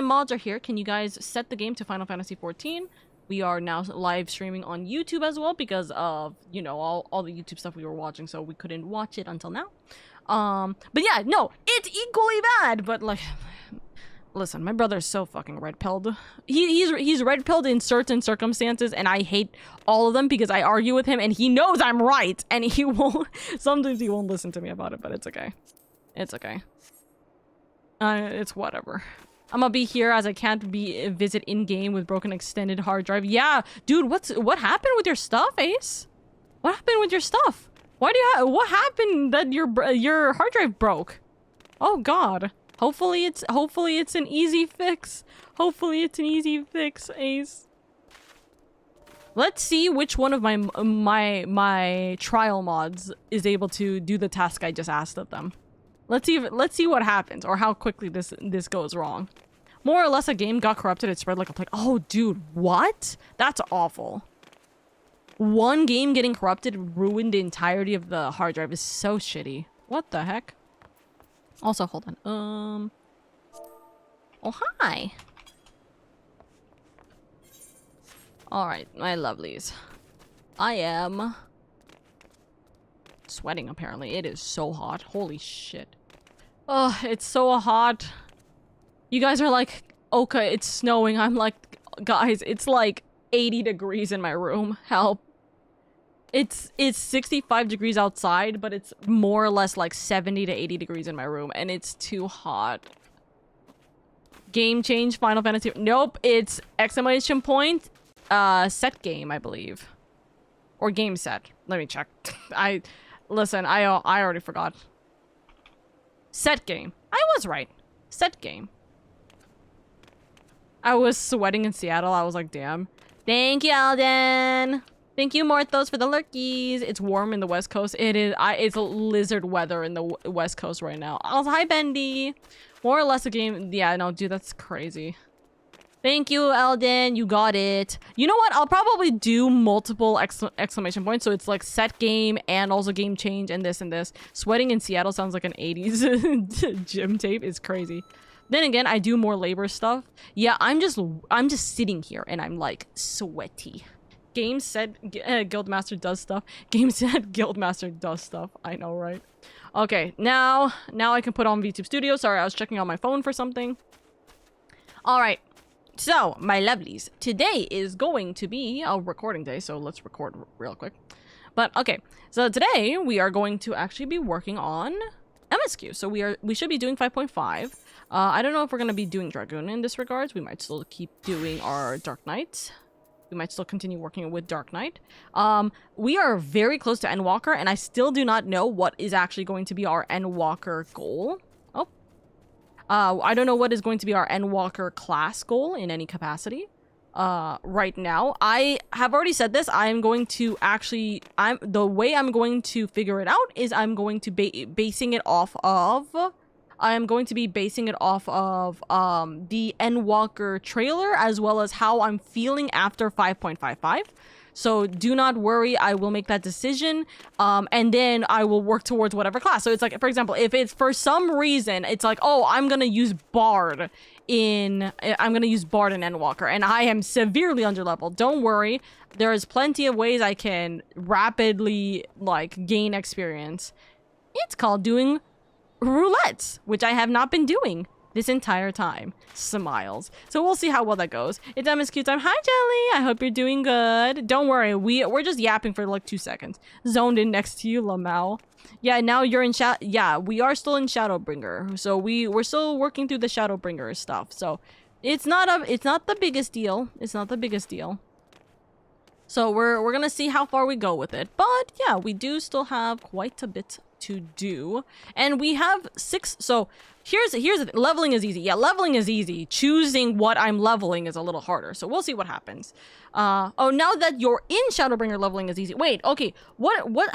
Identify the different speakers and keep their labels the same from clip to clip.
Speaker 1: mods are here. Can you guys set the game to Final Fantasy 14? We are now live streaming on YouTube as well because of, you know, all the YouTube stuff we were watching, so we couldn't watch it until now. But yeah, no, it's equally bad, but like, listen, my brother's so fucking red-pilled. He's red-pilled in certain circumstances, and I hate all of them because I argue with him, and he knows I'm right, and he won't, sometimes he won't listen to me about it, but it's okay. It's okay. It's whatever. I'm gonna be here as I can't visit in-game with broken extended hard drive. Yeah, dude, what happened with your stuff, Ace? What happened with your stuff? Why do you what happened that your hard drive broke? Oh god. Hopefully it's an easy fix. Hopefully it's an easy fix, Ace. Let's see which one of my trial mods is able to do the task I just asked of them. Let's see what happens or how quickly this goes wrong. More or less, a game got corrupted. It spread like a plague. Oh, dude, what? That's awful. One game getting corrupted ruined the entirety of the hard drive. Is so shitty. What the heck? Also, hold on. Oh, hi. All right, my lovelies. I am sweating. Apparently, it is so hot. Holy shit. Oh, it's so hot. You guys are like, okay, it's snowing. I'm like, guys, it's like 80 degrees in my room. Help. It's 65 degrees outside, but it's more or less like 70 to 80 degrees in my room, and it's too hot. Game change, Final Fantasy. Nope, it's exclamation point, set game, I believe. Or game set. Let me check. Listen, I already forgot. Set game. I was right. Set game. I was sweating in Seattle. I was like, damn. Thank you, Alden. Thank you, Morthos, for the lurkies. It's warm in the West Coast. It is. It's lizard weather in the West Coast right now. Also, hi, Bendy. More or less a game. Yeah, no, dude, that's crazy. Thank you, Alden. You got it. You know what? I'll probably do multiple exclamation points. So it's like set game and also game change and this and this. Sweating in Seattle sounds like an 80s gym tape. Is crazy. Then again, I do more labor stuff. Yeah, I'm just sitting here and I'm like sweaty. Game said Guildmaster does stuff. Game said Guildmaster does stuff. I know, right? Okay, now I can put on VTube Studio. Sorry, I was checking on my phone for something. All right. So, my lovelies, today is going to be a recording day, so let's record real quick. But okay, so today we are going to actually be working on MSQ. So we should be doing 5.5. I don't know if we're going to be doing Dragoon in this regards. We might still keep doing our Dark Knights. We might still continue working with Dark Knight. We are very close to Endwalker, and I still do not know what is actually going to be our Endwalker goal. I don't know what is going to be our Endwalker class goal in any capacity. Right now, I have already said this. I'm going to actually, the way I'm going to figure it out is I'm going to be basing it off of the Endwalker trailer as well as how I'm feeling after 5.55. So do not worry, I will make that decision, and then I will work towards whatever class. So it's like, for example, if it's for some reason, it's like, oh, I'm gonna use Bard in Endwalker, and I am severely underleveled. Don't worry, there is plenty of ways I can rapidly, like, gain experience. It's called doing roulettes, which I have not been doing this entire time. Smiles. So we'll see how well that goes. It's MSQ time. Hi, Jelly. I hope you're doing good. Don't worry. We're just yapping for like 2 seconds. Zoned in next to you, Lamau. Yeah, now you're in yeah, we are still in Shadowbringer. So we're still working through the Shadowbringer stuff. So it's not the biggest deal. It's not the biggest deal. So we're gonna see how far we go with it. But yeah, we do still have quite a bit to do, and we have 6. So here's the thing. Leveling is easy. Yeah, leveling is easy. Choosing what I'm leveling is a little harder, so we'll see what happens. Oh, now that you're in Shadowbringer, leveling is easy. Wait, okay, what's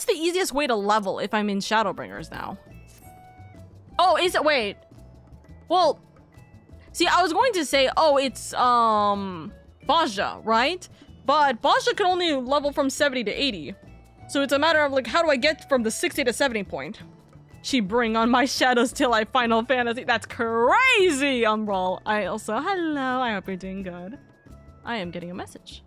Speaker 1: the easiest way to level if I'm in Shadowbringers now? Oh, is it? Wait, well, see, I was going to say, oh, it's Baja, right? But Baja can only level from 70 to 80. So it's a matter of, like, how do I get from the 60 to 70 point? She bring on my shadows till I Final Fantasy. That's crazy, Umbral. I also, hello, I hope you're doing good. I am getting a message.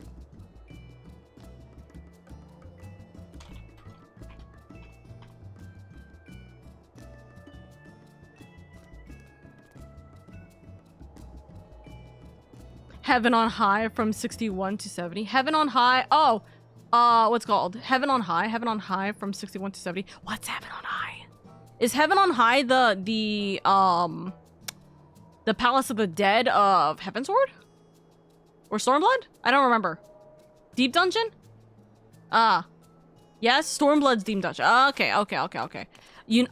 Speaker 1: Heaven on High from 61 to 70. Heaven on High. Oh, what's it called? Heaven on High. Heaven on High from 61 to 70. What's Heaven on High? Is Heaven on High the Palace of the Dead of Heavensward? Or Stormblood? I don't remember. Deep Dungeon? Yes, Stormblood's Deep Dungeon. Okay.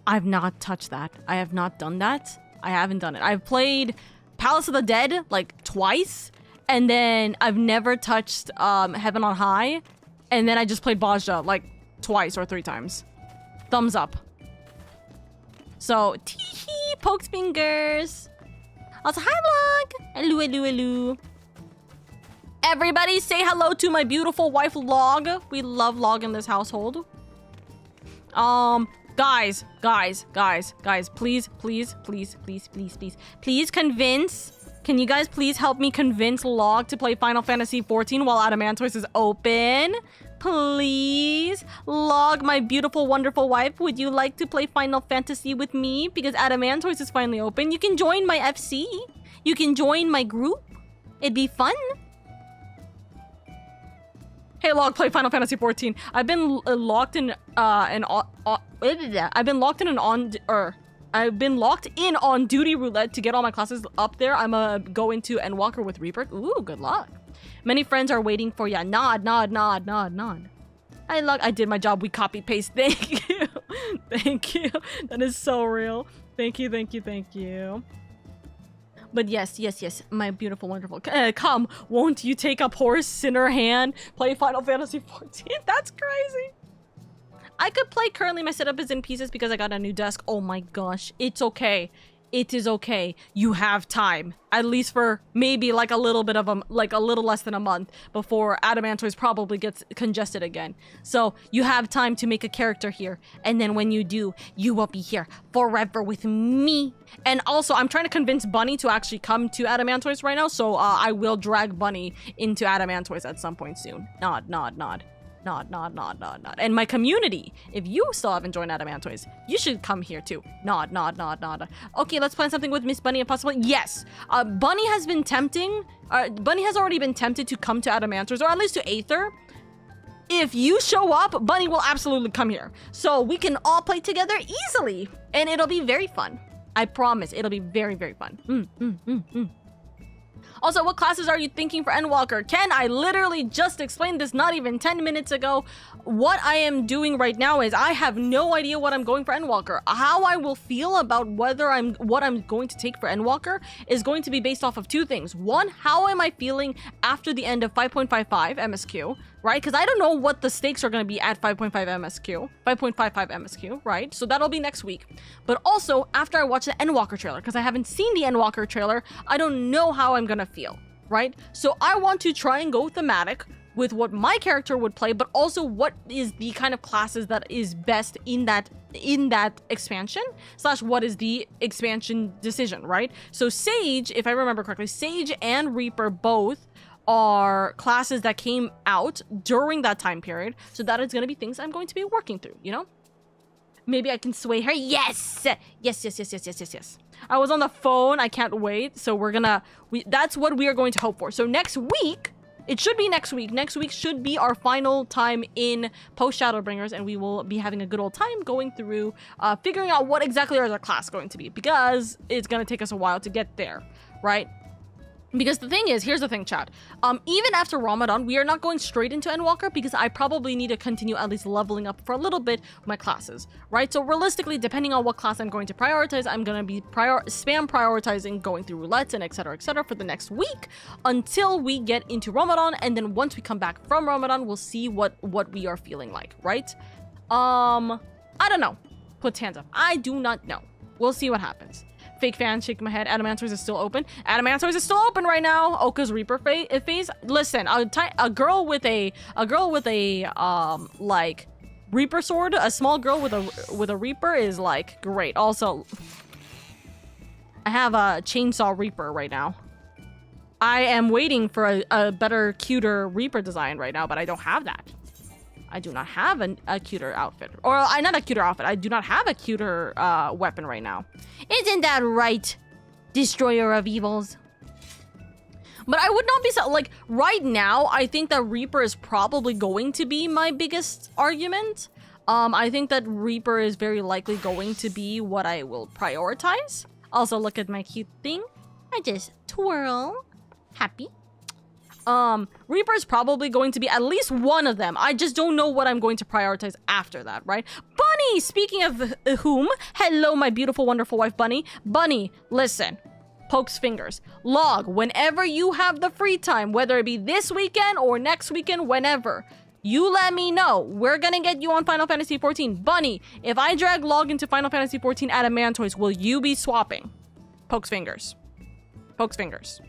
Speaker 1: I've not touched that. I have not done that. I haven't done it. I've played Palace of the Dead like twice. And then I've never touched Heaven on High. And then I just played Bajra like twice or 3 times. Thumbs up. So, tee-hee, poked fingers. Also, hi vlog. Hello. Everybody say hello to my beautiful wife Log. We love Log in this household. Guys, please convince. Can you guys please help me convince Log to play Final Fantasy XIV while Adamantoise is open? Please? Log, my beautiful, wonderful wife, would you like to play Final Fantasy with me? Because Adamantoise is finally open. You can join my FC. You can join my group. It'd be fun. Hey, Log, play Final Fantasy XIV. I've been locked in I've been locked in on duty roulette to get all my classes up there. I'm go into Endwalker with Reaper. Ooh, good luck. Many friends are waiting for ya. Nod. I did my job. We copy paste. Thank you. Thank you. That is so real. Thank you. But yes, my beautiful, wonderful. Come, won't you take up horse in her hand? Play Final Fantasy XIV. That's crazy. I could play. Currently my setup is in pieces because I got a new desk. Oh my gosh. It's okay. It is okay. You have time. At least for maybe like a little bit of a little less than a month before Adamantoise probably gets congested again. So you have time to make a character here. And then when you do, you will be here forever with me. And also I'm trying to convince Bunny to actually come to Adamantoise right now. So I will drag Bunny into Adamantoise at some point soon. Nod. And my community, if you still haven't joined Adamantoise, you should come here too. Nod. Okay, let's plan something with Miss Bunny if possible. Yes, Bunny has been tempting. Bunny has already been tempted to come to Adamantoise, or at least to Aether. If you show up, Bunny will absolutely come here. So we can all play together easily. And it'll be very fun. I promise, it'll be very, very fun. Also, what classes are you thinking for Endwalker? Ken, I literally just explained this not even 10 minutes ago. What I am doing right now is I have no idea what I'm going for Endwalker. How I will feel about what I'm going to take for Endwalker is going to be based off of 2 things. One, how am I feeling after the end of 5.55 MSQ, right? Because I don't know what the stakes are going to be at 5.55 MSQ, right? So that'll be next week. But also, after I watch the Endwalker trailer, because I haven't seen the Endwalker trailer, I don't know how I'm going to feel, right? So I want to try and go thematic with what my character would play, but also what is the kind of classes that is best in that expansion / what is the expansion decision, right? So Sage, if I remember correctly, Sage and Reaper both are classes that came out during that time period. So that is going to be things I'm going to be working through, you know? Maybe I can sway her. Yes. I was on the phone. I can't wait. So that's what we are going to hope for. So next week, it should be next week. Next week should be our final time in post Shadowbringers, and we will be having a good old time going through, figuring out what exactly is our class going to be, because it's going to take us a while to get there, right? Because the thing is, here's the thing, chat. Even after Ramadan, we are not going straight into Endwalker because I probably need to continue at least leveling up for a little bit my classes, right? So realistically, depending on what class I'm going to prioritize, I'm going to be spam prioritizing going through roulettes and etc for the next week until we get into Ramadan. And then once we come back from Ramadan, we'll see what we are feeling like, right? I don't know. Put hands up. I do not know. We'll see what happens. Fake fan, shake my head. Adamantoise is still open. Adamantoise is still open right now. Oka's Reaper phase. Listen, a girl with a like Reaper sword, a small girl with a Reaper is like great. Also, I have a chainsaw Reaper right now. I am waiting for a better, cuter Reaper design right now, but I don't have that. I do not have a cuter outfit. Or, not a cuter outfit. I do not have a cuter weapon right now. Isn't that right, Destroyer of Evils? But I would not be so... Like, right now, I think that Reaper is probably going to be my biggest argument. I think that Reaper is very likely going to be what I will prioritize. Also, look at my cute thing. I just twirl. Happy. Reaper is probably going to be at least one of them. I just don't know what I'm going to prioritize after that, right? Bunny! Speaking of whom, hello, my beautiful, wonderful wife, Bunny. Bunny, listen. Pokes fingers. Log, whenever you have the free time, whether it be this weekend or next weekend, whenever, you let me know. We're gonna get you on Final Fantasy XIV. Bunny, if I drag Log into Final Fantasy XIV Adamantoise, will you be swapping? Pokes fingers. Pokes fingers.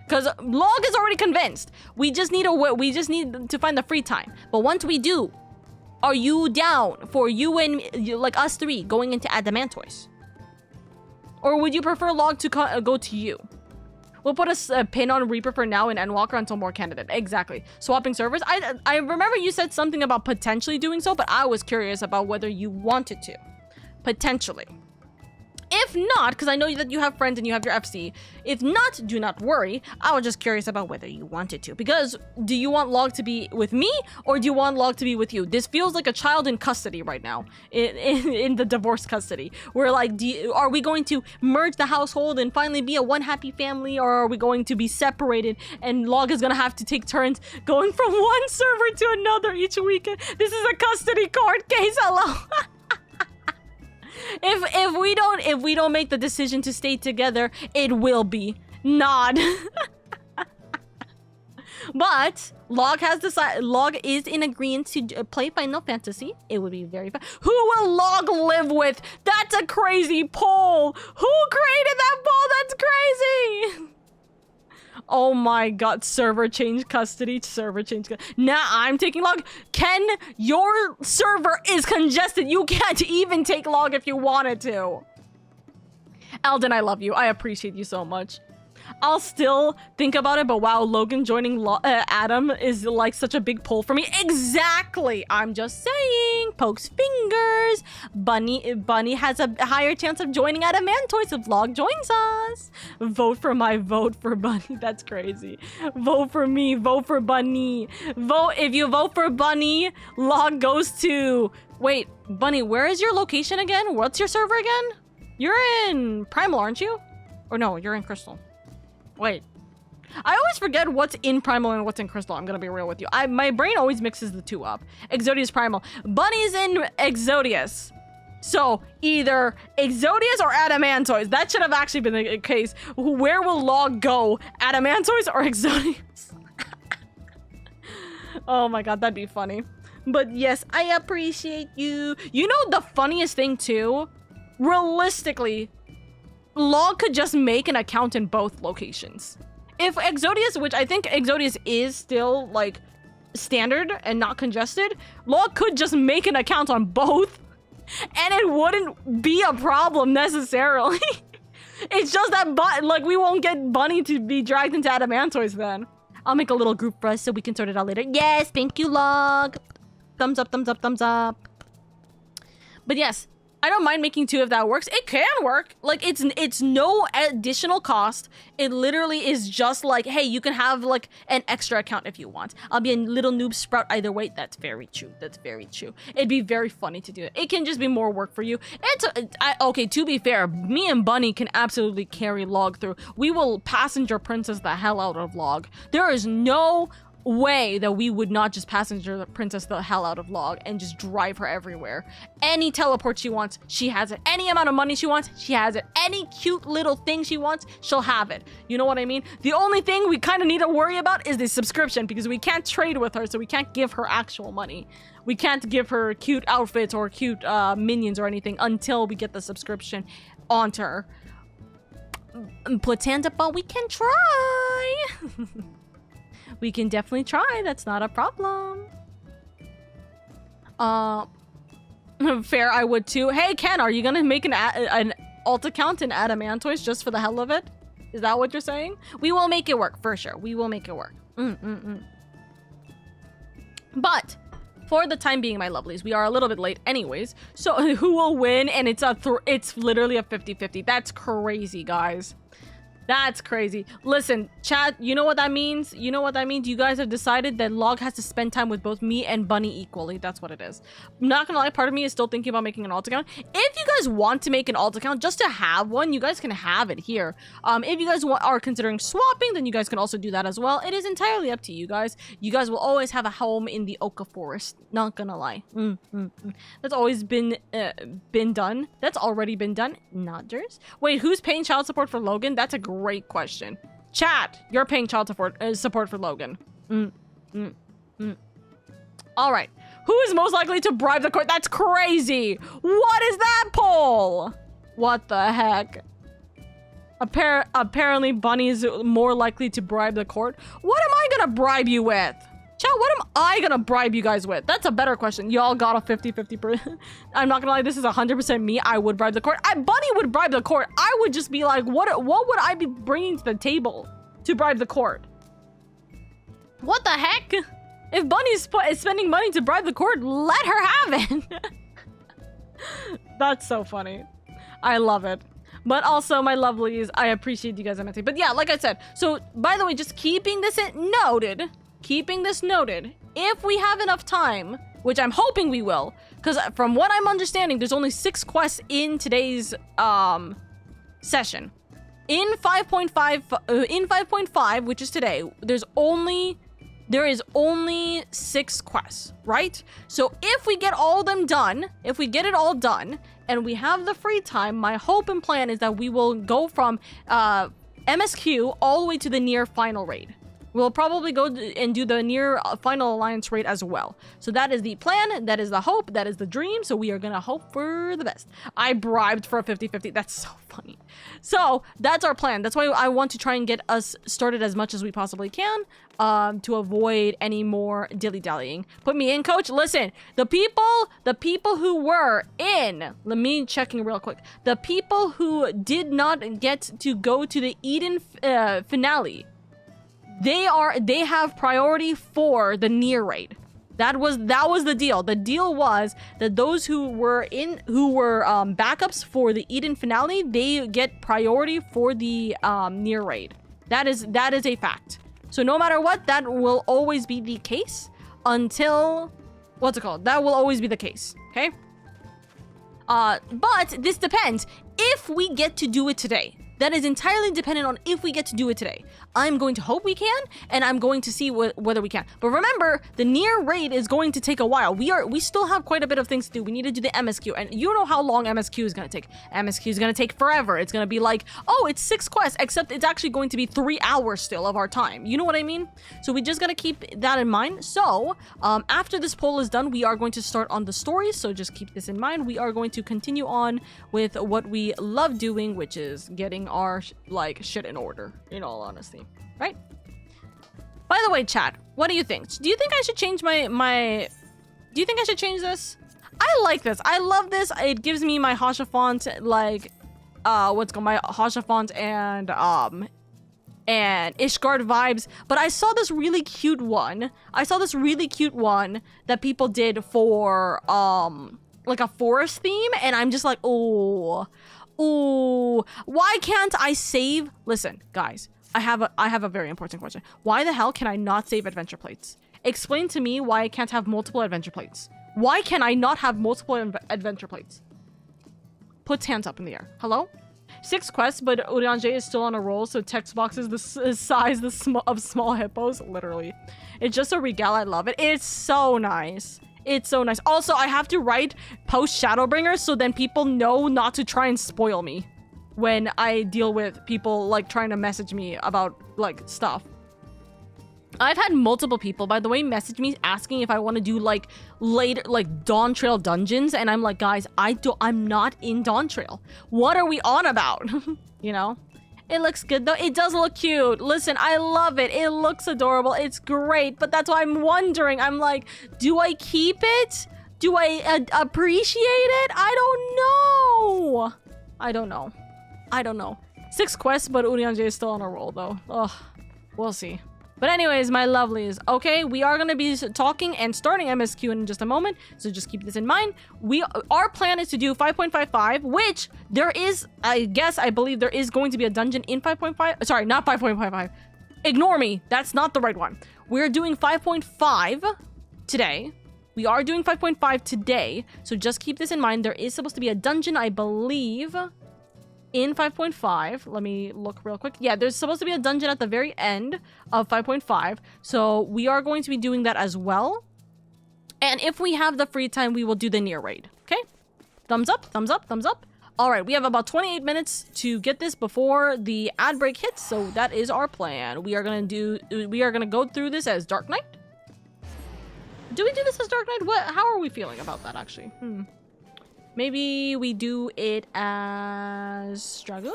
Speaker 1: Because Log is already convinced. We just need to find the free time. But once we do, are you down for you and like us three going into Adamantoise? Or would you prefer Log to go to you? We'll put a pin on Reaper for now and Endwalker until more candidate. Exactly. Swapping servers. I remember you said something about potentially doing so, but I was curious about whether you wanted to. Potentially. If not, because I know that you have friends and you have your FC. If not, do not worry. I was just curious about whether you wanted to. Because do you want Log to be with me or do you want Log to be with you? This feels like a child in custody right now. In the divorce custody. We're like, are we going to merge the household and finally be a one happy family? Or are we going to be separated and Log is going to have to take turns going from one server to another each weekend? This is a custody court case. Hello. If we don't make the decision to stay together, it will be Nod. But Log has decided. Log is in agreement to play Final Fantasy. It would be very fun. Who will Log live with? That's a crazy poll. Who created that poll? That's crazy. Oh my god, server change custody, server change custody. Nah, I'm taking Log. Ken, your server is congested. You can't even take Log if you wanted to. Eldon, I love you. I appreciate you so much. I'll still think about it, but wow, Logan joining Adam is like such a big pull for me. Exactly. I'm just saying. Pokes fingers. Bunny has a higher chance of joining Adamantoise if Log joins us. Vote for Bunny. That's crazy. Vote for me. Vote for Bunny. Vote. If you vote for Bunny, Log goes to... Wait, Bunny, where is your location again? What's your server again? You're in Primal, aren't you? Or no, you're in Crystal. Wait, I always forget what's in Primal and what's in Crystal. I'm gonna be real with you. My brain always mixes the two up. Exodius Primal. Bunny's in Exodius. So either Exodius or Adamantoise. That should have actually been the case. Where will Log go? Adamantoise or Exodius? Oh my god, that'd be funny. But yes, I appreciate you. You know the funniest thing too? Realistically, Log could just make an account in both locations. If Exodius, which I think Exodius is still like standard and not congested, Log could just make an account on both and it wouldn't be a problem necessarily. It's just that like we won't get Bunny to be dragged into Adamantoise then. I'll make a little group for us so we can sort it out later. Yes, thank you, Log. Thumbs up, thumbs up, thumbs up. But yes, I don't mind making two if that works. It can work. Like, it's no additional cost. It literally is just like, hey, you can have like an extra account if you want. I'll be a little noob sprout either way. That's very true. That's very true. It'd be very funny to do it. It can just be more work for you. Okay, to be fair, me and Bunny can absolutely carry Log through. We will passenger princess the hell out of Log. There is no way that we would not just passenger the princess the hell out of Log and just drive her everywhere. Any teleport she wants, she has it. Any amount of money she wants, she has it. Any cute little thing she wants, she'll have it. You know what I mean? The only thing we kind of need to worry about is the subscription, because we can't trade with her, so we can't give her actual money. We can't give her cute outfits or cute minions or anything until we get the subscription onto her. Platanda, but we can try. We can definitely try. That's not a problem. Fair, I would too. Hey, Ken, are you gonna make an alt account and add a Mantoys just for the hell of it? Is that what you're saying? We will make it work, for sure. We will make it work. But for the time being, my lovelies, we are a little bit late anyways. So who will win? And it's literally a 50-50. That's crazy, guys. That's crazy. Listen, chat, you know what that means? You know what that means? You guys have decided that Log has to spend time with both me and Bunny equally. That's what it is. I'm not gonna lie, part of me is still thinking about making an alt account. If you guys want to make an alt account just to have one, you guys can have it here. If you guys are considering swapping, then you guys can also do that as well. It is entirely up to you guys. You guys will always have a home in the Oka Forest. Not gonna lie. That's always been done. That's already been done. Not yours. Wait, who's paying child support for Logan? That's a great question. Chat, you're paying child support for Logan. All right. Who is most likely to bribe the court? That's crazy. What is that poll? What the heck? Apparently, Bunny is more likely to bribe the court. What am I gonna bribe you with? Chat, what am I gonna bribe you guys with? That's a better question. Y'all got a 50-50%. I'm not gonna lie, this is 100% me. I would bribe the court. Bunny would bribe the court. I would just be like, what would I be bringing to the table to bribe the court? What the heck? If Bunny is spending money to bribe the court, let her have it. That's so funny. I love it. But also, my lovelies, I appreciate you guys. But yeah, like I said, so by the way, just keeping this noted. Keeping this noted, if we have enough time, which I'm hoping we will, because from what I'm understanding, there's only 6 quests in today's session. In 5.5, which is today, there is only 6 quests, right? So if we get all of them done, if we get it all done, and we have the free time, my hope and plan is that we will go from MSQ all the way to the near final raid. We'll probably go and do the near final alliance raid as well. So that is the plan, that is the hope, that is the dream. So we are gonna hope for the best. I bribed for a 50-50. That's so funny. So that's our plan. That's why I want to try and get us started as much as we possibly can to avoid any more dilly-dallying. Put me in, coach. Listen, the people who were in, let me checking real quick. The people who did not get to go to the Eden finale, they have priority for the near raid. That was the deal. The deal was that those who were backups for the Eden finale, they get priority for the near raid. That is a fact. So no matter what, that will always be the case until that will always be the case. Okay. But this depends if we get to do it today. That is entirely dependent on if we get to do it today. I'm going to hope we can, and I'm going to see whether we can. But remember, the near raid is going to take a while. We still have quite a bit of things to do. We need to do the MSQ, and you know how long MSQ is going to take. MSQ is going to take forever. It's going to be like, oh, it's 6 quests, except it's actually going to be 3 hours still of our time. You know what I mean? So we just got to keep that in mind. So after this poll is done, we are going to start on the stories. So just keep this in mind. We are going to continue on with what we love doing, which is getting our shit in order, in all honesty, right? By the way, chat, what do you think? Do you think I should change do you think I should change this? I like this. I love this. It gives me my Hasha font, like my Hasha font and Ishgard vibes. But I saw this really cute one. That people did for like a forest theme, and I'm just like, oh, why can't I save? Listen, guys, I have a very important question. Why the hell can I not save adventure plates? Explain to me why I can't have multiple adventure plates. Why can I not have multiple adventure plates? Puts hands up in the air. Hello? 6 quests, but Uriange is still on a roll, so text boxes the size of small hippos. Literally. It's just a regal. I love it. It's so nice. It's so nice. Also, I have to write post Shadowbringers so then people know not to try and spoil me when I deal with people like trying to message me about like stuff. I've had multiple people, by the way, message me asking if I want to do like later, like Dawn Trail dungeons, and I'm like, guys, I'm not in Dawn Trail. What are we on about? You know? It looks good though. It does look cute. Listen, I love it. It looks adorable. It's great. But that's why I'm wondering. I'm like, do I keep it? Do I appreciate it? I don't know. I don't know. 6 quests, but Urianger is still on a roll, though. Ugh. We'll see. But anyways, my lovelies. Okay, we are going to be talking and starting MSQ in just a moment, so just keep this in mind. Our plan is to do 5.55, which there is, I believe there is going to be a dungeon in 5.5. Sorry, not 5.55. Ignore me. That's not the right one. We're doing 5.5 today. We are doing 5.5 today, so just keep this in mind. There is supposed to be a dungeon, I believe, in 5.5. Let me look real quick. Yeah, there's supposed to be a dungeon at the very end of 5.5. So we are going to be doing that as well. And if we have the free time, we will do the near raid. Okay? Thumbs up, thumbs up, thumbs up. All right, we have about 28 minutes to get this before the ad break hits. So that is our plan. We are going to go through this as Dark Knight. Do we do this as Dark Knight? How are we feeling about that, actually? Maybe we do it as Dragoon?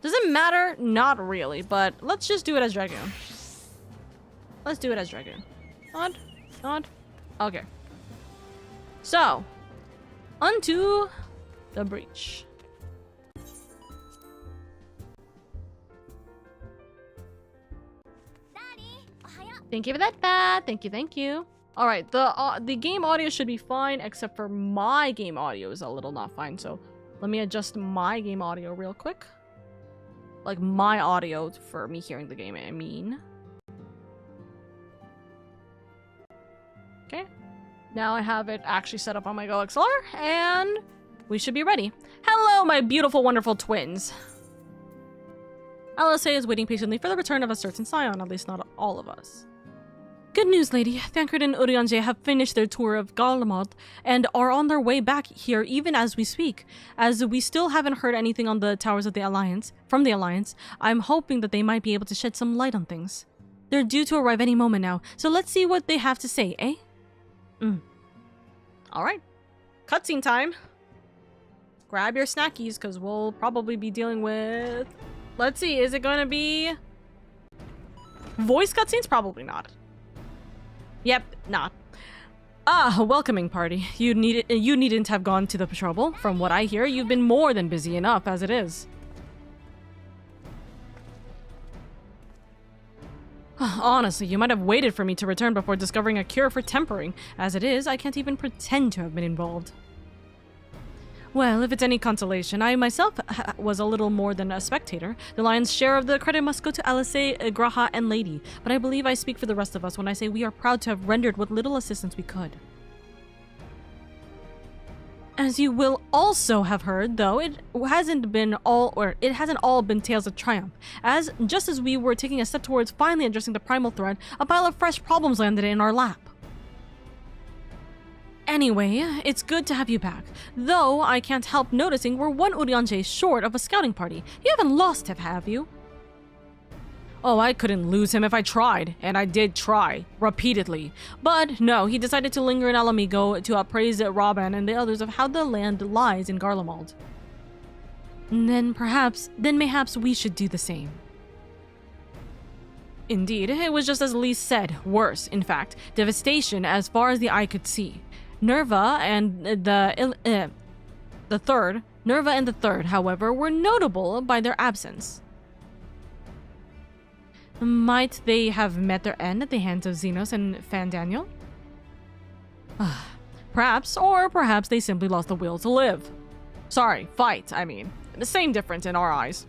Speaker 1: Does it matter? Not really, but let's just do it as Dragoon. Let's do it as Dragoon. Nod? Nod? Okay. So, onto the breach. Thank you for that, Pat. Thank you, thank you. All right, the game audio should be fine, except for my game audio is a little not fine. So let me adjust my game audio real quick. Like my audio for me hearing the game, I mean. Okay, now I have it actually set up on my GoXLR, and we should be ready. Hello, my beautiful, wonderful twins. LSA is waiting patiently for the return of a certain scion, at least not all of us. Good news, lady. Thancred and Urianger have finished their tour of Garlemald and are on their way back here even as we speak. As we still haven't heard anything on the towers of the Alliance, from the Alliance, I'm hoping that they might be able to shed some light on things. They're due to arrive any moment now, so let's see what they have to say, eh? Alright. Cutscene time. Grab your snackies, because we'll probably be dealing with... Let's see, is it going to be... voice cutscenes? Probably not. Yep, not. Ah, a welcoming party. You needn't have gone to the trouble. From what I hear, you've been more than busy enough as it is. Honestly, you might have waited for me to return before discovering a cure for tempering. As it is, I can't even pretend to have been involved. Well, if it's any consolation, I myself was a little more than a spectator. The lion's share of the credit must go to Alice, Graha, and Lady, but I believe I speak for the rest of us when I say we are proud to have rendered what little assistance we could. As you will also have heard, though, it hasn't all been tales of triumph. Just as we were taking a step towards finally addressing the primal threat, a pile of fresh problems landed in our lap. Anyway, it's good to have you back. Though I can't help noticing we're one Urianger short of a scouting party. You haven't lost him, have you? Oh, I couldn't lose him if I tried. And I did try. Repeatedly. But no, he decided to linger in Alamigo to appraise Robin and the others of how the land lies in Garlemald. Then mayhaps we should do the same. Indeed, it was just as Lee said. Worse, in fact. Devastation as far as the eye could see. Nerva and the third, however, were notable by their absence. Might they have met their end at the hands of Xenos and Fandaniel? Perhaps, or perhaps they simply lost the will to live. Sorry, fight, I mean. The same difference in our eyes.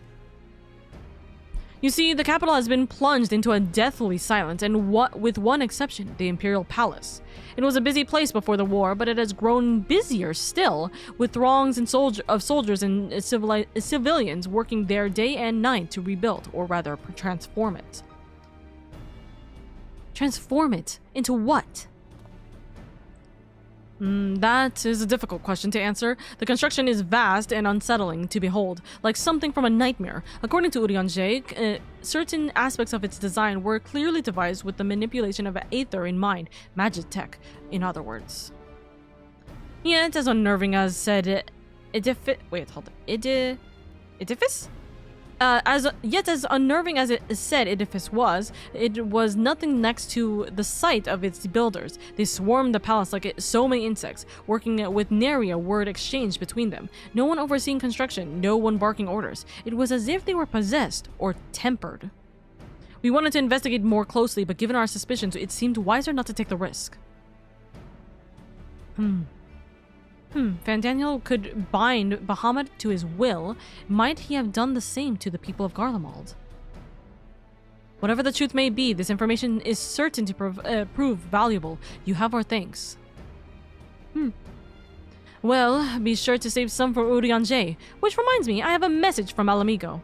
Speaker 1: You see, the capital has been plunged into a deathly silence, and with one exception, the Imperial Palace. It was a busy place before the war, but it has grown busier still, with throngs of soldiers and civilians working there day and night to rebuild, or rather, transform it. Transform it? Into what? That is a difficult question to answer. The construction is vast and unsettling to behold, like something from a nightmare. According to Urianger, certain aspects of its design were clearly devised with the manipulation of aether in mind, magitech, in other words. Yet, as unnerving as said edifice? Yet as unnerving as it said edifice was, it was nothing next to the sight of its builders. They swarmed the palace like so many insects, working with nary a word exchanged between them. No one overseeing construction, no one barking orders. It was as if they were possessed or tempered. We wanted to investigate more closely, but given our suspicions, it seemed wiser not to take the risk. Fandaniel could bind Bahamut to his will. Might he have done the same to the people of Garlemald? Whatever the truth may be, this information is certain to prove valuable. You have our thanks. Well, be sure to save some for Urianger. Which reminds me, I have a message from Alamigo.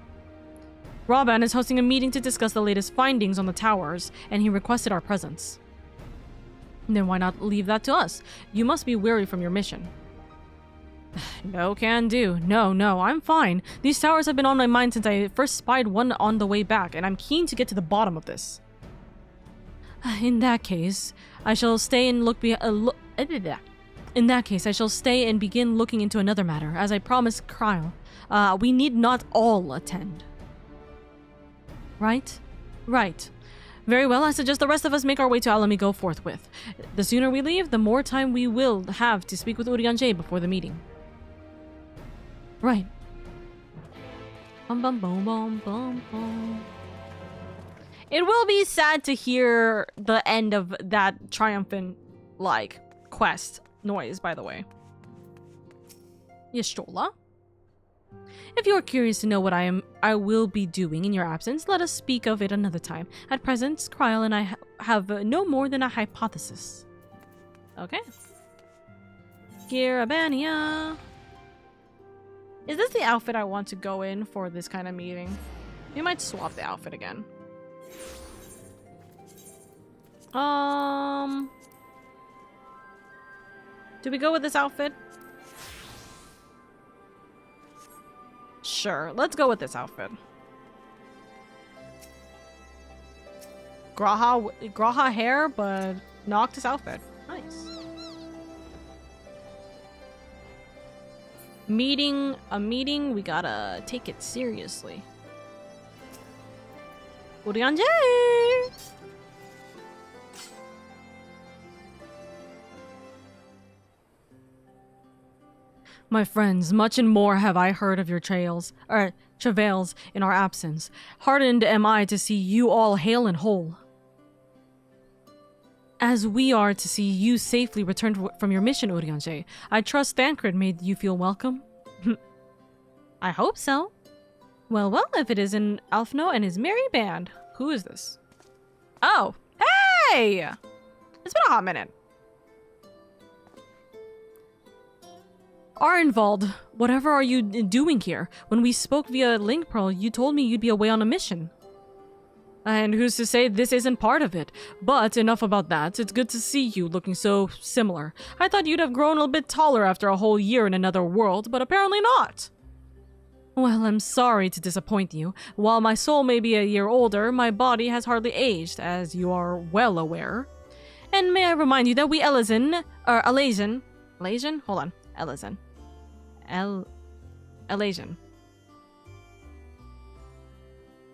Speaker 1: Raban is hosting a meeting to discuss the latest findings on the towers, and he requested our presence. Then why not leave that to us? You must be weary from your mission. No can do. No, I'm fine. These towers have been on my mind since I first spied one on the way back, and I'm keen to get to the bottom of this. In that case, I shall stay and I shall stay and begin looking into another matter, as I promised Kryle. We need not all attend. Right? Right. Very well, I suggest the rest of us make our way to Alamigo forthwith. The sooner we leave, the more time we will have to speak with Urianger before the meeting. Right. Bum bum bum bum bum bum. It will be sad to hear the end of that triumphant, like, quest noise, by the way. Yeshtola? If you are curious to know what I will be doing in your absence, let us speak of it another time. At present, Kryle and I have no more than a hypothesis. Okay. Girabania. Is this the outfit I want to go in for this kind of meeting? We might swap the outfit again. Do we go with this outfit? Sure, let's go with this outfit. Graha hair, but Noctis outfit. Nice. A meeting, we gotta take it seriously. Urianger! My friends, much and more have I heard of your travails in our absence. Heartened am I to see you all hale and whole, as we are to see you safely returned from your mission, Urianger. I trust Thancred made you feel welcome. I hope so. Well, if it isn't Alfno and his merry band. Who is this? Oh, hey! It's been a hot minute. Arnvald, whatever are you doing here? When we spoke via Link Pearl, you told me you'd be away on a mission. And who's to say this isn't part of it? But enough about that. It's good to see you looking so similar. I thought you'd have grown a bit taller after a whole year in another world, but apparently not. Well, I'm sorry to disappoint you. While my soul may be a year older, my body has hardly aged, as you are well aware. And may I remind you that we Elezen? Hold on. Elezen. Elasian.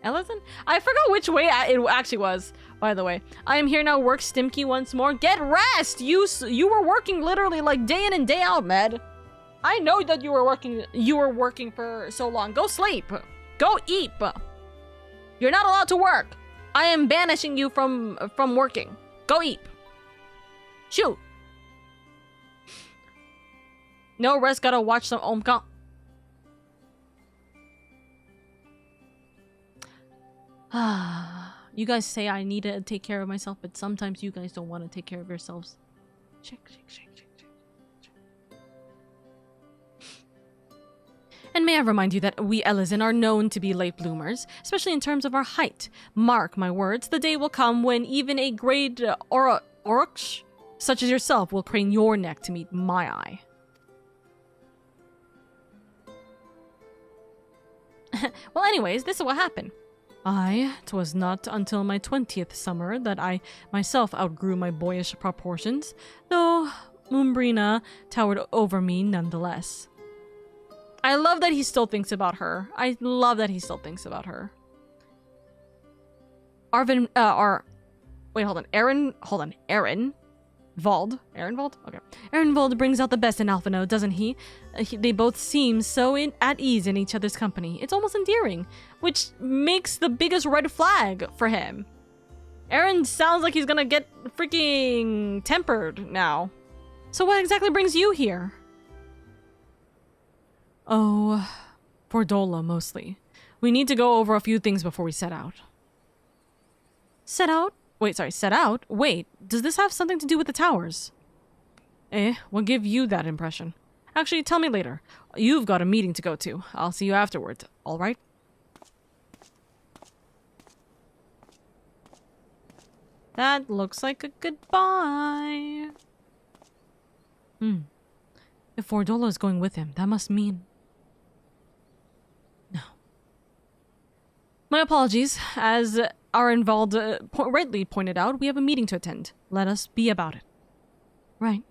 Speaker 1: Elezen? I forgot which way it actually was, by the way. I am here now, work Stimky once more. Get rest! You were working literally like day in and day out, Med. I know that you were working for so long. Go sleep. Go eat. You're not allowed to work. I am banishing you from working. Go eat. Shoot. No rest, gotta watch some Omka. You guys say I need to take care of myself, but sometimes you guys don't want to take care of yourselves. Check. And may I remind you that we Elezen are known to be late bloomers, especially in terms of our height. Mark my words, the day will come when even a great Orcs such as yourself will crane your neck to meet my eye. Well, anyways, this is what happened. 'Twas not until my 20th summer that I myself outgrew my boyish proportions, though Umbrina towered over me nonetheless. I love that he still thinks about her. I love that he still thinks about her. Wait, hold on. Aaron Vald. Okay. Aaron Vald brings out the best in Alphino, doesn't he? They both seem so at ease in each other's company. It's almost endearing, which makes the biggest red flag for him. Aaron sounds like he's gonna get freaking tempered now. So what exactly brings you here? Oh, for Dola mostly. We need to go over a few things before we set out. Set out? Wait, does this have something to do with the towers? What gave you that impression? Actually, tell me later. You've got a meeting to go to. I'll see you afterwards, alright? That looks like a goodbye. If Fordola is going with him, that must mean... No. My apologies. As our involved rightly pointed out, we have a meeting to attend. Let us be about it. Right.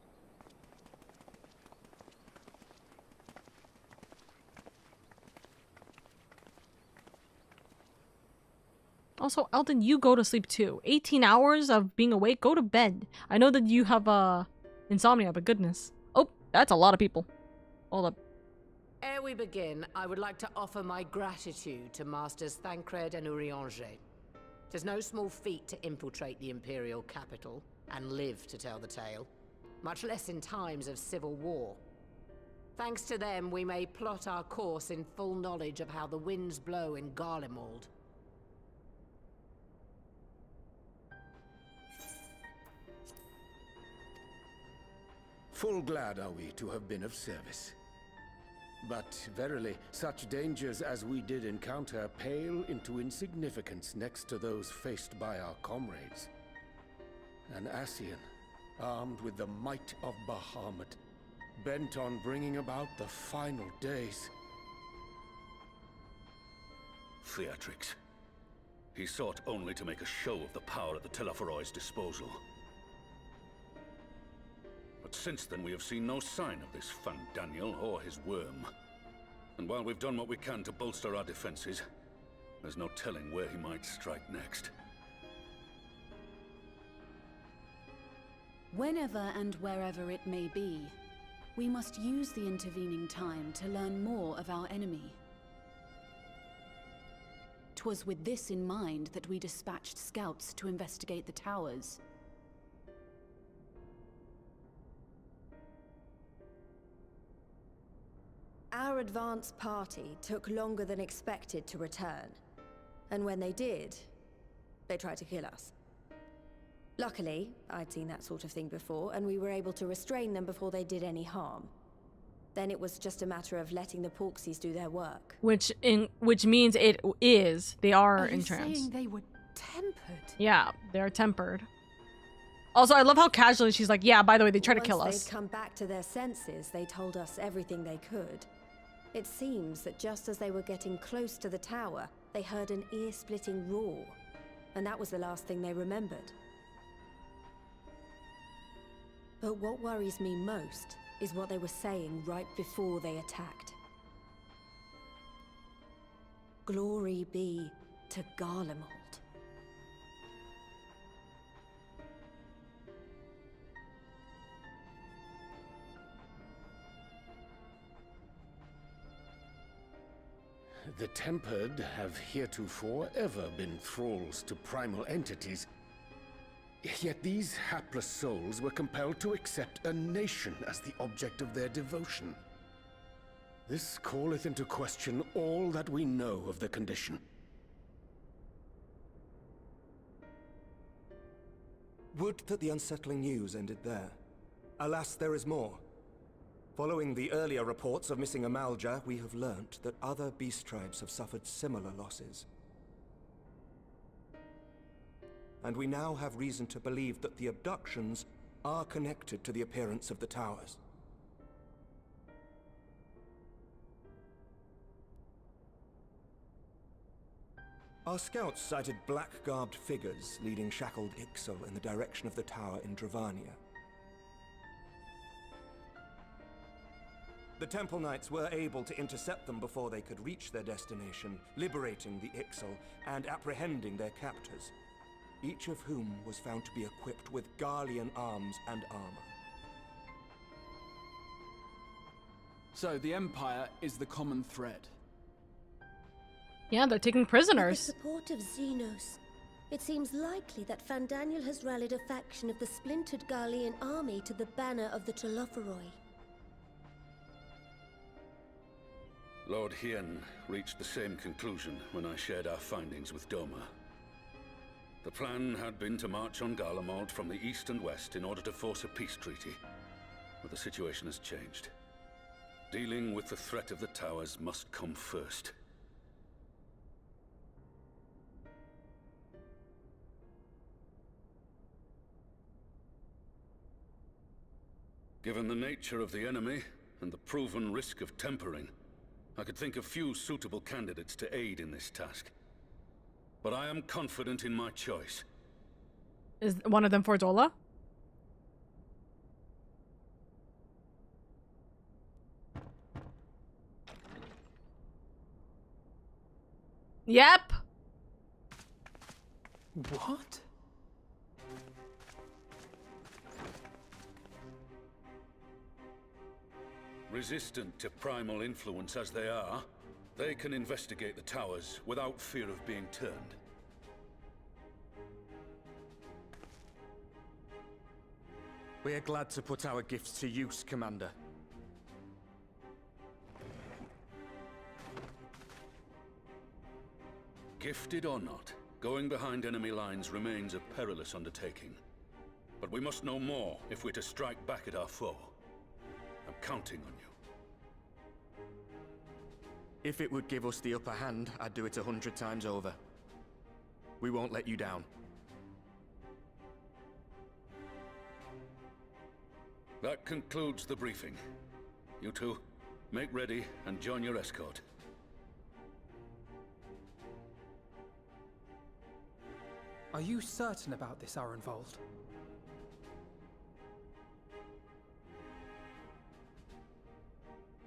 Speaker 1: Also, Elton, you go to sleep too. 18 hours of being awake, go to bed. I know that you have insomnia, but goodness. Oh, that's a lot of people. Hold up.
Speaker 2: Ere we begin, I would like to offer my gratitude to Masters Thancred and Urianger. 'Tis no small feat to infiltrate the Imperial capital and live to tell the tale, much less in times of civil war. Thanks to them, we may plot our course in full knowledge of how the winds blow in Garlemald.
Speaker 3: Full glad are we to have been of service. But verily, such dangers as we did encounter pale into insignificance next to those faced by our comrades. An Ascian, armed with the might of Bahamut, bent on bringing about the final days.
Speaker 4: Theatrix. He sought only to make a show of the power at the Teleforoid's disposal. But since then we have seen no sign of this Fandaniel or his worm. And while we've done what we can to bolster our defenses, there's no telling where he might strike next.
Speaker 5: Whenever and wherever it may be, we must use the intervening time to learn more of our enemy. 'Twas with this in mind that we dispatched scouts to investigate the towers.
Speaker 6: Our advance party took longer than expected to return. And when they did, they tried to kill us. Luckily, I'd seen that sort of thing before, and we were able to restrain them before they did any harm. Then it was just a matter of letting the Porksies do their work.
Speaker 1: Which means they are in trance.
Speaker 5: Are you saying they were tempered?
Speaker 1: Yeah, they're tempered. Also, I love how casually she's like, yeah, by the way, they tried to kill us.
Speaker 6: Once they'd come back to their senses, they told us everything they could. It seems that just as they were getting close to the tower, they heard an ear-splitting roar. And that was the last thing they remembered. But what worries me most is what they were saying right before they attacked. Glory be to Garlemald.
Speaker 3: The Tempered have heretofore ever been thralls to primal entities. Yet these hapless souls were compelled to accept a nation as the object of their devotion. This calleth into question all that we know of the condition.
Speaker 7: Would that the unsettling news ended there. Alas, there is more. Following the earlier reports of missing Amalja, we have learnt that other beast tribes have suffered similar losses. And we now have reason to believe that the abductions are connected to the appearance of the towers. Our scouts sighted black-garbed figures leading shackled Ixal in the direction of the tower in Dravania. The Temple Knights were able to intercept them before they could reach their destination, liberating the Ixal and apprehending their captors, each of whom was found to be equipped with Garlean arms and armor.
Speaker 8: So the Empire is the common thread.
Speaker 1: Yeah, they're taking
Speaker 9: With the
Speaker 1: prisoners.
Speaker 9: support of Xenos, it seems likely that Fandaniel has rallied a faction of the splintered Garlean army to the banner of the Telophoroi.
Speaker 4: Lord Hien reached the same conclusion when I shared our findings with Doma. The plan had been to march on Garlemald from the east and west in order to force a peace treaty, but the situation has changed. Dealing with the threat of the towers must come first. Given the nature of the enemy and the proven risk of tempering, I could think of few suitable candidates to aid in this task. But I am confident in my choice.
Speaker 1: Is one of them Fordola? Yep.
Speaker 8: What?
Speaker 4: Resistant to primal influence as they are, they can investigate the towers without fear of being turned.
Speaker 7: We are glad to put our gifts to use, Commander.
Speaker 4: Gifted or not, going behind enemy lines remains a perilous undertaking. But we must know more if we're to strike back at our foe. I'm counting on you.
Speaker 7: If it would give us the upper hand, I'd do it 100 times over. We won't let you down.
Speaker 4: That concludes the briefing. You two, make ready and join your escort.
Speaker 10: Are you certain about this, Arenvold?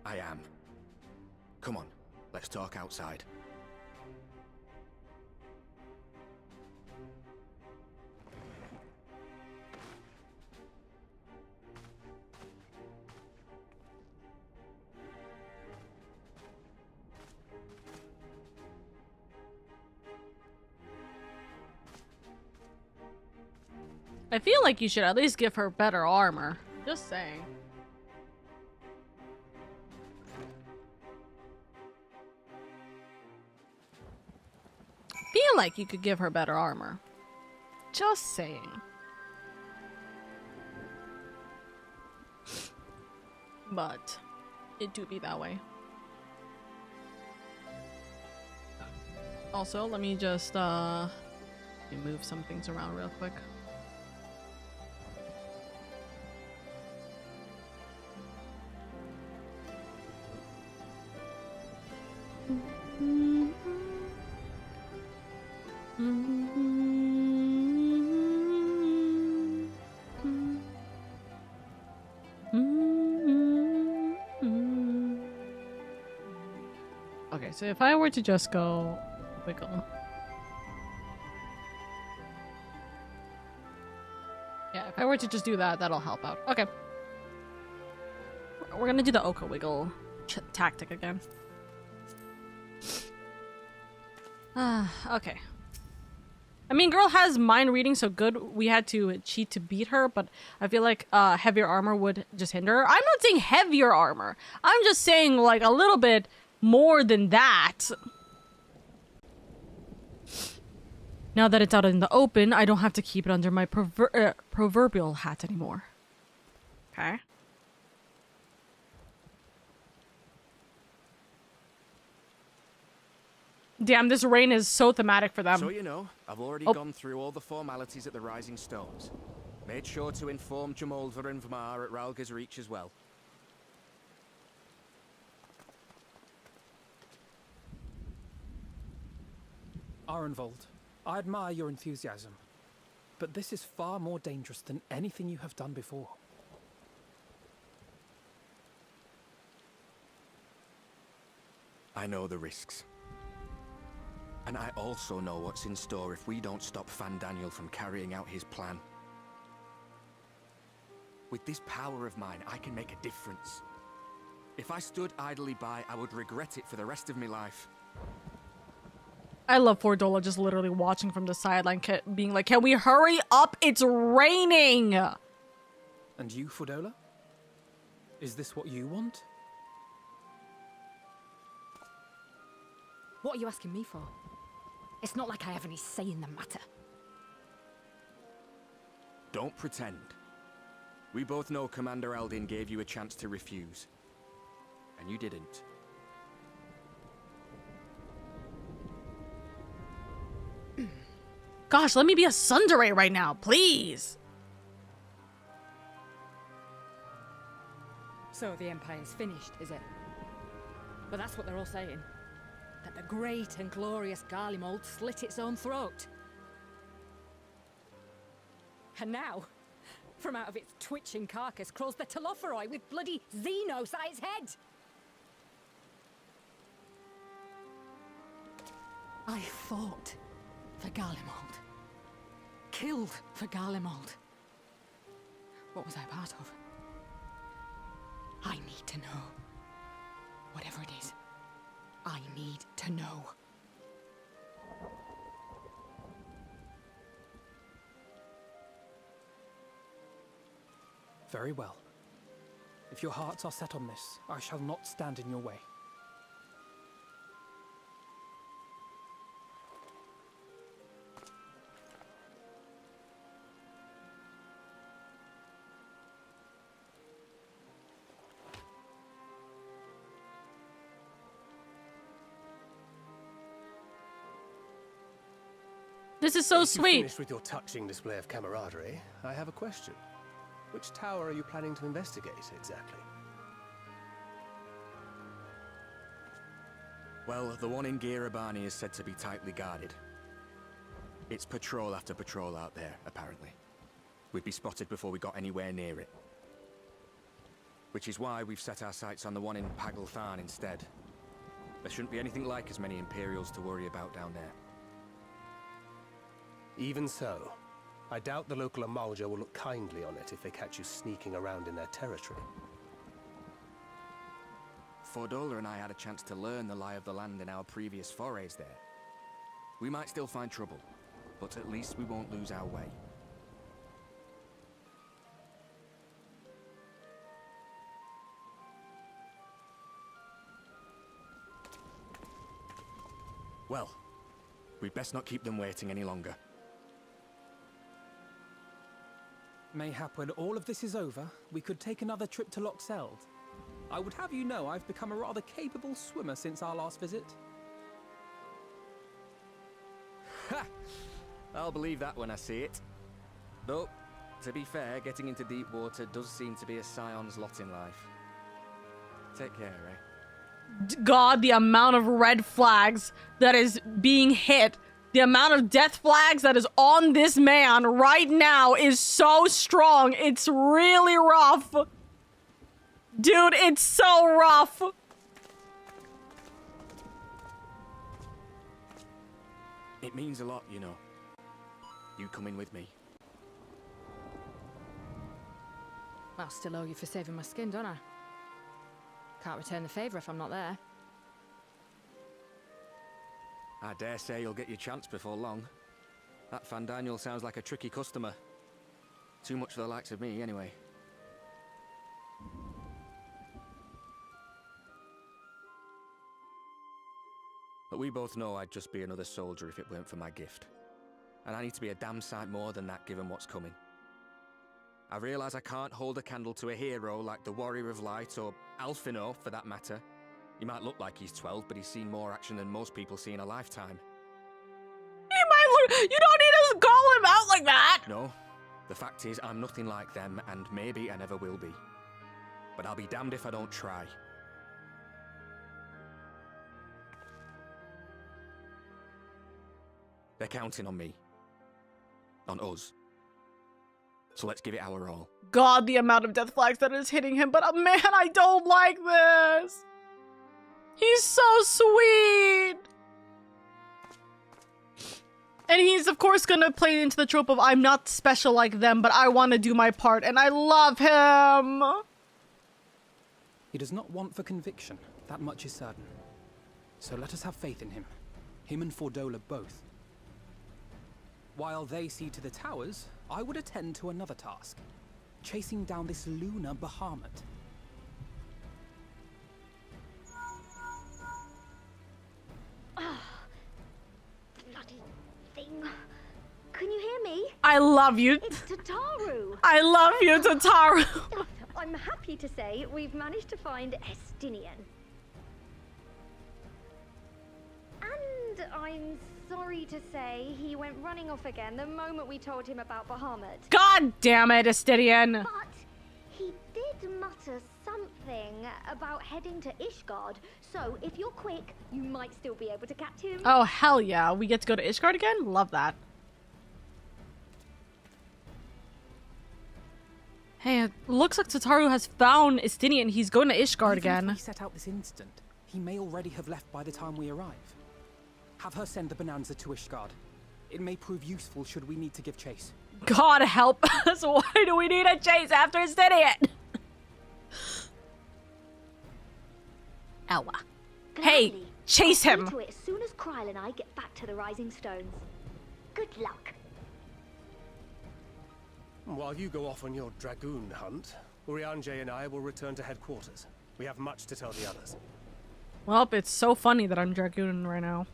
Speaker 7: I am. Come on, let's talk outside.
Speaker 1: I feel like you should at least give her better armor. Just saying. Feel like you could give her better armor. Just saying. But it do be that way. Also, let me just let me move some things around real quick. Okay, so if I were to just go wiggle. Yeah, if I were to just do that, that'll help out. Okay. We're gonna do the Oka wiggle tactic again. Okay. I mean, girl has mind reading so good we had to cheat to beat her, but I feel like heavier armor would just hinder her. I'm not saying heavier armor. I'm just saying like a little bit more than that. Now that it's out in the open, I don't have to keep it under my proverbial hat anymore. Okay. Damn, this rain is so thematic for them.
Speaker 7: So you know, I've already gone through all the formalities at the Rising Stones. Made sure to inform Jamolva and Vmar at Ralga's Reach as well.
Speaker 10: Arenvold, I admire your enthusiasm, but this is far more dangerous than anything you have done before.
Speaker 7: I know the risks. And I also know what's in store if we don't stop Fandaniel from carrying out his plan. With this power of mine, I can make a difference. If I stood idly by, I would regret it for the rest of my life.
Speaker 1: I love Fordola just literally watching from the sideline, being like, can we hurry up? It's raining!
Speaker 10: And you, Fordola? Is this what you want?
Speaker 11: What are you asking me for? It's not like I have any say in the matter.
Speaker 7: Don't pretend. We both know Commander Eldin gave you a chance to refuse. And you didn't.
Speaker 1: Gosh, let me be a tsundere right now, please!
Speaker 11: So the Empire's finished, is it? But that's what they're all saying. That the great and glorious Garlemald slit its own throat. And now, from out of its twitching carcass crawls the Telophoroi with bloody Xenos at its head! I fought for Garlemald. Killed for Garlemald. What was I a part of? I need to know. Whatever it is, I need to know.
Speaker 10: Very well. If your hearts are set on this, I shall not stand in your way.
Speaker 1: This is so
Speaker 12: If you've
Speaker 1: sweet.
Speaker 12: finished with your touching display of camaraderie, I have a question. Which tower are you planning to investigate, exactly?
Speaker 7: Well, the one in Girabani is said to be tightly guarded. It's patrol after patrol out there, apparently. We'd be spotted before we got anywhere near it. Which is why we've set our sights on the one in Paglthan instead. There shouldn't be anything like as many Imperials to worry about down there.
Speaker 12: Even so, I doubt the local Amalja will look kindly on it if they catch you sneaking around in their territory.
Speaker 7: Fordola and I had a chance to learn the lie of the land in our previous forays there. We might still find trouble, but at least we won't lose our way. Well, we'd best not keep them waiting any longer.
Speaker 10: Mayhap when all of this is over, we could take another trip to Loxeld. I would have you know I've become a rather capable swimmer since our last visit.
Speaker 7: Ha! I'll believe that when I see it. Though, to be fair, getting into deep water does seem to be a scion's lot in life. Take care, eh?
Speaker 1: God, the amount of red flags that is being hit, the amount of death flags that is on this man right now is so strong. It's really rough. Dude, it's so rough.
Speaker 7: It means a lot, you know. You coming with me.
Speaker 11: I'll still owe you for saving my skin, don't I? Can't return the favour if I'm not there.
Speaker 7: I dare say you'll get your chance before long. That Fandaniel sounds like a tricky customer. Too much for the likes of me, anyway. But we both know I'd just be another soldier if it weren't for my gift. And I need to be a damn sight more than that given what's coming. I realise I can't hold a candle to a hero like the Warrior of Light, or Alphino for that matter. He might look like he's 12, but he's seen more action than most people see in a lifetime.
Speaker 1: He might look— you don't need to call him out like that!
Speaker 7: No. The fact is, I'm nothing like them, and maybe I never will be. But I'll be damned if I don't try. They're counting on me. On us. So let's give it our all.
Speaker 1: God, the amount of death flags that is hitting him, but man, I don't like this. He's so sweet. And he's, of course, gonna play into the trope of I'm not special like them, but I want to do my part, and I love him.
Speaker 10: He does not want for conviction. That much is certain. So let us have faith in him. Him and Fordola both. While they see to the towers, I would attend to another task. Chasing down this lunar Bahamut.
Speaker 13: Bloody thing. Can you hear me?
Speaker 1: I love you.
Speaker 13: It's Tataru.
Speaker 1: I love you, Tataru.
Speaker 13: I'm happy to say we've managed to find Estinian. And I'm sorry to say he went running off again the moment we told him about Bahamut.
Speaker 1: God damn it, Estidian.
Speaker 13: But he did mutter something about heading to Ishgard, so if you're quick, you might still be able to catch him.
Speaker 1: Oh, hell yeah. We get to go to Ishgard again? Love that. Hey, it looks like Tataru has found Estinian. He's going to Ishgard again.
Speaker 10: If we set out this instant, he may already have left by the time we arrive. Have her send the Bonanza to Ishgard. It may prove useful should we need to give chase.
Speaker 1: God help us. Why do we need a chase after Estinian? Ella. Hey, chase him.
Speaker 13: I'll see to it as soon as Kryl and I get back to the Rising Stones. Good luck.
Speaker 12: While you go off on your dragoon hunt, Urianger and I will return to headquarters. We have much to tell the others.
Speaker 1: Well, it's so funny that I'm Dragoon right now.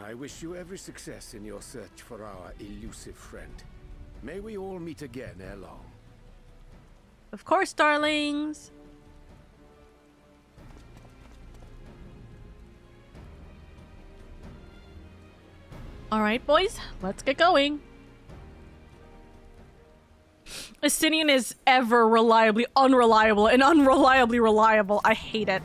Speaker 3: I wish you every success in your search for our elusive friend. May we all meet again ere long.
Speaker 1: Of course, darlings. All right, boys, let's get going. Estinian is ever reliably unreliable and unreliably reliable. I hate it.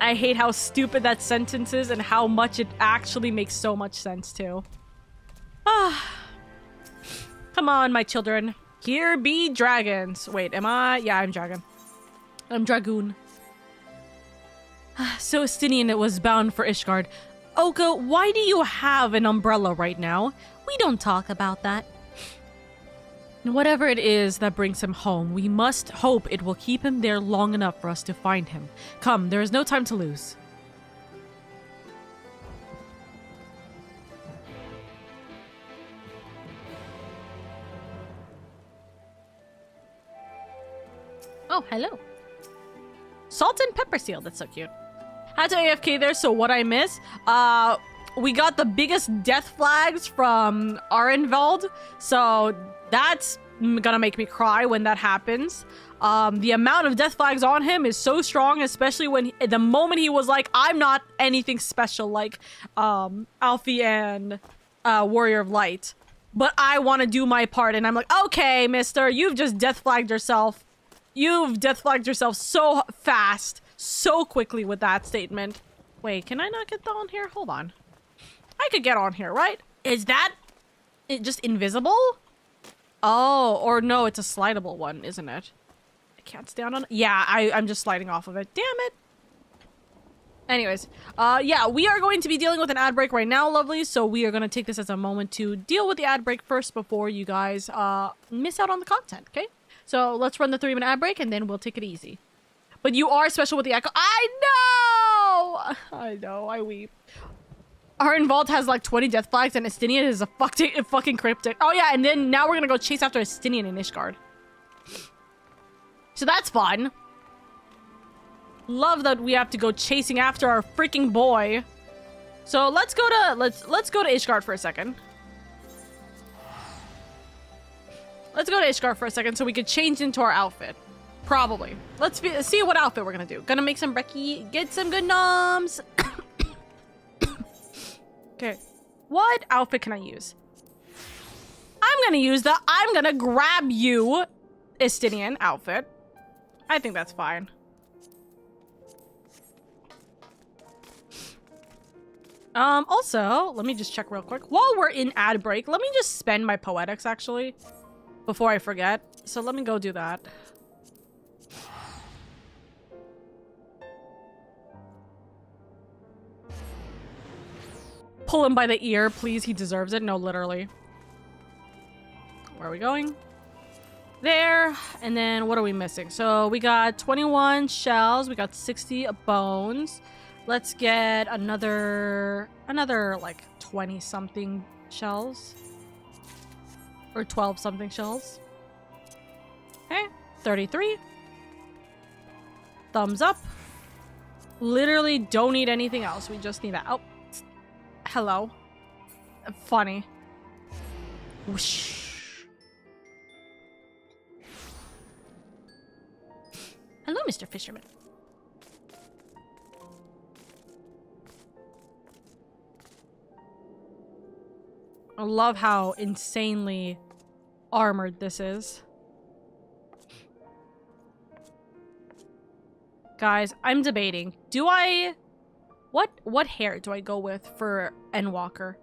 Speaker 1: I hate how stupid that sentence is and how much it actually makes so much sense too. Ah. Come on, my children. Here be dragons. Wait, am I? Yeah, I'm dragon. I'm Dragoon. So Estinian was bound for Ishgard. Oka, why do you have an umbrella right now? We don't talk about that. Whatever it is that brings him home, we must hope it will keep him there long enough for us to find him. Come, there is no time to lose. Oh, hello. Salt and pepper seal, that's so cute. Had to AFK there, so what I miss? We got the biggest death flags from Arenvald, so that's gonna make me cry when that happens. The amount of death flags on him is so strong, especially when the moment he was like, I'm not anything special like Alfie and Warrior of Light, but I want to do my part. And I'm like, okay, mister, you've just death flagged yourself. You've death flagged yourself so fast, so quickly with that statement. Wait, can I not get on here? Hold on. I could get on here, right? Is that just invisible? Oh, or no, it's a slidable one, isn't it? I can't stand on it. Yeah, I'm just sliding off of it. Damn it. Anyways, yeah, we are going to be dealing with an ad break right now, lovely. So we are going to take this as a moment to deal with the ad break first before you guys miss out on the content, okay? So let's run the 3-minute ad break and then we'll take it easy. But you are special with the echo. I know, I weep. Arenvald has like 20 death flags and Estinian is a fucking cryptic. Oh yeah, and then now we're gonna go chase after Estinian in Ishgard. So that's fun. Love that we have to go chasing after our freaking boy. So let's go to Ishgard for a second. Let's go to Ishgard for a second so we could change into our outfit. Probably. Let's see what outfit we're gonna do. Gonna make some brekkie, get some good noms. Okay, what outfit can I use? I'm gonna use the I'm gonna grab you Estinian outfit. I think that's fine. Also, let me just check real quick. While we're in ad break, let me just spend my poetics actually before I forget. So let me go do that. pull him by the ear, please. He deserves it. No, literally. Where are we going? There. And then what are we missing? So we got 21 shells. We got 60 bones. Let's get another like 20 something shells. Or 12 something shells. Okay. 33. Thumbs up. Literally don't need anything else. We just need that. Oh. Hello. Funny. Whoosh. Hello, Mr. Fisherman. I love how insanely armored this is. Guys, I'm debating. Do I... What hair do I go with for Endwalker?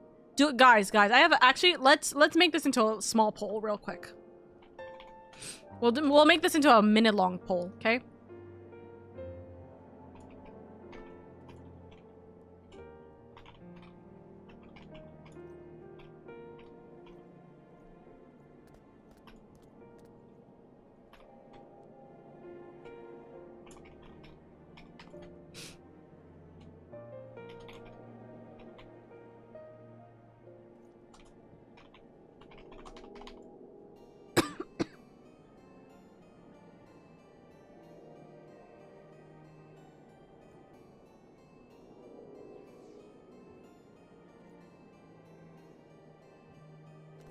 Speaker 1: Guys, I have actually... Let's make this into a small poll real quick. We'll make this into a minute-long poll, okay?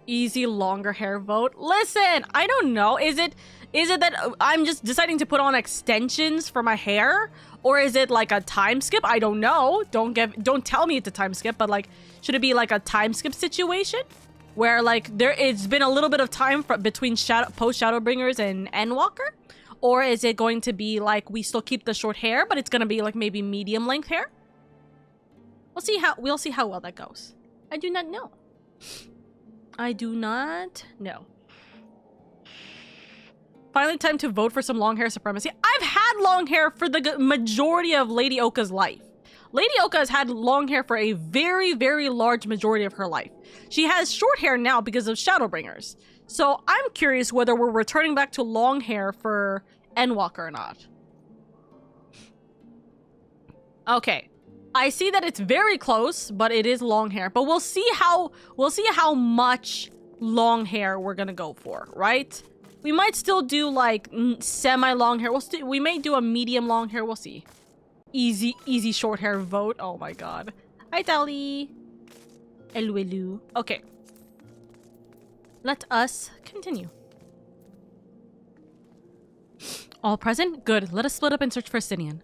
Speaker 1: Easy longer hair vote. Listen, I don't know. Is it that I'm just deciding to put on extensions for my hair, or is it like a time skip? I don't know. Don't tell me it's a time skip, but like, should it be like a time skip situation where like it's been a little bit of time between post Shadowbringers and Endwalker, or is it going to be like we still keep the short hair, but it's gonna be like maybe medium length hair? We'll see how well that goes. I do not know. I do not know. Finally, time to vote for some long hair supremacy. I've had long hair for the majority of LadyOka's life. LadyOka has had long hair for a very, very large majority of her life. She has short hair now because of Shadowbringers. So I'm curious whether we're returning back to long hair for Endwalker or not. Okay. I see that it's very close, but it is long hair. But we'll see how much long hair we're gonna go for, right? We might still do like semi-long hair. We may do a medium long hair. We'll see. Easy short hair vote. Oh my god. Hi, Tali. Elwelu. Okay. Let us continue. All present? Good. Let us split up and search for Astinian.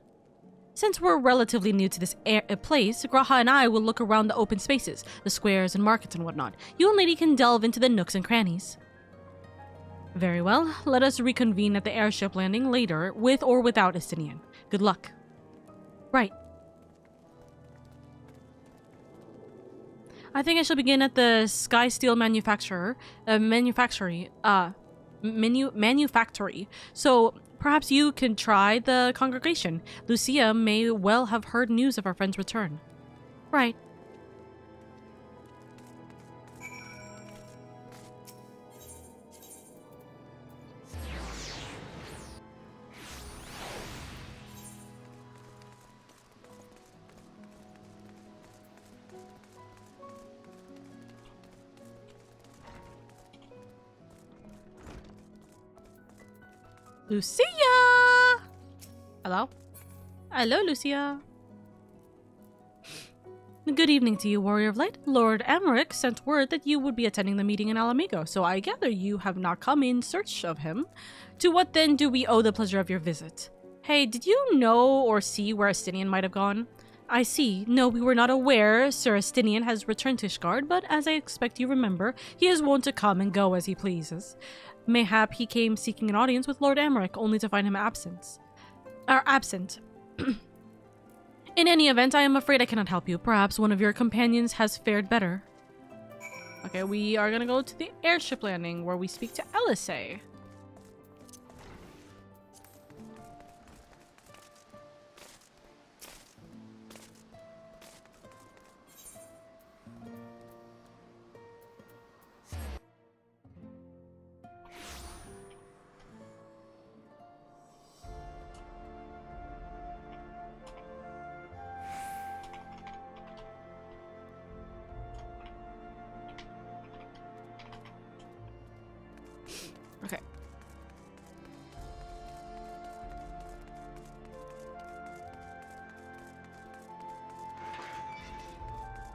Speaker 1: Since we're relatively new to this place, Graha and I will look around the open spaces, the squares and markets and whatnot. You and Lady can delve into the nooks and crannies. Very well. Let us reconvene at the airship landing later, with or without Astinian. Good luck. Right. I think I shall begin at the Sky Steel manufactory. So perhaps you can try the congregation. Lucia may well have heard news of our friend's return. Right. Lucia! Hello? Hello, Lucia. Good evening to you, Warrior of Light. Lord Emmerich sent word that you would be attending the meeting in Alamigo, so I gather you have not come in search of him. To what then do we owe the pleasure of your visit? Hey, did you know or see where Astinian might have gone? I see. No, we were not aware Sir Astinian has returned to Ishgard, but as I expect you remember, he is wont to come and go as he pleases. Mayhap he came seeking an audience with Lord Emmerich, only to find him absent. In any event, I am afraid I cannot help you. Perhaps one of your companions has fared better. Okay, we are gonna go to the airship landing, where we speak to Elisay.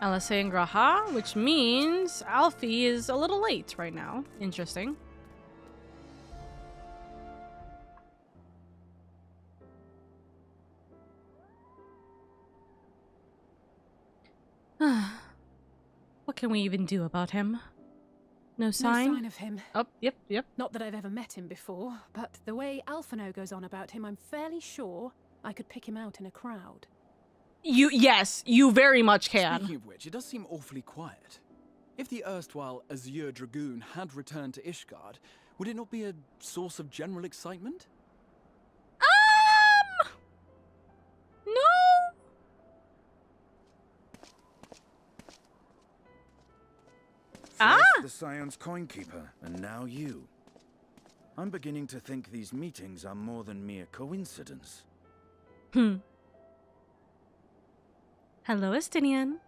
Speaker 1: LSA and Graha, which means Alfie is a little late right now. Interesting. What can we even do about him? No sign?
Speaker 5: No sign of him.
Speaker 1: Oh, yep.
Speaker 5: Not that I've ever met him before, but the way Alphino goes on about him, I'm fairly sure I could pick him out in a crowd.
Speaker 1: Yes, you very much can.
Speaker 8: Speaking of which, it does seem awfully quiet. If the erstwhile Azure Dragoon had returned to Ishgard, would it not be a source of general excitement?
Speaker 1: No.
Speaker 14: First the Scion's Coinkeeper, and now you. I'm beginning to think these meetings are more than mere coincidence.
Speaker 1: Hello, Estinian.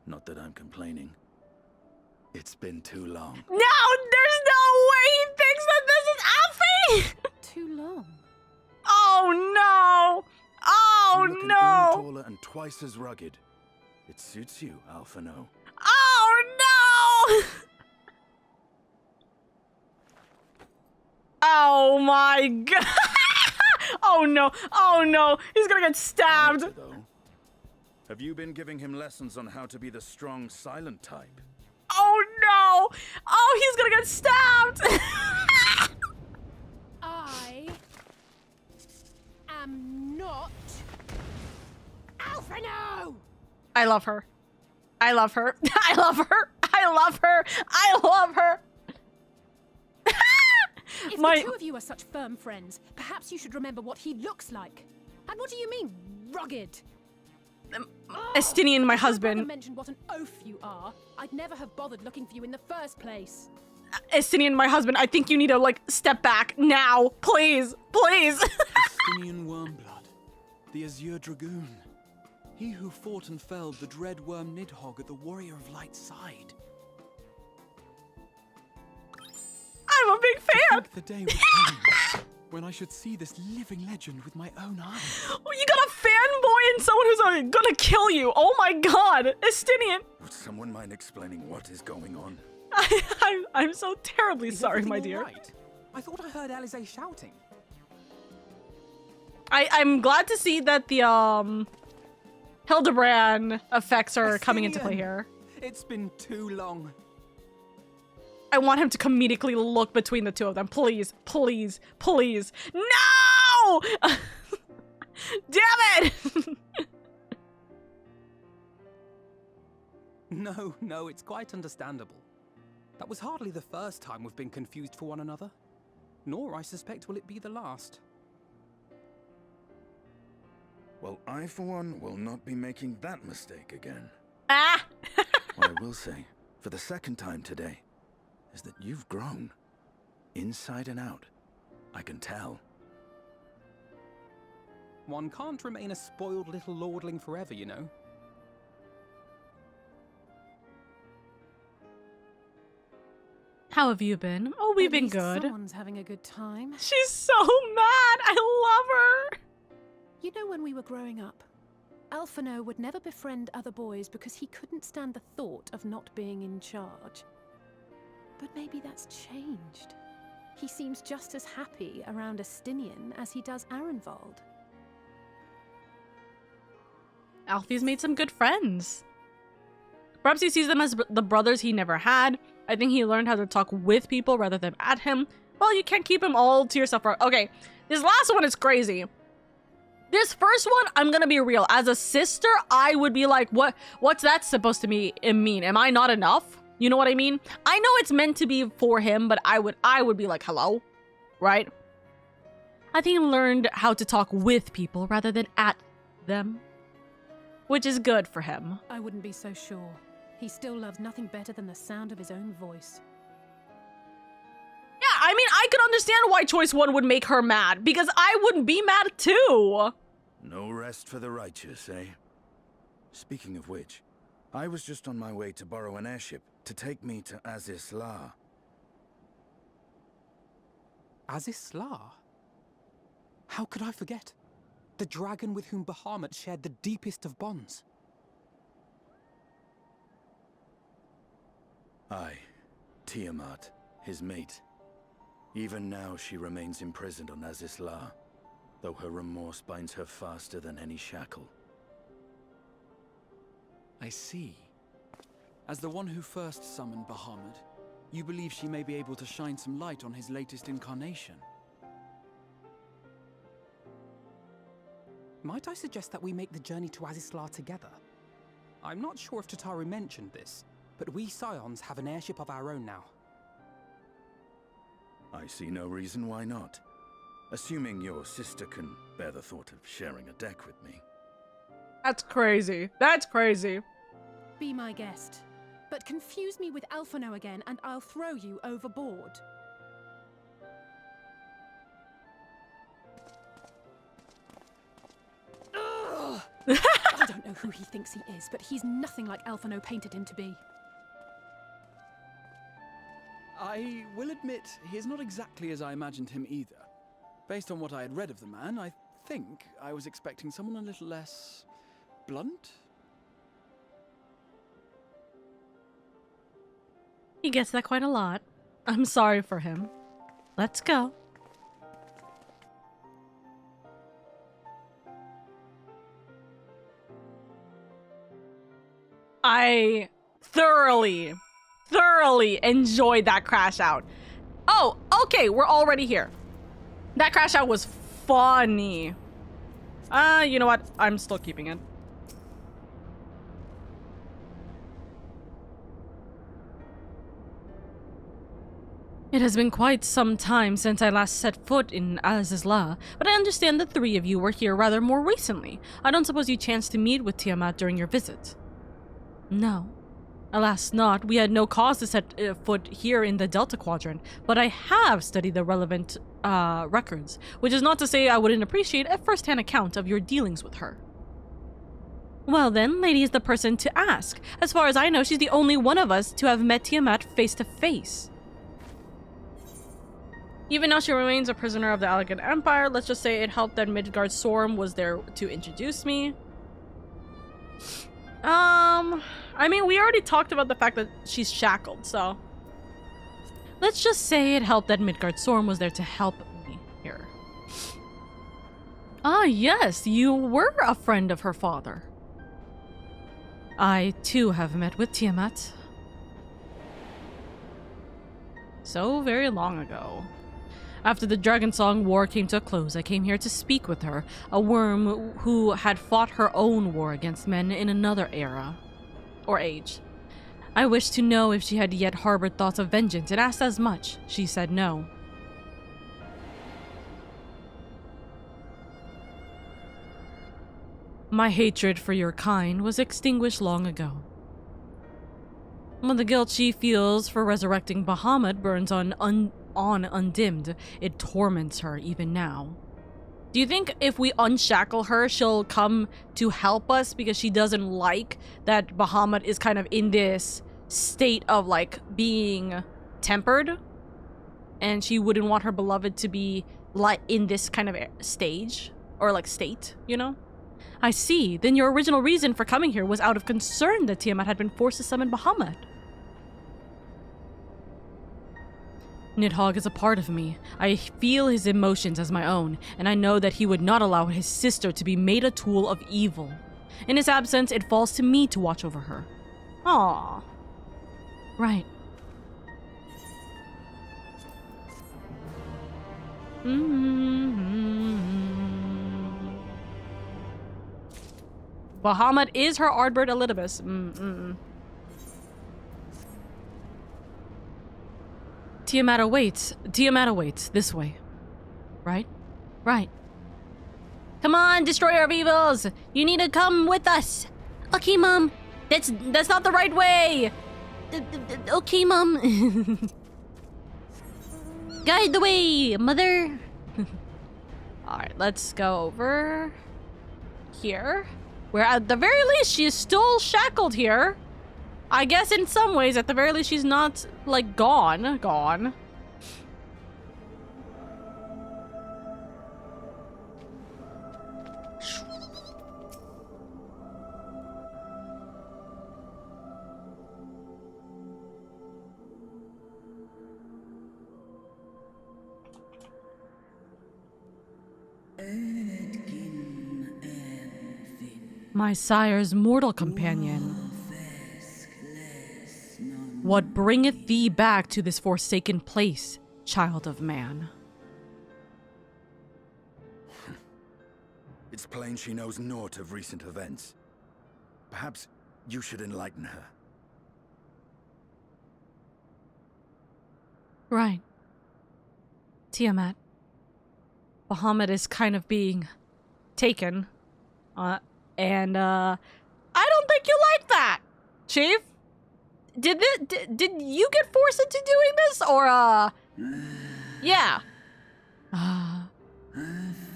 Speaker 14: Not that I'm complaining. It's been too long.
Speaker 1: No, there's no way he thinks that this is Alfie!
Speaker 5: Too long.
Speaker 1: Oh no! Oh
Speaker 14: you look
Speaker 1: no!
Speaker 14: an inch taller and twice as rugged. It suits you, Alphino.
Speaker 1: Oh no! Oh my god! Oh no! Oh no! He's gonna get stabbed!
Speaker 14: Right, though. Have you been giving him lessons on how to be the strong, silent type?
Speaker 1: Oh no! Oh, he's gonna get stabbed!
Speaker 5: I am not Alphino!
Speaker 1: I love her. I love her. I love her. I love her. I love her.
Speaker 5: If the two of you are such firm friends, perhaps you should remember what he looks like. And what do you mean, rugged?
Speaker 1: Estinian, my husband.
Speaker 5: If mentioned what an oaf you are, I'd never have bothered looking for you in the first place.
Speaker 1: Estinian, my husband, I think you need to, like, step back now. Please. Please.
Speaker 8: Estinian Wormblood, the Azure Dragoon. He who fought and felled the dread worm Nidhogg at the Warrior of Light's side.
Speaker 1: I'm a big fan.
Speaker 8: The day will come when I should see this living legend with my own eyes.
Speaker 1: You got a fanboy and someone who's gonna kill you. Oh my god, Estinian.
Speaker 14: Would someone mind explaining what is going on?
Speaker 1: I'm so terribly sorry, my dear.
Speaker 10: Right? I thought I heard Alize shouting.
Speaker 1: I'm glad to see that the Hildebrand effects are coming into play here.
Speaker 10: It's been too long.
Speaker 1: I want him to comedically look between the two of them. Please, please, please. No! Damn it!
Speaker 10: No, it's quite understandable. That was hardly the first time we've been confused for one another. Nor, I suspect, will it be the last.
Speaker 14: Well, I, for one, will not be making that mistake again.
Speaker 1: Ah!
Speaker 14: What I will say, for the second time today, is that you've grown. Inside and out. I can tell.
Speaker 10: One can't remain a spoiled little lordling forever, you know.
Speaker 1: How have you been? Oh, we've been good.
Speaker 5: Someone's having a good time.
Speaker 1: She's so mad. I love her.
Speaker 5: You know, when we were growing up, Alphino would never befriend other boys because he couldn't stand the thought of not being in charge. But maybe that's changed. He seems just as happy around Estinian as he does Arenvald.
Speaker 1: Alfie's made some good friends. Perhaps he sees them as the brothers he never had. I think he learned how to talk with people rather than at him. Well, you can't keep him all to yourself. Okay, this last one is crazy. This first one, I'm gonna be real. As a sister, I would be like, what's that supposed to mean? Am I not enough? You know what I mean? I know it's meant to be for him, but I would be like, hello? Right? I think he learned how to talk with people rather than at them. Which is good for him.
Speaker 5: I wouldn't be so sure. He still loves nothing better than the sound of his own voice.
Speaker 1: Yeah, I mean, I could understand why Choice 1 would make her mad, because I wouldn't be mad too.
Speaker 14: No rest for the righteous, eh? Speaking of which, I was just on my way to borrow an airship to take me to Azisla.
Speaker 10: Azisla? How could I forget? The dragon with whom Bahamut shared the deepest of bonds.
Speaker 14: Aye, Tiamat, his mate. Even now she remains imprisoned on Azizla, though her remorse binds her faster than any shackle.
Speaker 8: I see. As the one who first summoned Bahamut, you believe she may be able to shine some light on his latest incarnation.
Speaker 10: Might I suggest that we make the journey to Azizla together? I'm not sure if Tataru mentioned this, but we Scions have an airship of our own now.
Speaker 14: I see no reason why not. Assuming your sister can bear the thought of sharing a deck with me.
Speaker 1: That's crazy. That's crazy.
Speaker 5: Be my guest. But confuse me with Alphino again and I'll throw you overboard. I don't know who he thinks he is, but he's nothing like Alphino painted him to be.
Speaker 8: I will admit, he is not exactly as I imagined him either. Based on what I had read of the man, I think I was expecting someone a little less blunt?
Speaker 1: He gets that quite a lot. I'm sorry for him. Let's go. I thoroughly enjoyed that crash out. Oh, okay, we're already here. That crash out was funny. You know what? I'm still keeping it. It has been quite some time since I last set foot in Azizla, but I understand the three of you were here rather more recently. I don't suppose you chanced to meet with Tiamat during your visit? No. Alas not. We had no cause to set foot here in the Delta Quadrant, but I have studied the relevant records, which is not to say I wouldn't appreciate a first-hand account of your dealings with her. Well then, Lady is the person to ask. As far as I know, she's the only one of us to have met Tiamat face to face. Even though she remains a prisoner of the Elegant Empire, let's just say it helped that Midgard Sorm was there to introduce me. I mean, we already talked about the fact that she's shackled, so... Let's just say it helped that Midgard Sorm was there to help me here. Ah, yes, you were a friend of her father. I, too, have met with Tiamat. So very long ago. After the Dragonsong War came to a close, I came here to speak with her, a worm who had fought her own war against men in another era. Or age. I wished to know if she had yet harbored thoughts of vengeance and asked as much. She said no. My hatred for your kind was extinguished long ago. When the guilt she feels for resurrecting Bahamut burns on undimmed, it torments her even now. Do you think if we unshackle her, she'll come to help us because she doesn't like that Bahamut is kind of in this state of like being tempered? And she wouldn't want her beloved to be like in this kind of stage or like state, you know? I see. Then your original reason for coming here was out of concern that Tiamat had been forced to summon Bahamut. Nidhogg is a part of me. I feel his emotions as my own, and I know that he would not allow his sister to be made a tool of evil. In his absence, it falls to me to watch over her. Aww. Right. Bahamut is her Ardbird Elidibus. Tiamat awaits. Tiamat awaits. This way. Right? Right. Come on, destroyer of evils! You need to come with us! Okay, Mom. That's not the right way! Okay, Mom. Guide the way, Mother! Alright, let's go over here. Where at the very least she is still shackled here. I guess in some ways, at the very least, she's not, like, gone. My sire's mortal companion. What bringeth thee back to this forsaken place, child of man?
Speaker 14: It's plain she knows naught of recent events. Perhaps you should enlighten her.
Speaker 1: Right. Tiamat. Bahamut is kind of being taken. And I don't think you like that, Chief. Did you get forced into doing this, or yeah?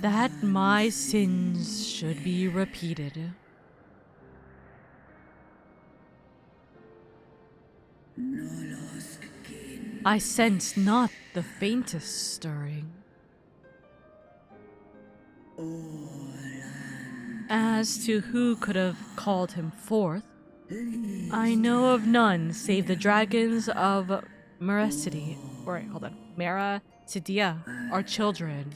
Speaker 1: That my sins should be repeated. I sense not the faintest stirring. As to who could have called him forth, I know of none save the dragons of Meracity. Wait, hold on. Meracidia, our children.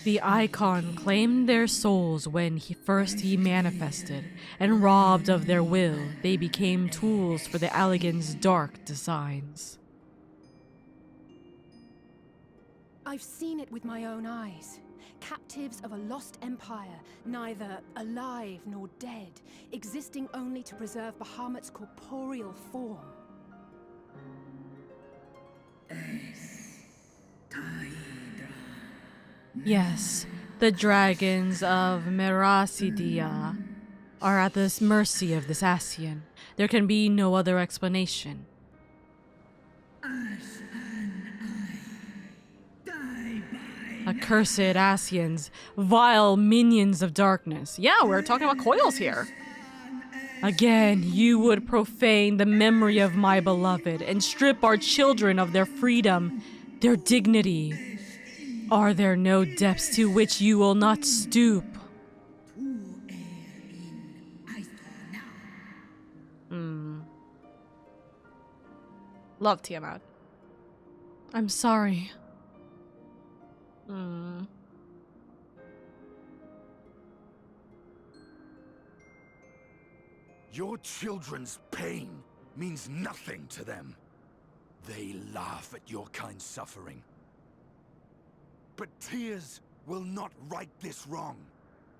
Speaker 1: The icon claimed their souls when first he manifested, and robbed of their will, they became tools for the Allegan's dark designs.
Speaker 5: I've seen it with my own eyes. Captives of a lost empire, neither alive nor dead, existing only to preserve Bahamut's corporeal form.
Speaker 1: Yes, the dragons of Meracidia are at the mercy of this Ascian. There can be no other explanation. Accursed Ascians, vile minions of darkness. Yeah, we're talking about coils here. Again, you would profane the memory of my beloved and strip our children of their freedom, their dignity. Are there no depths to which you will not stoop? Love Tiamat. I'm sorry.
Speaker 14: Your children's pain means nothing to them. They laugh at your kind suffering. But tears will not right this wrong,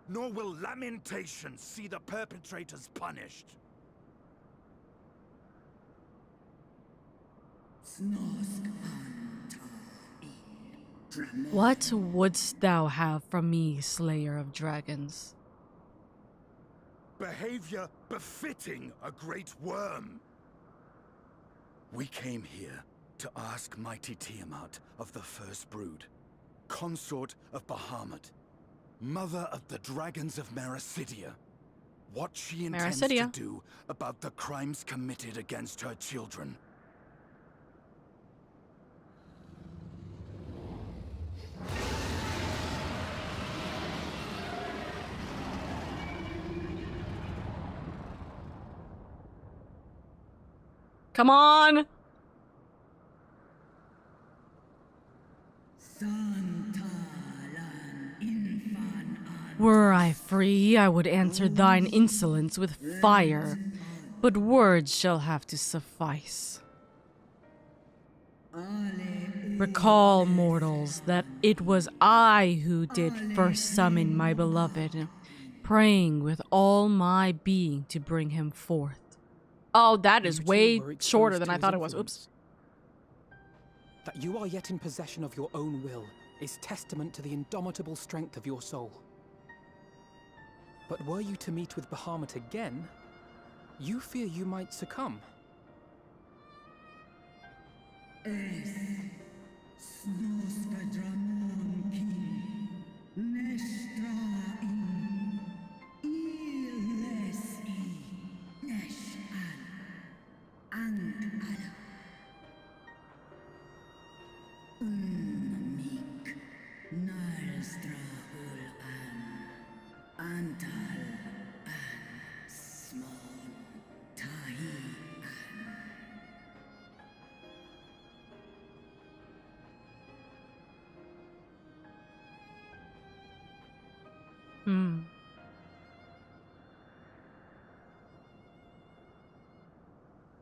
Speaker 14: nor will lamentation see the perpetrators punished.
Speaker 1: What wouldst thou have from me, Slayer of Dragons?
Speaker 14: Behavior befitting a great worm. We came here to ask mighty Tiamat of the First Brood, consort of Bahamut, mother of the dragons of Meracidia, what she intends to do about the crimes committed against her children.
Speaker 1: Come on! Were I free, I would answer thine insolence with fire, but words shall have to suffice. Recall, mortals, that it was I who did first summon my beloved, praying with all my being to bring him forth. Oh, that is way shorter than I thought it was. Oops.
Speaker 10: That you are yet in possession of your own will is testament to the indomitable strength of your soul. But were you to meet with Bahamut again, you fear you might succumb.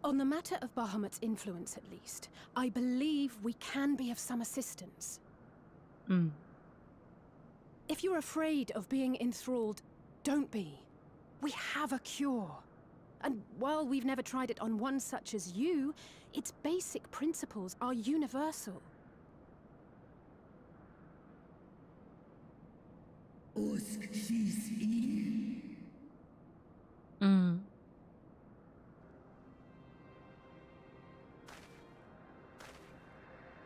Speaker 5: On the matter of Bahamut's influence, at least, I believe we can be of some assistance. If you're afraid of being enthralled, don't be. We have a cure. And while we've never tried it on one such as you, its basic principles are universal.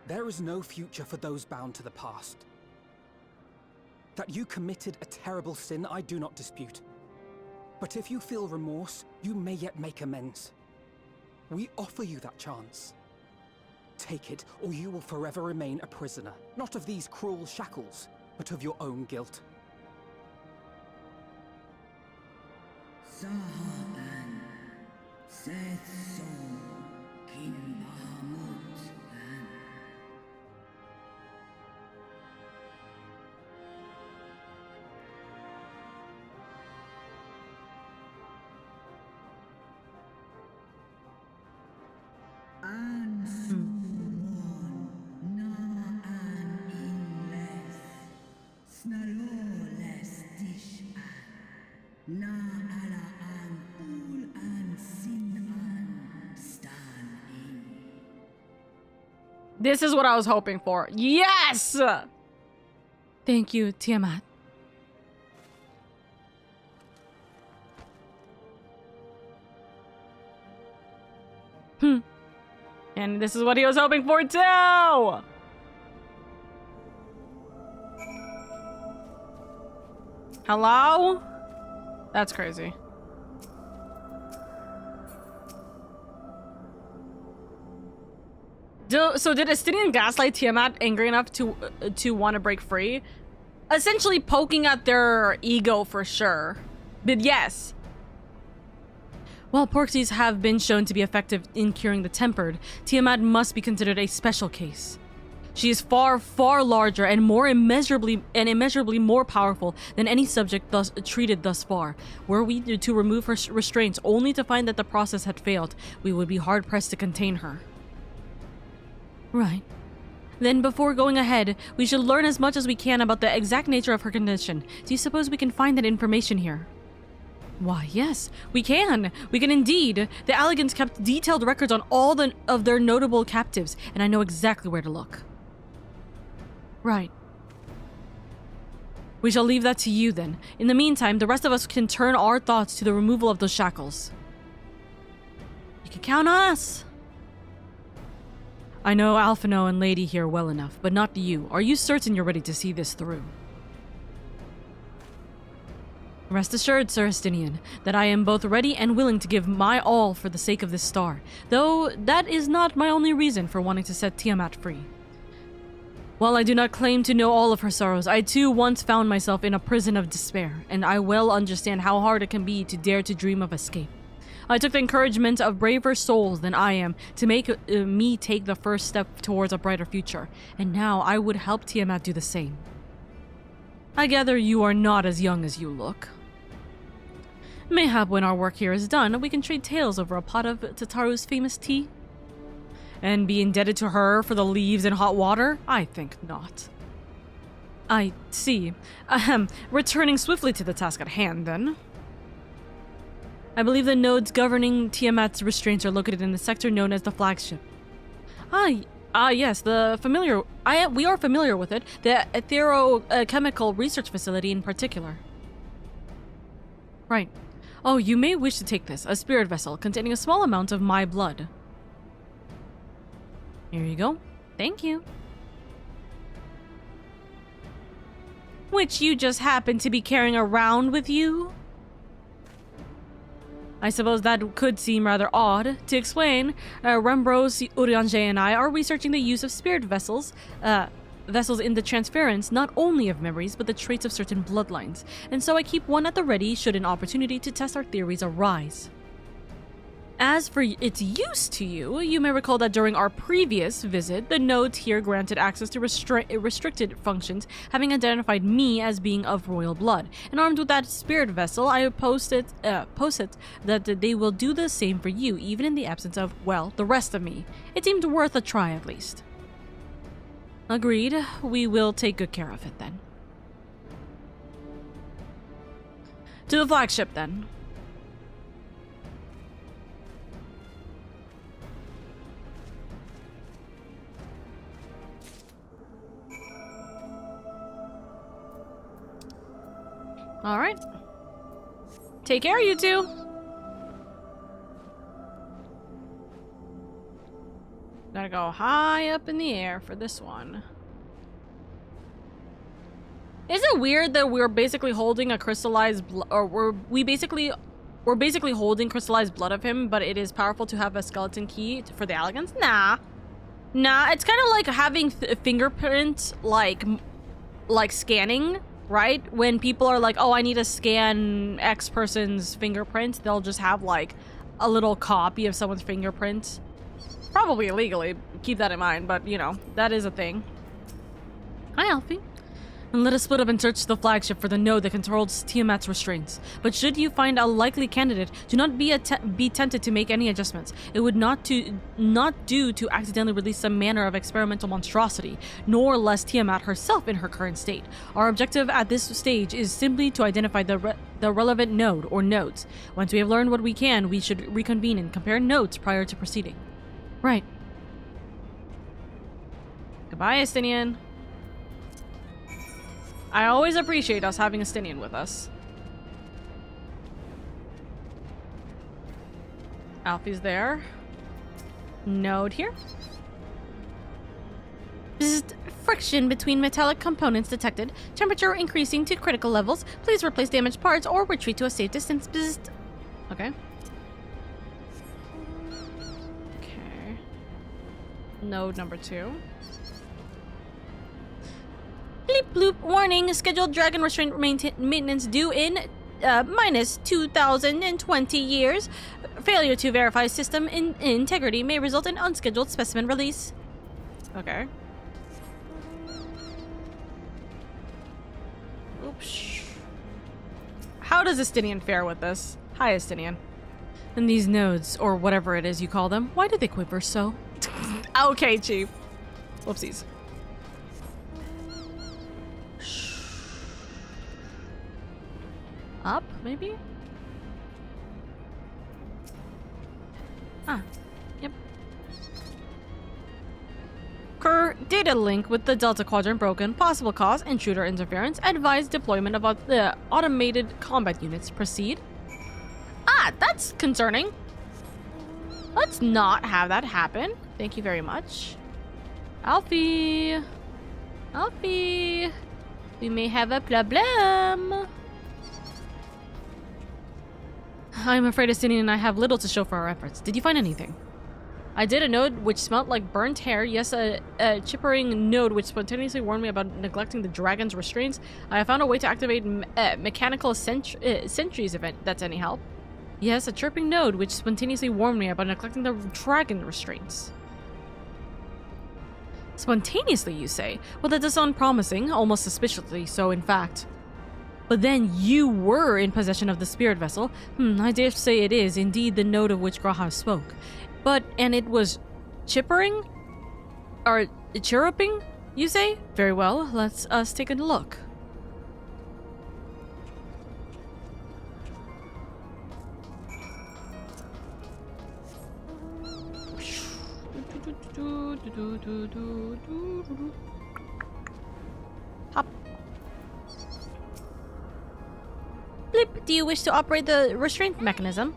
Speaker 10: There is no future for those bound to the past. That you committed a terrible sin, I do not dispute. But if you feel remorse, you may yet make amends. We offer you that chance. Take it, or you will forever remain a prisoner, not of these cruel shackles, but of your own guilt.
Speaker 1: This is what I was hoping for. Yes! Thank you, Tiamat. And this is what he was hoping for too! Hello? That's crazy. So did Estinian gaslight Tiamat angry enough to want to break free? Essentially poking at their ego for sure. But yes. While Porxies have been shown to be effective in curing the tempered, Tiamat must be considered a special case. She is far, far larger and immeasurably more powerful than any subject treated thus far. Were we to remove her restraints only to find that the process had failed, we would be hard-pressed to contain her. Right. Then before going ahead, we should learn as much as we can about the exact nature of her condition. Do you suppose we can find that information here? Why, yes, we can. We can indeed. The Alligans kept detailed records on all of their notable captives, and I know exactly where to look. Right. We shall leave that to you then. In the meantime, the rest of us can turn our thoughts to the removal of those shackles. You can count on us. I know Alphino and Lady here well enough, but not you. Are you certain you're ready to see this through? Rest assured, Sir Estinian, that I am both ready and willing to give my all for the sake of this star, though that is not my only reason for wanting to set Tiamat free. While I do not claim to know all of her sorrows, I too once found myself in a prison of despair, and I well understand how hard it can be to dare to dream of escape. I took the encouragement of braver souls than I am to make me take the first step towards a brighter future, and now I would help Tiamat do the same. I gather you are not as young as you look. Mayhap when our work here is done, we can trade tales over a pot of Tataru's famous tea? And be indebted to her for the leaves and hot water? I think not. I see. Returning swiftly to the task at hand, then. I believe the nodes governing Tiamat's restraints are located in the sector known as the flagship. Yes, we are familiar with it. The Etherochemical Research Facility in particular. Right. Oh, you may wish to take this, a spirit vessel containing a small amount of my blood. Here you go. Thank you. Which you just happen to be carrying around with you? I suppose that could seem rather odd. To explain, Rembros, Uriange, and I are researching the use of spirit vessels in the transference not only of memories, but the traits of certain bloodlines, and so I keep one at the ready should an opportunity to test our theories arise. As for its use to you, you may recall that during our previous visit, the nodes here granted access to restricted functions, having identified me as being of royal blood. And armed with that spirit vessel, I posit that they will do the same for you, even in the absence of, well, the rest of me. It seemed worth a try at least. Agreed. We will take good care of it then. To the flagship then. Alright. Take care, you two. Gotta go high up in the air for this one. Is it weird that we're basically holding a crystallized we're basically holding crystallized blood of him, but it is powerful to have a skeleton key for the elegance? Nah, it's kind of like having fingerprint, like scanning, right? When people are like, oh, I need to scan X person's fingerprint, they'll just have like a little copy of someone's fingerprint. Probably illegally, keep that in mind, but you know, that is a thing. Hi, Alfie. And let us split up and search the flagship for the node that controls Tiamat's restraints. But should you find a likely candidate, do not be tempted to make any adjustments. It would not do to accidentally release some manner of experimental monstrosity, nor less Tiamat herself in her current state. Our objective at this stage is simply to identify the relevant node or nodes. Once we have learned what we can, we should reconvene and compare notes prior to proceeding. Right. Goodbye, Estinian. I always appreciate us having Estinian with us. Alfie's there. Node here. Bzzzt. Friction between metallic components detected. Temperature increasing to critical levels. Please replace damaged parts or retreat to a safe distance. Bzzzt. Okay. Okay. Node number 2. Bleep bloop warning, scheduled dragon restraint maintenance due in minus 2,020 years. Failure to verify system integrity may result in unscheduled specimen release. Okay. Oops. How does Estinian fare with this? Hi, Estinian. And these nodes, or whatever it is you call them, why do they quiver so? Okay, Chief. Whoopsies. Up, maybe? Ah, yep. Kerr, data link with the Delta Quadrant broken. Possible cause, intruder interference. Advised deployment of the automated combat units. Proceed. Ah, that's concerning. Let's not have that happen. Thank you very much. Alfie. Alfie. We may have a problem. I'm afraid Estinian and I have little to show for our efforts. Did you find anything? I did a node which smelled like burnt hair. Yes, a chippering node which spontaneously warned me about neglecting the dragon's restraints. I found a way to activate mechanical sentries if that's any help. Yes, a chirping node which spontaneously warned me about neglecting the dragon restraints. Spontaneously, you say? Well, that does sound promising, almost suspiciously so, in fact. But then you were in possession of the spirit vessel. I dare say it is indeed the node of which Graha spoke. And it was chippering? Or chirruping, you say? Very well, let's us take a look. Hop. Blip, do you wish to operate the restraint mechanism?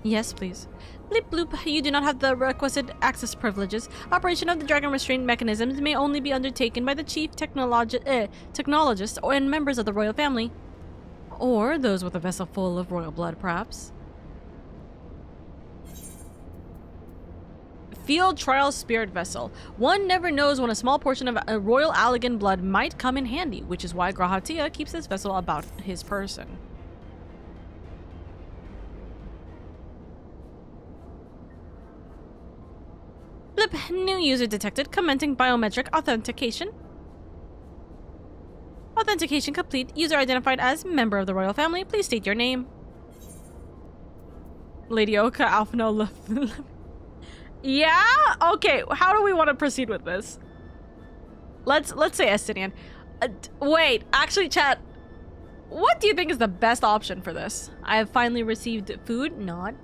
Speaker 1: Yes, please. Blip bloop, you do not have the requisite access privileges. Operation of the dragon restraint mechanisms may only be undertaken by the chief technologist and members of the royal family. Or those with a vessel full of royal blood, perhaps. Field trial spirit vessel. One never knows when a small portion of a royal Allegan blood might come in handy, which is why Grahatia keeps this vessel about his person. Blip, new user detected, commenting biometric authentication. Authentication complete. User identified as member of the royal family. Please state your name. LadyOka, Alpha No. Yeah? Okay, how do we want to proceed with this? Let's say Estinian. Wait, actually, chat. What do you think is the best option for this? I have finally received food. Not.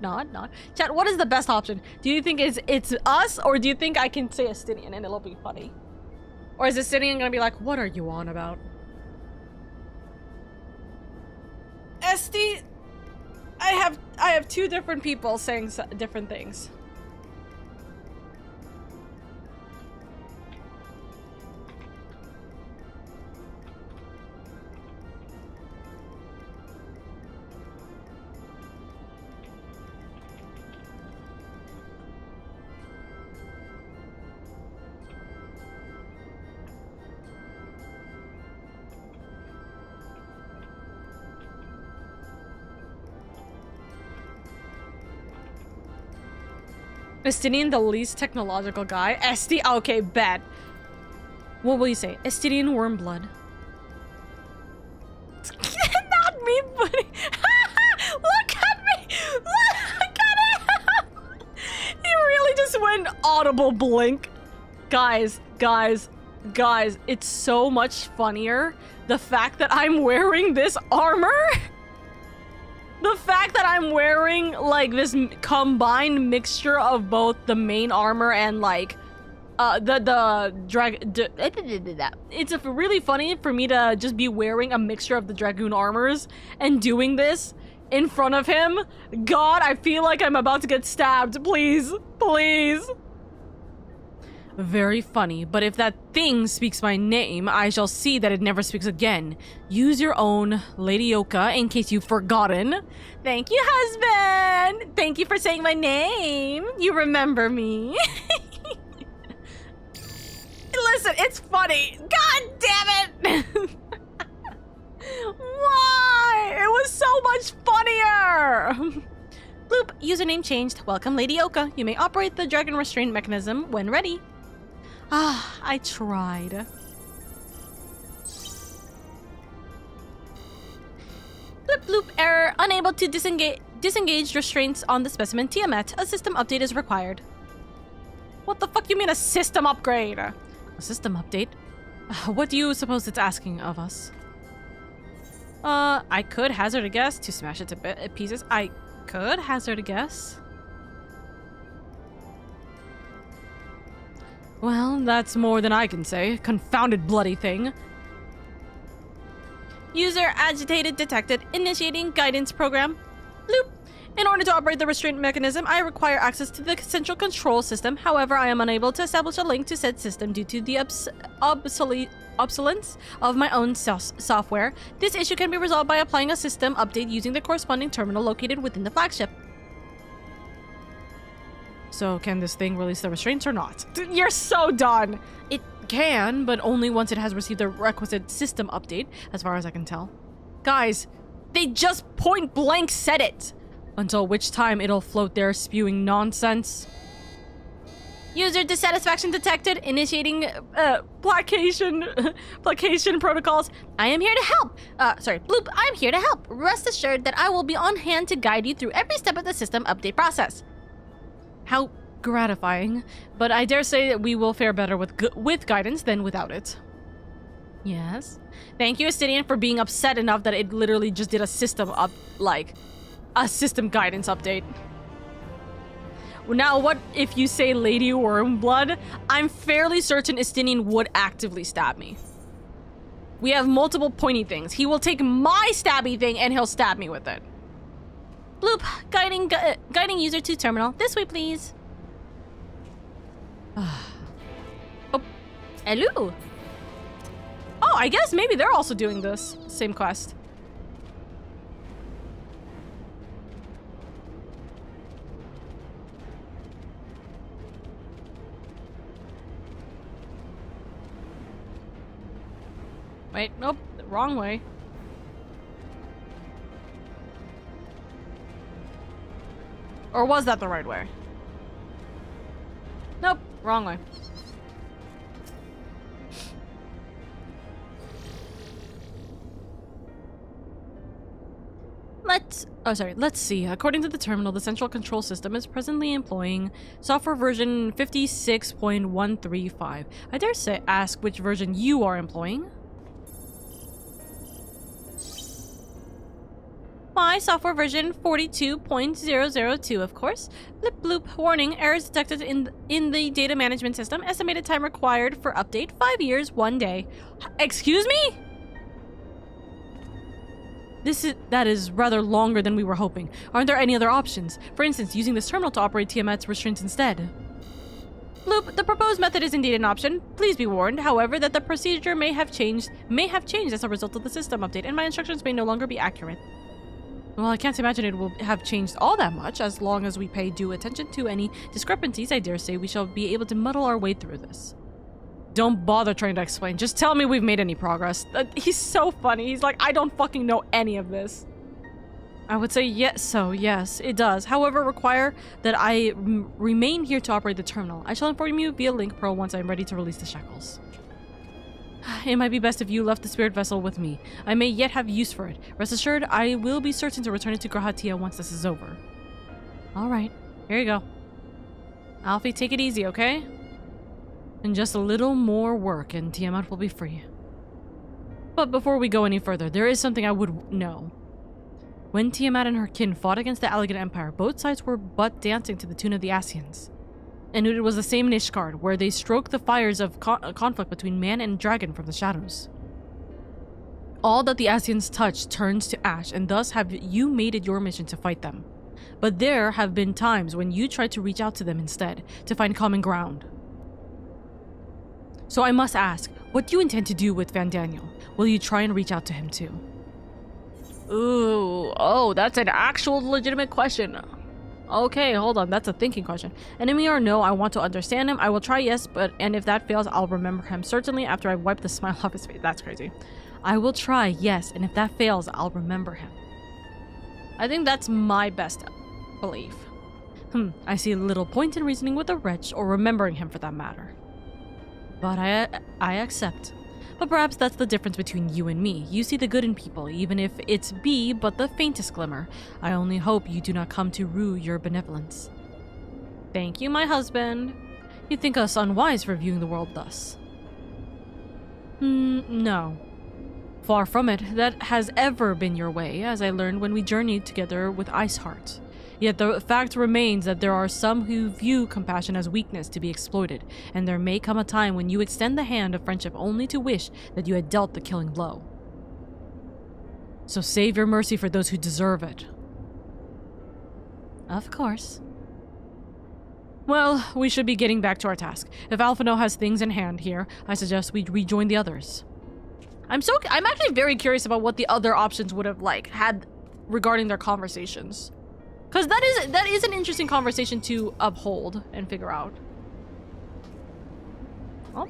Speaker 1: Chat, what is the best option? Do you think it's us, or do you think I can say Estinian and it'll be funny? Or is Estinian gonna be like, what are you on about? Esti, I have two different people saying different things. Estinian, the least technological guy. Okay, bet. What will you say? Estinian worm blood. Not me, buddy. Look at me. Look at him. He really just went audible blink. Guys. It's so much funnier. The fact that I'm wearing this armor. The fact that I'm wearing, like, this combined mixture of both the main armor and, like, it's really funny for me to just be wearing a mixture of the Dragoon armors and doing this in front of him. God, I feel like I'm about to get stabbed. Please. Very funny, but if that thing speaks my name, I shall see that it never speaks again. Use your own LadyOka in case you've forgotten. Thank you, husband! Thank you for saying my name. You remember me. Listen, it's funny. God damn it! Why? It was so much funnier! Bloop, username changed. Welcome, LadyOka. You may operate the dragon restraint mechanism when ready. Ah, I tried. Bloop bloop error. Unable to disengage restraints on the specimen Tiamat. A system update is required. What the fuck you mean a system upgrade? A system update? What do you suppose it's asking of us? I could hazard a guess to smash it to pieces. I could hazard a guess. Well, that's more than I can say. Confounded bloody thing. User agitated detected. Initiating guidance program. Bloop. In order to operate the restraint mechanism, I require access to the central control system. However, I am unable to establish a link to said system due to the obsolescence of my own software. This issue can be resolved by applying a system update using the corresponding terminal located within the flagship. So, can this thing release the restraints or not? You're so done! It can, but only once it has received the requisite system update, as far as I can tell. Guys, they just point blank said it! Until which time it'll float there spewing nonsense. User dissatisfaction detected. Initiating placation protocols. I am here to help. Bloop, I'm here to help. Rest assured that I will be on hand to guide you through every step of the system update process. How gratifying, but I dare say that we will fare better with guidance than without it. Yes. Thank you, Estinian, for being upset enough that it literally just did a system guidance update. Now, what if you say Lady Wormblood? I'm fairly certain Estinian would actively stab me. We have multiple pointy things. He will take my stabby thing and he'll stab me with it. Bloop, guiding user to terminal. This way, please. Oh, hello. Oh, I guess maybe they're also doing this same quest. Wait, nope, wrong way. Or was that the right way? Nope, Wrong way. Let's see. According to the terminal, the central control system is presently employing software version 56.135. I dare say ask which version you are employing. My software version 42.002, of course. Blip bloop. Warning, errors detected in the data management system. Estimated time required for update 5 years, 1 day. Excuse me? That is rather longer than we were hoping. Aren't there any other options? For instance, using this terminal to operate Tiamat's restraints instead. Bloop, the proposed method is indeed an option. Please be warned, however, that the procedure may have changed as a result of the system update, and my instructions may no longer be accurate. Well, I can't imagine it will have changed all that much. As long as we pay due attention to any discrepancies, I dare say we shall be able to muddle our way through this. Don't bother trying to explain. Just tell me we've made any progress. He's so funny. He's like, I don't fucking know any of this. I would say yes, it does. However, require that I remain here to operate the terminal. I shall inform you via link pro once I'm ready to release the shackles. It might be best if you left the spirit vessel with me. I may yet have use for it. Rest assured, I will be certain to return it to Grahatia once this is over. Alright, here you go. Alfie, take it easy, okay? And just a little more work and Tiamat will be free. But before we go any further, there is something I would know. When Tiamat and her kin fought against the Alligator Empire, both sides were but dancing to the tune of the Asians. And it was the same in Ishgard, where they stroked the fires of conflict between man and dragon from the shadows. All that the Asians touch turns to ash, and thus have you made it your mission to fight them. But there have been times when you tried to reach out to them instead, to find common ground. So I must ask, what do you intend to do with Van Daniel? Will you try and reach out to him too? Ooh, oh, that's an actual legitimate question. Okay, hold on, that's a thinking question. Enemy or no, I want to understand him. I will try yes, and if that fails, I'll remember him certainly after I wipe the smile off his face. That's crazy. I will try yes, and if that fails, I'll remember him. I think that's my best belief. I see little point in reasoning with a wretch, or remembering him for that matter. But I accept. But perhaps that's the difference between you and me. You see the good in people, even if it's be but the faintest glimmer. I only hope you do not come to rue your benevolence. Thank you, my husband. You think us unwise for viewing the world thus? No. Far from it. That has ever been your way, as I learned when we journeyed together with Iceheart. Yet the fact remains that there are some who view compassion as weakness to be exploited, and there may come a time when you extend the hand of friendship only to wish that you had dealt the killing blow. So save your mercy for those who deserve it. Of course. Well, we should be getting back to our task. If Alphino has things in hand here, I suggest we rejoin the others. I'm actually very curious about what the other options would have had regarding their conversations. Because that is an interesting conversation to uphold and figure out. Oh.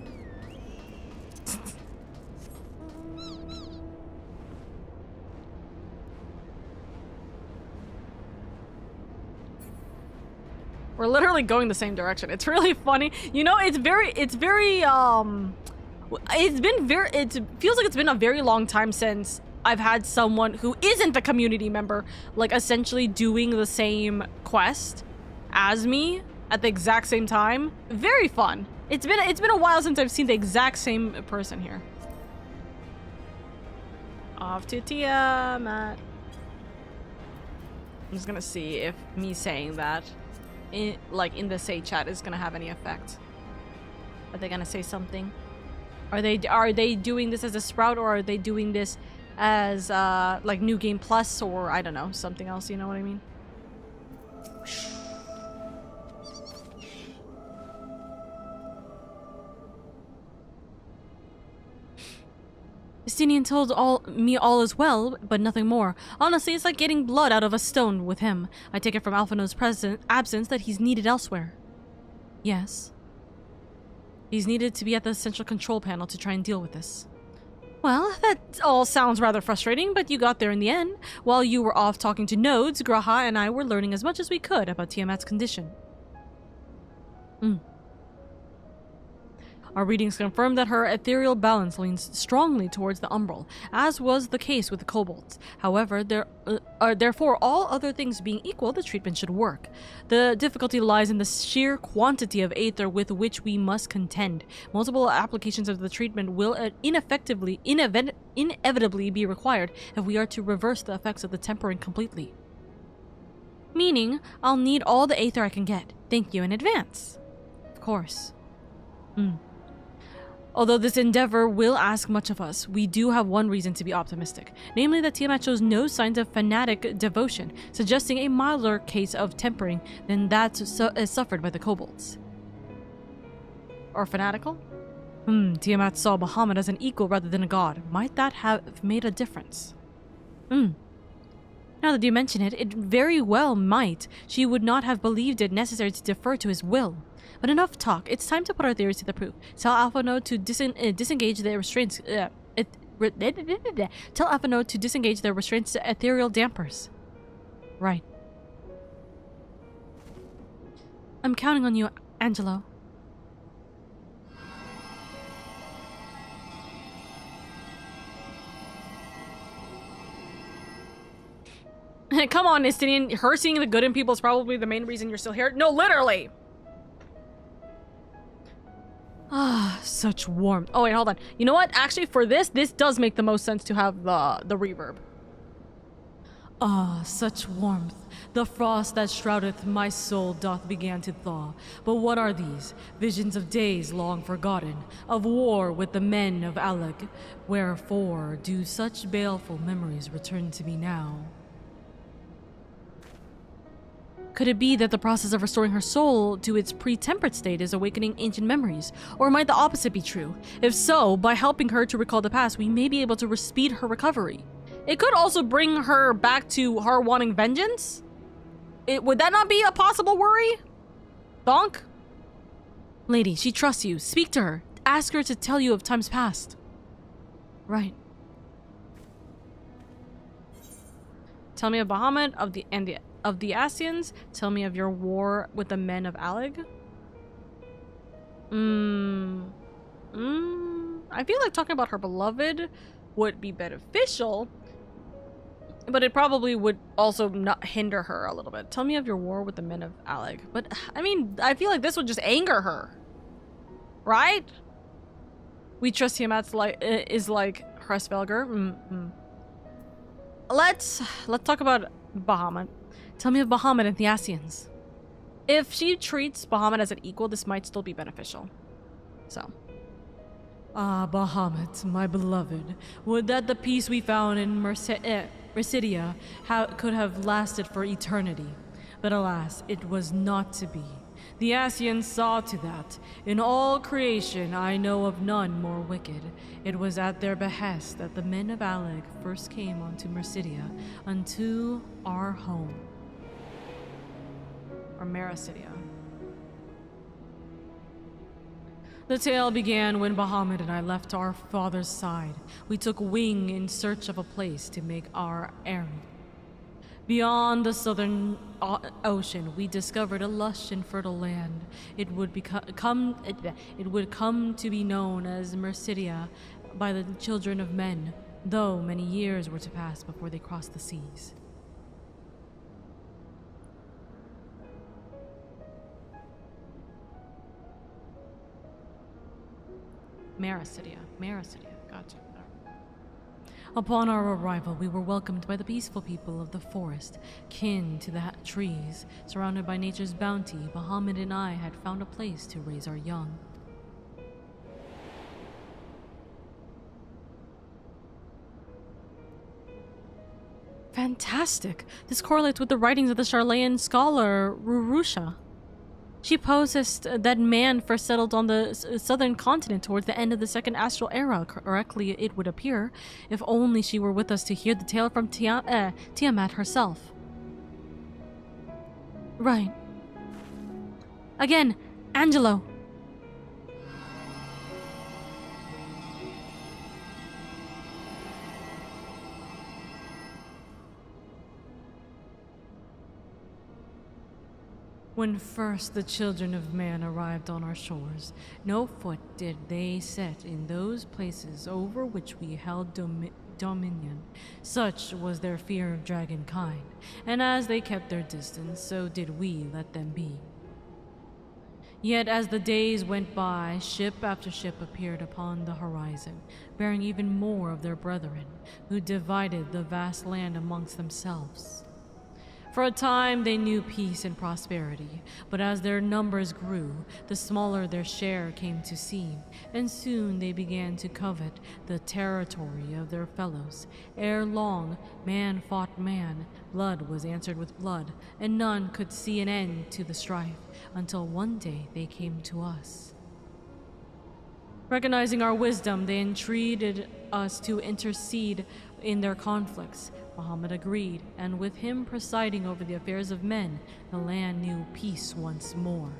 Speaker 1: We're literally going the same direction. It's really funny. You know, it feels like it's been a very long time since I've had someone who isn't a community member, essentially doing the same quest as me at the exact same time. Very fun. It's been a while since I've seen the exact same person here. Off to Tiamat. I'm just gonna see if me saying that in the say chat is gonna have any effect. Are they gonna say something? Are they doing this as a sprout, or are they doing this as New Game Plus, or I don't know, something else, you know what I mean? Justinian told me all is well, but nothing more. Honestly, it's like getting blood out of a stone with him. I take it from Alphino's absence that he's needed elsewhere. Yes. He's needed to be at the central control panel to try and deal with this. Well, that all sounds rather frustrating, but you got there in the end. While you were off talking to nodes, Graha and I were learning as much as we could about Tiamat's condition. Our readings confirm that her ethereal balance leans strongly towards the umbral, as was the case with the kobolds. However, therefore, all other things being equal, the treatment should work. The difficulty lies in the sheer quantity of aether with which we must contend. Multiple applications of the treatment will inevitably be required if we are to reverse the effects of the tempering completely. Meaning, I'll need all the aether I can get. Thank you in advance. Of course. Although this endeavor will ask much of us, we do have one reason to be optimistic, namely that Tiamat shows no signs of fanatic devotion, suggesting a milder case of tempering than that suffered by the kobolds. Or fanatical? Tiamat saw Bahamut as an equal rather than a god. Might that have made a difference? Now that you mention it, it very well might. She would not have believed it necessary to defer to his will. But enough talk. It's time to put our theories to the proof. Tell Alpha Node to disengage their restraints. Tell Alpha Node to disengage their restraints to ethereal dampers. Right. I'm counting on you, Angelo. Come on, Istinian. Her seeing the good in people is probably the main reason you're still here. No, literally! Ah, such warmth. Oh, wait, hold on. You know what? Actually, for this does make the most sense to have the reverb. Ah, such warmth. The frost that shroudeth my soul doth begin to thaw. But what are these? Visions of days long forgotten, of war with the men of Aleg. Wherefore do such baleful memories return to me now? Could it be that the process of restoring her soul to its pre-tempered state is awakening ancient memories? Or might the opposite be true? If so, by helping her to recall the past, we may be able to speed her recovery. It could also bring her back to her wanting vengeance? Would that not be a possible worry? Bonk? Lady, she trusts you. Speak to her. Ask her to tell you of times past. Right. Tell me of Bahamut, of the Asians. Tell me of your war with the men of Aleg. I feel like talking about her beloved would be beneficial, but it probably would also not hinder her a little bit. Tell me of your war with the men of Aleg. But I mean, I feel like this would just anger her, right? We trust Tiamat's is like Hresvelger. Let's talk about Bahamut. Tell me of Bahamut and the Asians. If she treats Bahamut as an equal, this might still be beneficial. So. Ah, Bahamut, my beloved. Would that the peace we found in Mercidia could have lasted for eternity. But alas, it was not to be. The Asians saw to that. In all creation, I know of none more wicked. It was at their behest that the men of Aleg first came onto Mercidia, unto our home. Or Mercidia. The tale began when Bahamut and I left our father's side. We took wing in search of a place to make our errand. Beyond the southern ocean, we discovered a lush and fertile land. It would come to be known as Mercidia by the children of men, though many years were to pass before they crossed the seas. Mercidia, gotcha. Upon our arrival, we were welcomed by the peaceful people of the forest, kin to the trees. Surrounded by nature's bounty, Bahamut and I had found a place to raise our young. Fantastic! This correlates with the writings of the Charlayan scholar Rurusha. She poses that man first settled on the southern continent towards the end of the Second Astral Era, correctly it would appear, if only she were with us to hear the tale from Tiamat herself. Right. Again, Angelo. When first the children of man arrived on our shores, no foot did they set in those places over which we held dominion. Such was their fear of dragonkind, and as they kept their distance, so did we let them be. Yet as the days went by, ship after ship appeared upon the horizon, bearing even more of their brethren, who divided the vast land amongst themselves. For a time they knew peace and prosperity, but as their numbers grew, the smaller their share came to seem, and soon they began to covet the territory of their fellows. Ere long, man fought man, blood was answered with blood, and none could see an end to the strife, until one day they came to us. Recognizing our wisdom, they entreated us to intercede in their conflicts. Muhammad agreed, and with him presiding over the affairs of men, the land knew peace once more.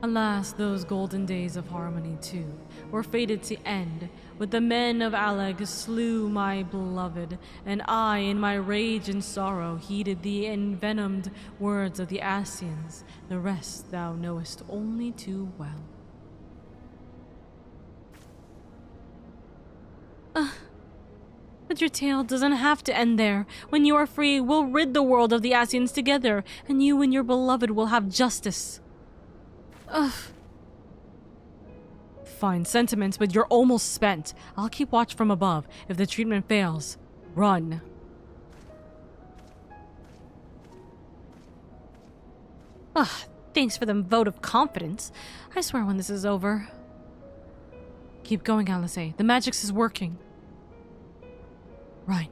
Speaker 1: Alas, those golden days of harmony, too, were fated to end, with the men of Alag slew my beloved, and I, in my rage and sorrow, heeded the envenomed words of the Assyrians. The rest thou knowest only too well. But your tale doesn't have to end there. When you are free, we'll rid the world of the Assyrians together, and you and your beloved will have justice. Ugh. Fine sentiments, but you're almost spent. I'll keep watch from above. If the treatment fails, run. Ugh, thanks for the vote of confidence. I swear when this is over. Keep going, Alice. The magics is working. Right.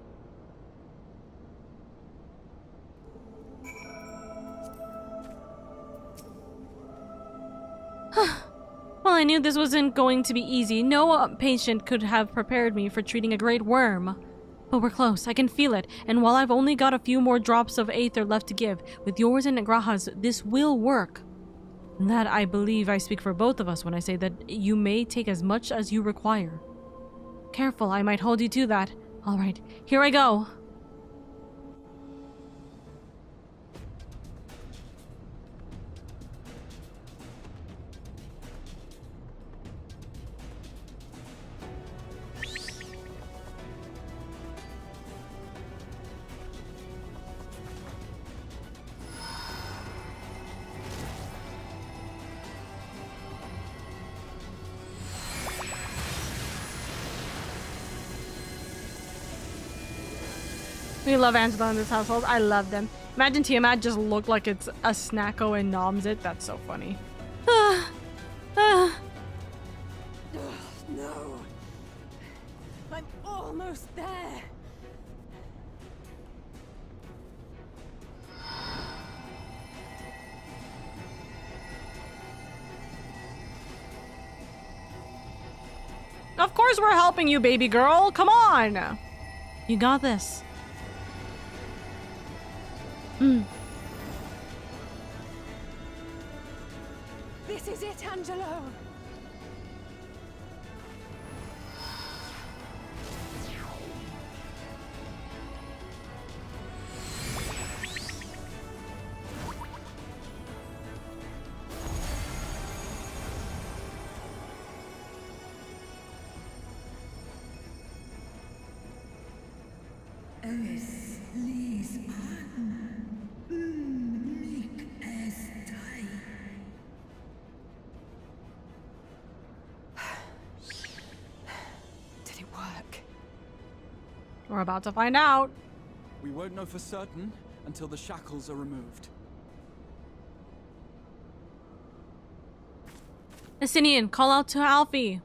Speaker 1: Well, I knew this wasn't going to be easy. No patient could have prepared me for treating a great worm. But we're close. I can feel it. And while I've only got a few more drops of aether left to give, with yours and Graha's, this will work. And that I believe I speak for both of us when I say that you may take as much as you require. Careful, I might hold you to that. All right, here I go. We love Angela in this household. I love them. Imagine Tiamat just looked like it's a snacko and noms it. That's so funny.
Speaker 5: No. I'm almost there.
Speaker 1: Of course we're helping you, baby girl. Come on. You got this.
Speaker 5: This is it, Angelo. Did it work?
Speaker 1: We're about to find out.
Speaker 8: We won't know for certain until the shackles are removed.
Speaker 1: Asinian, call out to Alfie.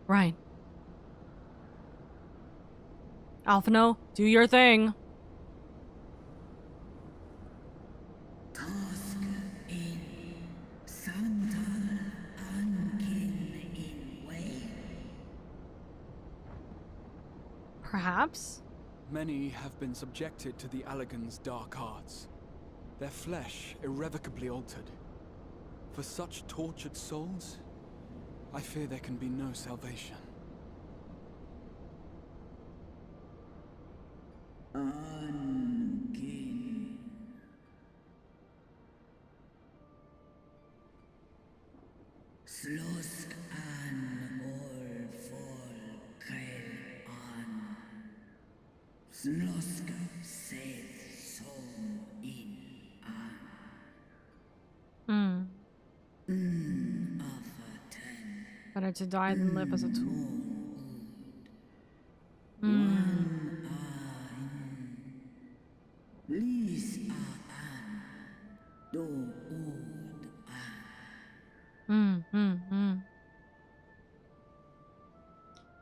Speaker 1: Right. Alphino, do your thing. Perhaps?
Speaker 8: Many have been subjected to the Allagan's dark arts, their flesh irrevocably altered. For such tortured souls, I fear there can be no salvation.
Speaker 1: Better to die than live as a tool.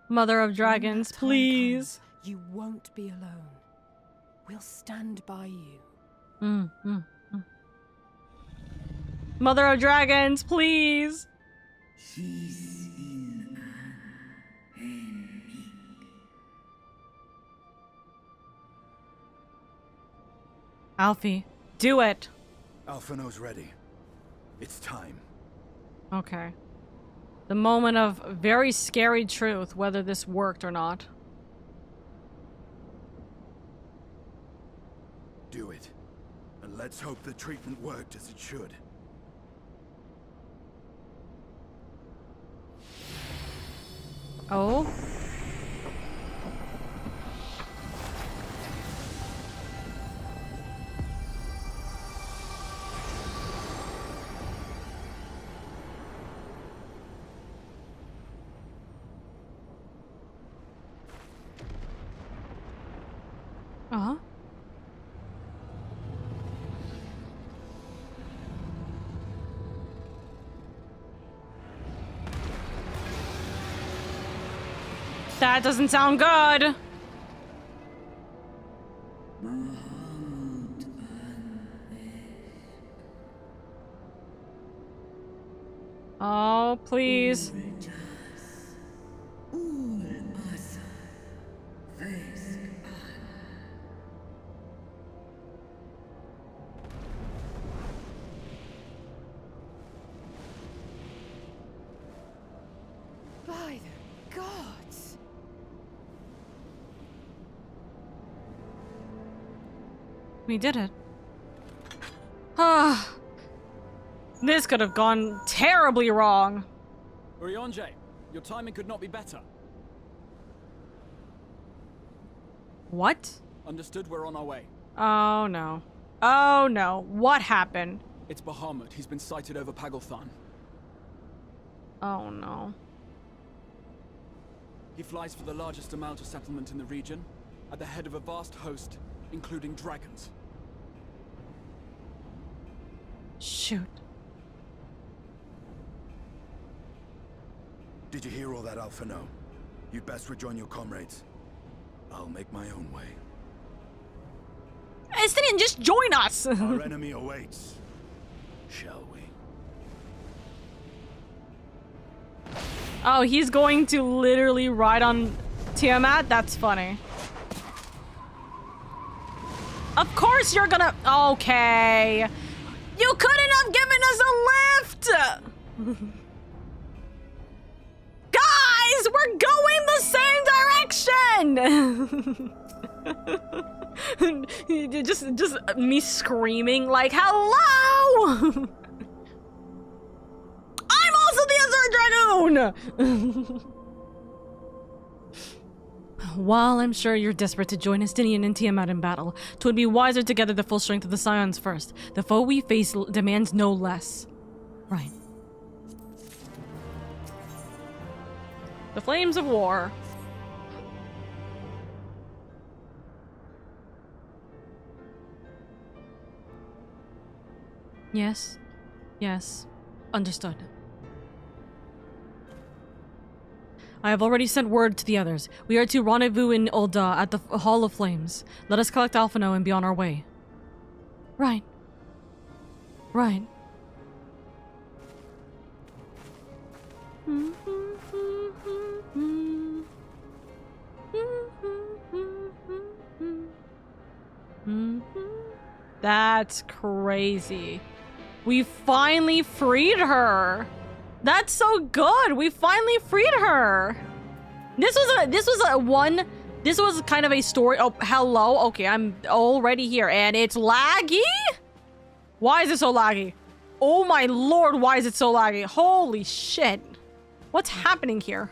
Speaker 1: Mother of dragons, please.
Speaker 5: You won't be alone. We'll stand by you.
Speaker 1: Mother of dragons, please. Alfie, do it.
Speaker 14: Alphino's ready. It's time.
Speaker 1: Okay. The moment of very scary truth, whether this worked or not.
Speaker 14: Do it. And let's hope the treatment worked as it should.
Speaker 1: Oh? Uh-huh. That doesn't sound good. Oh, please.
Speaker 5: By the gods!
Speaker 1: We did it. Ah. This could have gone terribly wrong.
Speaker 8: Urianger, your timing could not be better.
Speaker 1: What?
Speaker 8: Understood, we're on our way.
Speaker 1: Oh no. Oh no. What happened?
Speaker 8: It's Bahamut. He's been sighted over Pagalthan.
Speaker 1: Oh no.
Speaker 8: He flies for the largest Amalja settlement in the region, at the head of a vast host, including dragons.
Speaker 1: Shoot.
Speaker 14: Did you hear all that, Alphino? You'd best rejoin your comrades. I'll make my own way.
Speaker 1: Estinian, just join us!
Speaker 14: Our enemy awaits. Shall we?
Speaker 1: Oh, he's going to literally ride on Tiamat? That's funny. Of course you're gonna... Okay. You couldn't have given us a lift! Guys, we're going the same direction! just me screaming like, hello! I'm also the Azure Dragoon! While I'm sure you're desperate to join Estinian and Tiamat in battle, 'twould be wiser to gather the full strength of the Scions first. The foe we face demands no less. Right. The flames of war. Yes. Yes. Understood. I have already sent word to the others. We are to rendezvous in Ul'dah at the Hall of Flames. Let us collect Alphino and be on our way. Right. Right. That's crazy. We finally freed her. That's so good. We finally freed her. This was a one This was kind of a story. Oh, hello. Okay, I'm already here. And it's laggy? Why is it so laggy? Oh my lord, why is it so laggy? Holy shit. What's happening here?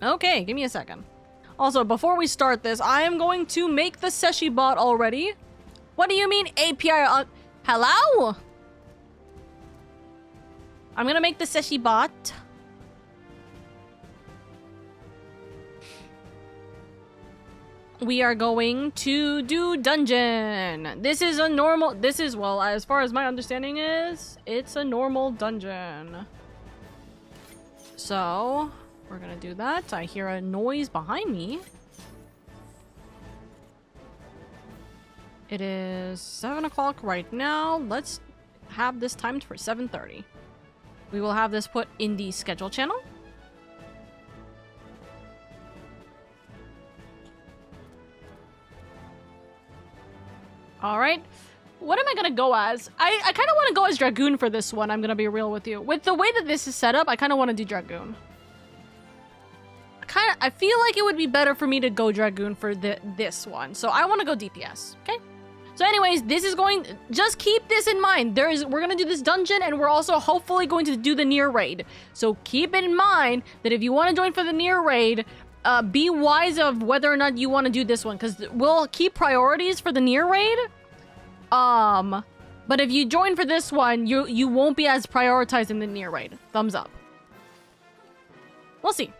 Speaker 1: Okay, give me a second. Also, before we start this, I am going to make the Seshi bot already. What do you mean API on... Hello? I'm gonna make the Seshi bot. We are going to do dungeon. This is a normal... This is, well, as far as my understanding is, it's a normal dungeon. So, we're gonna do that. I hear a noise behind me. It is 7 o'clock right now. Let's have this timed for 7:30. We will have this put in the schedule channel. All right. What am I gonna go as? I kind of want to go as Dragoon for this one. I'm gonna be real with you. With the way that this is set up, I kind of want to do Dragoon. I feel like it would be better for me to go Dragoon for this one. So I want to go DPS. Okay. So anyways, this is going... Just keep this in mind. We're going to do this dungeon, and we're also hopefully going to do the near raid. So keep in mind that if you want to join for the near raid, be wise of whether or not you want to do this one, because we'll keep priorities for the near raid. But if you join for this one, you won't be as prioritized in the near raid. Thumbs up. We'll see.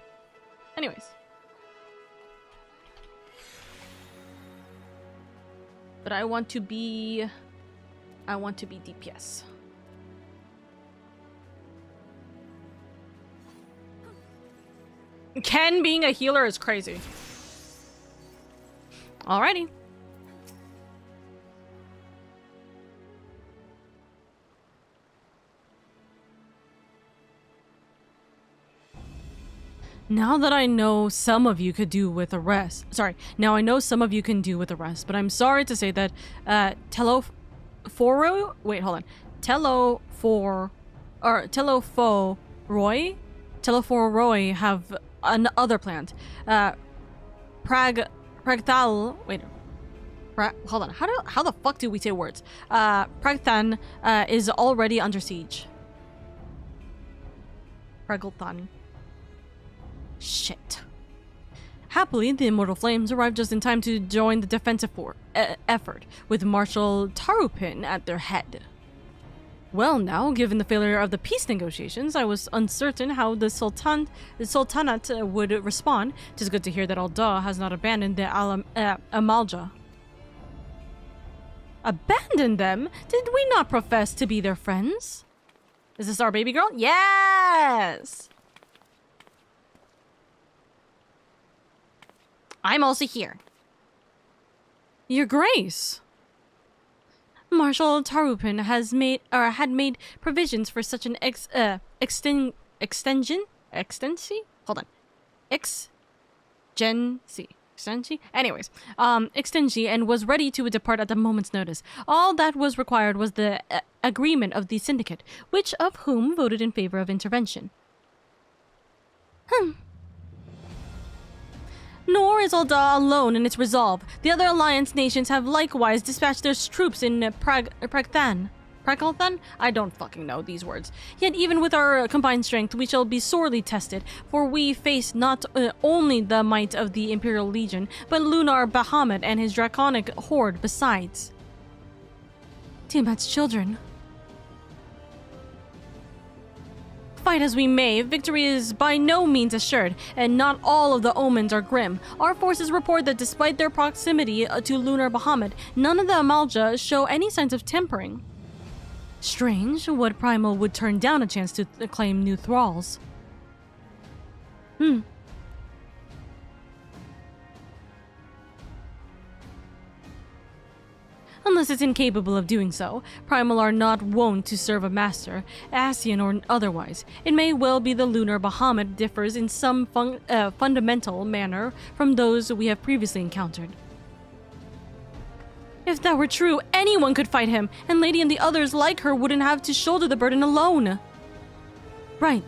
Speaker 1: Anyways. But I want to be DPS. Ken being a healer is crazy. Alrighty. Now that I know some of you could do with a rest. Sorry, now I know some of you can do with a rest, but I'm sorry to say that Teloforoi have another plant. Hold on. How the fuck do we say words? Pragthan is already under siege. Praglthan. Shit. Happily, the Immortal Flames arrived just in time to join the defensive effort, with Marshal Tarupin at their head. Well now, given the failure of the peace negotiations, I was uncertain how the Sultanate would respond. Tis good to hear that Alda has not abandoned the Amalja. Abandoned them? Did we not profess to be their friends? Is this our baby girl? Yes! I'm also here. Your Grace. Marshal Tarupin had made provisions for such an extension. Anyways, extension, and was ready to depart at a moment's notice. All that was required was the agreement of the syndicate, which of whom voted in favor of intervention. Nor is Alda alone in its resolve. The other alliance nations have likewise dispatched their troops in Praglthan. Praglthan? I don't fucking know these words. Yet even with our combined strength, we shall be sorely tested, for we face not only the might of the Imperial Legion, but Lunar Bahamut and his draconic horde besides. Tiamat's children. Fight as we may, victory is by no means assured, and not all of the omens are grim. Our forces report that despite their proximity to Lunar Bahamut, none of the Amalja show any signs of tempering. Strange, what Primal would turn down a chance to claim new thralls. Unless it's incapable of doing so. Primal are not wont to serve a master, Asian or otherwise. It may well be the Lunar Bahamut differs in some fundamental manner from those we have previously encountered. If that were true, anyone could fight him, and Lady and the others like her wouldn't have to shoulder the burden alone. Right.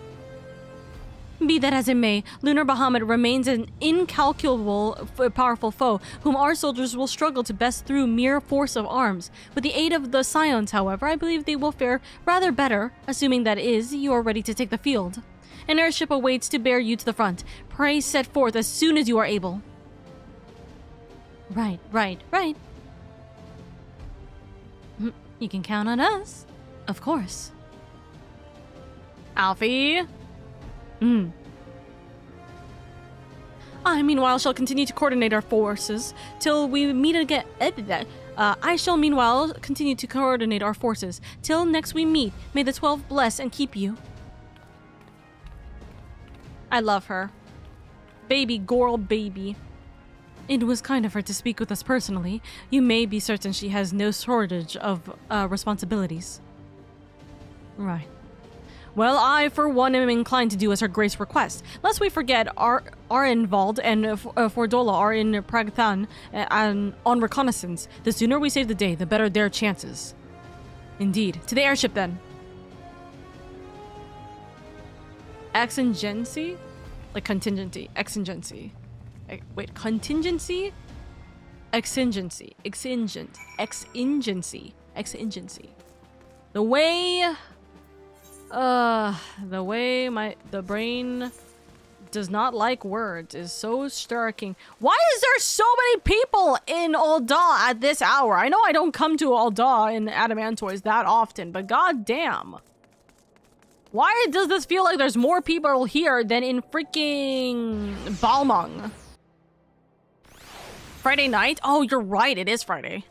Speaker 1: Be that as it may, Lunar Bahamut remains an incalculable, powerful foe, whom our soldiers will struggle to best through mere force of arms. With the aid of the Scions, however, I believe they will fare rather better, assuming that is, you are ready to take the field. An airship awaits to bear you to the front. Pray set forth as soon as you are able. Right. You can count on us. Of course. Alfie? I, meanwhile, shall continue to coordinate our forces till we meet again. I shall, meanwhile, continue to coordinate our forces till next we meet. May the 12 bless and keep you. I love her. Baby girl baby. It was kind of her to speak with us personally. You may be certain she has no shortage of responsibilities. Right. Well, I, for one, am inclined to do as her grace requests. Lest we forget, Arenvald and Fordola are in Pragthan on reconnaissance. The sooner we save the day, the better their chances. Indeed. To the airship, then. Exigency? Like contingency. Exigency. Wait, contingency? Exigency. Exigency. The way the brain does not like words is so striking. Why is there so many people in Ul'dah at this hour? I know I don't come to Ul'dah in Adamantoise that often, but goddamn. Why does this feel like there's more people here than in freaking Balmung? Friday night? Oh, you're right. It is Friday.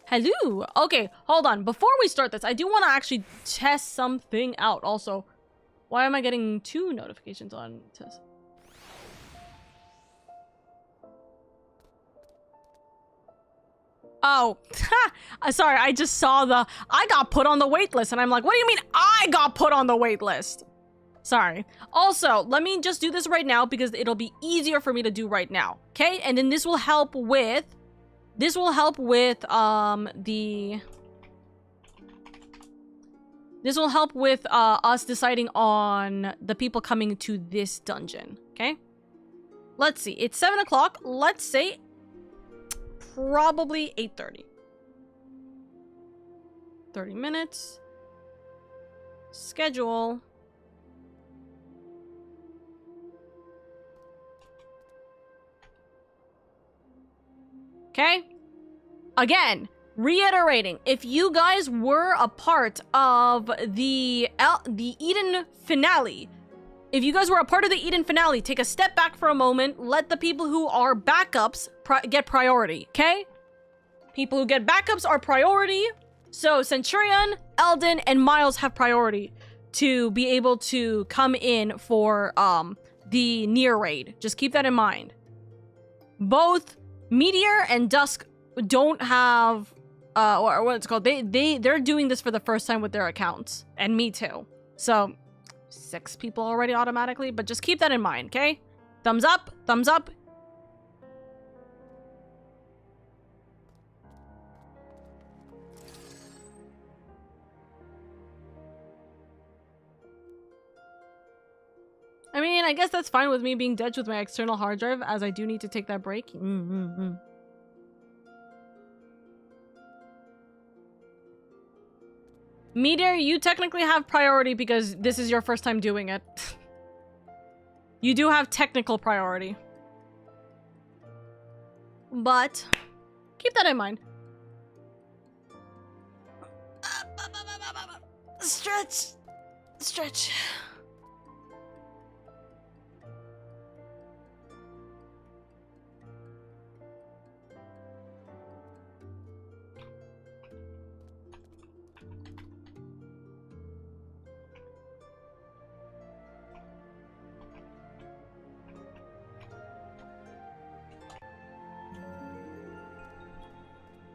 Speaker 1: Hello. Okay, hold on. Before we start this, I do want to actually test something out. Also, why am I getting 2 notifications on test? Oh, sorry. I just saw I got put on the wait list, and I'm like, what do you mean I got put on the wait list? Sorry. Also, let me just do this right now because it'll be easier for me to do right now. Okay, and then this will help with. This will help with us deciding on the people coming to this dungeon. Okay, let's see. It's 7 o'clock. Let's say probably 8:30. 30 minutes. Schedule. Okay? Again, reiterating, if you guys were a part of the Eden finale, take a step back for a moment, let the people who are backups get priority, okay? People who get backups are priority, so Centurion, Eldon, and Miles have priority to be able to come in for the near raid. Just keep that in mind. Both Meteor and Dusk don't have or what it's called. They're doing this for the first time with their accounts, and me too. So 6 people already automatically, but just keep that in mind, okay? Thumbs up, thumbs up. I mean, I guess that's fine with me being dead with my external hard drive, as I do need to take that break. Meteor, you technically have priority because this is your first time doing it. You do have technical priority. But keep that in mind. Stretch. Stretch.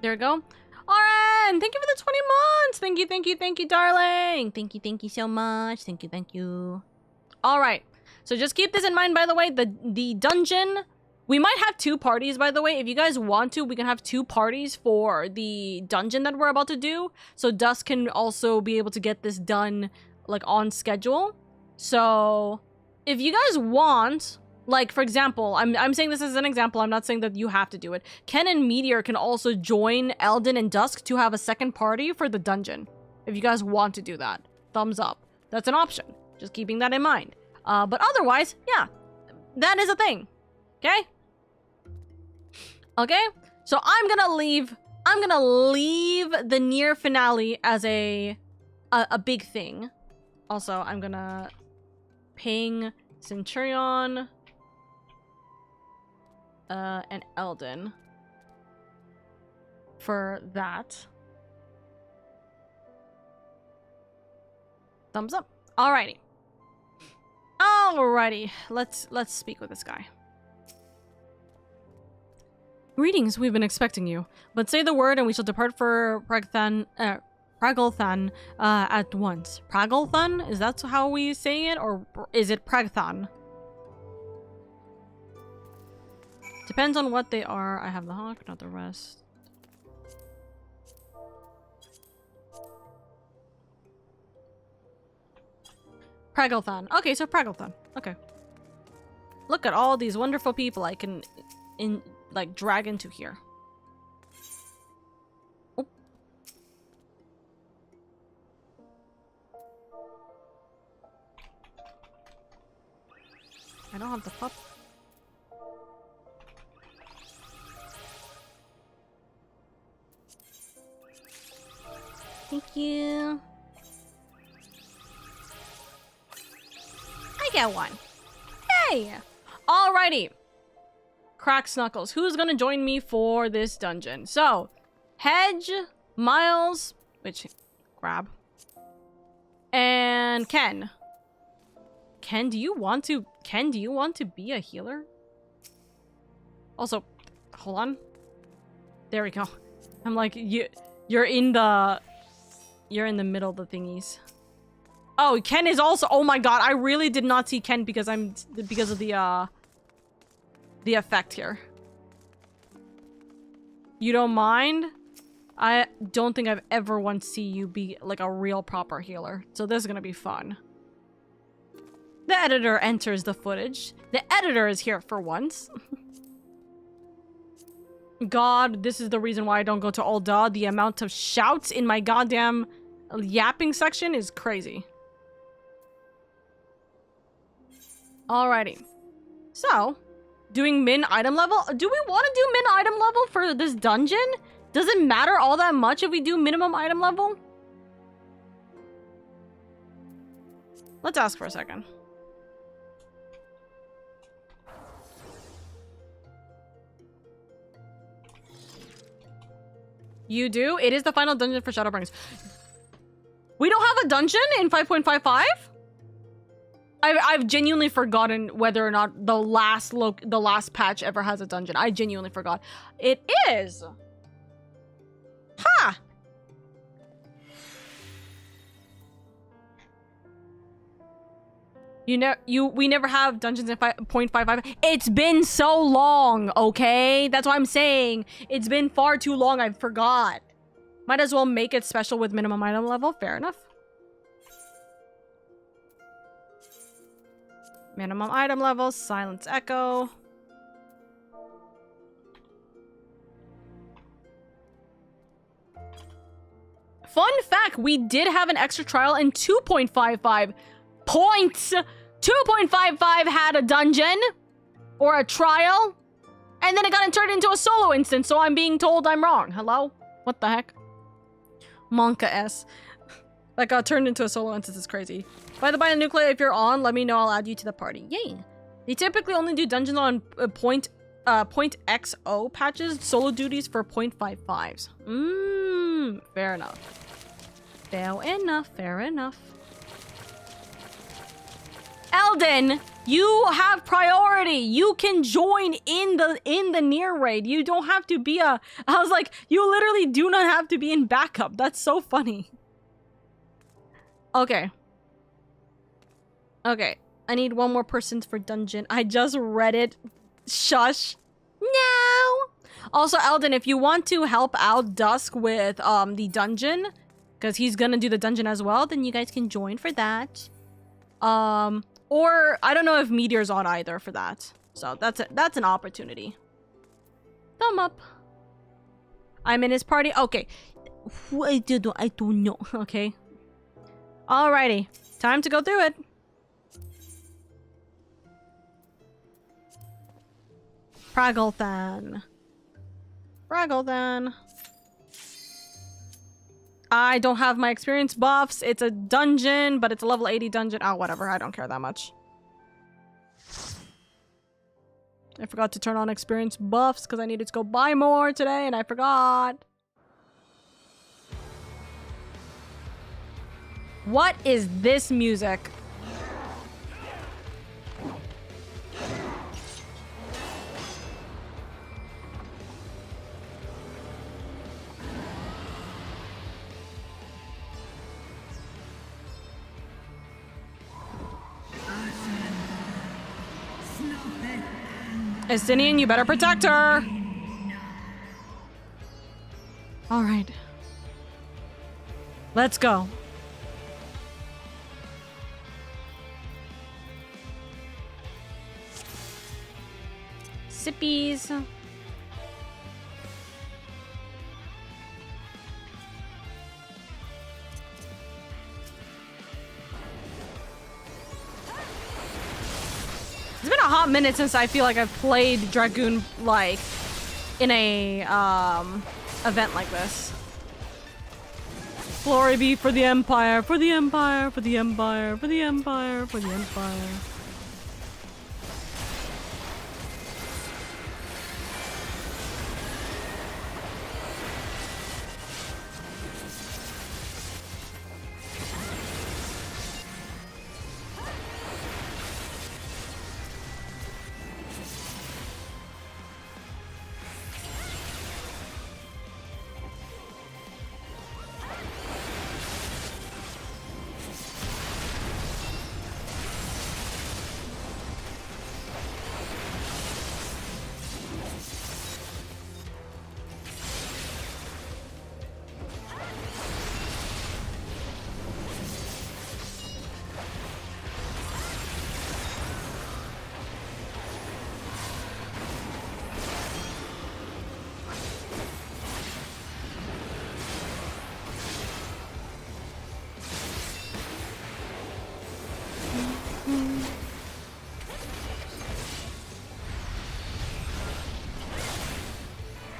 Speaker 1: There we go. Oren, thank you for the 20 months. Thank you, darling. Thank you so much. Thank you. All right. So just keep this in mind, by the way. The dungeon, we might have 2 parties, by the way. If you guys want to, we can have 2 parties for the dungeon that we're about to do. So Dusk can also be able to get this done, like, on schedule. So, if you guys want, like, for example, I'm saying this as an example, I'm not saying that you have to do it. Ken and Meteor can also join Eldon and Dusk to have a second party for the dungeon. If you guys want to do that. Thumbs up. That's an option. Just keeping that in mind. But otherwise, yeah, that is a thing. Okay? Okay? So I'm gonna leave the near finale as a big thing. Also, I'm gonna ping Centurion and Eldon for that. Thumbs up. Alrighty. Alrighty. Let's speak with this guy. Greetings, we've been expecting you. But say the word and we shall depart for Pragalthan at once. Pragalthan? Is that how we say it? Or is it Pragthan? Depends on what they are. I have the hawk, not the rest. Pragalthan. Okay, so Pragalthan. Okay. Look at all these wonderful people I can like drag into here. Oh. I don't have the pup. Thank you. I get one. Hey! Alrighty. Crack Snuckles. Who's gonna join me for this dungeon? So, Hedge, Miles, which, grab, and Ken. Ken, do you want to be a healer? Also, hold on. There we go. I'm like, you're in the middle of the thingies. Oh, Ken is also, oh my god, I really did not see Ken because of the effect here. You don't mind? I don't think I've ever once seen you be like a real proper healer. So this is gonna be fun. The editor enters the footage. The editor is here for once. God, this is the reason why I don't go to Ul'dah. The amount of shouts in my goddamn yapping section is crazy. Alrighty. So, doing min item level? Do we want to do min item level for this dungeon? Does it matter all that much if we do minimum item level? Let's ask for a second. You do? It is the final dungeon for Shadowbringers. We don't have a dungeon in 5.55? I've genuinely forgotten whether or not the last patch ever has a dungeon. I genuinely forgot. It is. Ha! We never have dungeons in 5.55. It's been so long, okay? That's what I'm saying. It's been far too long. I forgot. Might as well make it special with minimum item level. Fair enough. Minimum item level, Silence Echo. Fun fact, we did have an extra trial in 2.55. Points! 2.55 had a dungeon. Or a trial. And then it got turned into a solo instance, so I'm being told I'm wrong. Hello? What the heck? Monka S. That got turned into a solo instance is crazy. By the by, Nuclei, if you're on, let me know. I'll add you to the party. Yay! They typically only do dungeons on point XO patches, solo duties for 0.55s. Fair enough. Fair enough, fair enough. Eldon, you have priority. You can join in the near raid. You don't have to be I was like, you literally do not have to be in backup. That's so funny. Okay. Okay. I need one more person for dungeon. I just read it. Shush. No. Also, Eldon, if you want to help out Dusk with the dungeon, because he's gonna do the dungeon as well, then you guys can join for that. Or I don't know if Meteor's on either for that. So that's an opportunity. Thumb up. I'm in his party. Okay. I don't know. Okay. Alrighty. Time to go through it. Pragglethan. Pragglethan. I don't have my experience buffs. It's a dungeon, but it's a level 80 dungeon. Oh, whatever. I don't care that much. I forgot to turn on experience buffs because I needed to go buy more today, and I forgot. What is this music? Estinian, you better protect her! Alright. Let's go. Sippies. It's been a hot minute since I feel like I've played Dragoon, like, in a, event like this. Glory be for the Empire, for the Empire, for the Empire, for the Empire, for the Empire.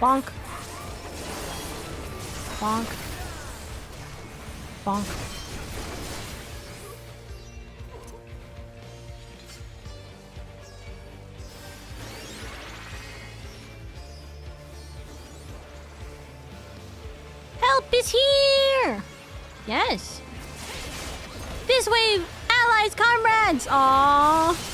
Speaker 1: Bonk. Bonk. Bonk. Help is here! Yes. This way, allies, comrades! Aww.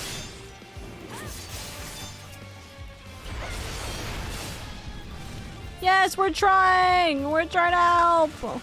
Speaker 1: Yes, we're trying! We're trying to help!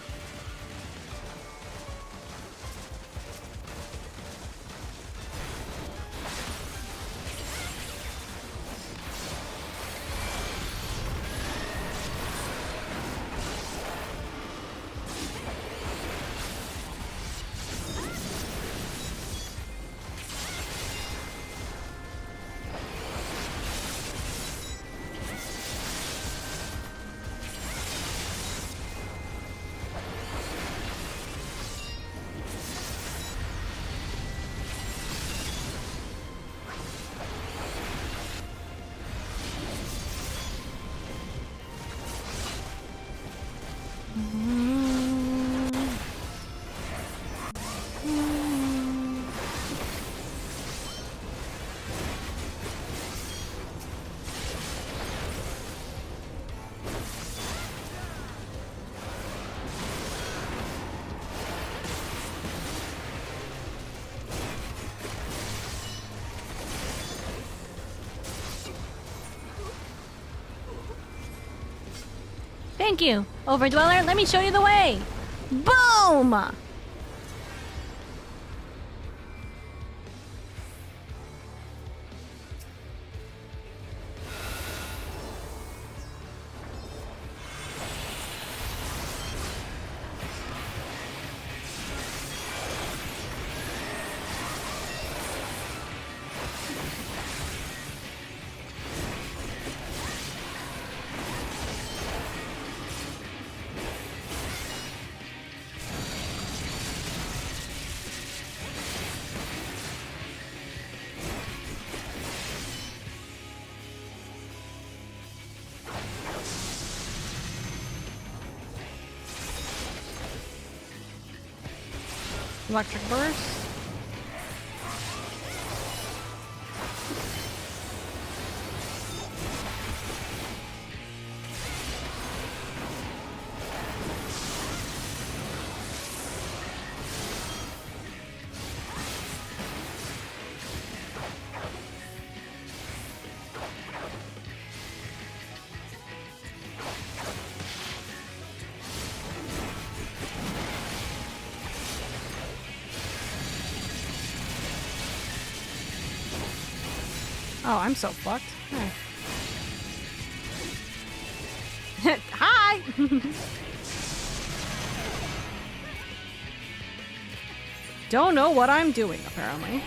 Speaker 1: Thank you, Overdweller. Let me show you the way. Boom! Electric burst. Oh, I'm so fucked. Hi. Hi! Don't know what I'm doing, apparently.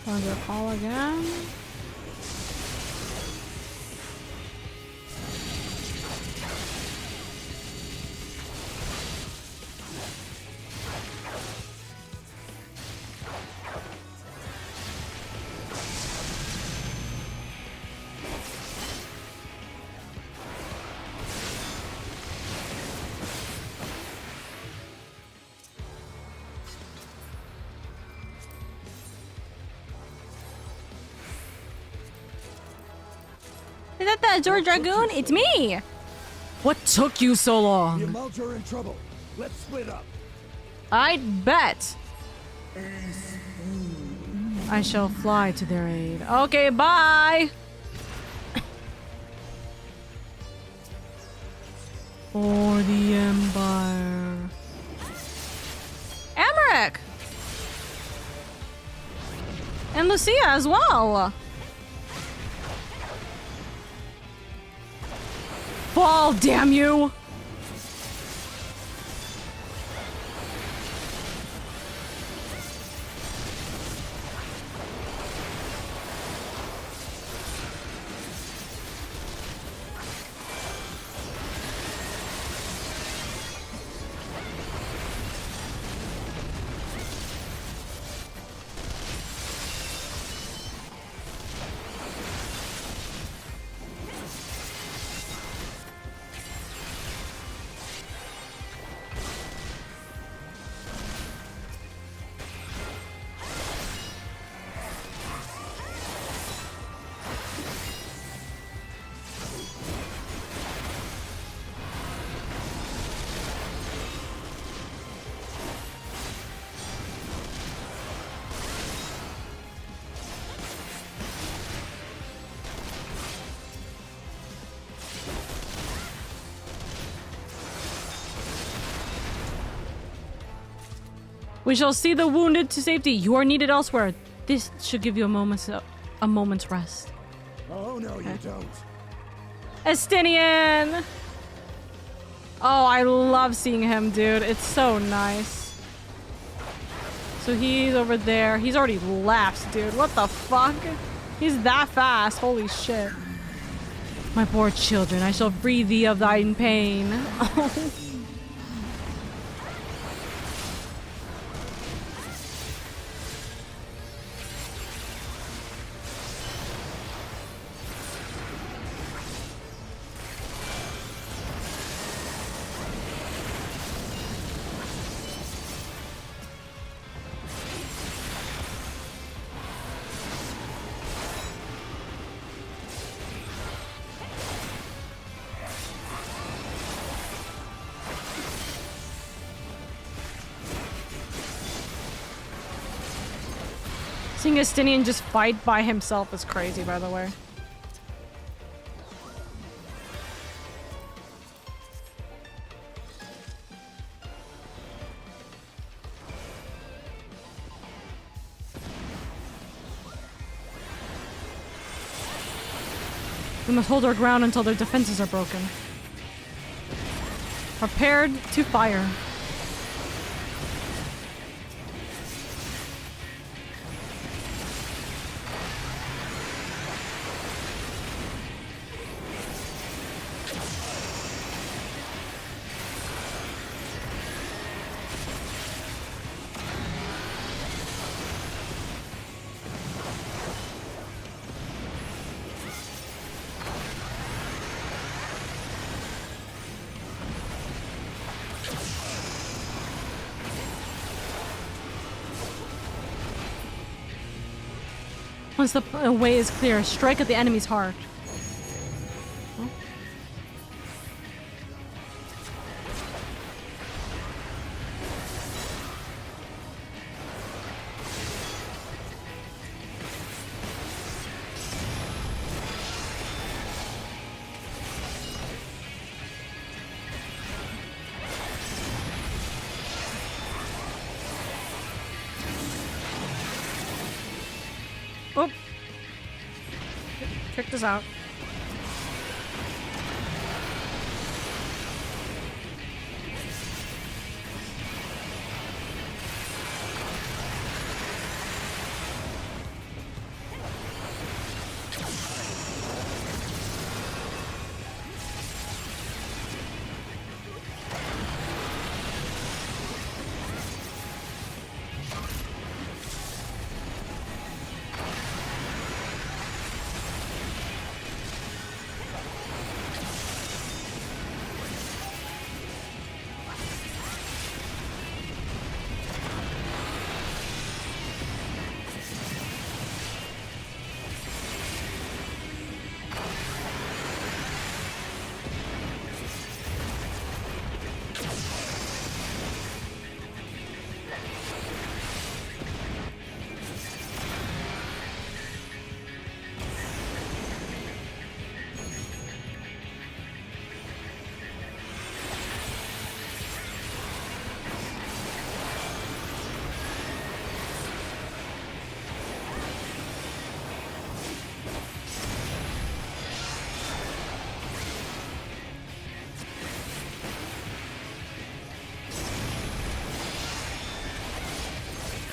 Speaker 1: Thunder call again. Is that the Azure Dragoon? It's me! What took you so long?
Speaker 14: The Amalja are in trouble. Let's split up.
Speaker 1: I'd bet. I shall fly to their aid. Okay, bye! For the Empire. Emmerich! And Lucia as well! Fall, damn you! We shall see the wounded to safety. You are needed elsewhere. This should give you a moment's rest.
Speaker 14: Oh no, you don't.
Speaker 1: Estinian! Oh, I love seeing him, dude. It's so nice. So he's over there. He's already left, dude. What the fuck? He's that fast. Holy shit. My poor children, I shall free thee of thine pain. Seeing Estinian just fight by himself is crazy, by the way. We must hold our ground until their defenses are broken. Prepared to fire. Once the way is clear, strike at the enemy's heart. Oh. Oop. Tricked us out.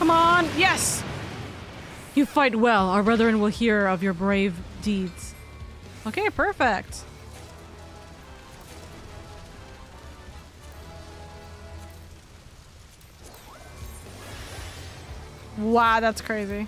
Speaker 1: Come on! Yes! You fight well. Our brethren will hear of your brave deeds. Okay, perfect. Wow, that's crazy.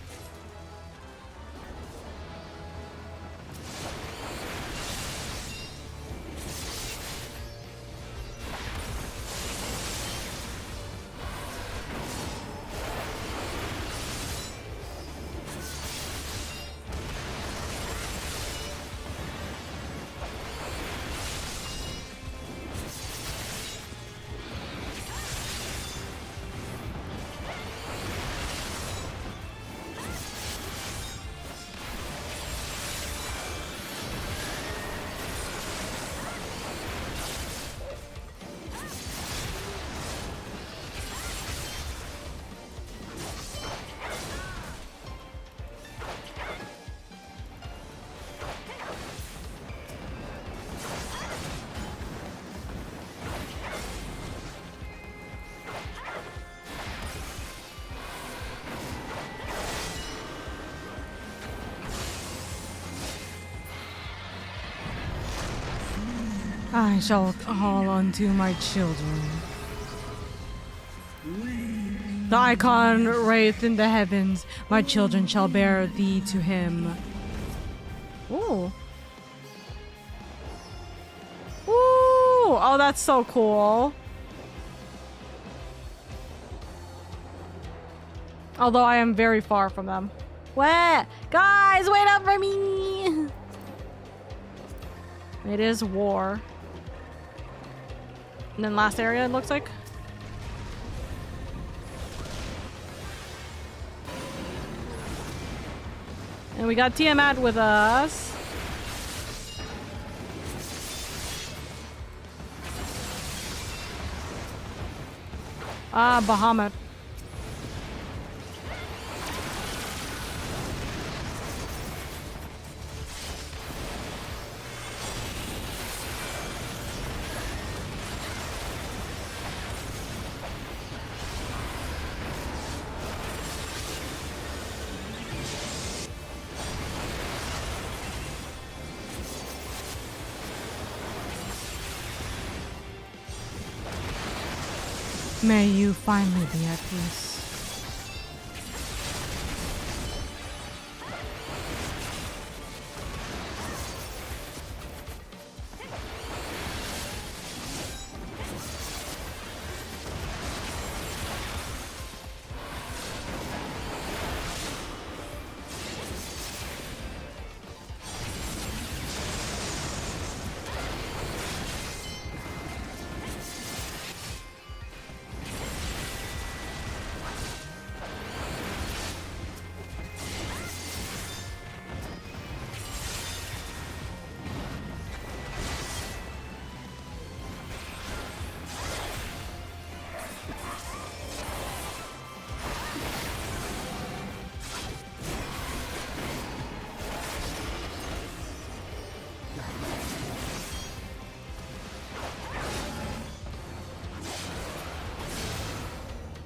Speaker 1: I shall call unto my children. The icon wraith in the heavens, my children shall bear thee to him. Ooh. Ooh! Oh, that's so cool. Although I am very far from them. What? Guys, wait up for me! It is war. And then last area, it looks like. And we got Tiamat with us. Ah, Bahamut. May you finally be at peace.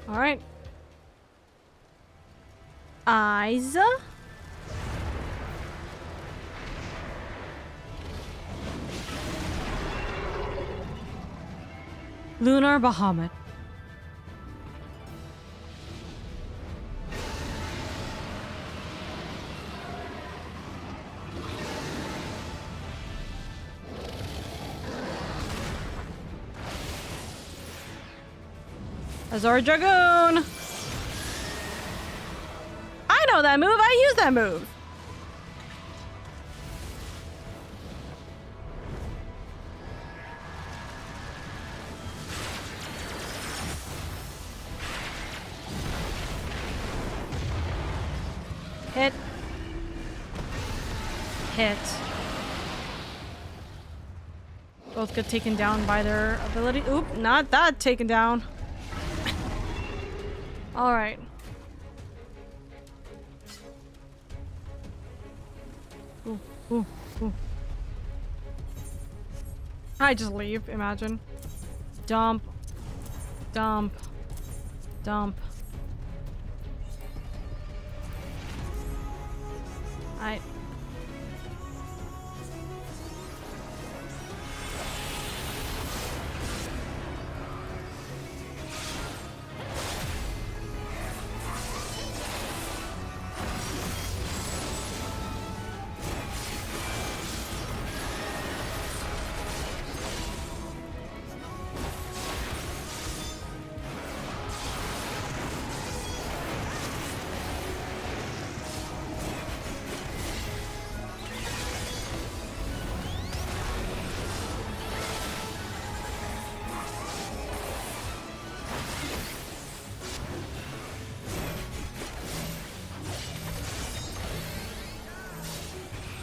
Speaker 1: All right. Eyes. Lunar Bahamut. Azor Dragoon! I know that move! I use that move! Hit. Hit. Both get taken down by their ability. Oop, not that taken down. All right. Ooh, ooh, ooh. I just leave, imagine. Dump. Dump. Dump.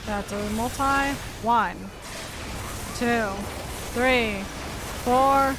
Speaker 1: That's a multi. 1, 2, 3, 4.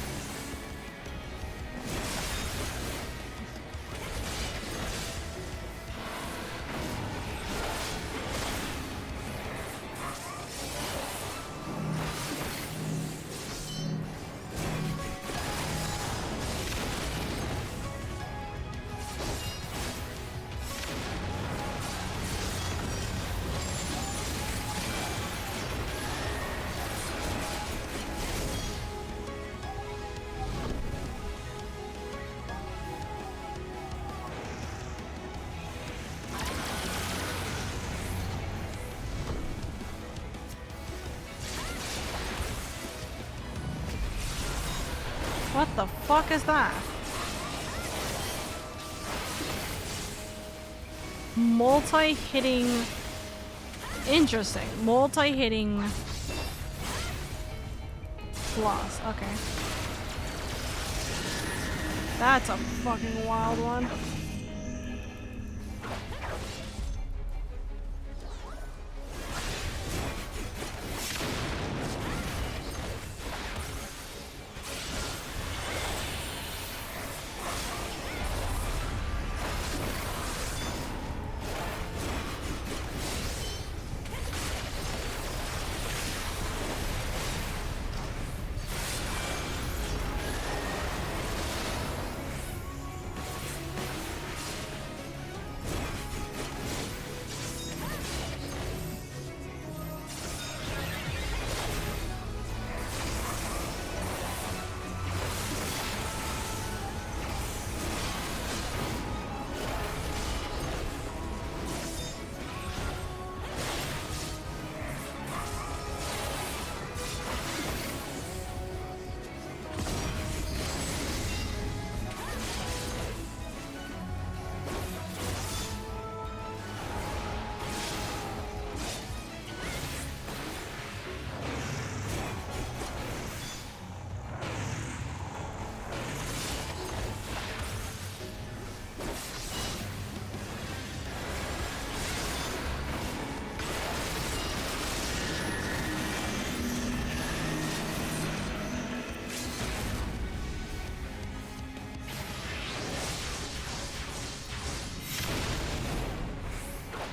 Speaker 1: What the fuck is that? Multi-hitting... Interesting. Multi-hitting... Plus. Okay. That's a fucking wild one.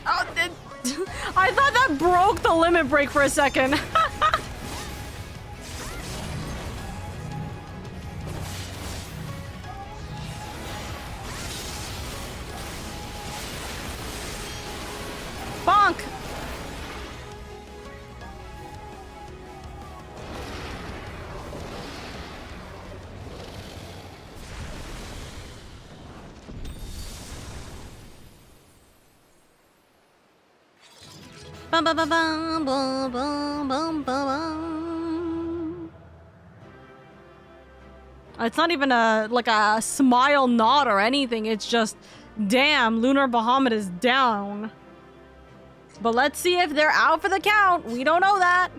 Speaker 1: Oh, I thought that broke the limit break for a second. Bonk! Bum, bum, bum, bum, bum, bum, bum, bum. It's not even like a smile nod or anything. It's just, damn, Lunar Bahamut is down. But let's see if they're out for the count. We don't know that.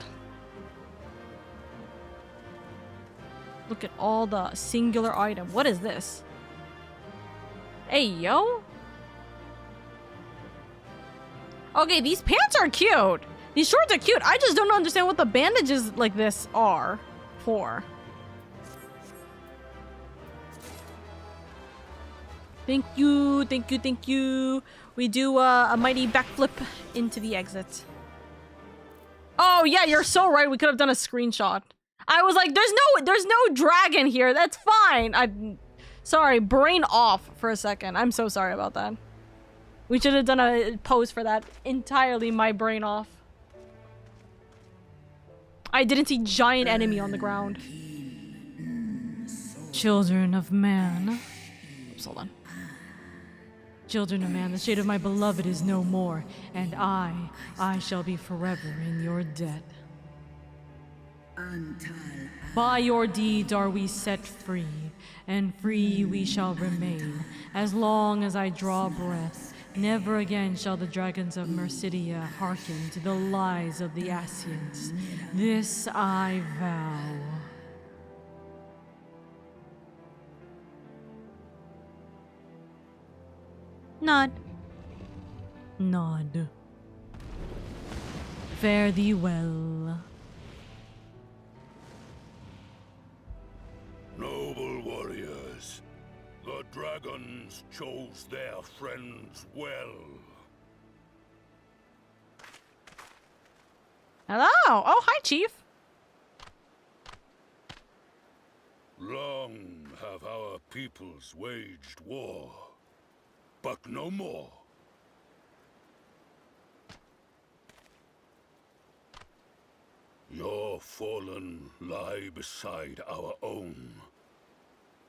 Speaker 1: Look at all the singular item. What is this? Hey, yo. Okay, these pants are cute. These shorts are cute. I just don't understand what the bandages like this are for. Thank you, thank you, thank you. We do a mighty backflip into the exit. Oh yeah, you're so right. We could have done a screenshot. I was like, there's no dragon here. That's fine. Sorry, brain off for a second. I'm so sorry about that. We should have done a pose for that. Entirely my brain off. I didn't see giant enemy on the ground. Children of man. Oops, hold on. Children of man, the shade of my beloved is no more, and I shall be forever in your debt. By your deeds are we set free, and free we shall remain, as long as I draw breath. Never again shall the dragons of Mercidia hearken to the lies of the Asians. This I vow. Nod. Nod. Fare thee well.
Speaker 4: Noble warriors, the dragons chose their friends well.
Speaker 1: Hello! Oh, hi, Chief.
Speaker 4: Long have our peoples waged war, but no more. Your fallen lie beside our own.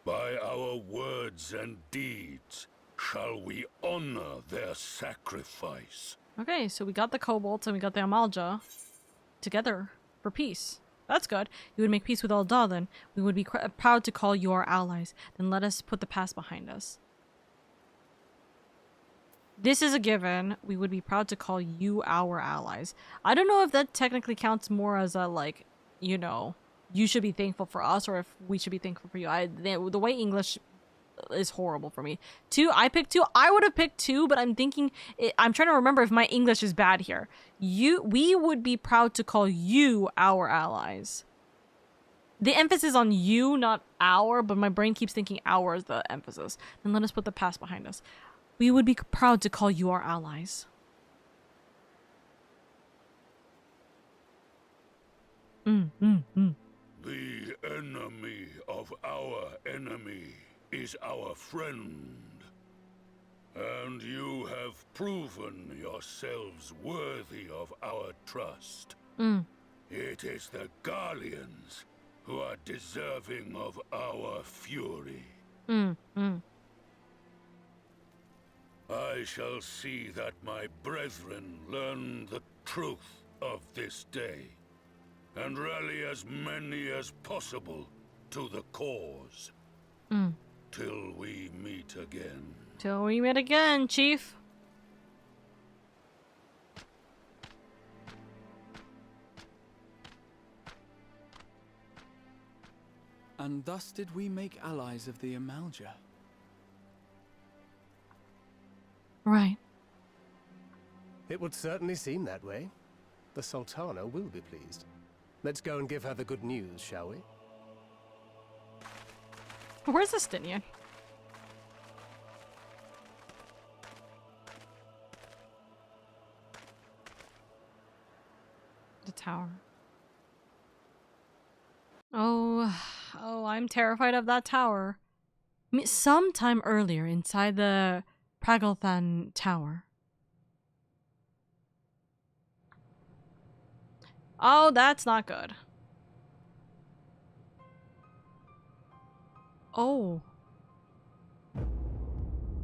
Speaker 4: By our words and deeds shall we honor their sacrifice.
Speaker 1: Okay, so we got the kobolds and we got the Amalja together for peace. That's good. You would make peace with Ul'dah, then. We would be proud to call you our allies. Then let us put the past behind us. This is a given. We would be proud to call you our allies. I don't know if that technically counts more as a, like, you know, you should be thankful for us, or if we should be thankful for you. The way English is horrible for me. I picked 2. I would have picked 2, but I'm thinking, I'm trying to remember if my English is bad here. We would be proud to call you our allies. The emphasis on you, not our, but my brain keeps thinking our is the emphasis. Then let us put the past behind us. We would be proud to call you our allies.
Speaker 4: The enemy of our enemy is our friend. And you have proven yourselves worthy of our trust. It is the Garleans who are deserving of our fury. I shall see that my brethren learn the truth of this day, and rally as many as possible to the cause. Till we meet again.
Speaker 1: Till we meet again, Chief.
Speaker 8: And thus did we make allies of the Amalja.
Speaker 1: Right.
Speaker 12: It would certainly seem that way. The Sultana will be pleased. Let's go and give her the good news, shall we?
Speaker 1: Where's Estinian? The tower. Oh, I'm terrified of that tower. Sometime earlier inside the Pragalthan Tower. Oh, that's not good. Oh.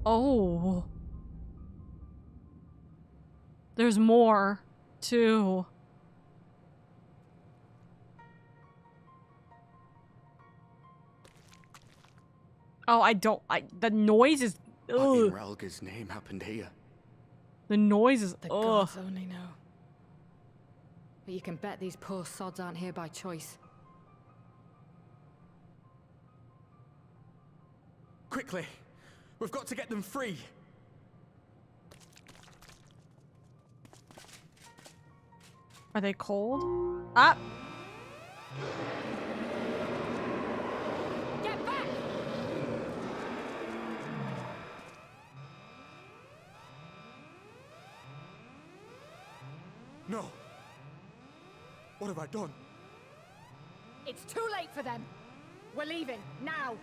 Speaker 1: Oh. There's more, too. Oh, the noise is...
Speaker 15: What in Ralga's name happened here?
Speaker 1: The noise is...
Speaker 11: The gods only know. But you can bet these poor sods aren't here by choice.
Speaker 8: Quickly! We've got to get them free!
Speaker 1: Are they cold? Ah!
Speaker 11: Get back!
Speaker 7: No! What have I done?
Speaker 11: It's too late for them! We're leaving, now!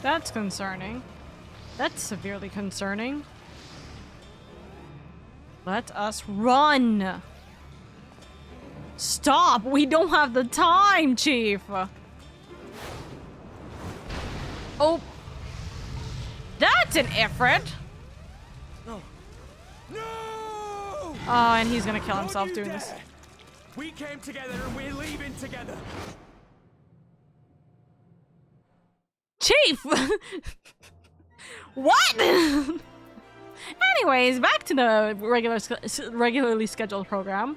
Speaker 1: That's concerning. That's severely concerning. Let us run! Stop! We don't have the time, Chief! Oh. That's an Ifrit!
Speaker 7: No! No!
Speaker 1: Oh, and he's gonna kill himself doing this.
Speaker 7: We came together and we're leaving together!
Speaker 1: Chief! What? Anyways, back to the regularly scheduled program.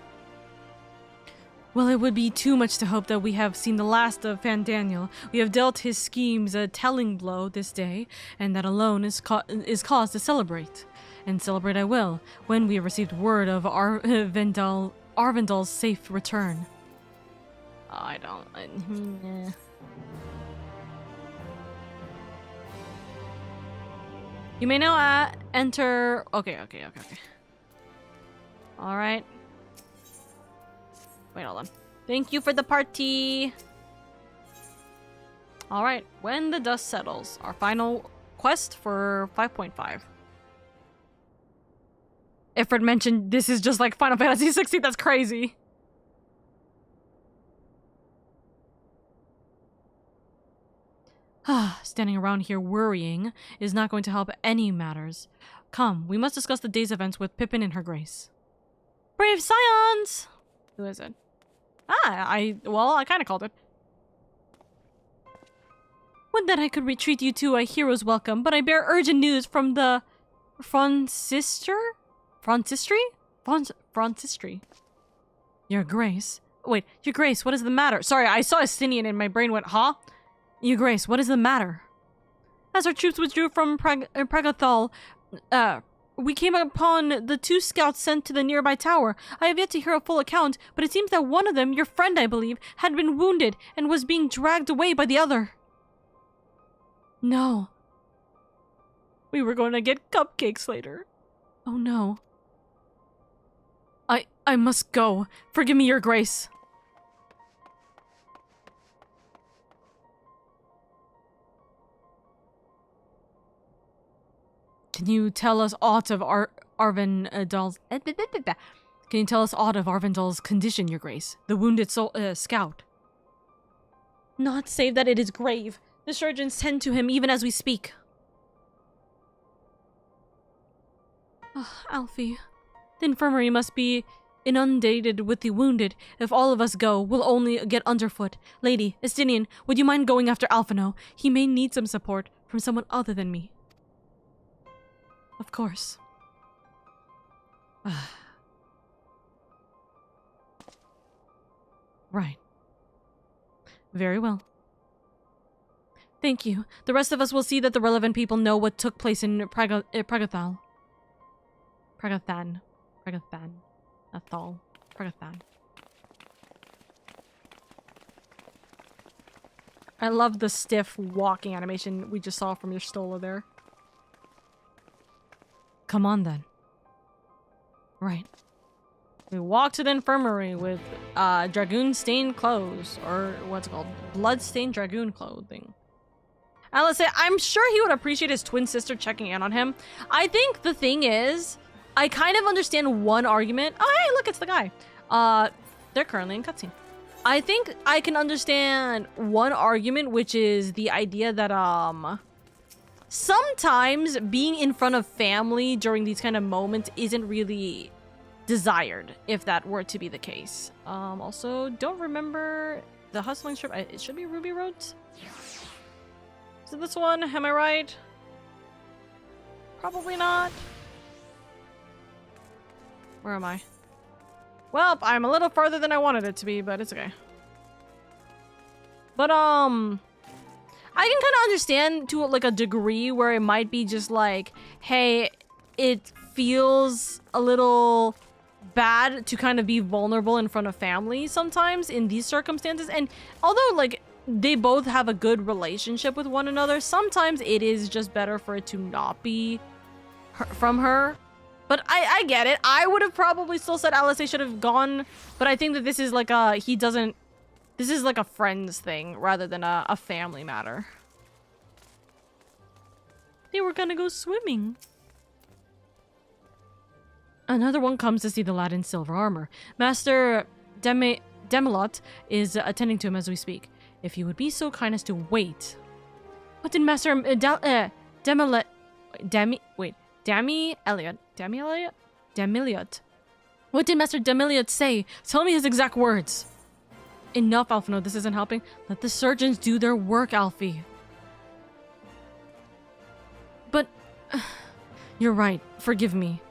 Speaker 1: Well, it would be too much to hope that we have seen the last of Fandaniel. We have dealt his schemes a telling blow this day, and that alone is cause to celebrate. And celebrate I will, when we have received word of Arvindal's safe return. I don't... You may now enter... Okay. Alright. Wait, hold on. Thank you for the party! Alright, when the dust settles. Our final quest for 5.5. Ifrit mentioned this is just like Final Fantasy 16, that's crazy! Standing around here worrying is not going to help any matters. Come, we must discuss the day's events with Pippin and her grace. Brave Scions! Who is it? I kind of called it. Would that I could retreat you to a hero's welcome, but I bear urgent news from the... Francistry? Your Grace? Wait, Your Grace, what is the matter? Sorry, I saw Estinian and my brain went, huh? Your Grace, what is the matter? As our troops withdrew from Pragathal, we came upon the 2 scouts sent to the nearby tower. I have yet to hear a full account, but it seems that one of them, your friend I believe, had been wounded and was being dragged away by the other. No. We were going to get cupcakes later. Oh no. I must go. Forgive me, Your Grace. Can you tell us aught of Arvindal's... Can you tell us aught of Arvindal's condition, Your Grace? The wounded scout. Not save that it is grave. The surgeons tend to him even as we speak. Alfie. The infirmary must be inundated with the wounded. If all of us go, we'll only get underfoot. Lady, Estinian, would you mind going after Alphino? He may need some support from someone other than me. Of course. Right. Very well. Thank you. The rest of us will see that the relevant people know what took place in Pragathal. Pregathan. Athol. Pregathan. I love the stiff walking animation we just saw from your Stola there. Come on then. Right. We walk to the infirmary with dragoon-stained clothes, or what's it called? Blood-stained dragoon clothing. And let's say, I'm sure he would appreciate his twin sister checking in on him. I think the thing is, I kind of understand one argument. Oh, hey, look, it's the guy. They're currently in cutscene. I think I can understand one argument, which is the idea that, sometimes being in front of family during these kind of moments isn't really desired, if that were to be the case. Also, don't remember the hustling strip. It should be Ruby Roads. Is it this one? Am I right? Probably not. Where am I? Well, I'm a little farther than I wanted it to be, but it's okay. But, I can kind of understand to, like, a degree where it might be just like, hey, it feels a little bad to kind of be vulnerable in front of family sometimes in these circumstances. And although, like, they both have a good relationship with one another, sometimes it is just better for it to not be from her. But I get it. I would have probably still said LSA should have gone, but I think that this is like a, this is like a friends thing rather than a family matter. They were gonna go swimming. Another one comes to see the lad in silver armor. Master Demelot is attending to him as we speak. If you would be so kind as to wait. What did Master Demiliot. What did Master Demiliot say? Tell me his exact words. Enough, Alphino. This isn't helping. Let the surgeons do their work, Alfie. But you're right. Forgive me.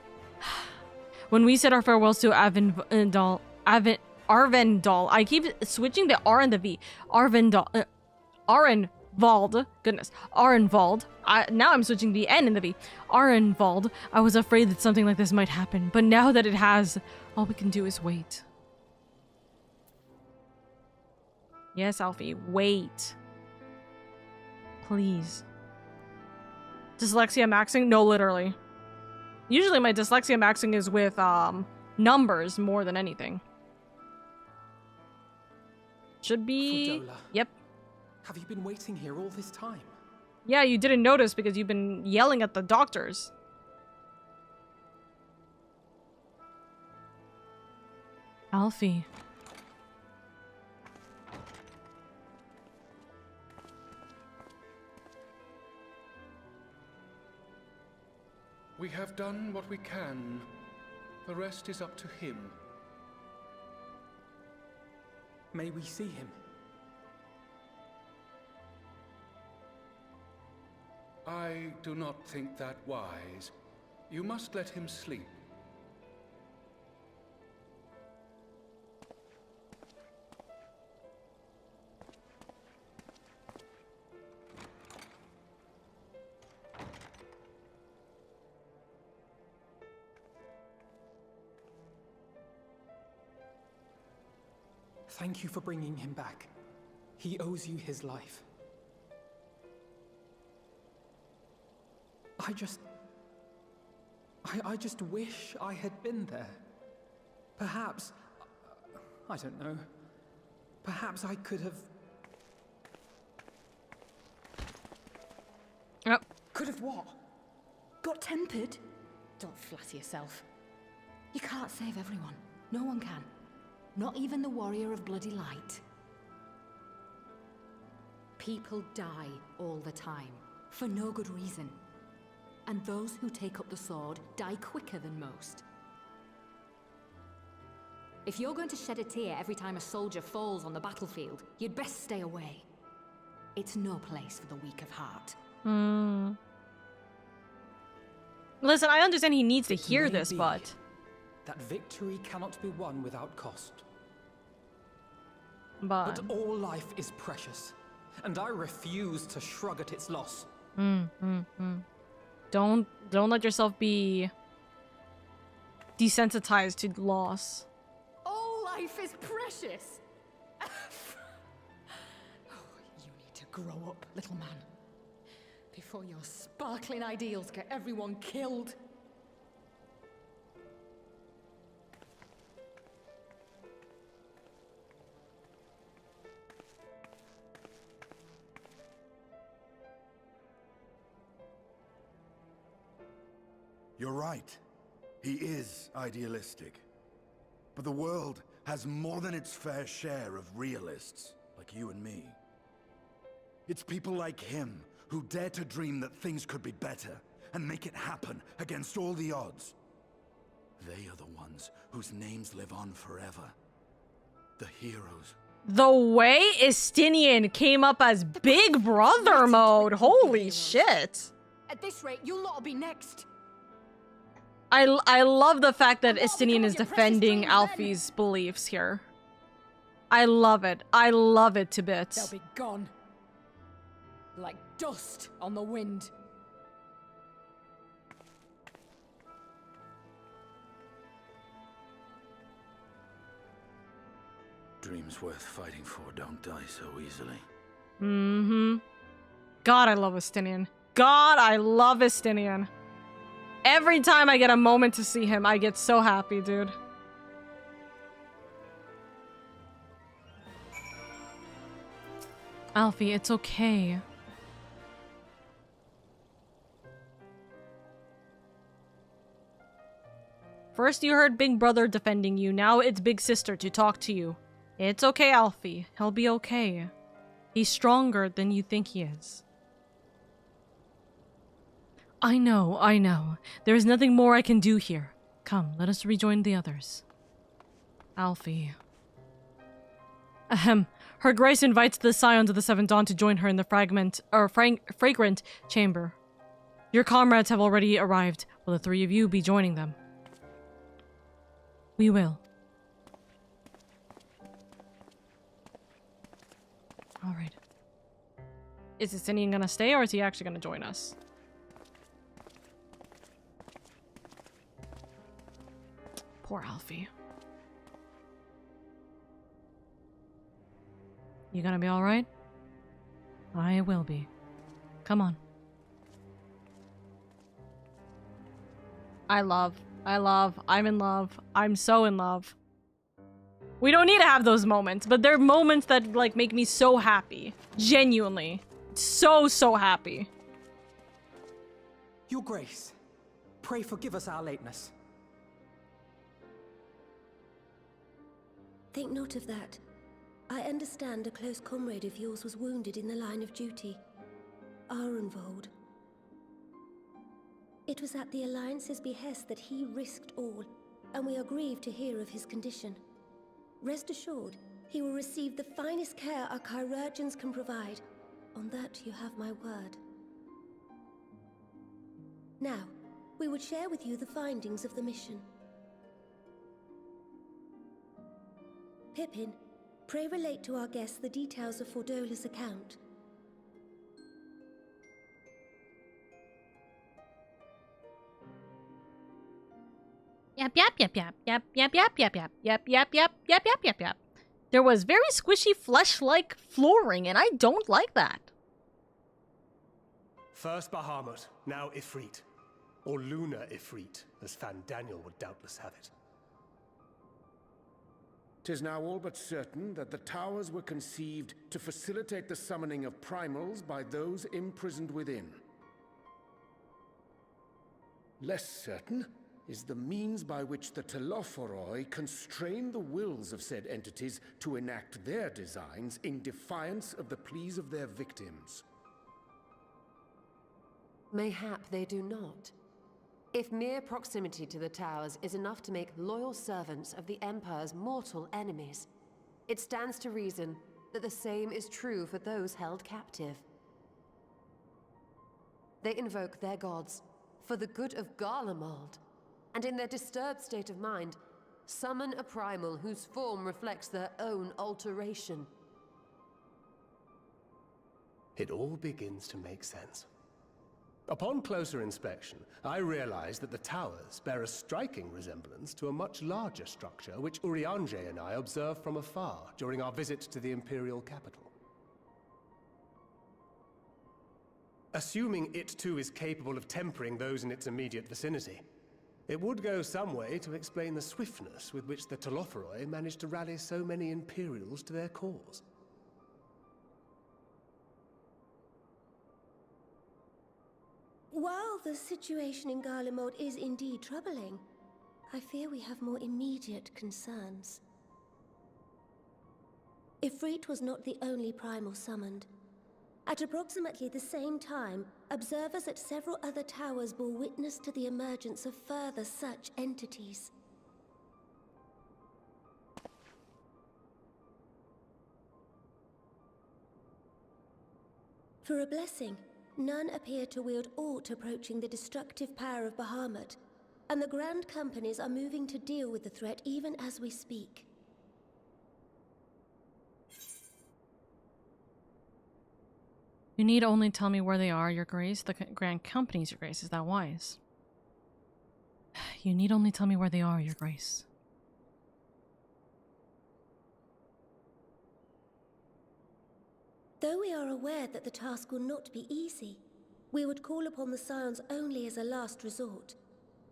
Speaker 1: When we said our farewells to Arvendal, I keep switching the R and the V. Arenvald. Goodness. Arenvald. Now I'm switching the N and the V. Arenvald. I was afraid that something like this might happen, but now that it has, all we can do is wait. Yes, Alfie. Wait. Please. Dyslexia maxing? No, literally. Usually my dyslexia maxing is with, numbers more than anything. Should be...
Speaker 10: Fudola.
Speaker 1: Yep.
Speaker 10: Have you been waiting here all this time?
Speaker 1: Yeah, you didn't notice because you've been yelling at the doctors. Alfie.
Speaker 4: We have done what we can. The rest is up to him.
Speaker 10: May we see him?
Speaker 4: I do not think that wise. You must let him sleep.
Speaker 10: Thank you for bringing him back. He owes you his life. I just wish I had been there. Perhaps, I don't know. Perhaps I could have...
Speaker 1: Yep.
Speaker 11: Could have what? Got tempered? Don't flatter yourself. You can't save everyone. No one can. Not even the warrior of bloody light. People die all the time, for no good reason. And those who take up the sword die quicker than most. If you're going to shed a tear every time a soldier falls on the battlefield, you'd best stay away. It's no place for the weak of heart.
Speaker 1: Listen, I understand he needs to hear this, but...
Speaker 10: that victory cannot be won without cost.
Speaker 1: But
Speaker 10: all life is precious, and I refuse to shrug at its loss.
Speaker 1: Don't let yourself be desensitized to loss.
Speaker 11: All life is precious. Oh, you need to grow up, little man. Before your sparkling ideals get everyone killed.
Speaker 14: You're right. He is idealistic. But the world has more than its fair share of realists, like you and me. It's people like him who dare to dream that things could be better and make it happen against all the odds. They are the ones whose names live on forever. The heroes.
Speaker 1: The way Estinian came up as Big Brother mode. Holy shit.
Speaker 11: At this rate, you'll lot be next.
Speaker 1: I love the fact that Estinian is defending Alfie's beliefs here. I love it. I love it to bits.
Speaker 11: They'll be gone. Like dust on the wind.
Speaker 14: Dreams worth fighting for don't die so easily.
Speaker 1: Mm-hmm. God, I love Estinian. God, I love Estinian. Every time I get a moment to see him, I get so happy, dude. Alfie, it's okay. First you heard Big Brother defending you, now it's Big Sister to talk to you. It's okay, Alfie. He'll be okay. He's stronger than you think he is. I know, I know. There is nothing more I can do here. Come, let us rejoin the others. Alfie. Ahem. Her Grace invites the Scions of the Seventh Dawn to join her in the fragrant chamber. Your comrades have already arrived. Will the three of you be joining them? We will. Alright. Is Estinian gonna stay, or is he actually gonna join us? Poor Alfie. You gonna be alright? I will be. Come on. I'm in love. I'm so in love. We don't need to have those moments, but they're moments that, like, make me so happy. Genuinely. So, so happy.
Speaker 10: Your Grace, pray forgive us our lateness.
Speaker 9: Think not of that. I understand a close comrade of yours was wounded in the line of duty. Arenvold. It was at the Alliance's behest that he risked all, and we are grieved to hear of his condition. Rest assured, he will receive the finest care our chirurgeons can provide. On that you have my word. Now, we would share with you the findings of the mission. Pippin, pray relate to our guests the details of Fordola's account.
Speaker 1: Yep. There was very squishy flesh-like flooring, and I don't like that.
Speaker 12: First Bahamut, now Ifrit. Or Lunar Ifrit, as Fandaniel would doubtless have it.
Speaker 3: 'Tis now all but certain that the towers were conceived to facilitate the summoning of primals by those imprisoned within. Less certain is the means by which the Telophoroi constrain the wills of said entities to enact their designs in defiance of the pleas of their victims.
Speaker 16: Mayhap they do not. If mere proximity to the towers is enough to make loyal servants of the Empire's mortal enemies, it stands to reason that the same is true for those held captive. They invoke their gods for the good of Garlemald, and in their disturbed state of mind, summon a primal whose form reflects their own alteration.
Speaker 12: It all begins to make sense. Upon closer inspection, I realized that the towers bear a striking resemblance to a much larger structure which Urianger and I observed from afar during our visit to the Imperial capital. Assuming it too is capable of tempering those in its immediate vicinity, it would go some way to explain the swiftness with which the Telophoroi managed to rally so many Imperials to their cause.
Speaker 9: While the situation in Garlemald is indeed troubling, I fear we have more immediate concerns. Ifrit was not the only primal summoned. At approximately the same time, observers at several other towers bore witness to the emergence of further such entities. For a blessing, none appear to wield aught approaching the destructive power of Bahamut, and the Grand Companies are moving to deal with the threat even as we speak.
Speaker 1: You need only tell me where they are, Your Grace. The Grand Companies, Your Grace. Is that wise? You need only tell me where they are, Your Grace.
Speaker 9: Though we are aware that the task will not be easy, we would call upon the Scions only as a last resort.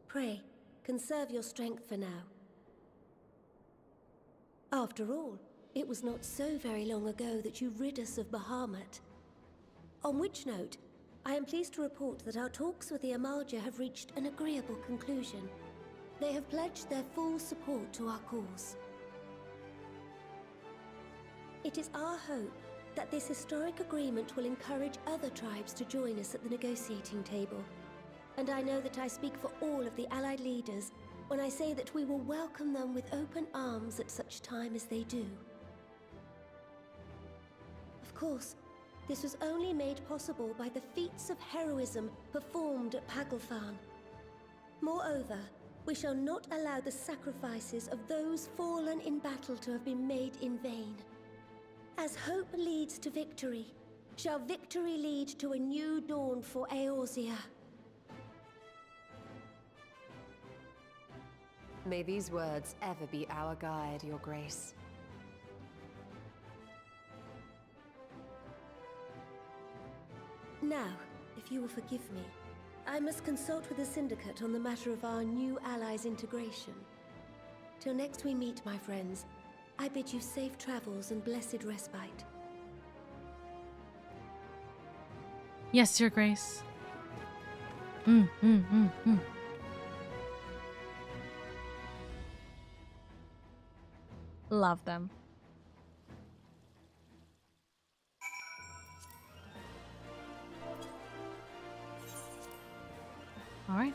Speaker 9: Pray, conserve your strength for now. After all, it was not so very long ago that you rid us of Bahamut. On which note, I am pleased to report that our talks with the Amalja have reached an agreeable conclusion. They have pledged their full support to our cause. It is our hope that this historic agreement will encourage other tribes to join us at the negotiating table. And I know that I speak for all of the Allied leaders when I say that we will welcome them with open arms at such time as they do. Of course, this was only made possible by the feats of heroism performed at Pagalfan. Moreover, we shall not allow the sacrifices of those fallen in battle to have been made in vain. As hope leads to victory, shall victory lead to a new dawn for Eorzea.
Speaker 16: May these words ever be our guide, Your Grace.
Speaker 9: Now, if you will forgive me, I must consult with the Syndicate on the matter of our new allies' integration. Till next we meet, my friends, I bid you safe travels and blessed respite.
Speaker 1: Yes, Your Grace. Love them. All right.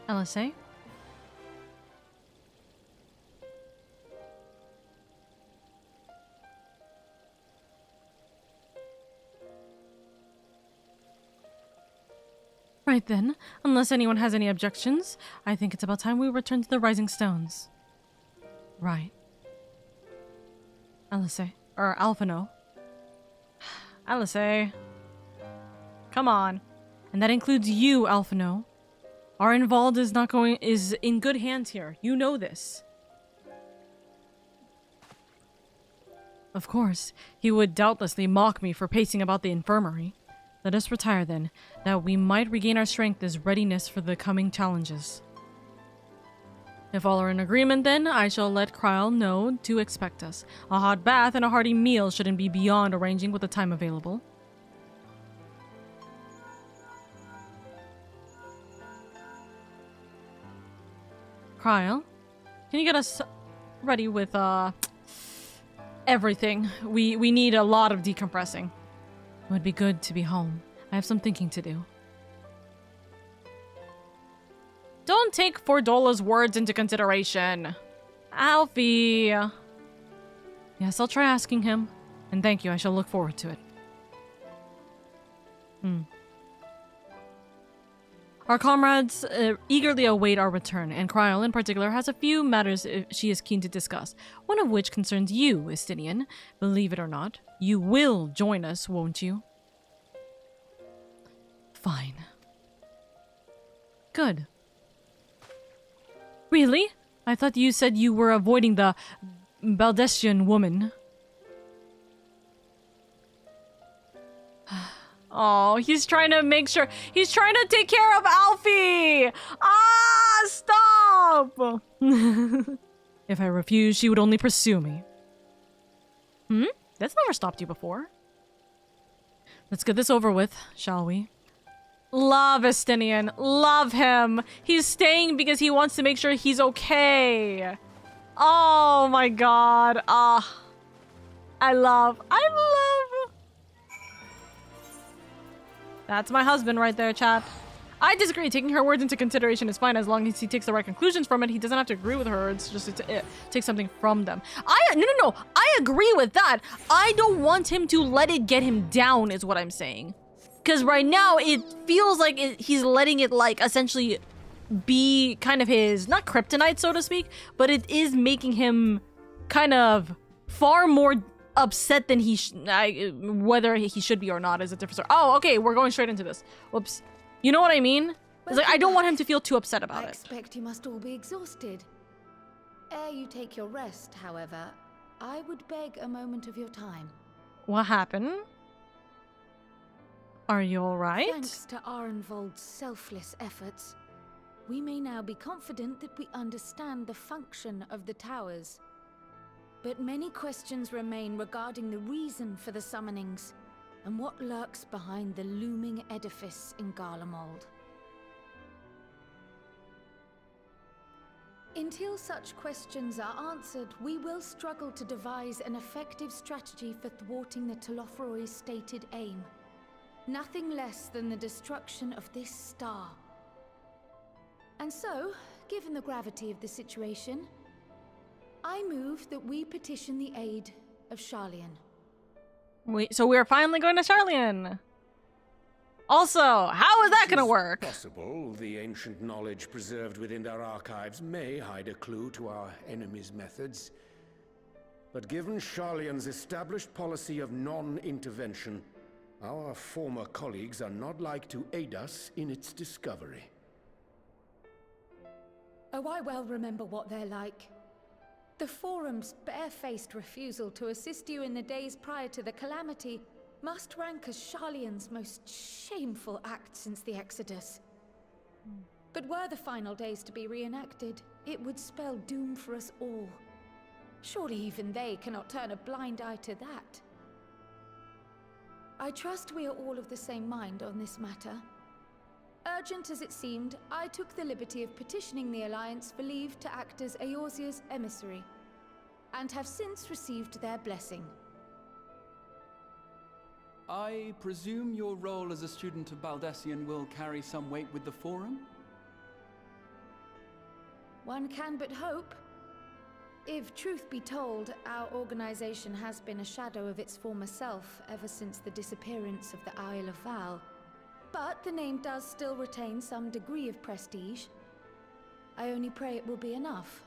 Speaker 1: LSA. Right then, unless anyone has any objections, I think it's about time we return to the Rising Stones. Right. LSA. Or Alphino. LSA. Come on. And that includes you, Alphino. Our Involved is in good hands here. You know this. Of course, he would doubtlessly mock me for pacing about the infirmary. Let us retire then, that we might regain our strength as readiness for the coming challenges. If all are in agreement then, I shall let Kryl know to expect us. A hot bath and a hearty meal shouldn't be beyond arranging with the time available. Kryl, can you get us ready with everything? We need a lot of decompressing. It would be good to be home. I have some thinking to do. Don't take Fordola's words into consideration. Alfie. Yes, I'll try asking him. And thank you, I shall look forward to it. Our comrades eagerly await our return, and Kryl in particular has a few matters she is keen to discuss, one of which concerns you, Estinian. Believe it or not, you will join us, won't you? fine. Good. Really? I thought you said you were avoiding the Baldestian woman. Oh, he's trying to make sure. He's trying to take care of Alfie! Ah, stop! If I refused, she would only pursue me. That's never stopped you before. Let's get this over with, shall we? Love Estinian. Love him. He's staying because he wants to make sure he's okay. Oh my god. I love. That's my husband right there, chat. I disagree. Taking her words into consideration is fine as long as he takes the right conclusions from it. He doesn't have to agree with her. It's just to take something from them. No. I agree with that. I don't want him to let it get him down is what I'm saying. Because right now it feels like he's letting it like essentially be kind of his, not kryptonite so to speak, but it is making him kind of far more upset than whether he should be or not is a different story. Oh, okay, we're going straight into this. Whoops. You know what I mean? It's like I don't want him to feel too upset about it.
Speaker 17: I expect you must all be exhausted. Ere you take your rest, however, I would beg a moment of your time.
Speaker 1: What happened? Are you alright?
Speaker 17: Thanks to Arenvold's selfless efforts, we may now be confident that we understand the function of the towers. But many questions remain regarding the reason for the summonings, and what lurks behind the looming edifice in Garlemald. Until such questions are answered, we will struggle to devise an effective strategy for thwarting the Telophoroi's stated aim. Nothing less than the destruction of this star. And so, given the gravity of the situation, I move that we petition the aid of Sharlayan.
Speaker 1: So we're finally going to Sharlayan. Also, how is that going to work?
Speaker 3: Possible the ancient knowledge preserved within their archives may hide a clue to our enemy's methods. But given Sharlayan's established policy of non-intervention, our former colleagues are not like to aid us in its discovery.
Speaker 17: Oh, I well remember what they're like. The Forum's barefaced refusal to assist you in the days prior to the calamity must rank as Sharlayan's most shameful act since the Exodus. But were the final days to be reenacted, it would spell doom for us all. Surely even they cannot turn a blind eye to that. I trust we are all of the same mind on this matter. Urgent as it seemed, I took the liberty of petitioning the Alliance for leave to act as Eorzea's emissary, and have since received their blessing.
Speaker 8: I presume your role as a student of Baldessian will carry some weight with the Forum?
Speaker 17: One can but hope. If truth be told, our organization has been a shadow of its former self ever since the disappearance of the Isle of Val. But the name does still retain some degree of prestige. I only pray it will be enough.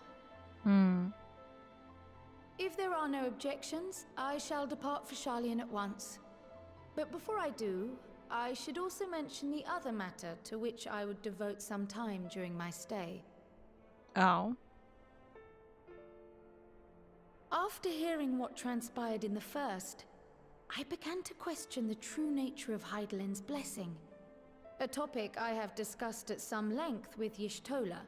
Speaker 17: If there are no objections, I shall depart for Sharlayan at once. But before I do, I should also mention the other matter to which I would devote some time during my stay.
Speaker 1: Oh.
Speaker 17: After hearing what transpired in the first, I began to question the true nature of Hydaelyn's blessing. A topic I have discussed at some length with Y'shtola.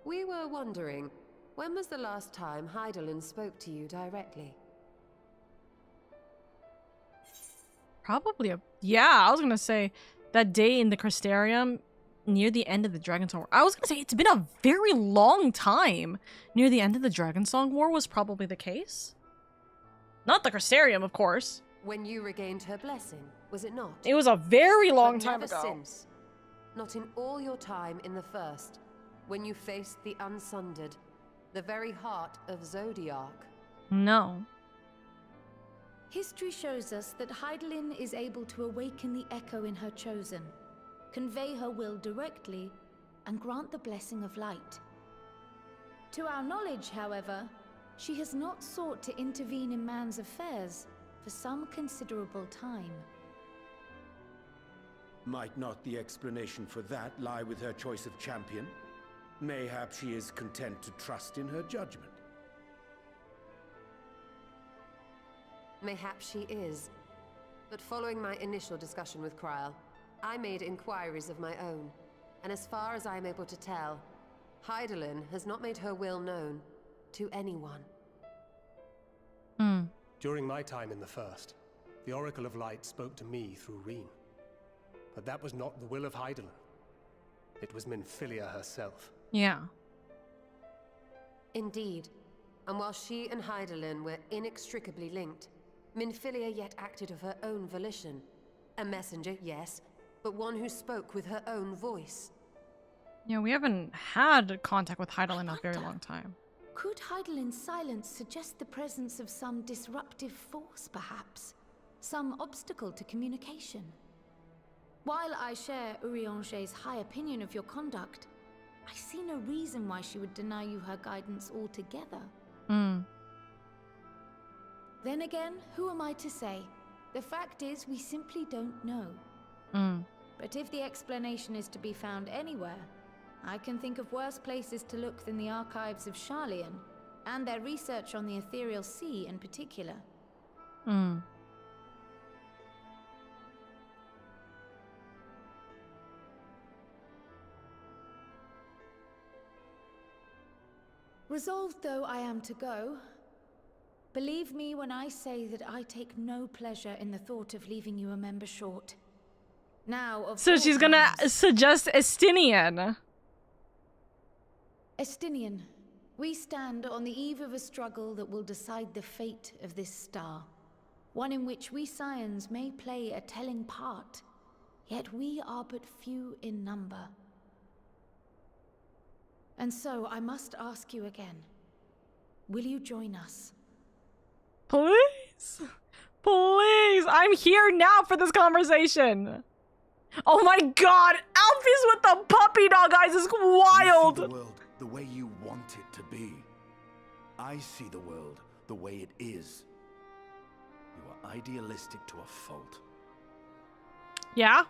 Speaker 16: We were wondering, when was the last time Hydaelyn spoke to you directly?
Speaker 1: Probably I was gonna say that day in the Crystarium near the end of the Dragonsong War. I was gonna say it's been a very long time. Near the end of the Dragonsong War was probably the case. Not the Crystarium, of course.
Speaker 16: When you regained her blessing, was it not?
Speaker 1: It was a very long time ago.
Speaker 16: Never since. Not in all your time in the first, when you faced the Unsundered, the very heart of Zodiark.
Speaker 1: No.
Speaker 17: History shows us that Hydaelyn is able to awaken the echo in her chosen, convey her will directly, and grant the blessing of light. To our knowledge, however, she has not sought to intervene in man's affairs for some considerable time.
Speaker 3: Might not the explanation for that lie with her choice of champion? Mayhap she is content to trust in her judgment.
Speaker 16: Mayhap she is. But following my initial discussion with Kryl, I made inquiries of my own. And as far as I am able to tell, Hydaelyn has not made her will known to anyone.
Speaker 12: During my time in the First, the Oracle of Light spoke to me through Reen. But that was not the will of Hydaelyn. It was Minfilia herself.
Speaker 1: Yeah.
Speaker 16: Indeed. And while she and Hydaelyn were inextricably linked, Minfilia yet acted of her own volition. A messenger, yes, but one who spoke with her own voice.
Speaker 1: Yeah, we haven't had contact with Hydaelyn in a very long time.
Speaker 17: Could Hydaelyn's silence suggest the presence of some disruptive force, perhaps? Some obstacle to communication? While I share Urianger's high opinion of your conduct, I see no reason why she would deny you her guidance altogether. Then again, who am I to say? The fact is, we simply don't know. But if the explanation is to be found anywhere, I can think of worse places to look than the archives of Sharlayan, and their research on the Ethereal Sea in particular. Resolved though I am to go, believe me when I say that I take no pleasure in the thought of leaving you a member short. Now, of
Speaker 1: So she's gonna suggest Estinian.
Speaker 17: Estinian, we stand on the eve of a struggle that will decide the fate of this star. One in which we Scions may play a telling part, yet we are but few in number. And so I must ask you again, will you join us?
Speaker 1: Please? Please! I'm here now for this conversation! Oh my god! Alfie's with the puppy dog, guys! Is wild!
Speaker 14: You see the world the way you want it to be. I see the world the way it is. You are idealistic to a fault.
Speaker 1: Yeah?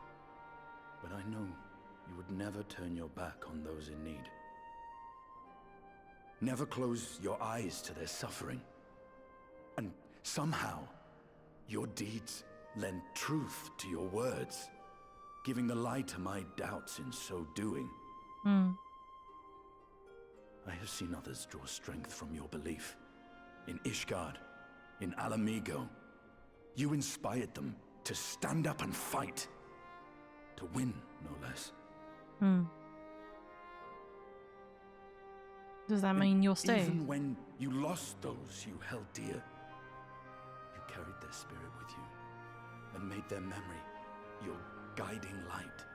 Speaker 14: But I know you would never turn your back on those in need. Never close your eyes to their suffering. And somehow, your deeds lend truth to your words, giving the lie to my doubts in so doing. I have seen others draw strength from your belief. In Ishgard, in Alamigo, you inspired them to stand up and fight. To win, no less.
Speaker 1: Does that mean you'll stay?
Speaker 14: Even when you lost those you held dear, you carried their spirit with you and made their memory your guiding light.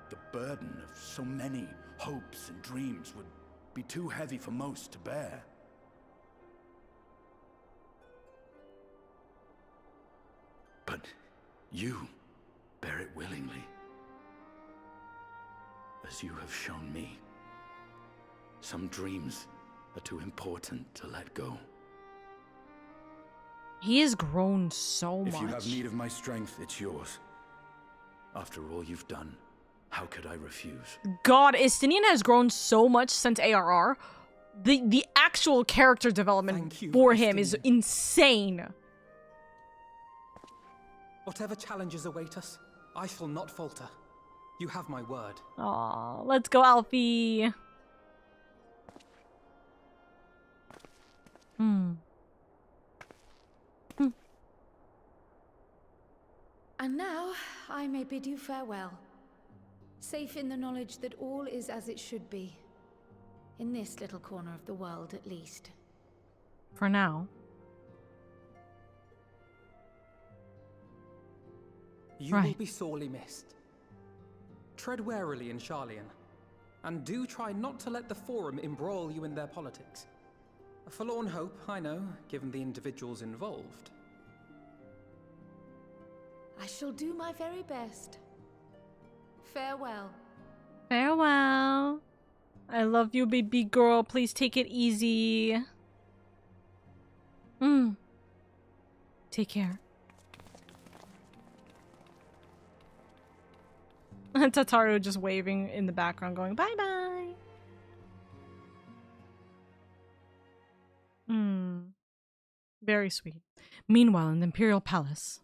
Speaker 14: The burden of so many hopes and dreams would be too heavy for most to bear. But you bear it willingly, as you have shown me. Some dreams are too important to let go.
Speaker 1: He has grown so much.
Speaker 14: If you have need of my strength, it's yours. After all you've done, how could I refuse?
Speaker 1: God, Estinian has grown so much since ARR. The actual character development for him is insane.
Speaker 10: Whatever challenges await us, I shall not falter. You have my word.
Speaker 1: Aw, let's go, Alfie.
Speaker 17: And now, I may bid you farewell. Safe in the knowledge that all is as it should be. In this little corner of the world, at least.
Speaker 1: For now.
Speaker 10: You will be sorely missed. Tread warily in Sharlayan, and do try not to let the Forum embroil you in their politics. A forlorn hope, I know, given the individuals involved.
Speaker 17: I shall do my very best. Farewell.
Speaker 1: Farewell. I love you, baby girl. Please take it easy. Take care. Tataru just waving in the background going, bye-bye. Very sweet. Meanwhile, in the Imperial Palace.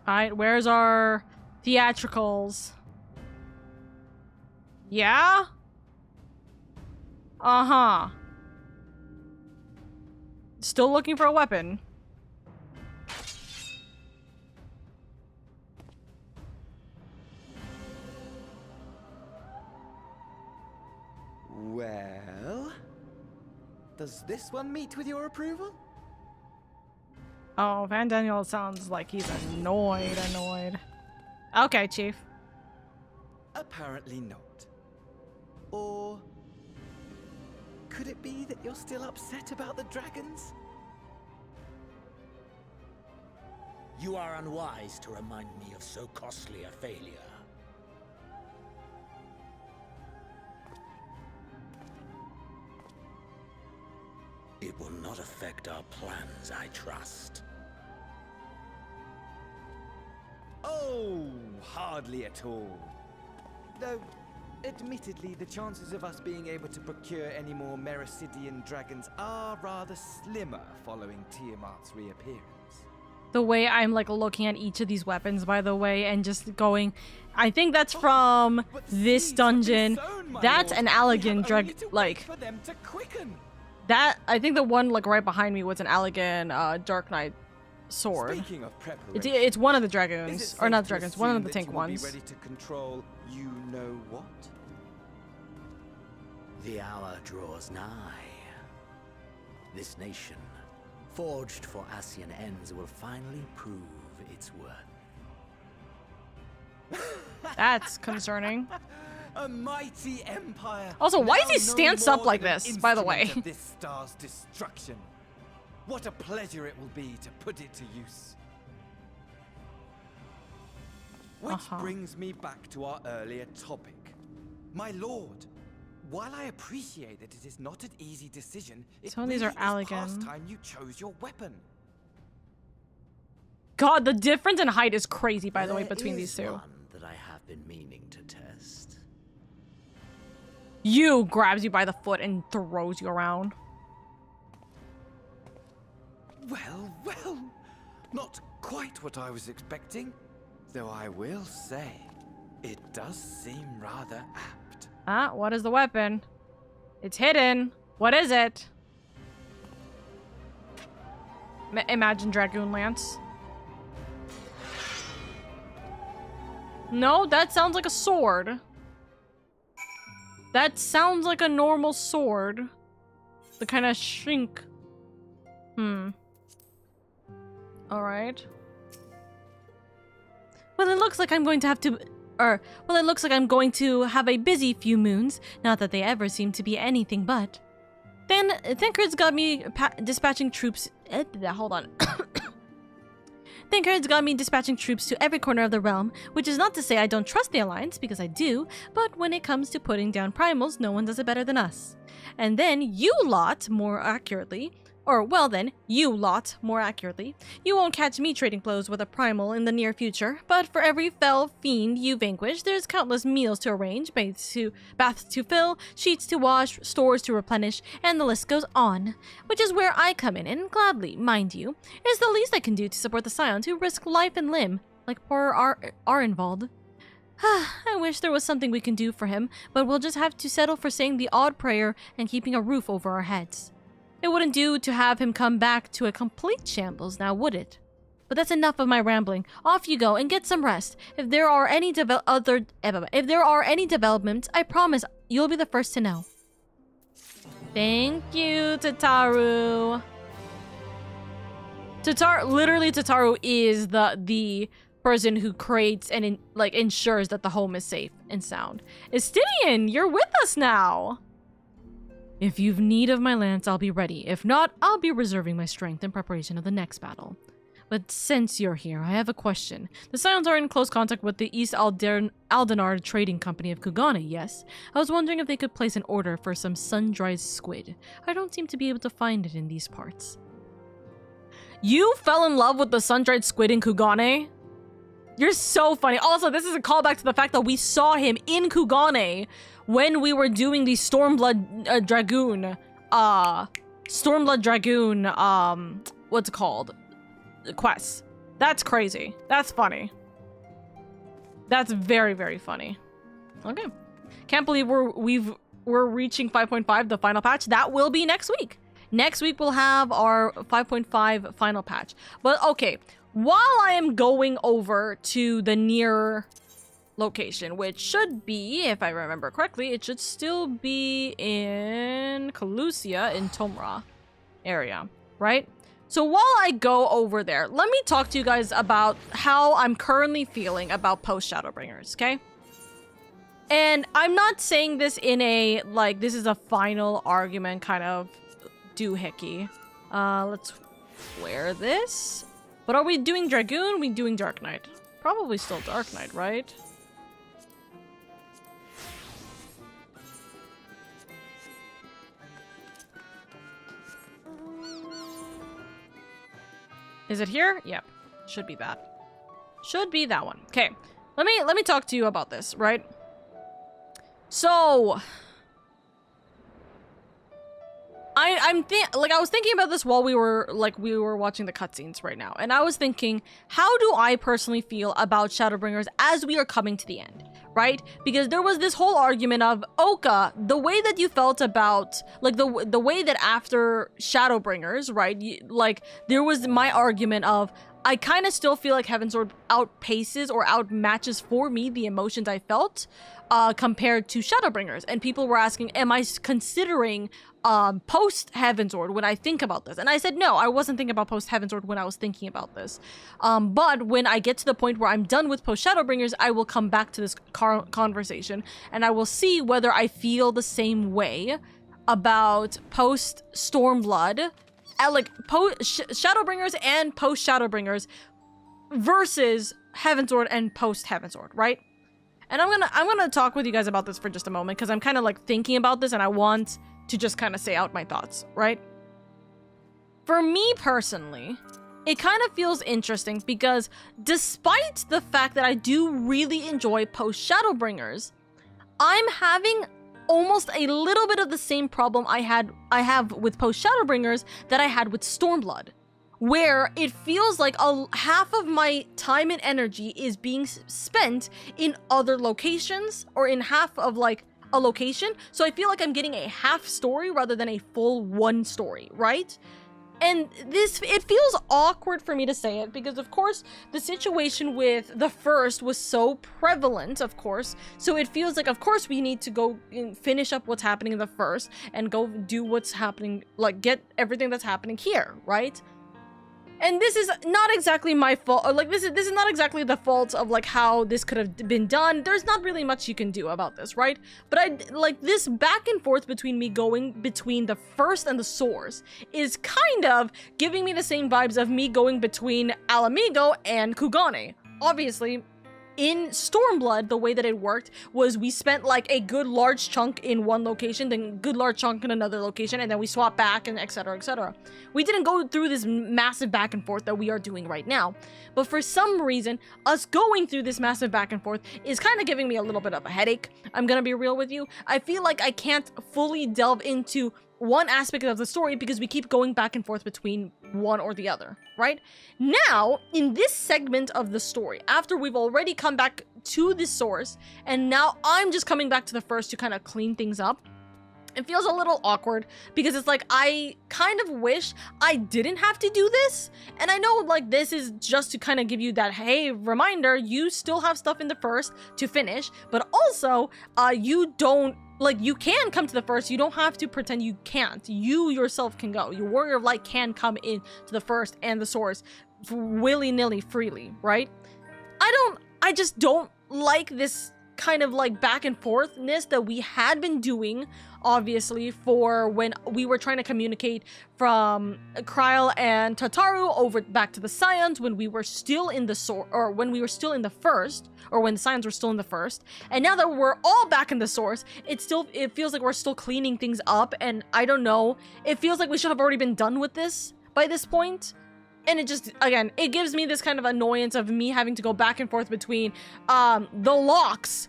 Speaker 1: Alright, where's our theatricals? Yeah? Uh-huh. Still looking for a weapon.
Speaker 18: Well, does this one meet with your approval?
Speaker 1: Oh, Van Daniel sounds like he's annoyed. Okay, Chief.
Speaker 18: Apparently not. Or could it be that you're still upset about the dragons?
Speaker 19: You are unwise to remind me of so costly a failure. It will not affect our plans, I trust.
Speaker 18: Oh, hardly at all. Though, admittedly, the chances of us being able to procure any more Mericidian dragons are rather slimmer following Tiamat's reappearance.
Speaker 1: The way I'm like looking at each of these weapons, by the way, and just going, I think that's from this dungeon. That's an Allegan drag, like that. I think the one like right behind me was an Allegan Dark Knight sword.
Speaker 18: Speaking of preparation,
Speaker 1: It's one of the dragoons, or not dragons, one of the tank ones.
Speaker 18: Be ready to control you know what?
Speaker 19: The hour draws nigh. This nation, forged for Ascian ends, will finally prove its worth.
Speaker 1: That's concerning.
Speaker 18: A mighty empire.
Speaker 1: Also, why is he
Speaker 18: now
Speaker 1: stance
Speaker 18: no
Speaker 1: up
Speaker 18: more
Speaker 1: like
Speaker 18: than an
Speaker 1: this, by the way?
Speaker 18: instrument of this star's destruction. What a pleasure it will be to put it to use. Which brings me back to our earlier topic. My lord, while I appreciate that it is not an easy decision, it
Speaker 1: Some of these are
Speaker 18: really is past
Speaker 1: Allegan.
Speaker 18: time you chose your weapon.
Speaker 1: God, the difference in height is crazy, by the way, between these two.
Speaker 19: One that I have been meaning to test.
Speaker 1: You grabs you by the foot and throws you around.
Speaker 18: Well, well, not quite what I was expecting. Though I will say, it does seem rather apt.
Speaker 1: Ah, what is the weapon? It's hidden. What is it? Imagine Dragoon Lance. No, that sounds like a sword. That sounds like a normal sword. The kind of shrink. Alright. Well, it looks like I'm going to have to... well, it looks like I'm going to have a busy few moons. Not that they ever seem to be anything but. Then, Thancred's got me dispatching troops... hold on. Thancred's got me dispatching troops to every corner of the realm, which is not to say I don't trust the Alliance, because I do, but when it comes to putting down primals, no one does it better than us. And then you lot, more accurately... Or, well then, you lot, more accurately. You won't catch me trading blows with a primal in the near future, but for every fell fiend you vanquish, there's countless meals to arrange, baths to fill, sheets to wash, stores to replenish, and the list goes on. Which is where I come in, and gladly, mind you, is the least I can do to support the scions who risk life and limb, like poor Arenvald. I wish there was something we can do for him, but we'll just have to settle for saying the odd prayer and keeping a roof over our heads. It wouldn't do to have him come back to a complete shambles, now would it? But that's enough of my rambling. Off you go and get some rest. If there are any developments, I promise you'll be the first to know. Thank you, Tataru. Literally, Tataru is the person who creates and ensures that the home is safe and sound. Estidian, you're with us now. If you've need of my lance, I'll be ready. If not, I'll be reserving my strength in preparation of the next battle. But since you're here, I have a question. The Scions are in close contact with the East Aldenar Trading Company of Kugana, yes? I was wondering if they could place an order for some sun-dried squid. I don't seem to be able to find it in these parts. You fell in love with the sun-dried squid in Kugane? You're so funny. Also, this is a callback to the fact that we saw him in Kugane when we were doing the Stormblood Dragoon, what's it called? Quests. That's crazy. That's funny. That's very, very funny. Okay. Can't believe we're reaching 5.5, the final patch. That will be next week. Next week we'll have our 5.5 final patch. But okay, while I am going over to the near location, which should be, if I remember correctly, it should still be in Calusia in Tomra area, right? So while I go over there, let me talk to you guys about how I'm currently feeling about post Shadowbringers, okay? And I'm not saying this in a, like, this is a final argument kind of doohickey. Let's wear this. But are we doing Dragoon? Are we doing Dark Knight? Probably still Dark Knight, right? Is it here? Yep. Should be that. Should be that one. Okay. Let me talk to you about this, right? So I was thinking about this while we were watching the cutscenes right now, and I was thinking, how do I personally feel about Shadowbringers as we are coming to the end, right? Because there was this whole argument of Oka, the way that you felt about, like, the way that after Shadowbringers, right? There was my argument of, I kind of still feel like Heavensward outpaces or outmatches for me the emotions I felt compared to Shadowbringers. And people were asking, am I considering post Heavensward when I think about this? And I said, no, I wasn't thinking about post Heavensward when I was thinking about this. But when I get to the point where I'm done with post Shadowbringers, I will come back to this conversation and I will see whether I feel the same way about post Stormblood, like Shadowbringers and post Shadowbringers versus Heavensward and post Heavensward, right? And I'm gonna talk with you guys about this for just a moment because I'm kind of like thinking about this and I want to just kind of say out my thoughts, right? For me personally, it kind of feels interesting because despite the fact that I do really enjoy post Shadowbringers, I'm having almost a little bit of the same problem I have with post Shadowbringers that I had with Stormblood, where it feels like half of my time and energy is being spent in other locations or in half of like a location. So I feel like I'm getting a half story rather than a full one story, right? And it feels awkward for me to say it because, of course, the situation with the first was so prevalent, of course. So it feels like, of course, we need to go and finish up what's happening in the first and go do what's happening, like get everything that's happening here, right? And this is not exactly my fault, or like this is not exactly the fault of like how this could have been done. There's not really much you can do about this, right? But I like this back and forth between me going between the first and the source is kind of giving me the same vibes of me going between Alamigo and Kugane. Obviously, in Stormblood, the way that it worked was we spent like a good large chunk in one location, then good large chunk in another location, and then we swap back and etc, etc. We didn't go through this massive back and forth that we are doing right now. But for some reason, us going through this massive back and forth is kind of giving me a little bit of a headache. I'm gonna be real with you. I feel like I can't fully delve into one aspect of the story because we keep going back and forth between one or the other, right? Now, in this segment of the story, after we've already come back to the source, and now I'm just coming back to the first to kind of clean things up, it feels a little awkward because it's like I kind of wish I didn't have to do this. And I know like this is just to kind of give you that, hey, reminder, you still have stuff in the first to finish, but also you don't, like, you can come to the first. You don't have to pretend you can't. You yourself can go. Your Warrior of Light can come in to the first and the source willy-nilly, freely, right? I just don't like this kind of like back and forthness that we had been doing, obviously, for when we were trying to communicate from Kryl and Tataru over back to the Scions when we were still in the or when we were still in the first, or when the Scions were still in the first. And now that we're all back in the source, it feels like we're still cleaning things up, and I don't know, it feels like we should have already been done with this by this point. And it just, again, it gives me this kind of annoyance of me having to go back and forth between the locks,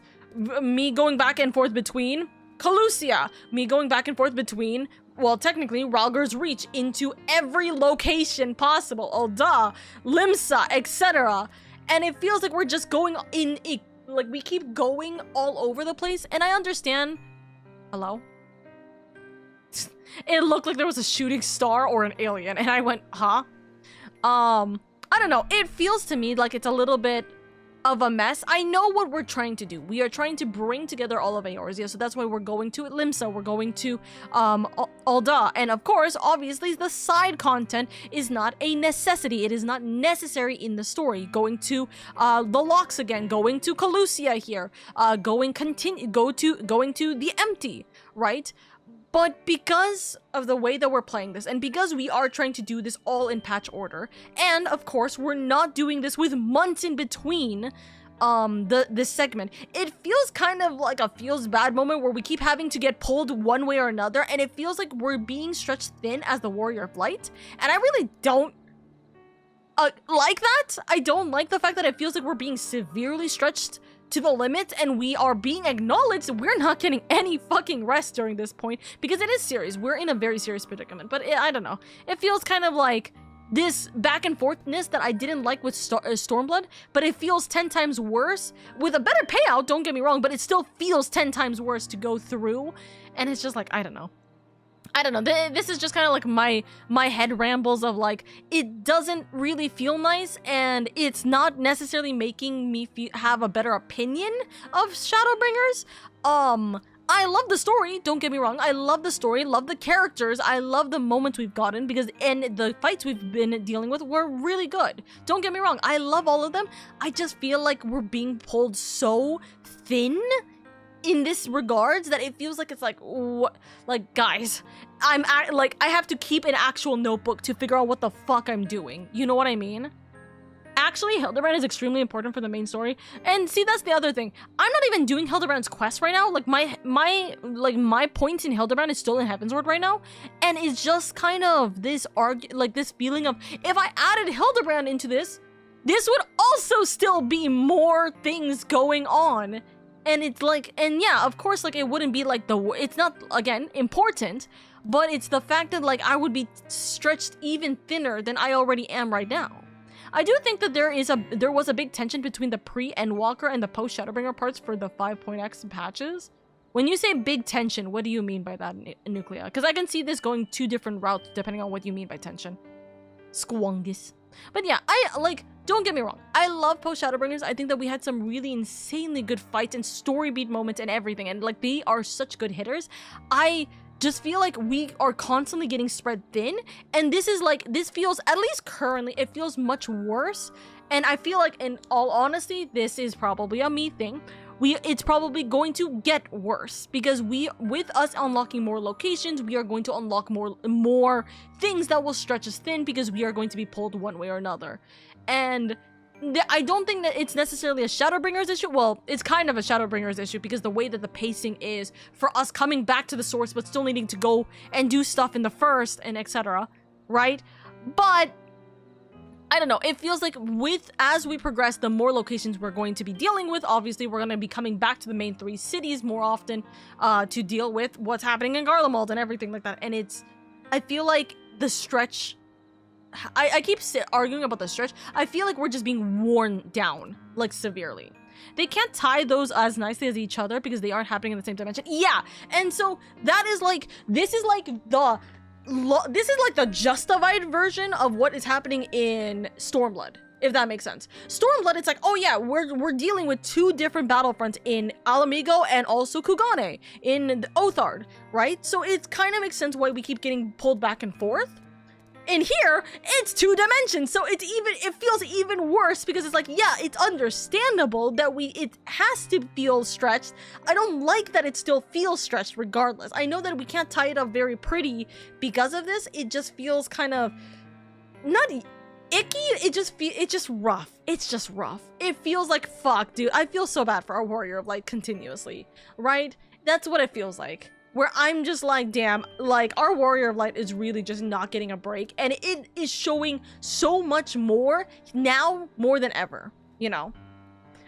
Speaker 1: me going back and forth between Calusia, me going back and forth between, well, technically, Ralger's Reach into every location possible, Ul'dah, Limsa, etc. And it feels like we're just going in, like, we keep going all over the place, and I understand. Hello? It looked like there was a shooting star or an alien, and I went, huh? I don't know. It feels to me like it's a little bit of a mess. I know what we're trying to do. We are trying to bring together all of Eorzea, so that's why we're going to Limsa, we're going to Ul'dah, and of course, obviously, the side content is not a necessity. It is not necessary in the story. Going to the locks again, going to Calusia here, going to the Empty, right? But because of the way that we're playing this, and because we are trying to do this all in patch order, and of course we're not doing this with months in between this segment, it feels kind of like a feels bad moment where we keep having to get pulled one way or another, and it feels like we're being stretched thin as the Warrior of Light, and I really don't like that. I don't like the fact that it feels like we're being severely stretched to the limit, and we are being acknowledged we're not getting any fucking rest during this point, because it is serious. We're in a very serious predicament, but I don't know. It feels kind of like this back and forthness that I didn't like with Stormblood, but it feels 10 times worse with a better payout, don't get me wrong, but it still feels 10 times worse to go through, and it's just like, I don't know. This is just kind of like my head rambles of like, it doesn't really feel nice, and it's not necessarily making me have a better opinion of Shadowbringers. I love the story, don't get me wrong. I love the story, love the characters, I love the moments we've gotten, and the fights we've been dealing with were really good. Don't get me wrong, I love all of them. I just feel like we're being pulled so thin in this regards that it feels like it's like, what, like, guys, I have to keep an actual notebook to figure out what the fuck I'm doing. You know what I mean? Actually, Hildebrand is extremely important for the main story. And see, that's the other thing. I'm not even doing Hildebrand's quest right now. Like, my point in Hildebrand is still in Heavensward right now. And it's just kind of this this feeling of, if I added Hildebrand into this would also still be more things going on. And it's like, and yeah, of course, like, it wouldn't be like it's not, again, important, but it's the fact that, like, I would be stretched even thinner than I already am right now. I do think that there was a big tension between the pre-Endwalker and the post-Shadowbringer parts for the 5.x patches. When you say big tension, what do you mean by that, Nuclea? Because I can see this going two different routes depending on what you mean by tension. Squongus. But yeah, don't get me wrong, I love post-Shadowbringers. I think that we had some really insanely good fights and story beat moments and everything, and like, they are such good hitters. I just feel like we are constantly getting spread thin, and this feels, at least currently, it feels much worse. And I feel like, in all honesty, this is probably a me thing. It's probably going to get worse, because with us unlocking more locations, we are going to unlock more things that will stretch us thin, because we are going to be pulled one way or another. And I don't think that it's necessarily a Shadowbringers issue. Well, it's kind of a Shadowbringers issue, because the way that the pacing is for us coming back to the source, but still needing to go and do stuff in the first and etc. Right? But I don't know, it feels like as we progress, the more locations we're going to be dealing with. Obviously, we're going to be coming back to the main 3 cities more often to deal with what's happening in Garlemald and everything like that. And I feel like the stretch, I keep arguing about the stretch. I feel like we're just being worn down, like, severely. They can't tie those as nicely as each other because they aren't happening in the same dimension. Yeah, and so that is like, this is like the justified version of what is happening in Stormblood, if that makes sense. Stormblood, it's like, oh yeah, we're dealing with 2 different battlefronts in Alamigo and also Kugane in Othard, right? So it kind of makes sense why we keep getting pulled back and forth. In here, it's 2 dimensions, so it feels even worse, because it's like, yeah, it's understandable that it has to feel stretched. I don't like that it still feels stretched regardless. I know that we can't tie it up very pretty because of this. It just feels kind of not icky. It's just rough. It's just rough. It feels like, fuck, dude. I feel so bad for our Warrior of Light continuously, right? That's what it feels like. where I'm just like, damn, like, our Warrior of Light is really just not getting a break, and it is showing so much more now more than ever, you know?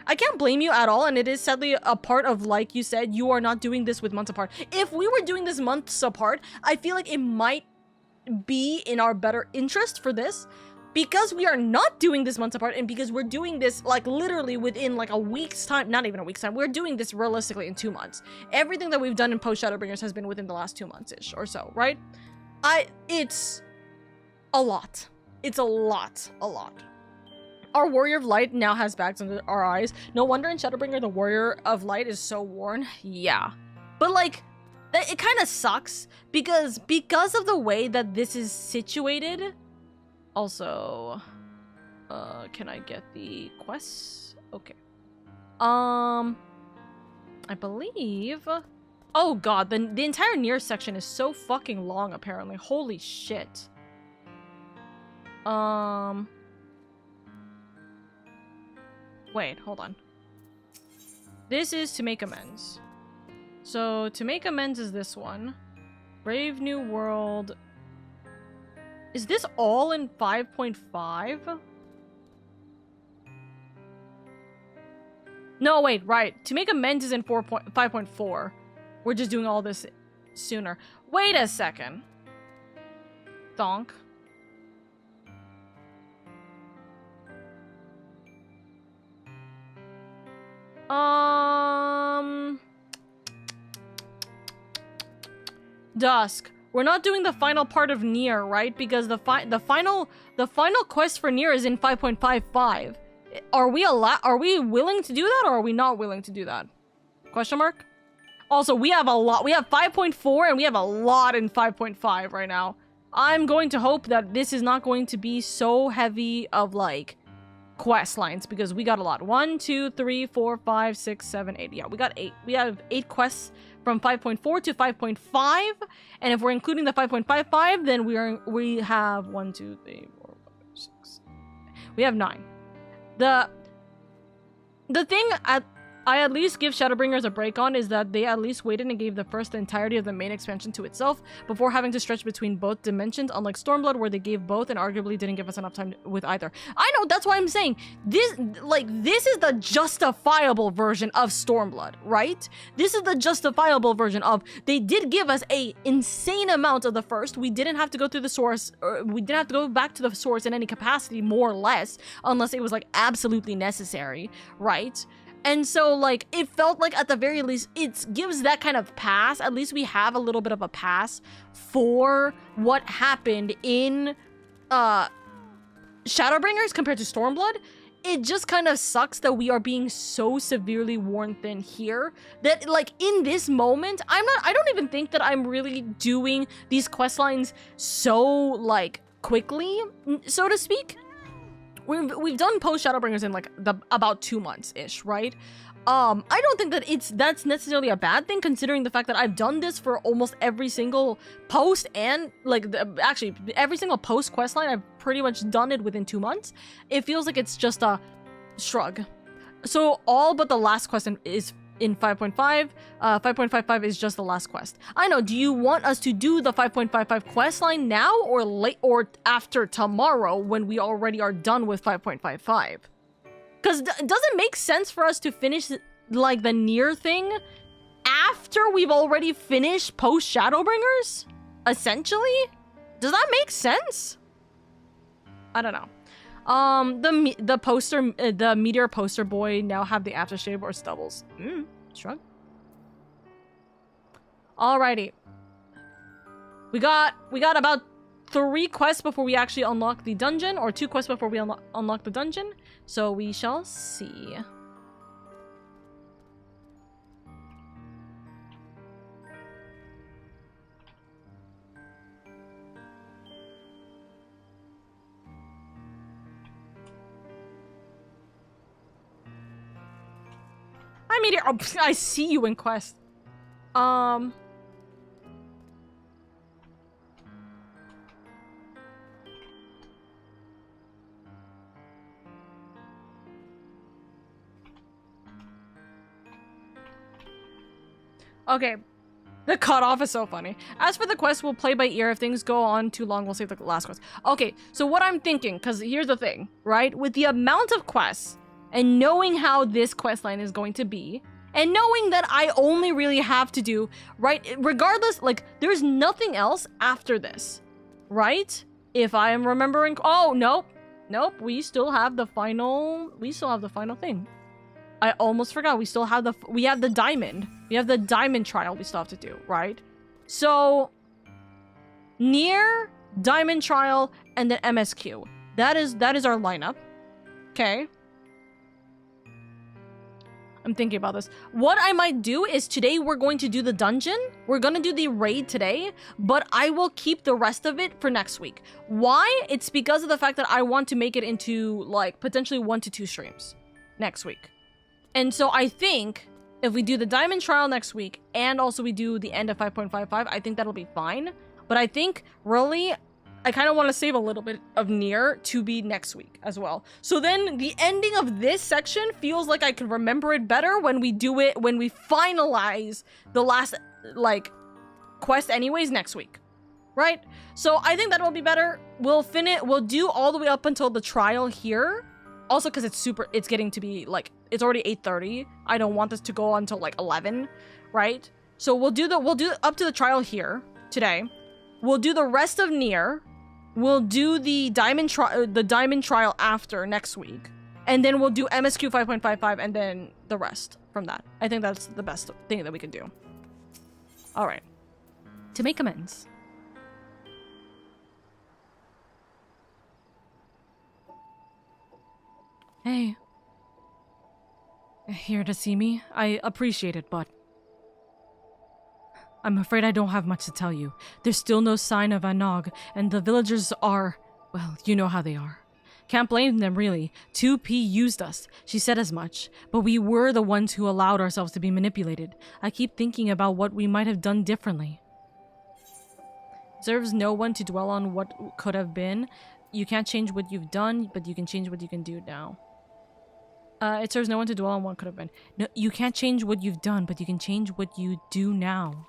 Speaker 1: I can't blame you at all, and it is sadly a part of, like you said, you are not doing this with months apart. If we were doing this months apart, I feel like it might be in our better interest for this, because we are not doing this months apart, and because we're doing this like literally within like a week's time, not even a week's time, we're doing this realistically in 2 months. Everything that we've done in post Shadowbringers has been within the last 2 months-ish or so, right? It's a lot. It's a lot. Our Warrior of Light now has bags under our eyes. No wonder in Shadowbringer the Warrior of Light is so worn. Yeah. But like, it kind of sucks because of the way that this is situated. Also, can I get the quests? Okay. I believe... Oh god, the entire near section is so fucking long apparently. Holy shit. Wait, hold on. This is to make amends. So, to make amends is this one. Brave New World. Is this all in 5.5? No, wait, right. To make amends is in 5.4. We're just doing all this sooner. Wait a second. Donk. Dusk. We're not doing the final part of Nier, right? Because the final quest for Nier is in 5.55. Are we willing to do that, or are we not willing to do that? Question mark? Also, we have a lot. We have 5.4 and we have a lot in 5.5 right now. I'm going to hope that this is not going to be so heavy of like quest lines, because we got a lot. 1, 2, 3, 4, 5, 6, 7, 8. Yeah, we got 8. We have 8 quests from 5.4 to 5.5, and if we're including the 5.55, then we have 1, 2, 3, 4, 5, 6. We have 9. The thing I at least give Shadowbringers a break on is that they at least waited and gave the first entirety of the main expansion to itself before having to stretch between both dimensions, unlike Stormblood where they gave both and arguably didn't give us enough time with either. I know, that's why I'm saying this is the justifiable version of Stormblood, right? This is the justifiable version of, they did give us a insane amount of the first. We didn't have to go through the source, or we didn't have to go back to the source in any capacity, more or less, unless it was like absolutely necessary, right? And so, like, it felt like at the very least, it gives that kind of pass. At least we have a little bit of a pass for what happened in Shadowbringers compared to Stormblood. It just kind of sucks that we are being so severely worn thin here that, like, in this moment, I don't even think that I'm really doing these quest lines so, like, quickly, so to speak. We've done post Shadowbringers in like about 2 months-ish, right? I don't think that that's necessarily a bad thing, considering the fact that I've done this for almost every single post, and like actually every single post quest line I've pretty much done it within 2 months. It feels like it's just a shrug. So all but the last quest is in 5.5. 5.55 is just the last quest. I know, do you want us to do the 5.55 quest line now or late or after tomorrow when we already are done with 5.55? Because does it make sense for us to finish like the Nier thing after we've already finished post Shadowbringers? Essentially? Does that make sense? I don't know. The Meteor poster boy now have the aftershave or stubbles. Shrug. Alrighty. We got about 3 quests before we actually unlock the dungeon, or 2 quests before we unlock the dungeon. So we shall see. Hi, Meteor. Oh, I see you in quest. Okay. The cutoff is so funny. As for the quest, we'll play by ear. If things go on too long, we'll save the last quest. Okay, so what I'm thinking, because here's the thing, right? With the amount of quests, and knowing how this quest line is going to be, and knowing that I only really have to do, right? Regardless, like, there's nothing else after this, right? If I am remembering... Oh, nope. Nope, we still have the final thing. I almost forgot. We have the diamond. We have the diamond trial we still have to do, right? So, near, diamond trial, and then MSQ. That is our lineup. Okay. I'm thinking about this. What I might do is today we're going to do the dungeon. We're going to do the raid today, but I will keep the rest of it for next week. Why? It's because of the fact that I want to make it into, like, potentially 1 to 2 streams next week. And so I think if we do the diamond trial next week and also we do the end of 5.55, I think that'll be fine. But I think, really, I kind of want to save a little bit of near to be next week as well. So then the ending of this section feels like I can remember it better when we do it, when we finalize the last, like, quest anyways next week. Right? So I think that'll be better. We'll do all the way up until the trial here. Also, because it's getting to be, like, it's already 8:30. I don't want this to go until, like, 11, right? So we'll do up to the trial here today. We'll do the rest of near. We'll do the diamond trial after next week. And then we'll do MSQ 5.55 and then the rest from that. I think that's the best thing that we can do. All right. To make amends. Hey. Here to see me? I appreciate it, but I'm afraid I don't have much to tell you. There's still no sign of Anog, and the villagers are... well, you know how they are. Can't blame them, really. 2P used us. She said as much. But we were the ones who allowed ourselves to be manipulated. I keep thinking about what we might have done differently. Serves no one to dwell on what could have been. You can't change what you've done, but you can change what you can do now. It serves no one to dwell on what could have been. No, you can't change what you've done, but you can change what you do now.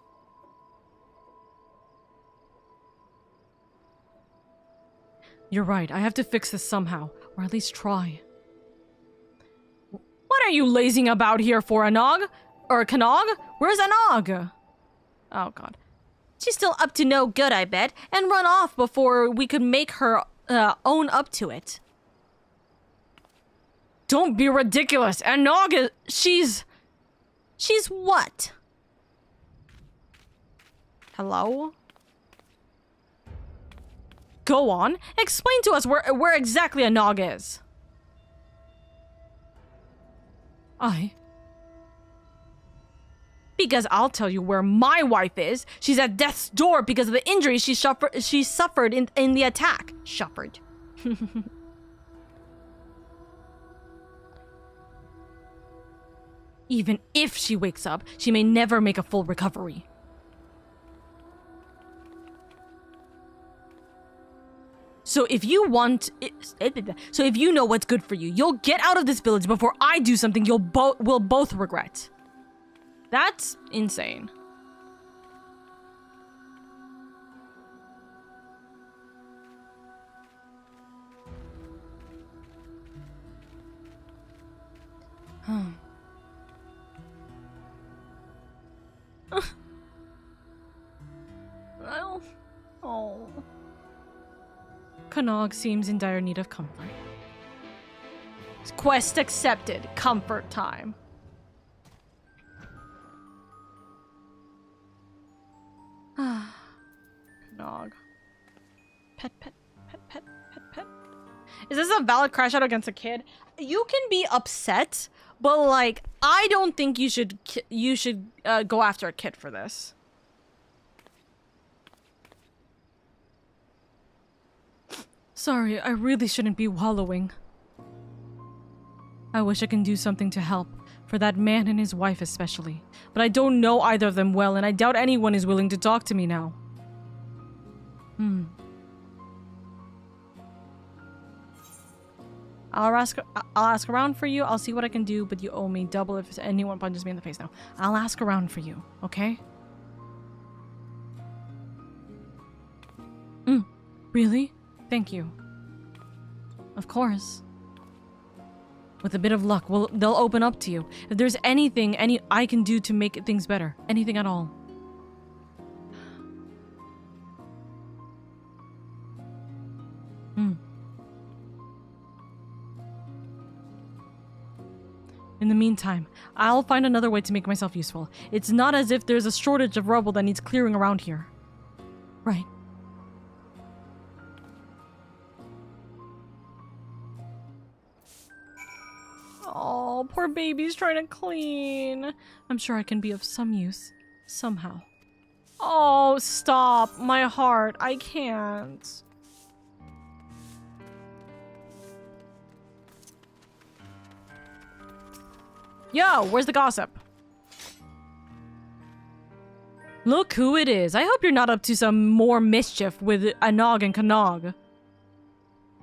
Speaker 1: You're right, I have to fix this somehow, or at least try. What are you lazing about here for, Anog? Or Kanog? Where's Anog? Oh god. She's still up to no good, I bet, and run off before we could make her own up to it. Don't be ridiculous, Anog is... She's what? Hello? Go on. Explain to us where exactly Anog is. Because I'll tell you where my wife is. She's at death's door because of the injuries she suffered in the attack. Suffered. Even if she wakes up, she may never make a full recovery. So if you know what's good for you, you'll get out of this village before I do something we'll both regret. That's insane. Well, oh. Kanog seems in dire need of comfort. Quest accepted. Comfort time. Kanog. Pet. Is this a valid crash out against a kid? You can be upset, but like, I don't think you should go after a kid for this. Sorry, I really shouldn't be wallowing. I wish I can do something to help, for that man and his wife especially. But I don't know either of them well, and I doubt anyone is willing to talk to me now. I'll ask around for you, I'll see what I can do, but you owe me double if anyone punches me in the face now. I'll ask around for you, okay? Really? Thank you. Of course. With a bit of luck, they'll open up to you. If there's anything I can do to make things better. Anything at all. In the meantime, I'll find another way to make myself useful. It's not as if there's a shortage of rubble that needs clearing around here. Right. Oh, poor baby's trying to clean. I'm sure I can be of some use. Somehow. Oh, stop. My heart. I can't. Yo, where's the gossip? Look who it is. I hope you're not up to some more mischief with Anog and Kanog.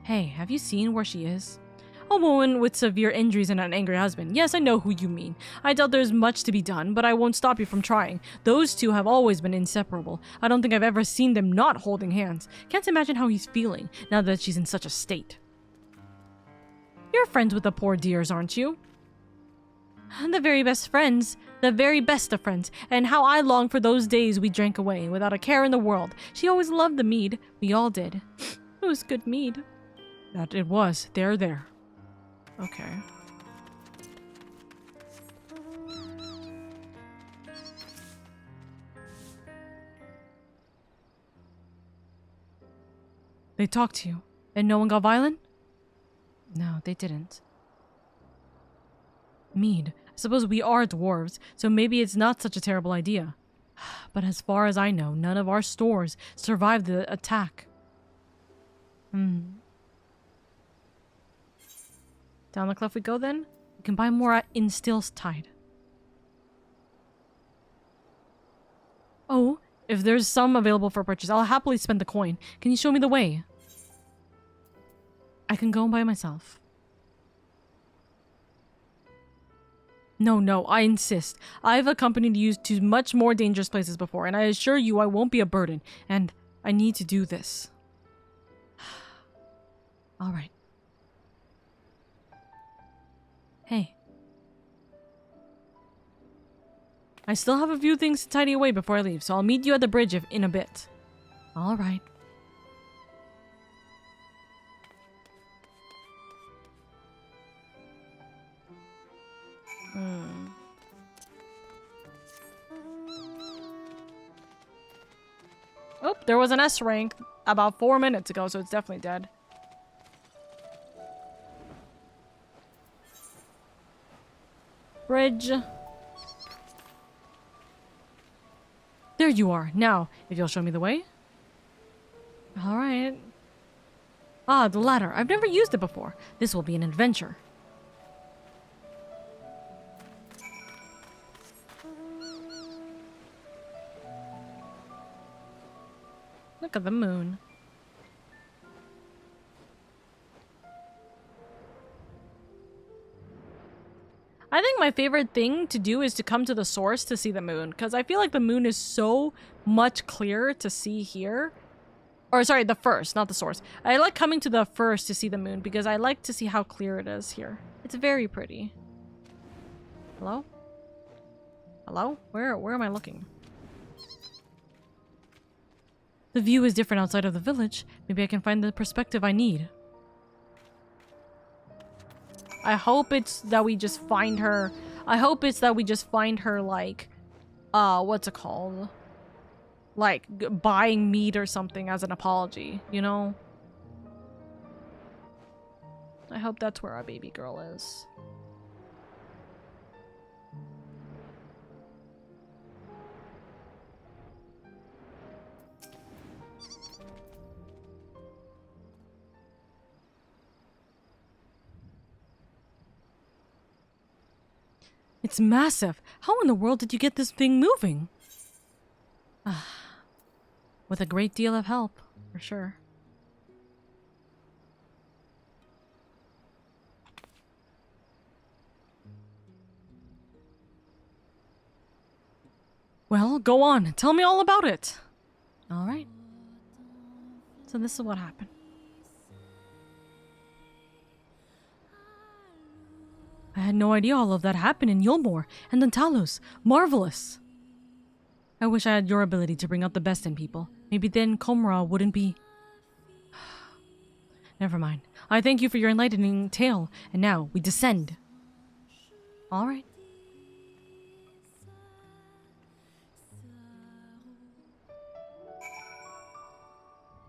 Speaker 1: Hey, have you seen where she is? A woman with severe injuries and an angry husband. Yes, I know who you mean. I doubt there's much to be done, but I won't stop you from trying. Those two have always been inseparable. I don't think I've ever seen them not holding hands. Can't imagine how he's feeling, now that she's in such a state. You're friends with the poor dears, aren't you? The very best friends. The very best of friends. And how I long for those days we drank away, without a care in the world. She always loved the mead. We all did. It was good mead. That it was. There. Okay. They talked to you, and no one got violent? No, they didn't. Mead. I suppose we are dwarves, so maybe it's not such a terrible idea. But as far as I know, none of our stores survived the attack. Down the cliff we go then? We can buy more in Still's Tide. Oh, if there's some available for purchase, I'll happily spend the coin. Can you show me the way? I can go by myself. No, I insist. I've accompanied you to much more dangerous places before, and I assure you I won't be a burden, and I need to do this. Alright. Hey. I still have a few things to tidy away before I leave, so I'll meet you at the bridge in a bit. Alright. Oh, there was an S rank about 4 minutes ago, so it's definitely dead. Bridge. There you are. Now, if you'll show me the way. Alright. Ah, the ladder. I've never used it before. This will be an adventure. Look at the moon. I think my favorite thing to do is to come to the source to see the moon, because I feel like the moon is so much clearer to see here. Or sorry, the first, not the source. I like coming to the first to see the moon because I like to see how clear it is here. It's very pretty. Hello? Hello? Where am I looking? The view is different outside of the village. Maybe I can find the perspective I need. I hope it's that we just find her. I hope it's that we just find her like, what's it called? Like buying meat or something as an apology, you know? I hope that's where our baby girl is. It's massive. How in the world did you get this thing moving? With a great deal of help, for sure. Well, go on. Tell me all about it. All right. So this is what happened. I had no idea all of that happened in Yulmore and then Talos. Marvelous. I wish I had your ability to bring out the best in people. Maybe then Komra wouldn't be... Never mind. I thank you for your enlightening tale, and now we descend. Alright.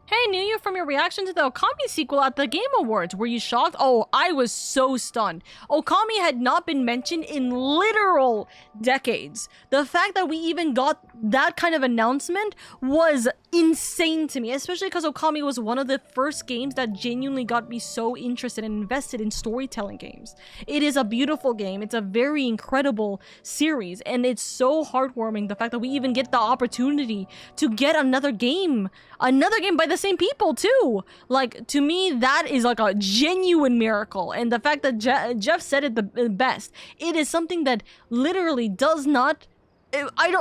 Speaker 1: Hey, knew you from your reaction to the Okami sequel at the Game Awards. Were you shocked? Oh, I was so stunned. Okami had not been mentioned in literal decades. The fact that we even got that kind of announcement was insane to me, especially because Okami was one of the first games that genuinely got me so interested and invested in storytelling games. It is a beautiful game. It's a very incredible series, and it's so heartwarming the fact that we even get the opportunity to get another game by the same people too. Like, to me, that is like a genuine miracle, and the fact that Jeff said it the best, it is something that literally does not,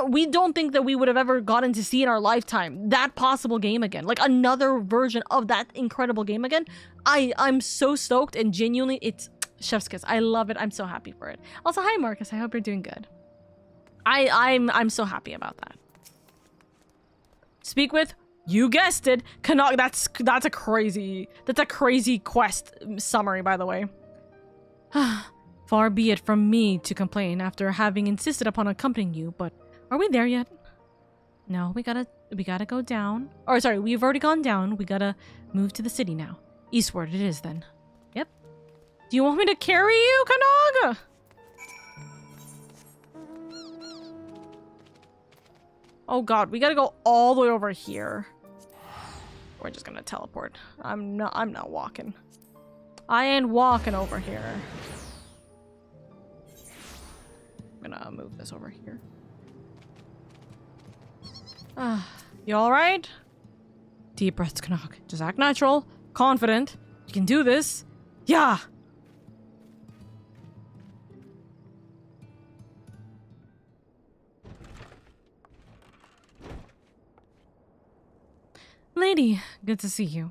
Speaker 1: we don't think that we would have ever gotten to see in our lifetime that possible game again, like another version of that incredible game again. I'm so stoked, and genuinely, it's chef's kiss. I love it. I'm so happy for it. Also, hi Marcus, I hope you're doing good. I'm so happy about that. Speak with, you guessed it, Canog. That's a crazy quest summary, by the way. Far be it from me to complain after having insisted upon accompanying you, but are we there yet? No, we gotta go down. Or sorry, we've already gone down. We gotta move to the city now. Eastward it is then. Yep. Do you want me to carry you, Canog? Oh god, we gotta go all the way over here. We're just gonna teleport. I'm not walking. I ain't walking over here. I'm gonna move this over here. You alright? Deep breaths, Canog. Just act natural, confident. You can do this. Yeah! Lady, good to see you.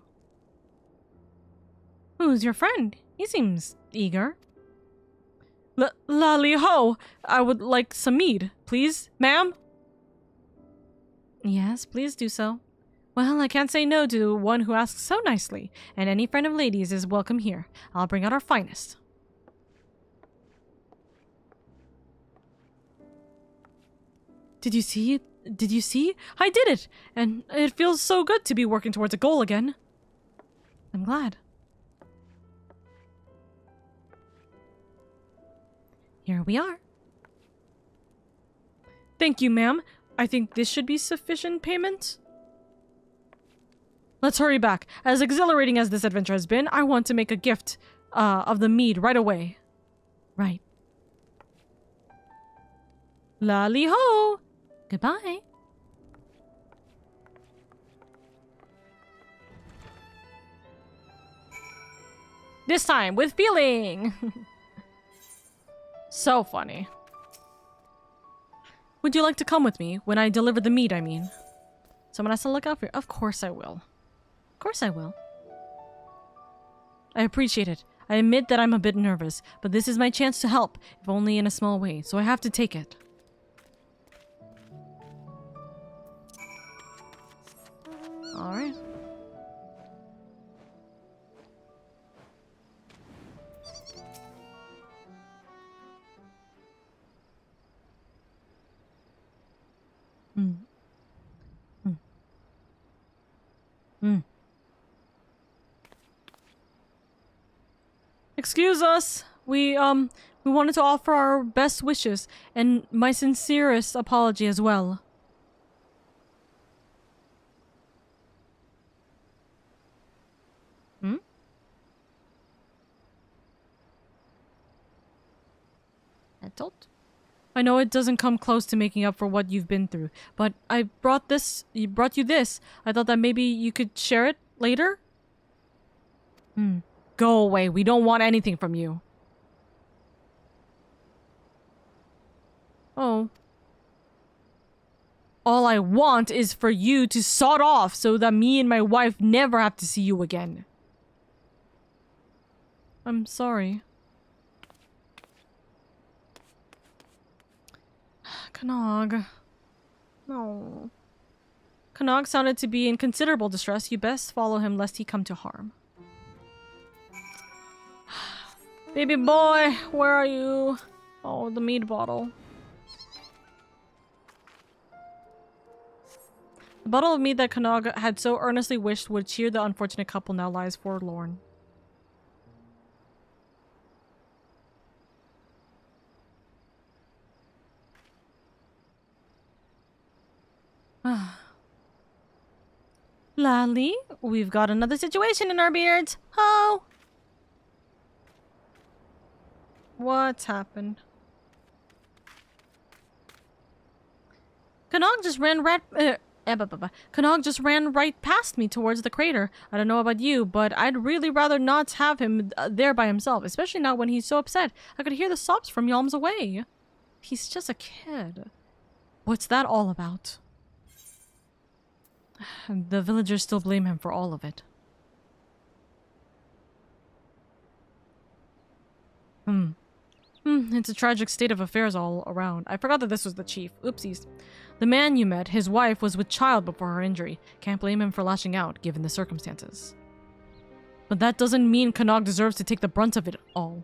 Speaker 1: Who's your friend? He seems eager. Lali Ho, I would like some mead, please, ma'am? Yes, please do so. Well, I can't say no to one who asks so nicely, and any friend of ladies is welcome here. I'll bring out our finest. Did you see it? Did you see? I did it! And it feels so good to be working towards a goal again. I'm glad. Here we are. Thank you, ma'am. I think this should be sufficient payment. Let's hurry back. As exhilarating as this adventure has been, I want to make a gift of the mead right away. Right. Lali ho! Goodbye. This time with feeling. So funny. Would you like to come with me when I deliver the meat, I mean? Someone has to look out for you. Of course I will. Of course I will. I appreciate it. I admit that I'm a bit nervous, but this is my chance to help, if only in a small way, so I have to take it. Alright. Excuse us. We wanted to offer our best wishes and my sincerest apology as well. I know it doesn't come close to making up for what you've been through, but I brought you this. I thought that maybe you could share it later? Go away. We don't want anything from you. Oh. All I want is for you to sod off so that me and my wife never have to see you again. I'm sorry. Canog. No. Canog sounded to be in considerable distress. You best follow him lest he come to harm. Baby boy, where are you? Oh, the mead bottle. The bottle of mead that Canog had so earnestly wished would cheer the unfortunate couple now lies forlorn. Lally, we've got another situation in our beards. Ho! What's happened? Canog just ran Canog just ran right past me towards the crater. I don't know about you, but I'd really rather not have him there by himself, especially not when he's so upset. I could hear the sobs from yalms away. He's just a kid. What's that all about? The villagers still blame him for all of it. It's a tragic state of affairs all around. I forgot that this was the chief. Oopsies. The man you met, his wife, was with child before her injury. Can't blame him for lashing out, given the circumstances. But that doesn't mean Canog deserves to take the brunt of it all.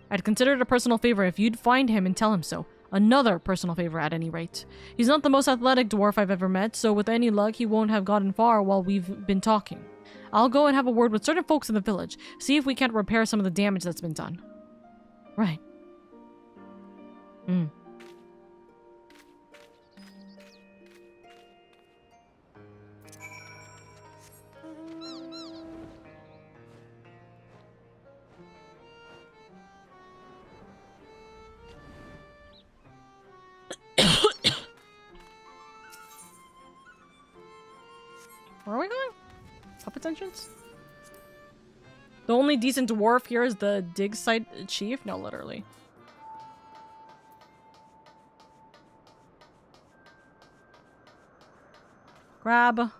Speaker 1: I'd consider it a personal favor if you'd find him and tell him so. Another personal favor, at any rate. He's not the most athletic dwarf I've ever met, so with any luck, he won't have gotten far while we've been talking. I'll go and have a word with certain folks in the village, see if we can't repair some of the damage that's been done. Right. Where are we going? Puppet's entrance? The only decent dwarf here is the dig site chief? No, literally. Grab.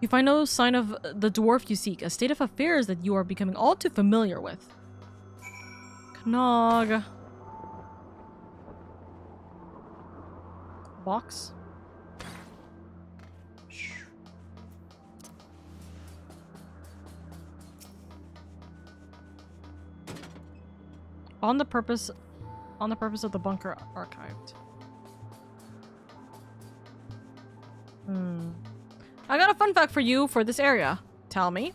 Speaker 1: You find no sign of the dwarf you seek, a state of affairs that you are becoming all too familiar with. Canog. Box. On the purpose of the bunker archived. I got a fun fact for you for this area. Tell me.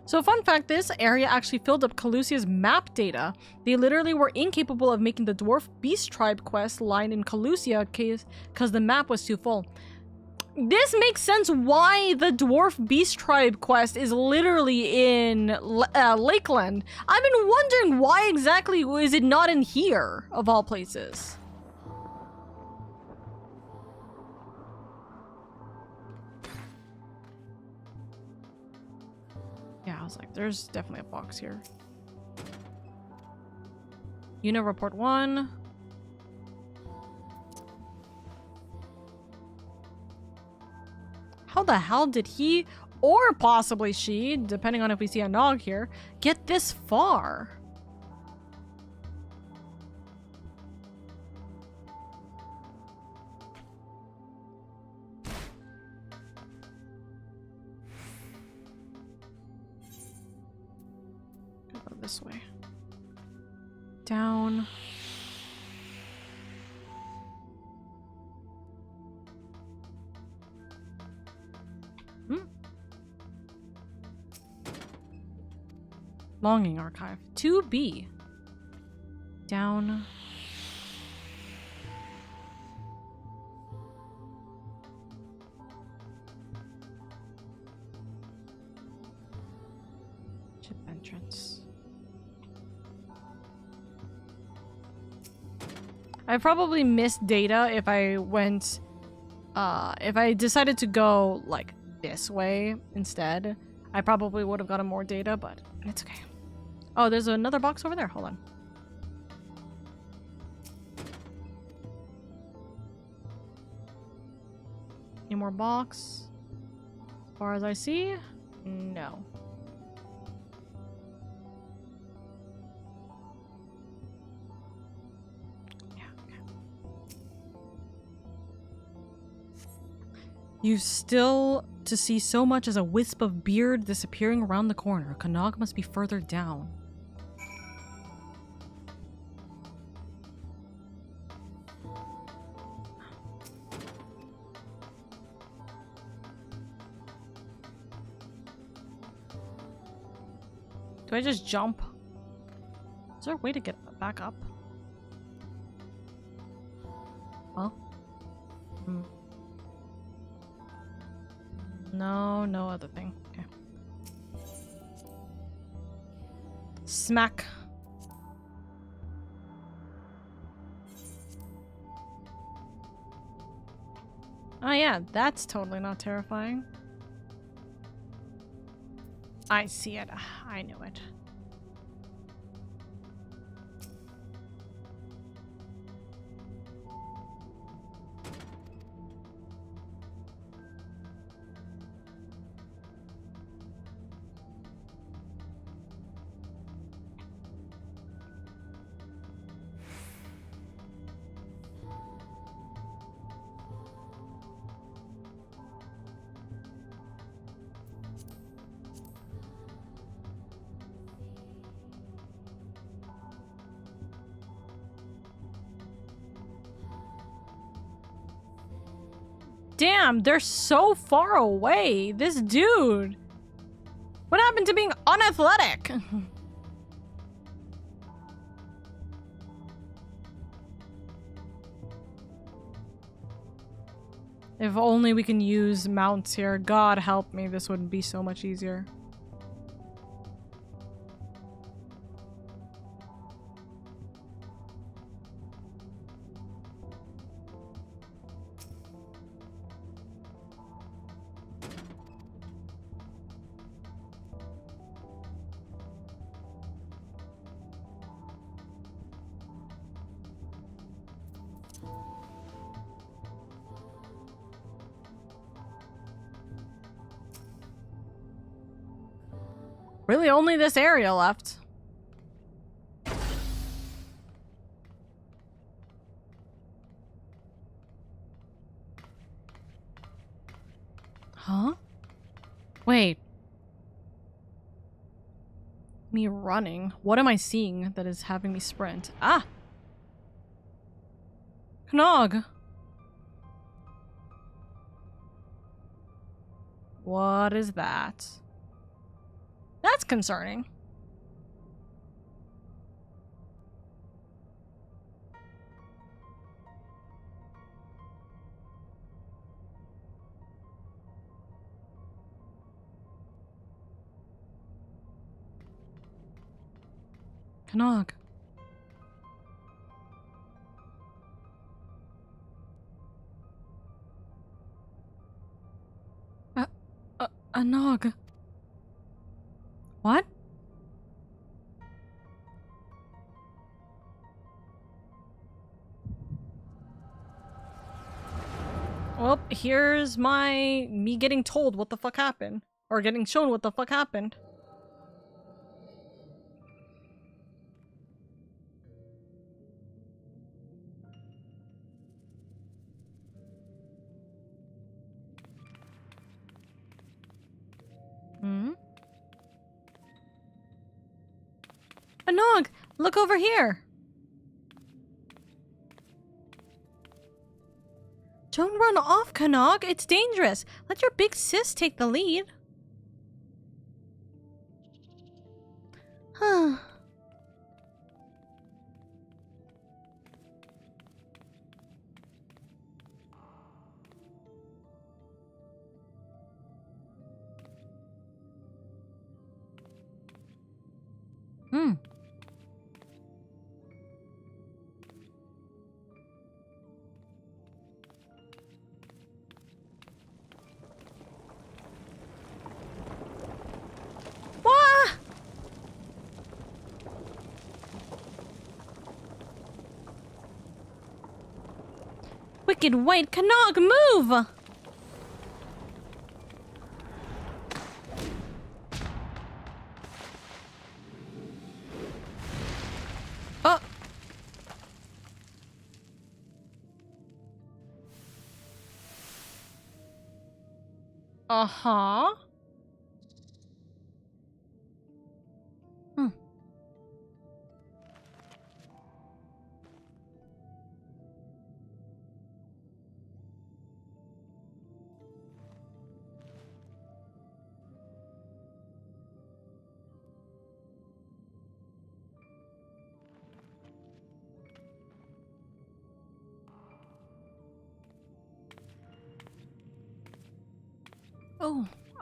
Speaker 1: So fun fact, this area actually filled up Calusia's map data. They literally were incapable of making the Dwarf Beast Tribe quest line in Calusia because the map was too full. This makes sense why the Dwarf Beast Tribe quest is literally in Lakeland. I've been wondering why exactly is it not in here, of all places. Yeah, I was like, there's definitely a box here. Unit report 1. How the hell did he, or possibly she, depending on if we see a Nog here, get this far? Go this way. Down. Longing archive. 2B. Down. Ship entrance. I probably missed data if I went, if I decided to go, like, this way instead. I probably would have gotten more data, but it's okay. Oh, there's another box over there. Hold on. Any more box? As far as I see, no. Yeah, okay. You still to see so much as a wisp of beard disappearing around the corner. Kanag must be further down. Do I just jump? Is there a way to get back up? Huh? Hmm. No, no other thing. Okay. Smack. Oh yeah, that's totally not terrifying. I see it. I knew it. Damn, they're so far away. This dude. What happened to being unathletic? If only we can use mounts here. God help me, this would be so much easier. Really only this area left. Huh? Wait. Me running. What am I seeing that is having me sprint? Ah! Knog! What is that? That's concerning. Knog. A nog. What? Well, here's me getting told what the fuck happened. Or getting shown what the fuck happened. Hmm? Anog, look over here. Don't run off, Kanog. It's dangerous. Let your big sis take the lead. Huh. Hmm. Wah! Wicked white Canog, move! Oh! Uh-huh. Hmm.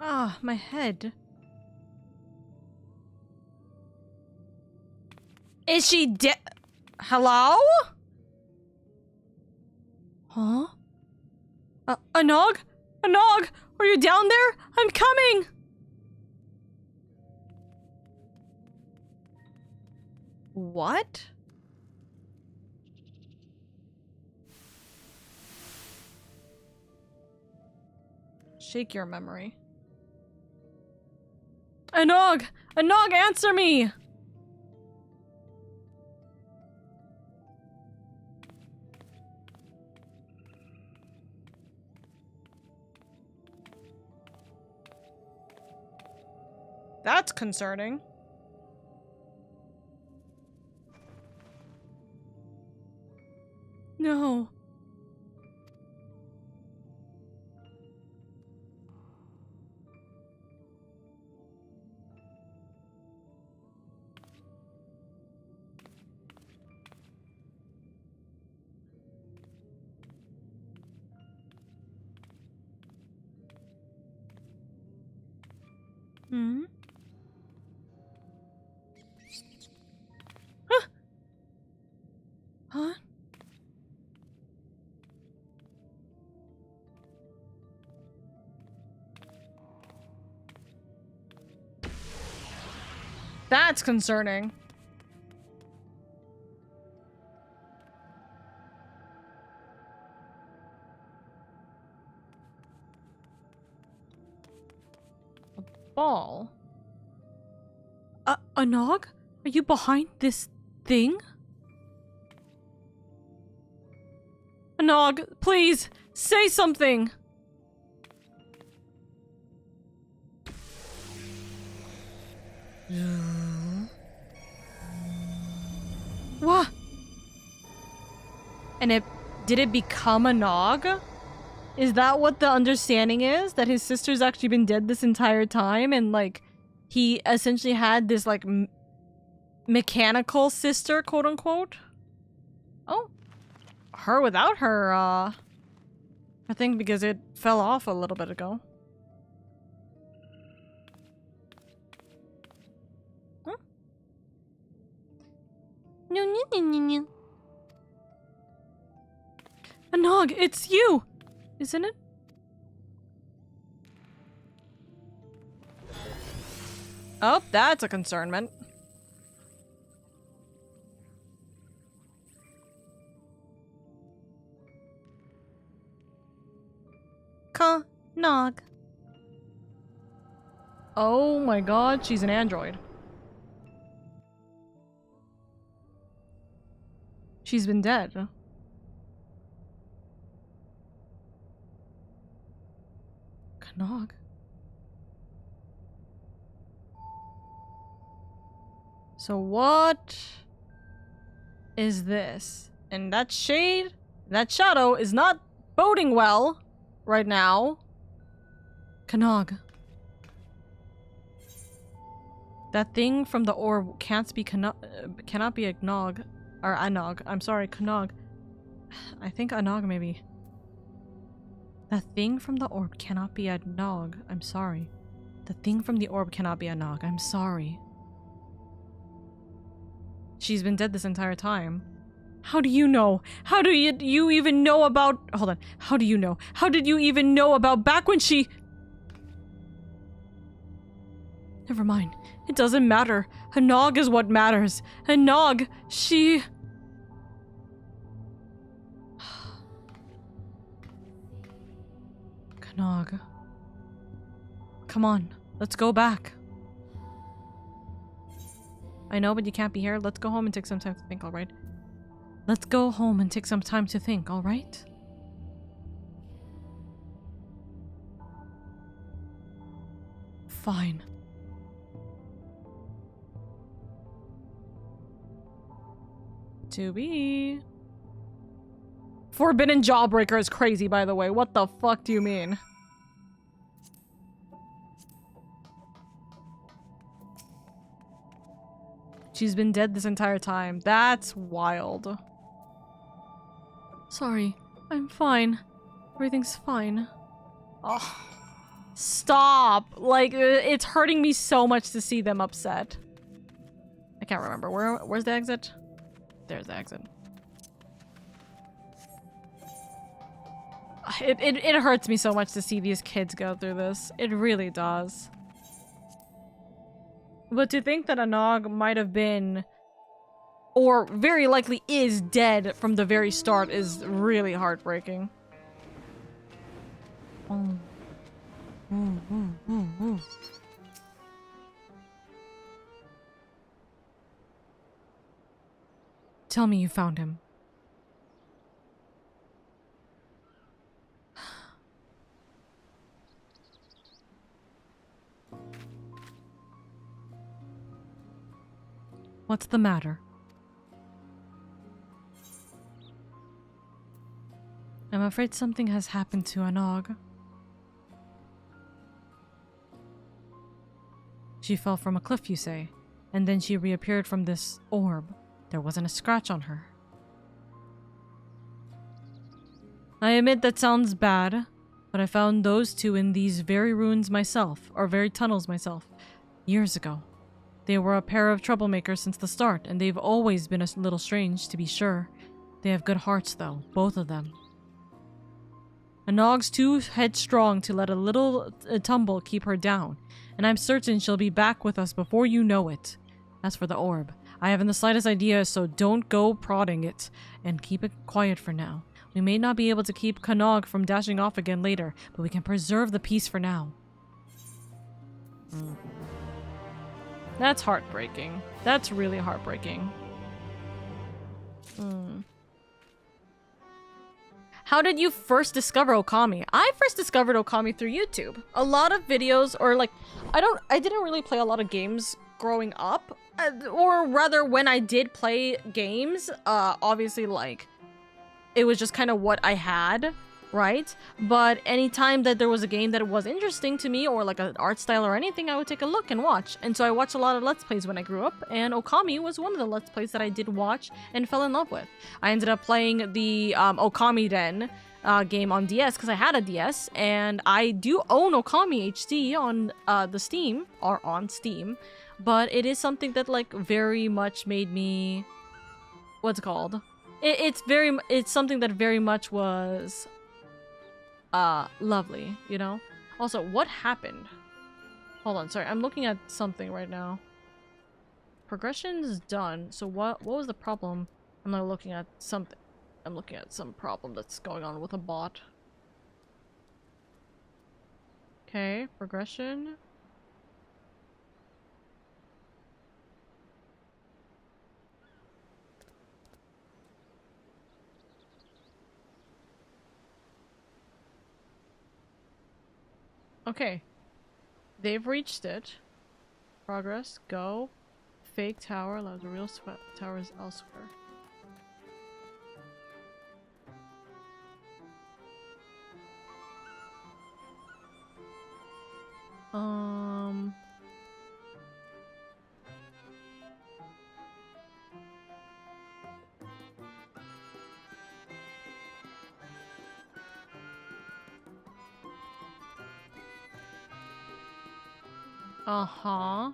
Speaker 1: Oh, my head. Is she dead? Hello? Huh? Anog? Anog, are you down there? I'm coming! What? Shake your memory. Anog! Anog, answer me! That's concerning. No. Hmm? Huh? That's concerning. A ball? Anog? Are you behind this thing? Anog, please, say something! What? And did it become a Nog? Is that what the understanding is? That his sister's actually been dead this entire time and like he essentially had this like mechanical sister, quote unquote? Oh. Her without her, I think because it fell off a little bit ago. Huh? No. Anog, it's you! Isn't it? Oh, that's a concernment. Nog. Oh my god, she's an android. She's been dead. Nog. So what is this? And that shade, that shadow is not boding well right now. Canog. That thing from the orb cannot be Agnog. Or Anog. I'm sorry, Kanog. I think Anog, maybe. That thing from the orb cannot be Anog. I'm sorry. The thing from the orb cannot be Anog. I'm sorry. She's been dead this entire time. How do you know? How do you even know about— Hold on. How do you know? How did you even know about back when she— Never mind. It doesn't matter. Anog is what matters. Anog, she— Kanog. Come on. Let's go back. I know, but you can't be here. Let's go home and take some time to think, alright? Let's go home and take some time to think, alright? Fine. To be. Forbidden Jawbreaker is crazy, by the way. What the fuck do you mean? She's been dead this entire time. That's wild. Sorry. I'm fine. Everything's fine. Oh. Stop! Like, it's hurting me so much to see them upset. I can't remember. Where's the exit? There's the exit. It hurts me so much to see these kids go through this. It really does. But to think that Anog might have been, or very likely is, dead from the very start is really heartbreaking. Tell me you found him. What's the matter? I'm afraid something has happened to Anog. She fell from a cliff, you say, and then she reappeared from this orb. There wasn't a scratch on her. I admit that sounds bad, but I found those two in these very ruins myself, or very tunnels myself, years ago. They were a pair of troublemakers since the start, and they've always been a little strange, to be sure. They have good hearts, though, both of them. Anog's too headstrong to let a little tumble keep her down, and I'm certain she'll be back with us before you know it. As for the orb, I haven't the slightest idea, so don't go prodding it, and keep it quiet for now. We may not be able to keep Kanog from dashing off again later, but we can preserve the peace for now. That's heartbreaking. That's really heartbreaking. How did you first discover Okami? I first discovered Okami through YouTube. A lot of videos, or like, I didn't really play a lot of games growing up, or rather when I did play games, obviously like, it was just kind of what I had, right? But anytime that there was a game that was interesting to me, or like an art style or anything, I would take a look and watch. And so I watched a lot of Let's Plays when I grew up, and Okami was one of the Let's Plays that I did watch and fell in love with. I ended up playing the Okami Den game on DS, because I had a DS, and I do own Okami HD on the Steam, or on Steam, but it is something that like very much made me, what's it called? It's something that very much was lovely, you know? Also, what happened? Hold on, sorry, I'm looking at something right now. Progression is done, so what was the problem? I'm not looking at something. I'm looking at some problem that's going on with a bot. Okay, progression. Okay. They've reached it. Progress. Go. Fake tower allows real towers elsewhere. Uh-huh.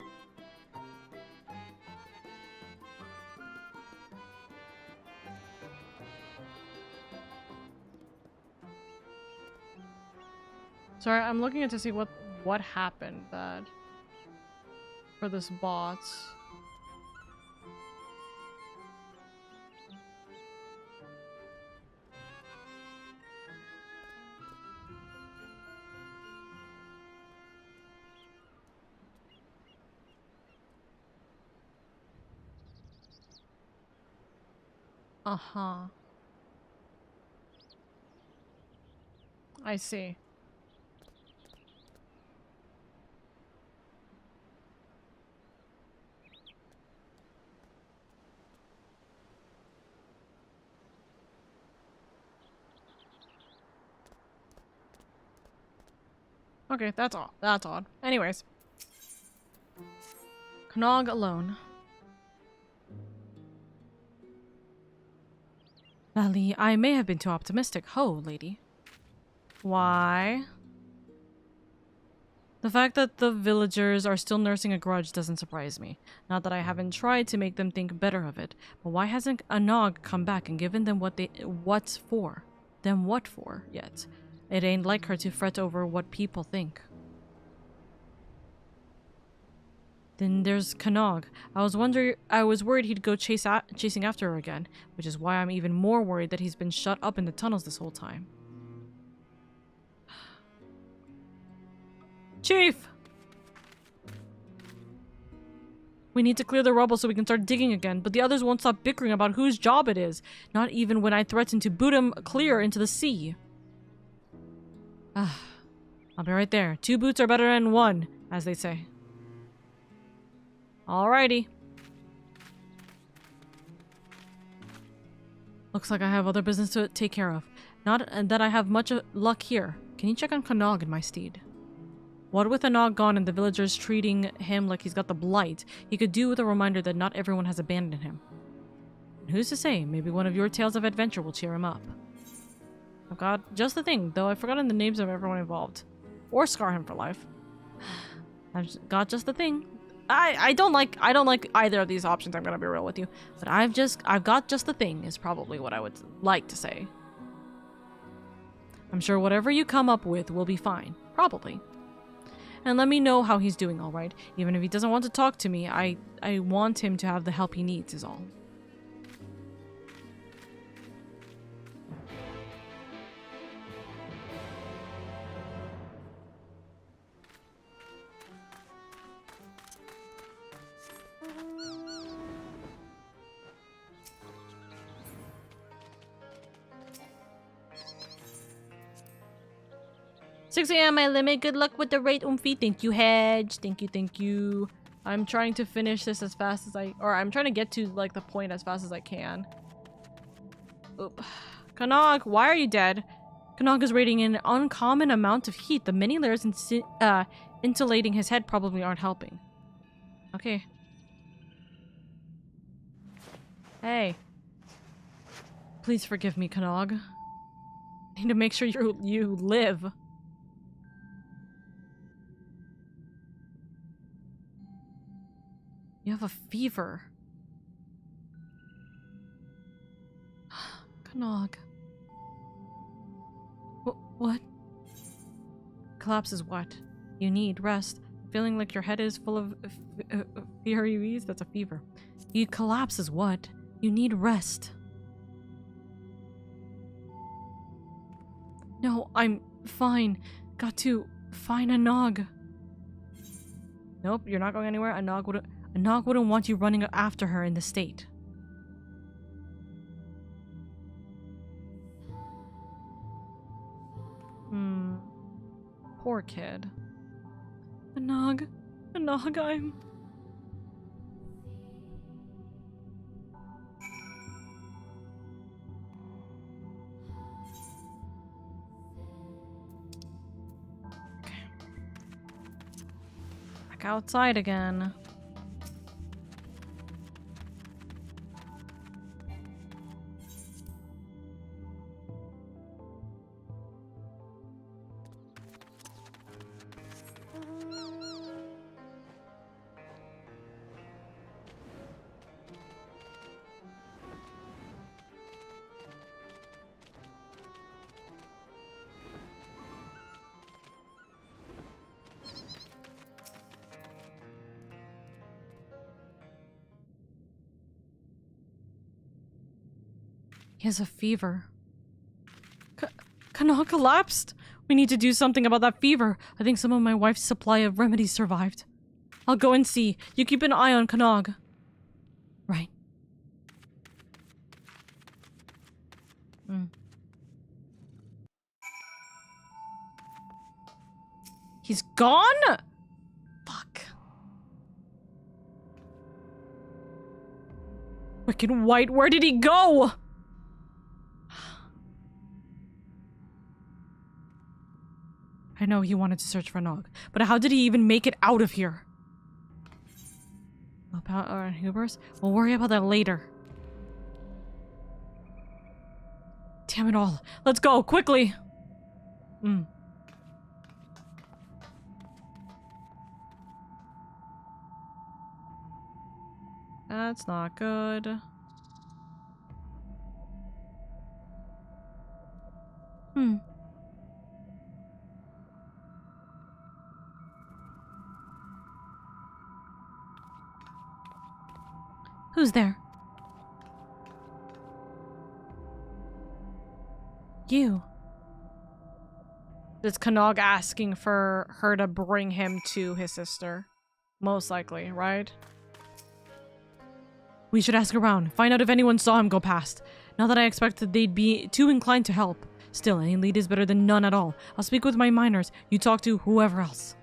Speaker 1: Sorry, I'm looking at to see what happened that for this bot. Uh-huh. I see. Okay, that's odd. That's odd. Anyways. Knog alone. Valley, I may have been too optimistic. Ho, lady. Why? The fact that the villagers are still nursing a grudge doesn't surprise me. Not that I haven't tried to make them think better of it, but why hasn't a Nog come back and given them what's for? Them what for yet? It ain't like her to fret over what people think. Then there's Knog. I was worried he'd go chasing after her again, which is why I'm even more worried that he's been shut up in the tunnels this whole time. Chief! We need to clear the rubble so we can start digging again, but the others won't stop bickering about whose job it is, not even when I threaten to boot him clear into the sea. I'll be right there. 2 boots are better than 1, as they say. Alrighty. Looks like I have other business to take care of. Not that I have much luck here. Can you check on Knog and my steed? What with a Nog gone and the villagers treating him like he's got the blight, he could do with a reminder that not everyone has abandoned him. And who's to say, maybe one of your tales of adventure will cheer him up. I've got just the thing, though I've forgotten the names of everyone involved. Or scar him for life. I've got just the thing. I don't like either of these options, I'm gonna be real with you. But I've got just the thing is probably what I would like to say. I'm sure whatever you come up with will be fine. Probably. And let me know how he's doing, alright? Even if he doesn't want to talk to me, I want him to have the help he needs is all. $6 a.m. my limit. Good luck with the rate, Oomphy. Thank you, Hedge. Thank you. I'm trying to finish this as fast as I'm trying to get to, like, the point as fast as I can. Oop. Knog, why are you dead? Knog is radiating an uncommon amount of heat. The many layers insulating his head probably aren't helping. Okay. Hey. Please forgive me, Knog. I need to make sure you live. You have a fever. Knog. What? Collapse is what? You need rest. Feeling like your head is full of fieries? That's a fever. You collapse is what? You need rest. No, I'm fine. Got to find a Nog. Nope, you're not going anywhere. A Nog wouldn't want you running after her in the state. Poor kid. A Nog, I'm... Back outside again. He has a fever. Kanag collapsed. We need to do something about that fever. I think some of my wife's supply of remedies survived. I'll go and see. You keep an eye on Kanag. Right. He's gone? Fuck. Wicked White, where did he go? I know he wanted to search for Nog, but how did he even make it out of here? About Hubers? We'll worry about that later. Damn it all. Let's go, quickly! That's not good. Who's there? You. Is Kanag asking for her to bring him to his sister? Most likely, right? We should ask around, find out if anyone saw him go past. Not that I expected they'd be too inclined to help. Still, any lead is better than none at all. I'll speak with my miners. You talk to whoever else.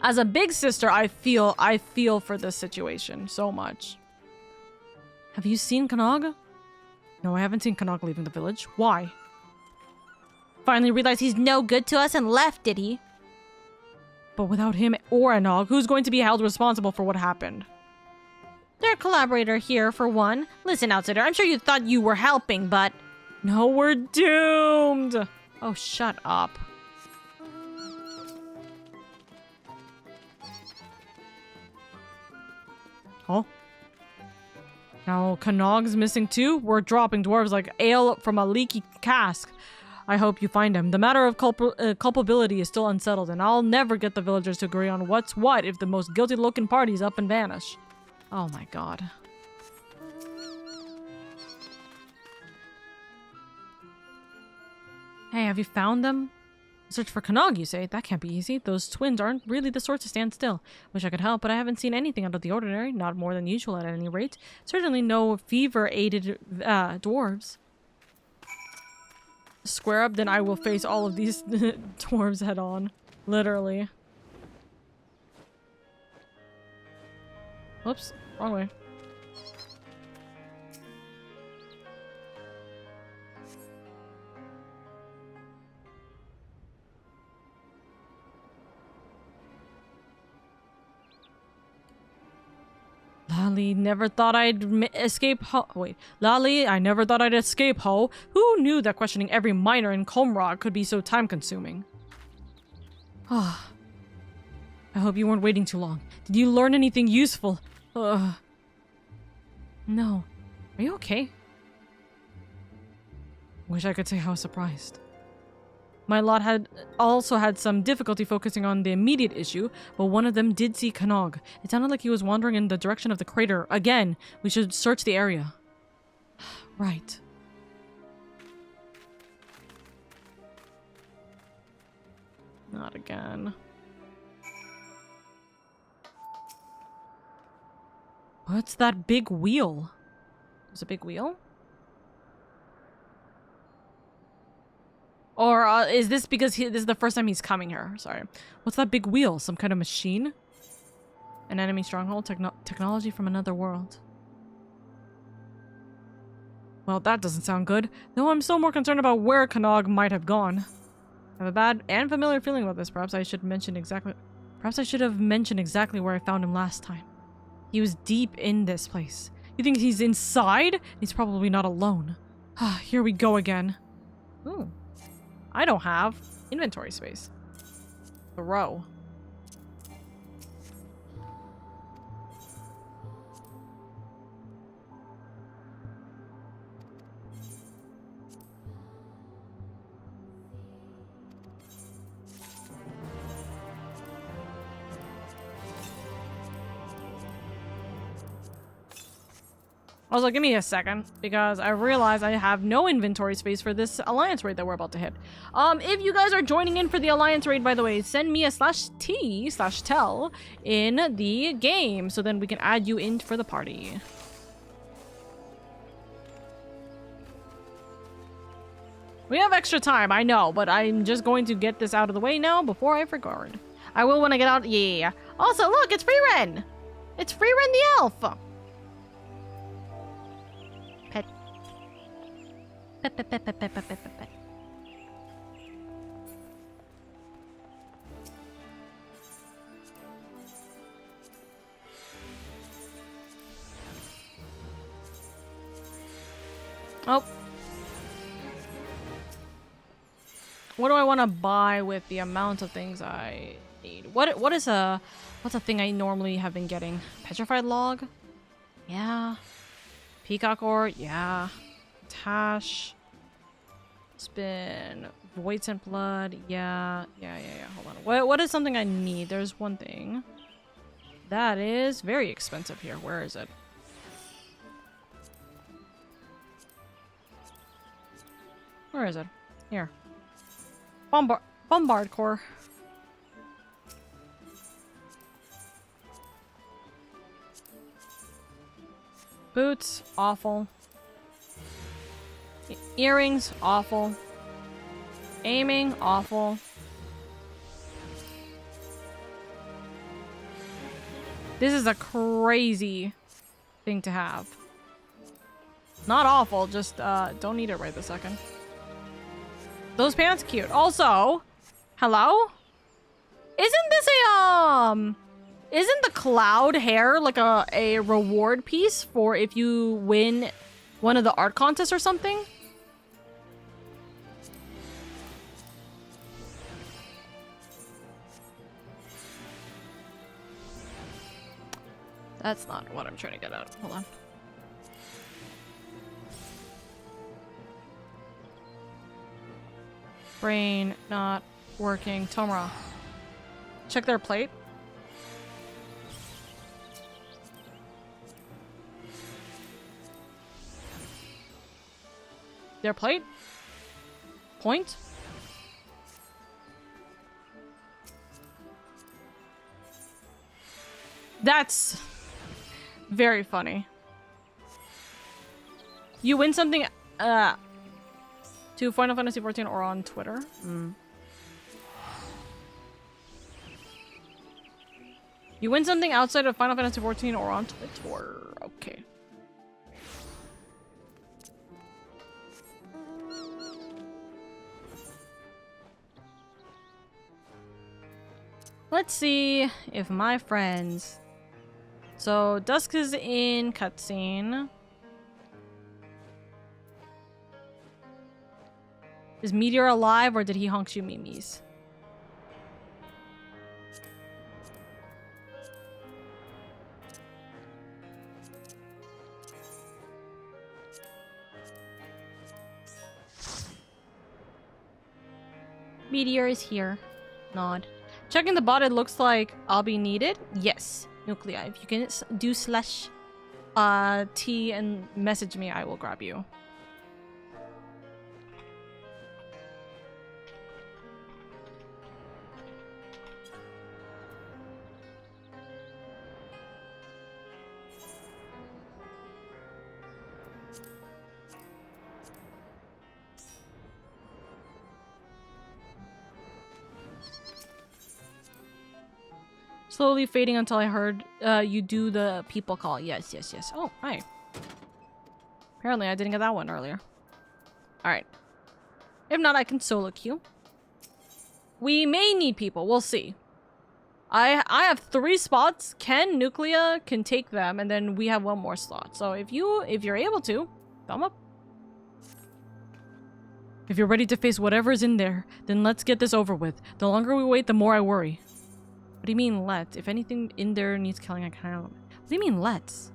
Speaker 1: As a big sister, I feel for this situation so much. Have you seen Kanag? No, I haven't seen Kanag leaving the village. Why? Finally realized he's no good to us and left, did he? But without him or Anog, who's going to be held responsible for what happened? Their collaborator here, for one. Listen, outsider, I'm sure you thought you were helping, but... No, we're doomed! Oh, shut up. Oh? Now, Kanog's missing too? We're dropping dwarves like ale from a leaky cask. I hope you find him. The matter of culpability is still unsettled, and I'll never get the villagers to agree on what's what if the most guilty-looking parties up and vanish. Oh my god. Hey, have you found them? Search for Kanag, you say? That can't be easy. Those twins aren't really the sort to stand still. Wish I could help, but I haven't seen anything out of the ordinary. Not more than usual at any rate. Certainly no fever-aided dwarves. Square up, then I will face all of these dwarves head on. Literally. Whoops. Wrong way. Lally, never thought I'd escape Wait. Lally, I never thought I'd escape Ho. Who knew that questioning every miner in Comrog could be so time-consuming? Ah. I hope you weren't waiting too long. Did you learn anything useful? No. Are you okay? Wish I could say how surprised. My lot had also had some difficulty focusing on the immediate issue, but one of them did see Kanag. It sounded like he was wandering in the direction of the crater. Again, we should search the area. Right. Not again. What's that big wheel? There's a big wheel? Or is this because this is the first time he's coming here? Sorry. What's that big wheel? Some kind of machine? An enemy stronghold? Technology from another world. Well, that doesn't sound good. Though I'm still more concerned about where Kanag might have gone. I have a bad and familiar feeling about this. Perhaps I should have mentioned exactly where I found him last time. He was deep in this place. You think he's inside? He's probably not alone. Here we go again. Ooh. I don't have inventory space. Throw. Also, give me a second, because I realize I have no inventory space for this Alliance raid that we're about to hit. If you guys are joining in for the Alliance raid, by the way, send me a /t/tell in the game, so then we can add you in for the party. We have extra time, I know, but I'm just going to get this out of the way now before I forget. I will when I get out. Yeah. Also, look, it's Free Ren! It's Free Ren the elf! Pet. Pet, pet, pet, pet, pet, pet, pet, pet. Oh. What do I want to buy with the amount of things I need? What's a thing I normally have been getting? Petrified log? Yeah. Peacock ore? Yeah. Tash. It's been void sent blood. Yeah. Hold on. What is something I need? There's one thing. That is very expensive here. Where is it? Where is it? Here. Bombard core. Boots, awful. Earrings, awful. Aiming, awful. This is a crazy thing to have. Not awful, just don't need it right this second. Those pants cute. Also, hello? Isn't this isn't the cloud hair like a reward piece for if you win one of the art contests or something? That's not what I'm trying to get at. Hold on. Brain not working. Tomra. Check their plate. Their plate? Point? That's very funny. You win something to Final Fantasy XIV or on Twitter. You win something outside of Final Fantasy XIV or on Twitter. Okay. Let's see if my friends... So, Dusk is in cutscene. Is Meteor alive or did he honk you memes? Meteor is here. Nod. Checking the bot, it looks like I'll be needed. Yes. Nuclei. If you can do /T and message me, I will grab you. Slowly fading until I heard you do the people call. Yes. Oh, hi. Apparently I didn't get that one earlier. Alright. If not, I can solo queue. We may need people. We'll see. I have 3 spots. Nuclea can take them, and then we have 1 more slot. So if you're able to, thumb up. If you're ready to face whatever is in there, then let's get this over with. The longer we wait, the more I worry. What do you mean, let's? If anything in there needs killing, I can't. What do you mean, let's?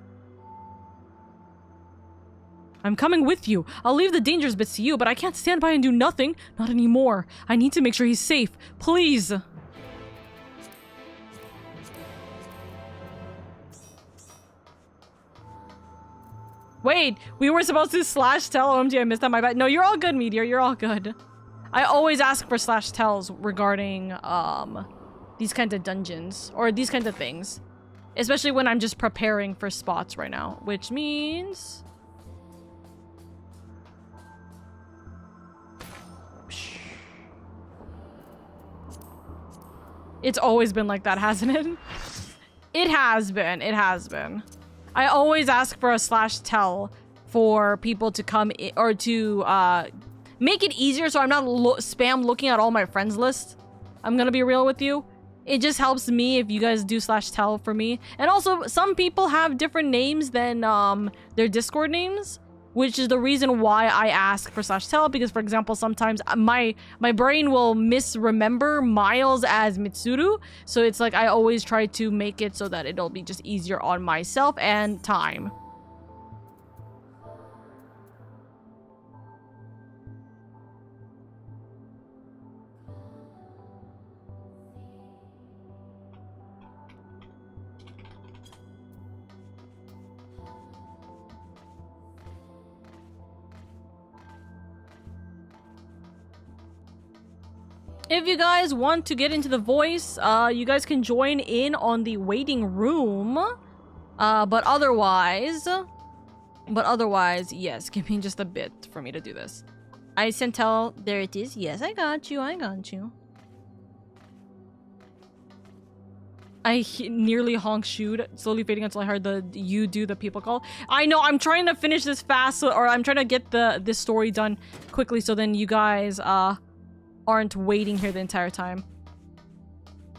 Speaker 1: I'm coming with you. I'll leave the dangerous bits to you, but I can't stand by and do nothing. Not anymore. I need to make sure he's safe. Please. Wait, we were supposed to slash tell. OMG, I missed that. My bad. No, you're all good, Meteor. You're all good. I always ask for slash tells regarding these kinds of dungeons or these kinds of things, especially when I'm just preparing for spots right now, which means it's always been like that, hasn't it? It has been. It has been. I always ask for a slash tell for people to come or to make it easier so I'm not spam looking at all my friends list. I'm gonna be real with you. It just helps me if you guys do slash tell for me. And also, some people have different names than their Discord names, which is the reason why I ask for slash tell, because for example, sometimes my brain will misremember Miles as Mitsuru, so it's like I always try to make it so that it'll be just easier on myself and time. If you guys want to get into the voice, you guys can join in on the waiting room. But otherwise, yes, give me just a bit for me to do this. I sent tell. There it is. Yes, I got you. I got you. I nearly honk shoot, slowly fading until I heard the you do the people call. I know, I'm trying to finish this fast, or I'm trying to get this story done quickly so then you guys, aren't waiting here the entire time.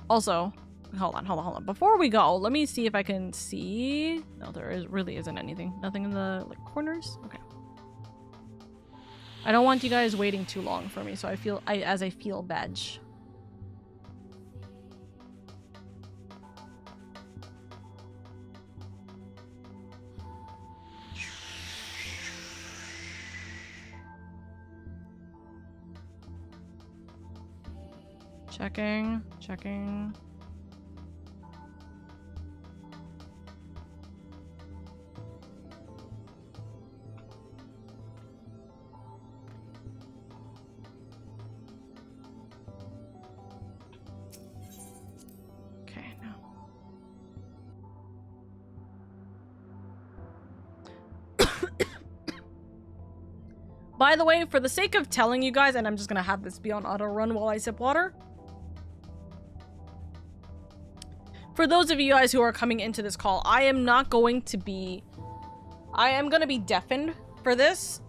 Speaker 1: Also, hold on. Before we go, let me see if I can see. No, really isn't anything. Nothing in the corners? Okay. I don't want you guys waiting too long for me, so I feel bad. Checking. Okay, now. By the way, for the sake of telling you guys, and I'm just gonna have this be on auto run while I sip water. For those of you guys who are coming into this call, I am going to be deafened for this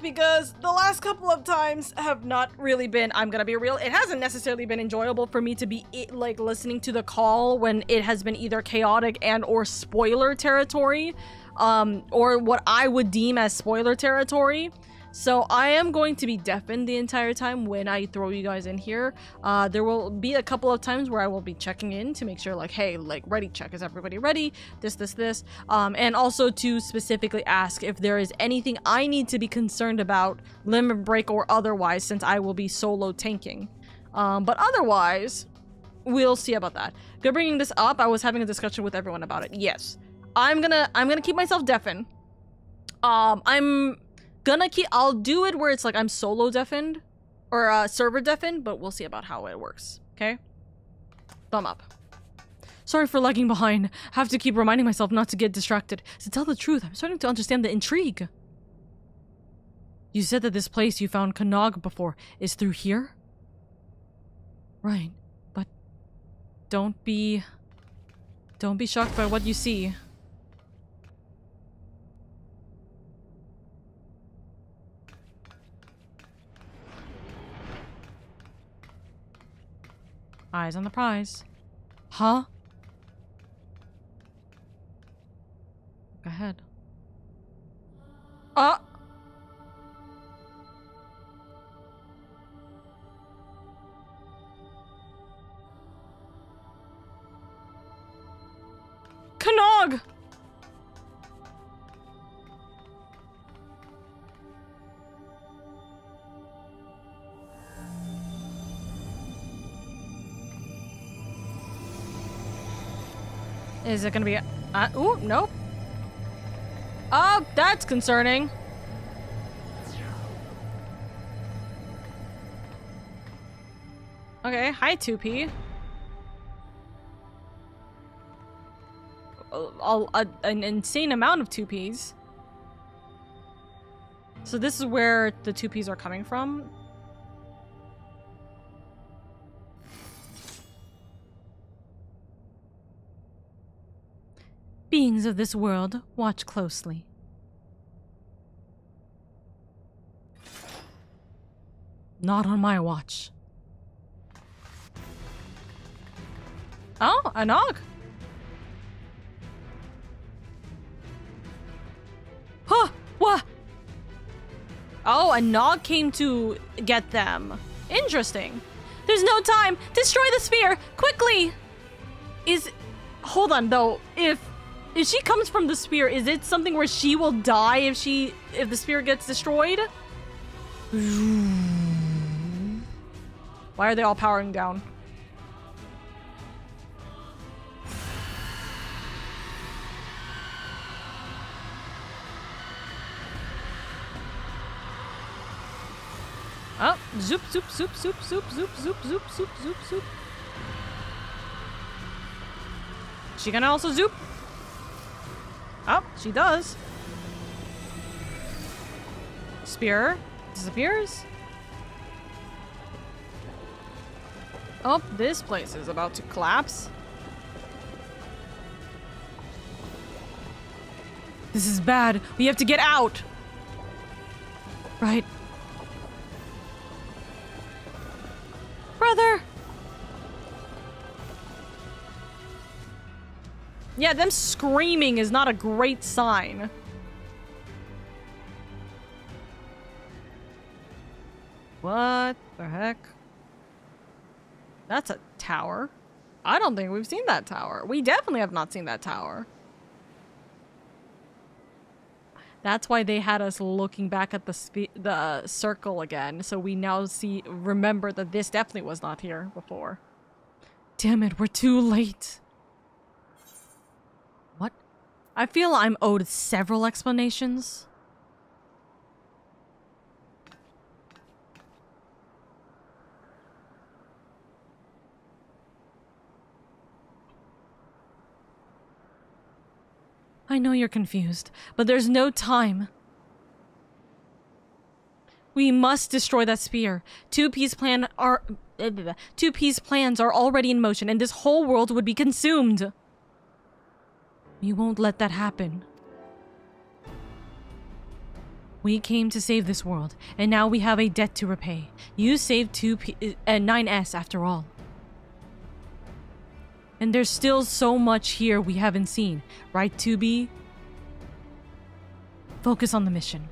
Speaker 1: because the last couple of times have not really been, I'm gonna be real, it hasn't necessarily been enjoyable for me to be like listening to the call when it has been either chaotic and or spoiler territory, or what I would deem as spoiler territory. So I am going to be deafened the entire time when I throw you guys in here. There will be a couple of times where I will be checking in to make sure like, hey, like ready check, is everybody ready? This. And also to specifically ask if there is anything I need to be concerned about, limit break or otherwise, since I will be solo tanking. But otherwise, we'll see about that. Good bringing this up. I was having a discussion with everyone about it. Yes, I'm gonna keep myself deafened. I'll do it where it's like I'm solo deafened or server deafened, but we'll see about how it works. Okay? Thumb up. Sorry for lagging behind. Have to keep reminding myself not to get distracted. To tell the truth, I'm starting to understand the intrigue. You said that this place you found Kanag before is through here? Right, but don't be shocked by what you see. Eyes on the prize. Huh? Go ahead. Kanag! Is it gonna be ooh, nope. Oh, that's concerning. Okay, hi 2P. An insane amount of 2Ps. So this is where the 2Ps are coming from. Beings of this world, watch closely. Not on my watch. Oh, a nog. Huh, what? Oh, a nog came to get them. Interesting. There's no time. Destroy the spear, quickly. Hold on though. If she comes from the spear, is it something where she will die if the spear gets destroyed? Why are they all powering down? Oh, zoop, zoop, zoop, zoop, zoop, zoop, zoop, zoop, zoop, zoop, zoop. She gonna also zoop? Oh, she does. Spear disappears. Oh, this place is about to collapse. This is bad. We have to get out. Right. Brother! Yeah, them screaming is not a great sign. What the heck? That's a tower. I don't think we've seen that tower. We definitely have not seen that tower. That's why they had us looking back at the circle again, so we now remember that this definitely was not here before. Damn it, we're too late. What? I feel I'm owed several explanations. I know you're confused, but there's no time. We must destroy that spear. 2P's plans are already in motion, and this whole world would be consumed. We won't let that happen. We came to save this world, and now we have a debt to repay. You saved 9S after all. And there's still so much here we haven't seen, right, 2B? Focus on the mission.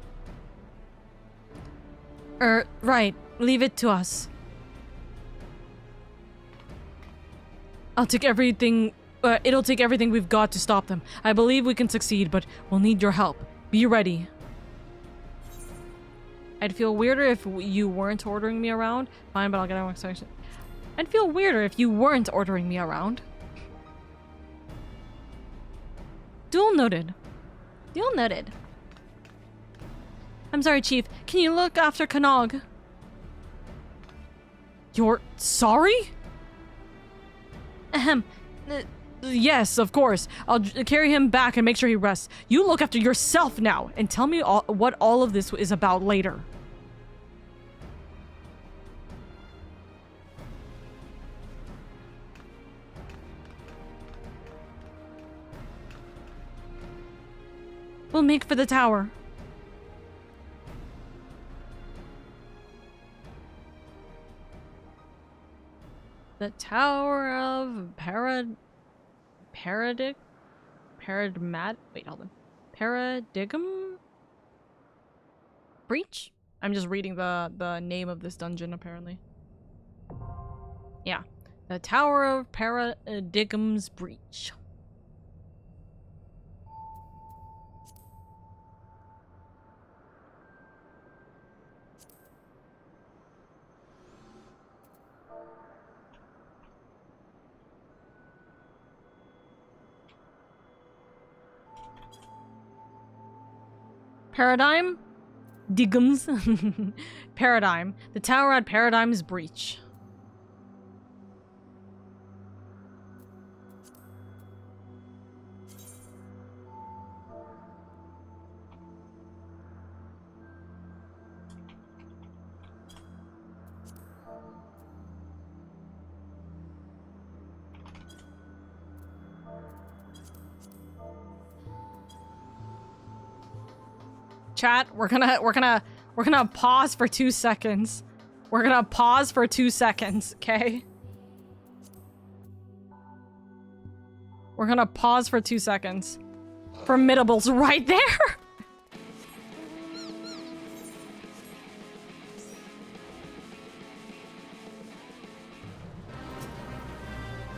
Speaker 1: Right. Leave it to us. I'll take everything... it'll take everything we've got to stop them. I believe we can succeed, but we'll need your help. Be ready. I'd feel weirder if you weren't ordering me around. Fine, but I'll get out of section. I'd feel weirder if you weren't ordering me around. Dual noted. Dual noted. I'm sorry, Chief. Can you look after Kanog? You're sorry? Ahem. Yes, of course. I'll carry him back and make sure he rests. You look after yourself now and tell me what all of this is about later. We'll make for the tower. The Tower of Paradigm? Breach? I'm just reading the name of this dungeon, apparently. Yeah. The Tower of Paradigm's Breach. Paradigm? Diggums? Paradigm. The tower at Paradigm's breach. Chat, we're gonna pause for 2 seconds. We're gonna pause for 2 seconds, okay? We're gonna pause for 2 seconds. Formidable's right there!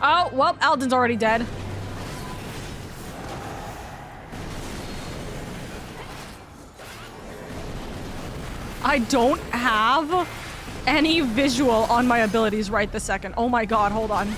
Speaker 1: Oh, well, Alden's already dead. I don't have any visual on my abilities right this second. Oh my god, hold on.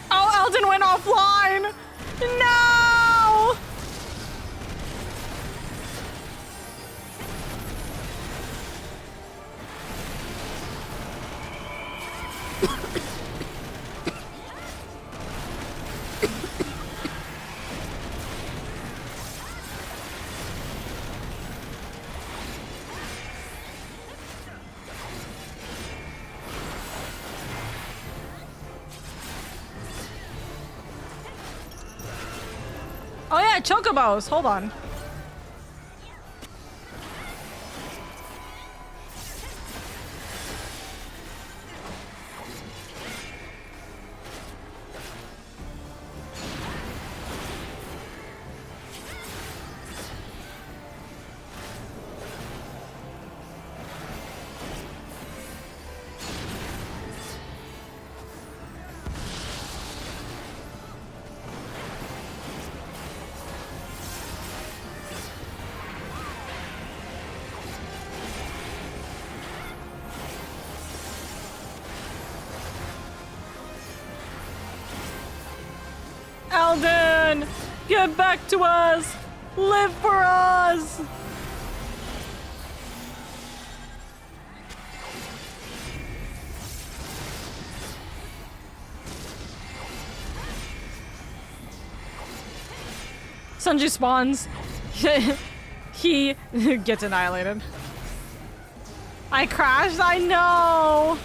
Speaker 1: Alden went offline! No! Oh yeah, chocobos. Hold on. Alden! Get back to us! Live for us! Sanji spawns. He gets annihilated. I crashed, I know.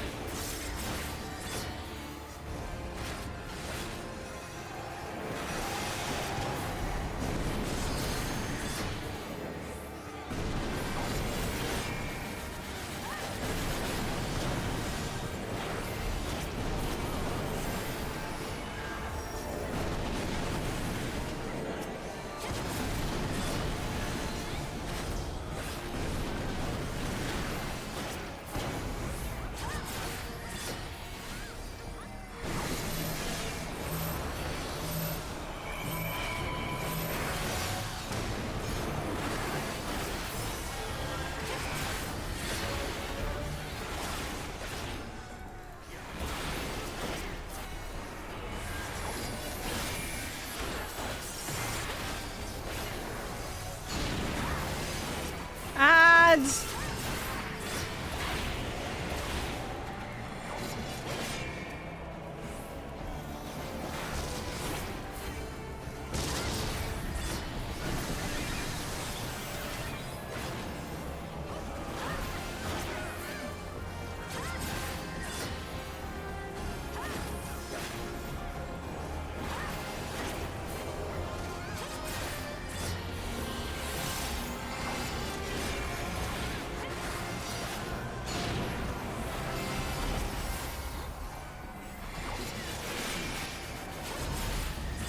Speaker 1: Ads.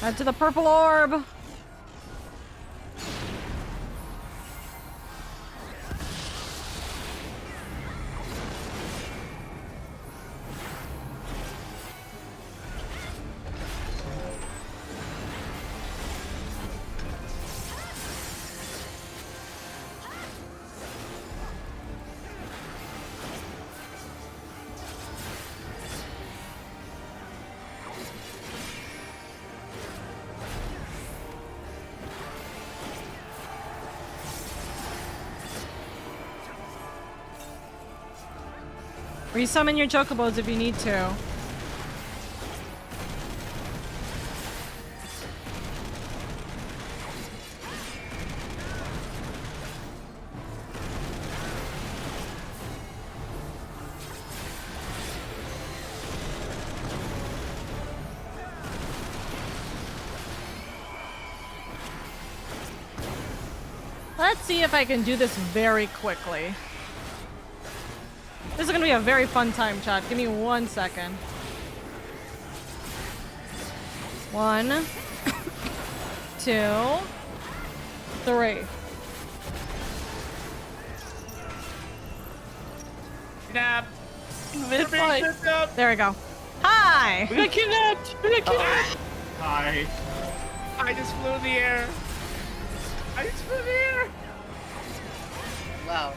Speaker 1: Head to the purple orb. Resummon your chocobos if you need to. Let's see if I can do this very quickly. This is gonna be a very fun time, chat. Give me 1 second. 1, 2, 3.
Speaker 20: Kidnapped.
Speaker 1: There we go. Hi!
Speaker 20: We got kidnapped! We got kidnapped! Hi. I just flew in the air. I just flew in the air. Wow.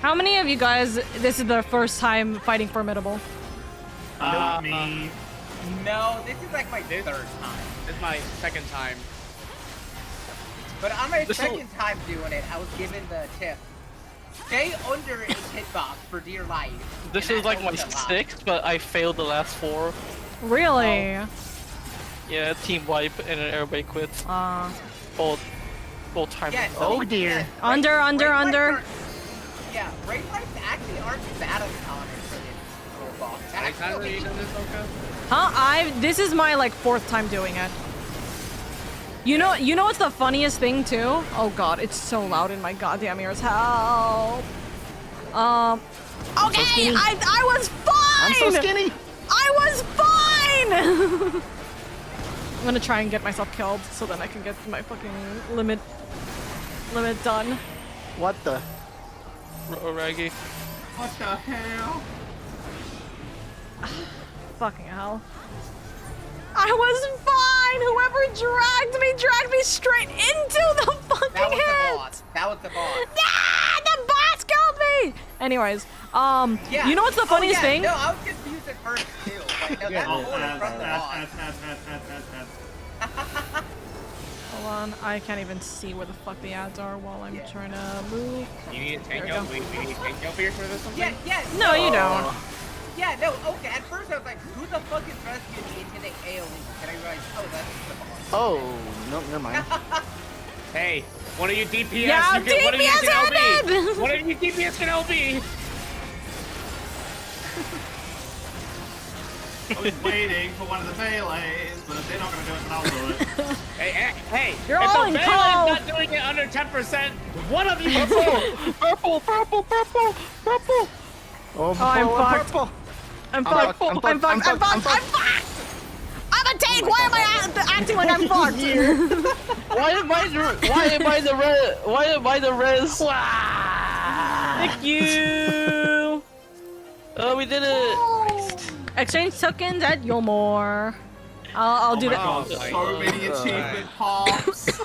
Speaker 1: How many of you guys, this is the first time fighting Formidable?
Speaker 20: Me. No, this is like my third time. This is my second time. But on my second time doing it, I was given the tip. Stay under a hitbox for dear life.
Speaker 21: This is like my sixth, but I failed the last 4.
Speaker 1: Really?
Speaker 21: Yeah, team wipe and then everybody quits. Both times.
Speaker 20: Yeah,
Speaker 21: Oh dear.
Speaker 20: Yeah,
Speaker 1: Under.
Speaker 20: Yeah, raid wipes actually aren't bad of encounters for this boss. Actually,
Speaker 1: Huh? This is my like 4th time doing it. You know what's the funniest thing too? Oh god, it's so loud in my goddamn ears. Help. Okay, so I was fine.
Speaker 21: I'm so skinny.
Speaker 1: I was fine. I'm gonna try and get myself killed so then I can get my fucking limit done.
Speaker 21: What the? Raggy.
Speaker 20: What the hell?
Speaker 1: Fucking hell. I was fine! Whoever dragged me straight into the fucking hit!
Speaker 20: That was the boss.
Speaker 1: Ah, the boss killed me! Anyways,
Speaker 20: yeah.
Speaker 1: You know what's the funniest thing?
Speaker 20: No, I was confused at first too. Like, no, that's
Speaker 1: Hold on, I can't even see where the fuck the ads are while I'm trying to move.
Speaker 20: You need a tank help? We need tank help here for this something?
Speaker 1: Yeah. No, you don't.
Speaker 20: Yeah, no, okay, at first I was like, who the fuck is rescuing me into the AoE? And I realized, oh, that's the boss.
Speaker 21: Oh, no, never mind.
Speaker 20: Hey, one of you DPS,
Speaker 1: yeah,
Speaker 20: you get one of you can
Speaker 1: DPS
Speaker 20: LB! One of you DPS can LB!
Speaker 2: I was waiting for one of the melees, but if they're not going to do it, then I'll do it.
Speaker 20: Hey!
Speaker 1: You're
Speaker 20: if
Speaker 1: all
Speaker 20: the
Speaker 1: in
Speaker 20: melee's
Speaker 1: call.
Speaker 20: not doing it under 10%, one of you
Speaker 21: Purple!
Speaker 1: Oh, I'm fucked. I'm fucked. I'm fucked. I'm a tank. Why am I acting like I'm fucked?
Speaker 21: Why am I the res?
Speaker 1: Thank you.
Speaker 21: Oh, we did it.
Speaker 1: Exchange tokens at Yomor. I'll do that.
Speaker 2: God, so many achievement pops.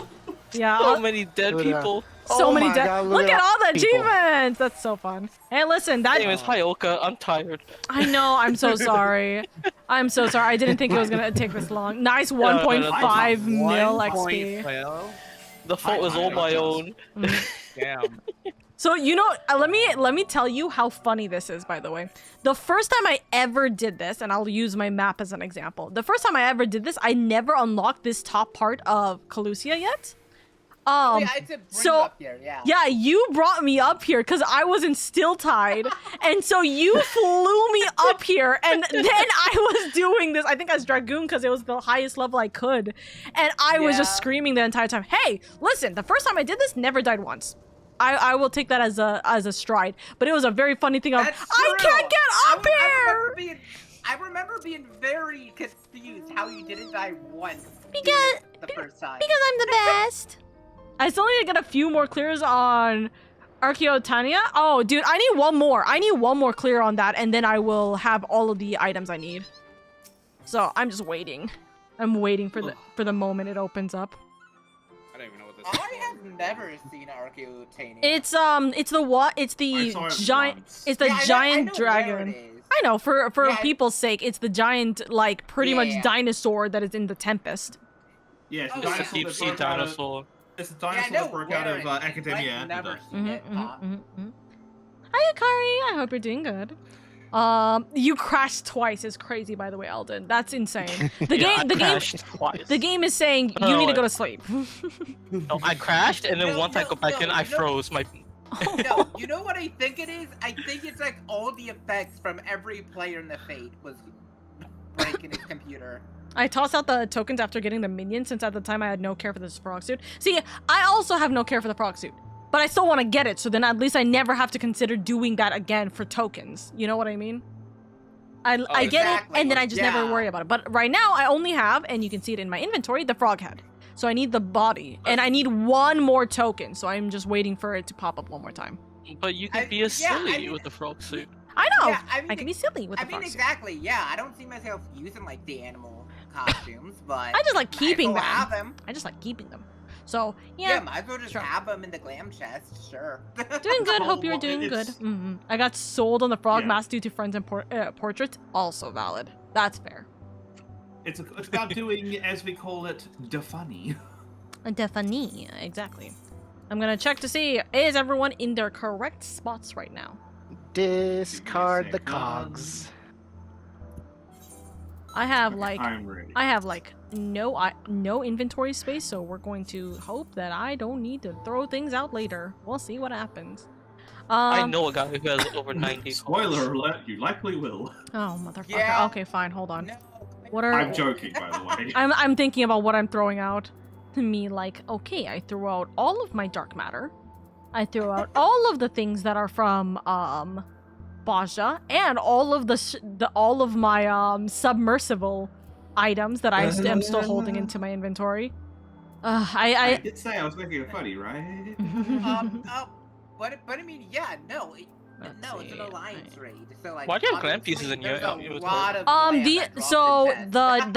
Speaker 1: Yeah.
Speaker 21: So many dead people.
Speaker 1: So many dead.
Speaker 21: God,
Speaker 1: Look at all the
Speaker 21: people.
Speaker 1: achievements. That's so fun. Hey, listen. That
Speaker 21: My name is hiatus. I'm tired.
Speaker 1: I know. I'm so sorry. I'm so sorry. I didn't think it was gonna take this long. Nice 1.5 mil XP.
Speaker 21: The fault was all my own.
Speaker 20: Damn.
Speaker 1: So let me tell you how funny this is, by the way. The first time I ever did this, and I'll use my map as an example. The first time I ever did this, I never unlocked this top part of Calusia yet.
Speaker 20: I had to bring you up here, yeah.
Speaker 1: Yeah, you brought me up here because I was in Still-Tide, and so you flew me up here, and then I was doing this, I think as Dragoon, because it was the highest level I could, and I was just screaming the entire time, hey, listen, the first time I did this, never died once. I will take that as a stride, but it was a very funny thing of, I can't get up here!
Speaker 20: I remember being very confused how you didn't die once the first time.
Speaker 1: Because I'm the best. I still need to get a few more clears on Archaeotania. Oh, dude, I need one more. I need one more clear on that, and then I will have all of the items I need. So I'm just waiting. I'm waiting for the moment it opens up.
Speaker 20: I don't even know what this is. I have never seen Archaeotania.
Speaker 1: It's the what? It's the giant. It's the giant dragon. I know. For people's sake, it's the giant, like pretty much dinosaur that is in the Tempest.
Speaker 2: Yeah, it's a
Speaker 21: It's a deep sea dinosaur.
Speaker 2: It's a dinosaur that broke out of Academia.
Speaker 20: Never seen it.
Speaker 1: Hi, Akari. I hope you're doing good. You crashed twice is crazy, by the way, Alden. That's insane. The game is saying you need to go to sleep.
Speaker 21: No, I crashed, and then once I go back in, I froze my.
Speaker 20: No, you know what I think it is? I think it's like all the effects from every player in the Fate was breaking his computer.
Speaker 1: I tossed out the tokens after getting the minion since at the time I had no care for this frog suit. See, I also have no care for the frog suit, but I still want to get it, so then at least I never have to consider doing that again for tokens. You know what I mean? I get it, and then I just never worry about it. But right now, I only have, and you can see it in my inventory, the frog head. So I need the body, and I need one more token, so I'm just waiting for it to pop up one more time.
Speaker 21: But you can be a silly with the frog suit.
Speaker 1: I know!
Speaker 20: Yeah,
Speaker 1: I can be silly with the frog suit.
Speaker 20: Exactly, yeah. I don't see myself using, like, the animal costumes, but...
Speaker 1: I just like keeping them.
Speaker 20: Have them.
Speaker 1: I just like keeping them. So, yeah.
Speaker 20: Yeah, might as well just have them in the glam chest, sure.
Speaker 1: Doing good, hope you're doing good. I got sold on the frog mask due to friends and portraits. Also valid. That's fair.
Speaker 2: It's about doing, as we call it, defunny.
Speaker 1: Defunny, exactly. I'm gonna check to see, is everyone in their correct spots right now?
Speaker 22: Discard the cogs.
Speaker 1: I have like no inventory space, so we're going to hope that I don't need to throw things out later. We'll see what happens.
Speaker 21: I know a guy who has over 90.
Speaker 2: Spoiler alert, you likely will.
Speaker 1: Oh, motherfucker.
Speaker 20: Yeah.
Speaker 1: Okay, fine, hold on.
Speaker 20: No.
Speaker 1: What are
Speaker 2: I'm joking, by the way.
Speaker 1: I'm thinking about what I'm throwing out. To me, like, okay, I threw out all of my dark matter. I threw out all of the things that are from Baja, and all of my submersible items that I am still holding into my inventory.
Speaker 2: I did say I was making it funny, right?
Speaker 20: But I mean, yeah, no, it's an alliance raid. So like,
Speaker 21: why do you have glam pieces in your
Speaker 1: the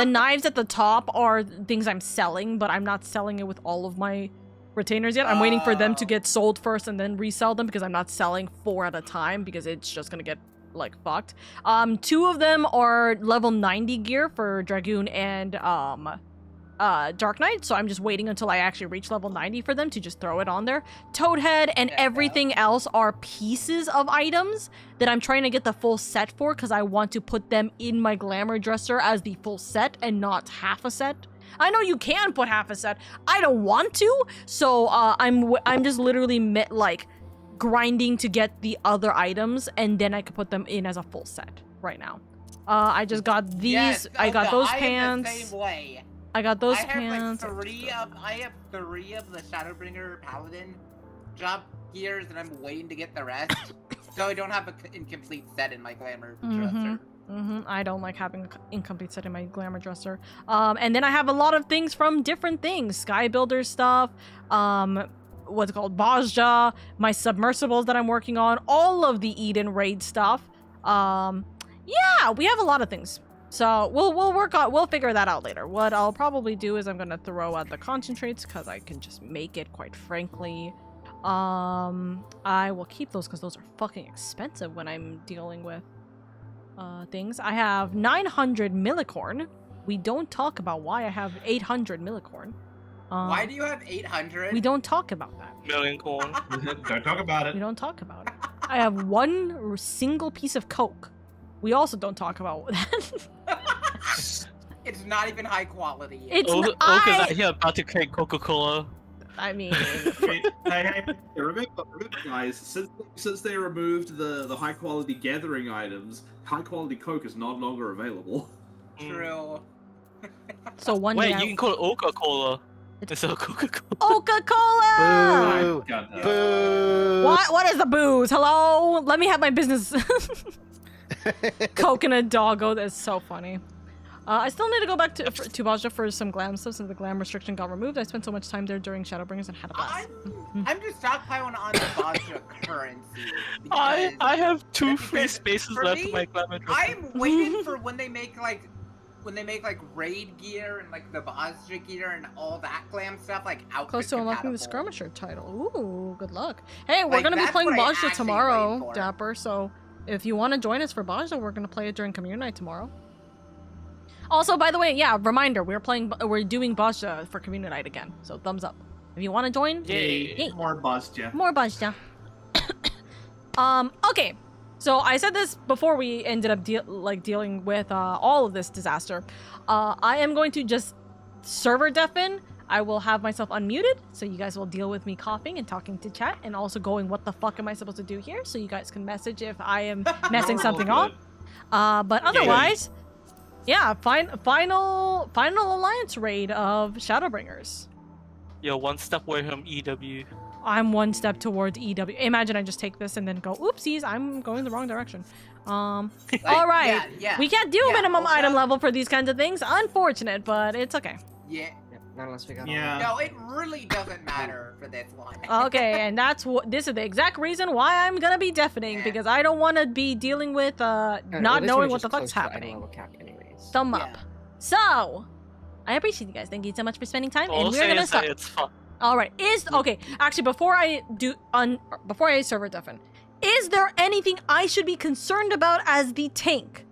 Speaker 1: knives at the top are things I'm selling, but I'm not selling it with all of my retainers yet. I'm waiting for them to get sold first and then resell them because I'm not selling 4 at a time because it's just gonna get like fucked. 2 of them are level 90 gear for Dragoon and Dark Knight, so I'm just waiting until I actually reach level 90 for them to just throw it on there. Toadhead and everything else are pieces of items that I'm trying to get the full set for because I want to put them in my glamour dresser as the full set and not half a set. I know you can put half a set. I don't want to, so I'm just literally like grinding to get the other items, and then I can put them in as a full set right now. I just got these.
Speaker 20: Yes,
Speaker 1: I got
Speaker 20: Oka,
Speaker 1: those
Speaker 20: I am
Speaker 1: pants.
Speaker 20: the same way.
Speaker 1: I got those
Speaker 20: I have
Speaker 1: pants.
Speaker 20: Like I have three of the Shadowbringer Paladin job gears, and I'm waiting to get the rest. So I don't have an incomplete set in my glamour dresser.
Speaker 1: I don't like having an incomplete set in my glamour dresser. And then I have a lot of things from different things. Sky Builder stuff. What's it called? Bajja. My submersibles that I'm working on. All of the Eden raid stuff. Yeah, we have a lot of things. So we'll figure that out later. What I'll probably do is I'm gonna throw out the concentrates because I can just make it, quite frankly. I will keep those because those are fucking expensive when I'm dealing with things. I have 900 millicorn. We don't talk about why I have 800 millicorn.
Speaker 20: Why do you have 800?
Speaker 1: We don't talk about that.
Speaker 21: Million corn.
Speaker 2: Don't talk about it.
Speaker 1: We don't talk about it. I have one single piece of coke. We also don't talk about that.
Speaker 20: It's not even high quality.
Speaker 1: It's
Speaker 21: Oka's out here about to create Coca-Cola.
Speaker 1: I mean,
Speaker 6: hey, remember, guys, since they removed the high quality gathering items, high quality Coke is no longer available.
Speaker 20: True.
Speaker 1: So one
Speaker 21: Wait,
Speaker 1: day
Speaker 21: you can call it Oka-Cola. It's a Coca-Cola.
Speaker 1: Coca-Cola!
Speaker 21: Boo!
Speaker 22: Boo!
Speaker 1: What is the booze? Hello? Let me have my business. Coconut doggo. That's so funny. I still need to go back to Bajja for some glam stuff since the glam restriction got removed. I spent so much time there during Shadowbringers and had a blast.
Speaker 20: I'm just stockpiling on the Bajja currency.
Speaker 21: I have two free spaces left in my glamour dresser.
Speaker 20: I'm waiting for when they make like raid gear and like the Bajja gear and all that glam stuff like outfit
Speaker 1: Close to unlocking the
Speaker 20: compatible.
Speaker 1: skirmisher title. Ooh, good luck. Hey, we're
Speaker 20: Like,
Speaker 1: gonna be
Speaker 20: that's
Speaker 1: playing
Speaker 20: what I
Speaker 1: Bajja
Speaker 20: actually
Speaker 1: tomorrow,
Speaker 20: waited for.
Speaker 1: Dapper. So if you want to join us for Bajja, we're gonna play it during community night tomorrow. Also, by the way, yeah, reminder, we're doing Bajja for community night again. So thumbs up. If you want to join,
Speaker 2: Yay. More Bajja.
Speaker 1: More Bajja. Okay. So I said this before we ended up dealing with all of this disaster. I am going to just server deafen. I will have myself unmuted, so you guys will deal with me coughing and talking to chat, and also going, what the fuck am I supposed to do here? So you guys can message if I am messing something up. But otherwise, yeah, final alliance raid of Shadowbringers.
Speaker 21: You're one step away from EW.
Speaker 1: I'm one step towards EW. Imagine I just take this and then go, oopsies, I'm going the wrong direction. All right. We can't do minimum item level for these kinds of things. Unfortunate, but it's okay.
Speaker 20: Yeah.
Speaker 13: Not unless we got
Speaker 20: No, it really doesn't matter for this one.
Speaker 1: Okay, and this is the exact reason why I'm gonna be deafening, because I don't want to be dealing with not knowing what the fuck's happening. Thumb up. So, I appreciate you guys. Thank you so much for spending time, and we're gonna start.
Speaker 21: It's fun.
Speaker 1: All right. Actually, before I server deafen, is there anything I should be concerned about as the tank?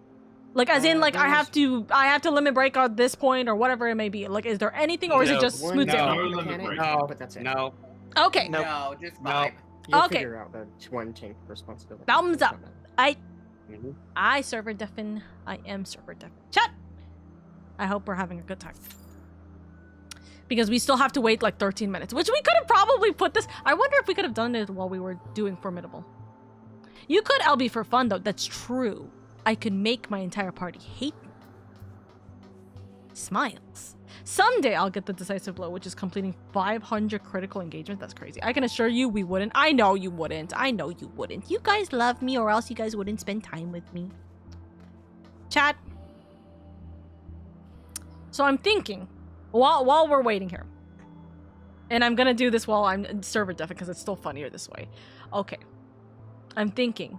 Speaker 1: Like, as in, like, I have to limit break at this point or whatever it may be. Like, is there anything, or is it just smooth sailing?
Speaker 13: No, but that's it. No.
Speaker 1: Okay.
Speaker 20: No, just vibe.
Speaker 13: You'll
Speaker 1: Okay.
Speaker 13: figure out the one tank responsibility.
Speaker 1: Thumbs up. I server deafen. I am server deafen. Chat. I hope we're having a good time. Because we still have to wait like 13 minutes, which we could have probably put this. I wonder if we could have done it while we were doing Formidable. You could LB for fun, though. That's true. I could make my entire party hate me. Smiles. Someday I'll get the decisive blow, which is completing 500 critical engagement. That's crazy. I can assure you we wouldn't. I know you wouldn't. I know you wouldn't. You guys love me, or else you guys wouldn't spend time with me. Chat. So I'm thinking, while we're waiting here, and I'm gonna do this while I'm server deaf because it's still funnier this way. Okay. I'm thinking,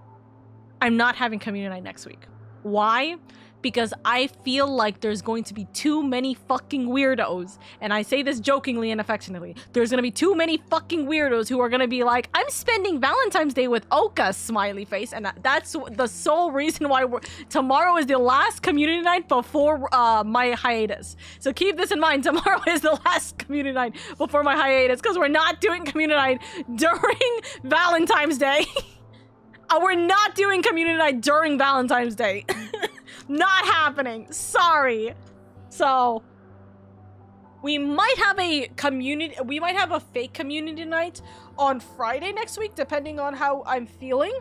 Speaker 1: I'm not having community night next week. Why? Because I feel like there's going to be too many fucking weirdos. And I say this jokingly and affectionately. There's gonna be too many fucking weirdos who are gonna be like, I'm spending Valentine's Day with Oka, smiley face. And that's the sole reason why tomorrow is the last community night before my hiatus. So keep this in mind. Tomorrow is the last community night before my hiatus, because we're not doing community night during Valentine's Day. We're not doing community night during Valentine's Day. Not happening. Sorry. So we might have a fake community night on Friday next week, depending on how I'm feeling.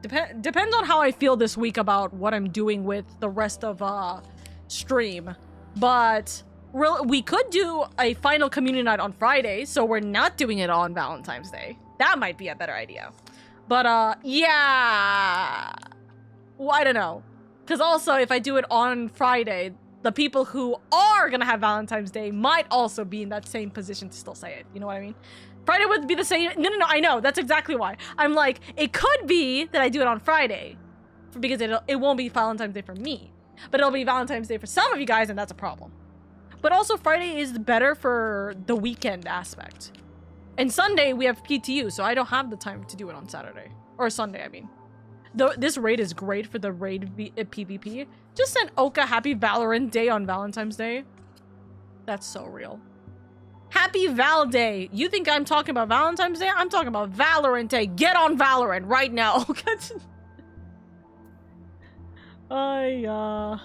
Speaker 1: Depends on how I feel this week about what I'm doing with the rest of stream. But we could do a final community night on Friday, so we're not doing it on Valentine's Day. That might be a better idea. But yeah, well, I don't know. Because also, if I do it on Friday, the people who are gonna have Valentine's Day might also be in that same position to still say it. You know what I mean? Friday would be the same. No, I know. That's exactly why. I'm like, it could be that I do it on Friday because it won't be Valentine's Day for me, but it'll be Valentine's Day for some of you guys, and that's a problem. But also, Friday is better for the weekend aspect. And Sunday, we have PTU, so I don't have the time to do it on Saturday. Or Sunday, I mean. This raid is great for the raid PvP. Just send Oka Happy Valorant Day on Valentine's Day. That's so real. Happy Val Day. You think I'm talking about Valentine's Day? I'm talking about Valorant Day. Get on Valorant right now. I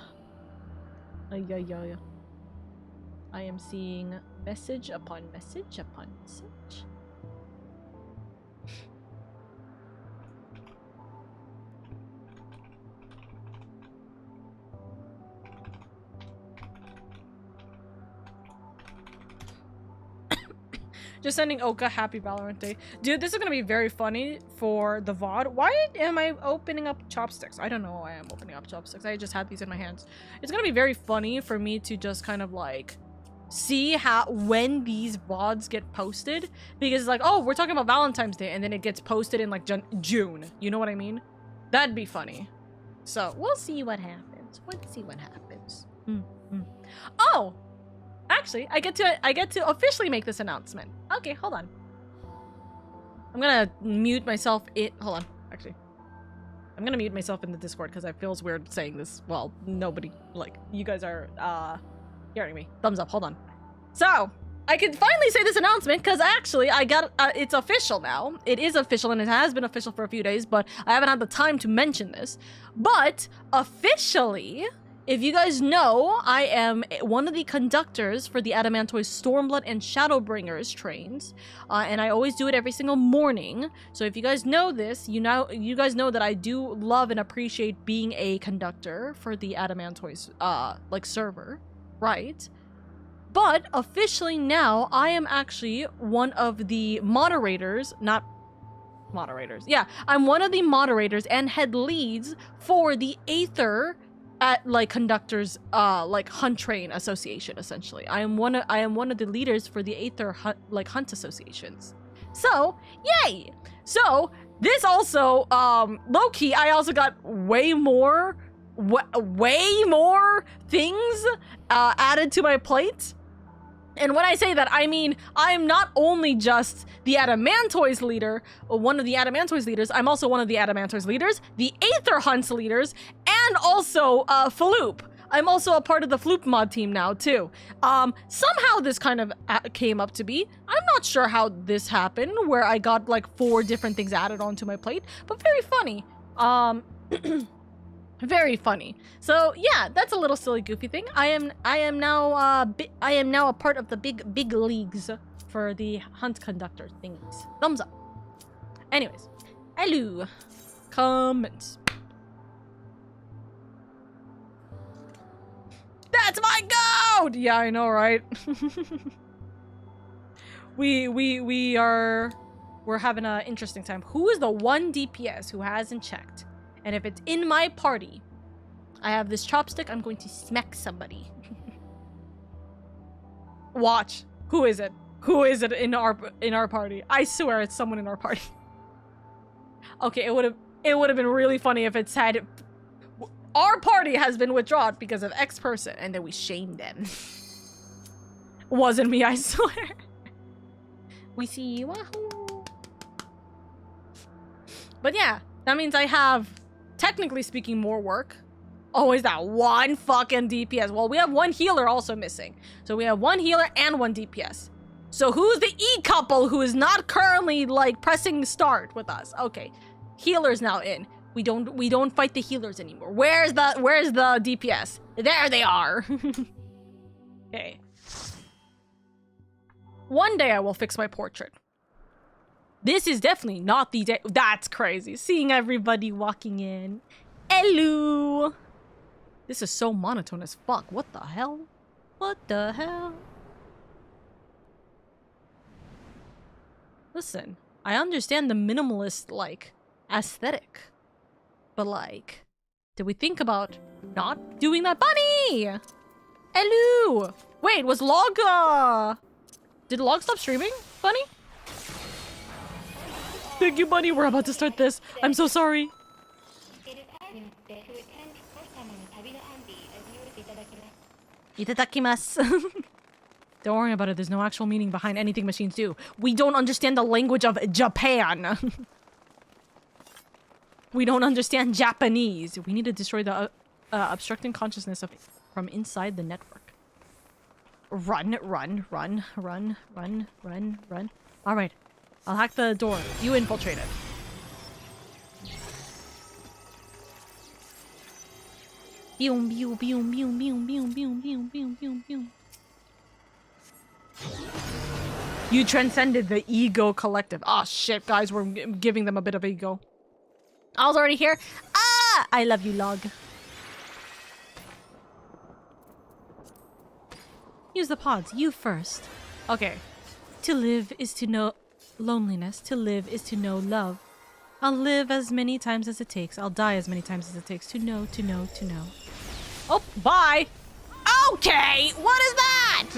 Speaker 1: am seeing message upon message upon message. Just sending Oka Happy Valorant Day. Dude, this is gonna be very funny for the VOD. Why am I opening up chopsticks? I don't know why I'm opening up chopsticks. I just had these in my hands. It's gonna be very funny for me to just kind of like see when these VODs get posted. Because it's like, oh, we're talking about Valentine's Day, and then it gets posted in like June. You know what I mean? That'd be funny. So we'll see what happens. We'll see what happens. Oh! Actually, I get to officially make this announcement. Okay, hold on. I'm gonna mute myself hold on, actually. I'm gonna mute myself in the Discord because it feels weird saying this. Well, nobody, like, you guys are, hearing me. Thumbs up, hold on. So, I can finally say this announcement because actually I got, it's official now. It is official and it has been official for a few days, but I haven't had the time to mention this. But, officially, if you guys know, I am one of the conductors for the Adamantoise Stormblood and Shadowbringers trains, and I always do it every single morning. So if you guys know this, you guys know that I do love and appreciate being a conductor for the Adamantoise, like, server, right? But officially now, I am actually one of the moderators, not moderators. Yeah, I'm one of the moderators and head leads for the Aether at like conductors like hunt train association. Essentially I am one of the leaders for the Aether hunt associations. So yay! So this also low-key I also got way more things added to my plate. And when I say that, I mean, I'm not only just the Adamantoise leader, or one of the Adamantoise leaders, I'm also one of the Adamantoise leaders, the Aether Hunts leaders, and also Floop. I'm also a part of the Floop mod team now, too. Somehow this kind of came up to be. I'm not sure how this happened, where I got like 4 different things added onto my plate, but very funny. Very funny. So yeah, that's a little silly goofy thing. I am now a part of the big leagues for the hunt conductor things. Thumbs up. Anyways, hello. Comments. That's my goat! Yeah, I know, right? we're having an interesting time. Who is the one DPS who hasn't checked? And if it's in my party, I have this chopstick, I'm going to smack somebody. Watch. Who is it? Who is it in our party? I swear it's someone in our party. Okay, it would have been really funny if it said our party has been withdrawn because of X person, and then we shamed them. Wasn't me, I swear. We see, wahoo. But yeah, that means I have, technically speaking, more work. Always that one fucking DPS. Well, we have one healer also missing. So we have one healer and one DPS. So who's the E couple who is not currently like pressing start with us? Okay, healer's now in. We don't fight the healers anymore. Where's the DPS? There they are. Okay. One day I will fix my portrait. This is definitely not the day. That's crazy. Seeing everybody walking in. Hello. This is so monotone as fuck. What the hell? What the hell? Listen, I understand the minimalist, like, aesthetic. But, like, did we think about not doing that? Bunny! Hello! Wait, was Log, did Log stop streaming, Bunny? Thank you, Bunny. We're about to start this. I'm so sorry. Itadakimasu. Don't worry about it. There's no actual meaning behind anything machines do. We don't understand the language of Japan. We don't understand Japanese. We need to destroy the obstructing consciousness from inside the network. Run, run, run, run, run, run, run. All right. I'll hack the door. You infiltrate it. Boom, boom, boom, boom, boom, boom, boom, boom, boom, boom, boom. You transcended the ego collective. Oh shit, guys, we're giving them a bit of ego. I was already here. Ah! I love you, Log. Use the pods. You first. Okay. To live is to know loneliness. To live is to know love. I'll live as many times as it takes. I'll die as many times as it takes to know, to know, to know. Oh, bye! Okay! What is that?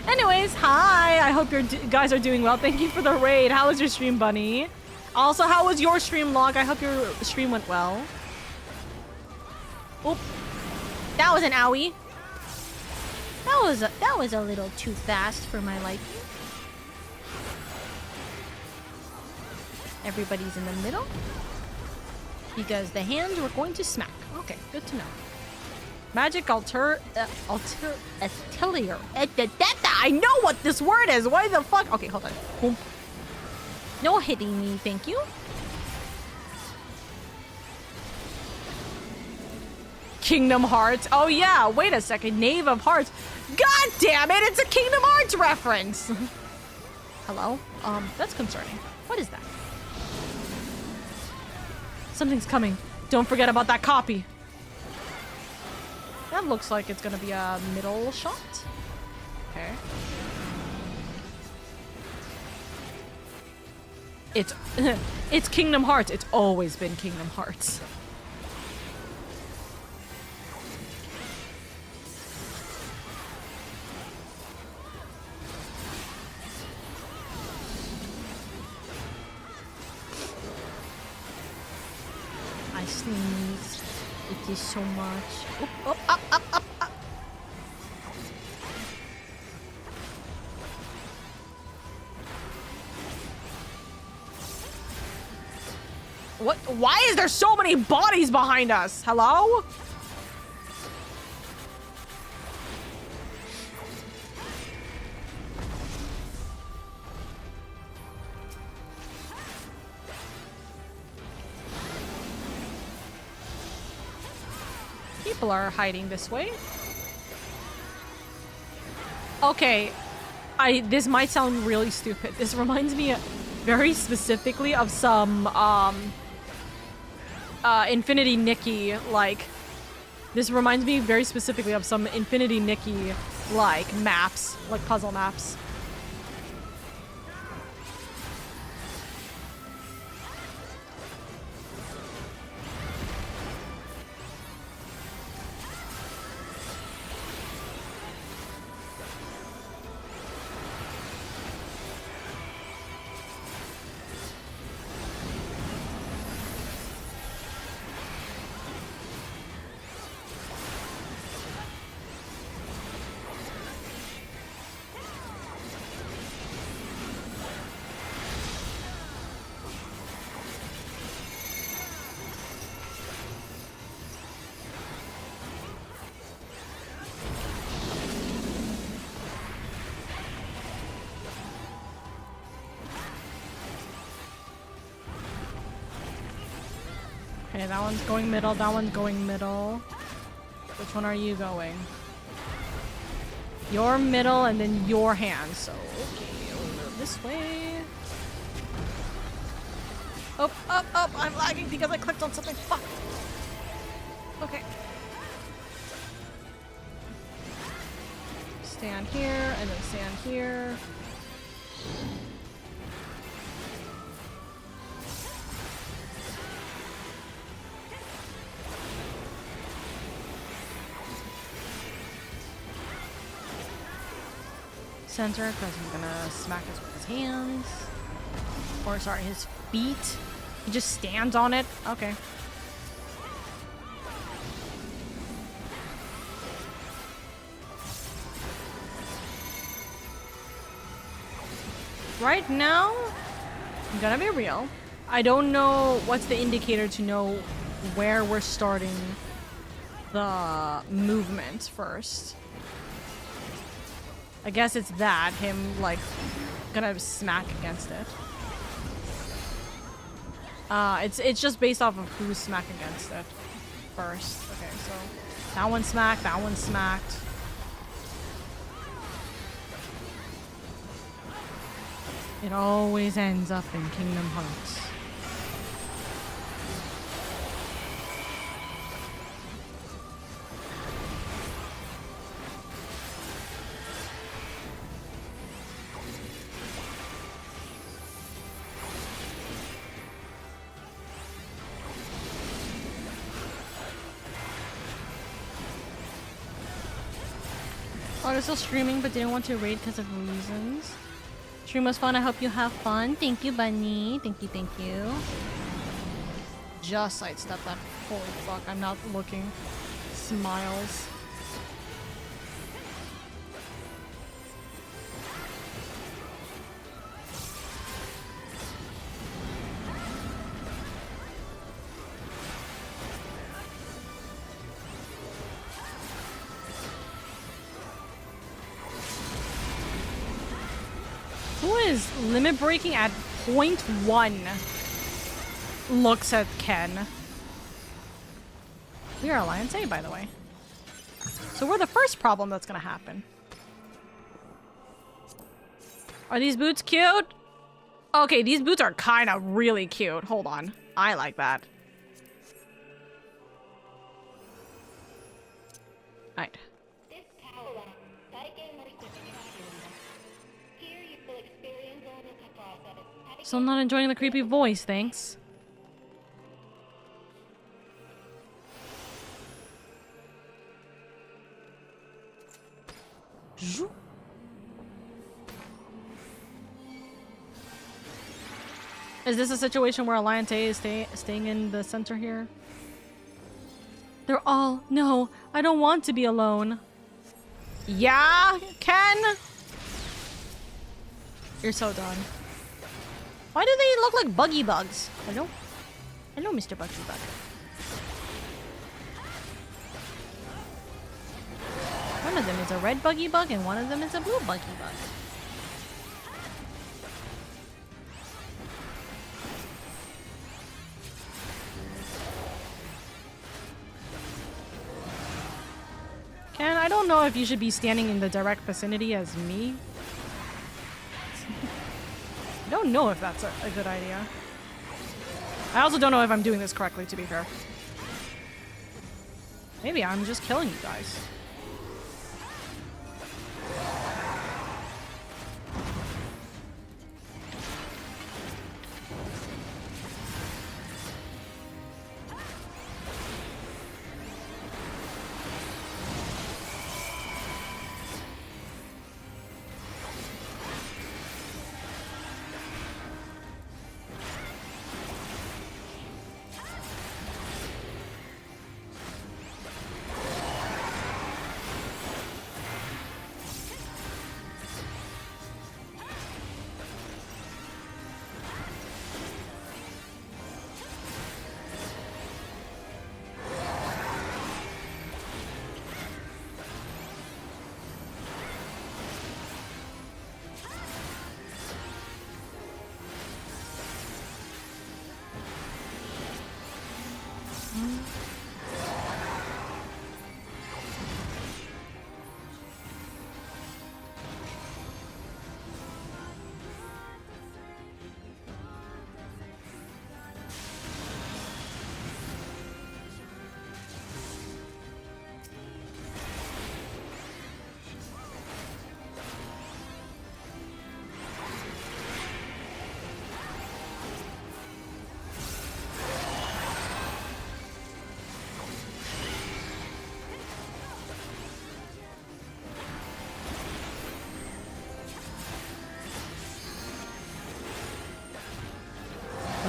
Speaker 1: Anyways, hi! I hope you guys are doing well. Thank you for the raid. How was your stream, Bunny? Also, how was your stream, Log? I hope your stream went well. Oop. That was an owie. That was a little too fast for my liking. Everybody's in the middle. Because the hands were going to smack. Okay, good to know. Magic atelier. I know what this word is. Why the fuck? Okay, hold on. Boom. No hitting me, thank you. Kingdom Hearts. Oh yeah, wait a second. Knave of Hearts. God damn it, it's a Kingdom Hearts reference. Hello? That's concerning. What is that? Something's coming. Don't forget about that copy. That looks like it's gonna be a middle shot. Okay. It's Kingdom Hearts. It's always been Kingdom Hearts. I sneezed. It is so much. Oop, oh, up, up, up, up. What? Why is there so many bodies behind us? Hello? People are hiding this way. Okay, this might sound really stupid. This reminds me very specifically of some Infinity Nikki, like, this reminds me very specifically of some Infinity Nikki, like, maps, like puzzle maps. Okay, that one's going middle, that one's going middle. Which one are you going? Your middle and then your hand. So, okay, over this way. Up, up, up. I'm lagging because I clicked on something. Fuck. Okay. Stand here and then stand here. Center, because he's gonna smack us with his hands. Or, sorry, his feet. He just stands on it. Okay. Right now, I'm gonna be real. I don't know what's the indicator to know where we're starting the movement first. I guess it's that, him, like, gonna smack against it. It's just based off of who's smack against it first. Okay, so that one smacked, that one smacked. It always ends up in Kingdom Hearts. Oh, they're still streaming, but didn't want to raid because of reasons. Stream was fun. I hope you have fun. Thank you, Bunny. Thank you, thank you. Just sidestep that. Holy fuck, I'm not looking. Smiles. Who is limit breaking at 0.1? Looks at Ken. We are Alliance A, by the way. So we're the first problem that's gonna happen. Are these boots cute? Okay, these boots are kind of really cute. Hold on. I like that. Alright. So I'm not enjoying the creepy voice, thanks. Is this a situation where Alliance A is staying in the center here? They're all... No, I don't want to be alone. Yeah, Ken? You're so done. Why do they look like buggy bugs? Hello? Hello, Mr. Buggy Bug. One of them is a red buggy bug and one of them is a blue buggy bug. Ken, I don't know if you should be standing in the direct vicinity as me. I don't know if that's a good idea. I also don't know if I'm doing this correctly, to be fair. Maybe I'm just killing you guys.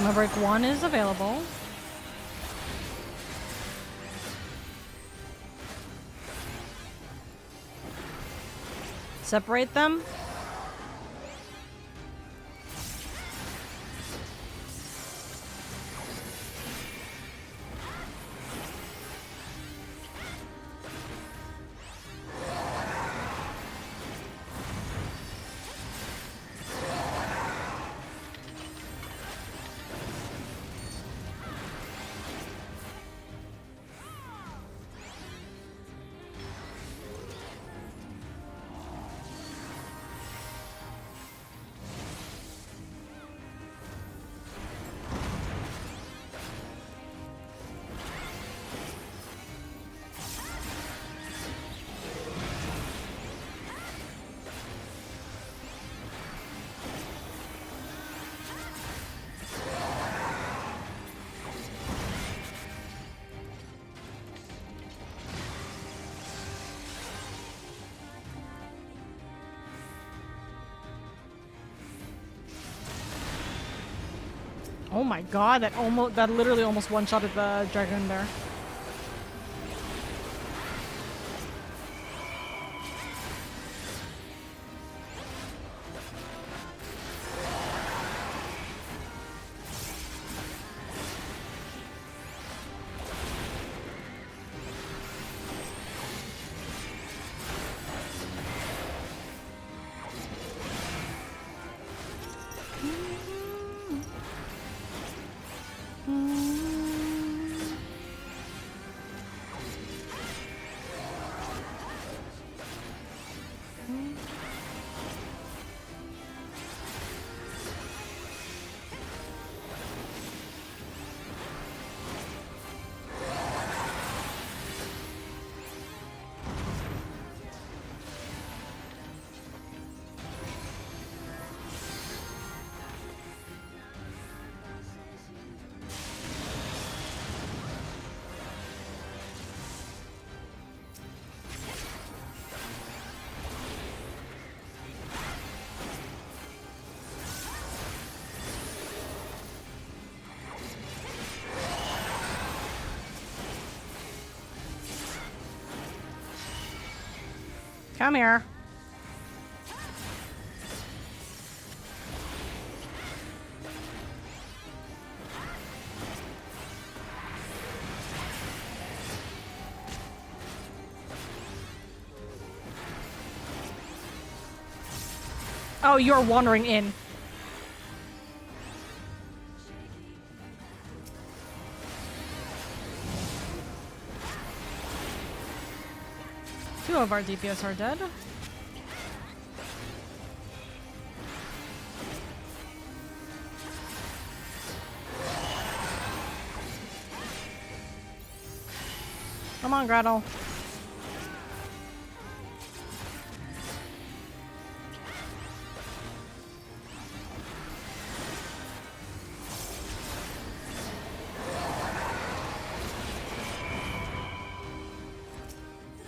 Speaker 1: Limit Break 1 is available. Separate them. Oh my god, that literally almost one-shotted the dragon there. Come here. Oh, you're wandering in. Two of our DPS are dead. Come on, Gretel.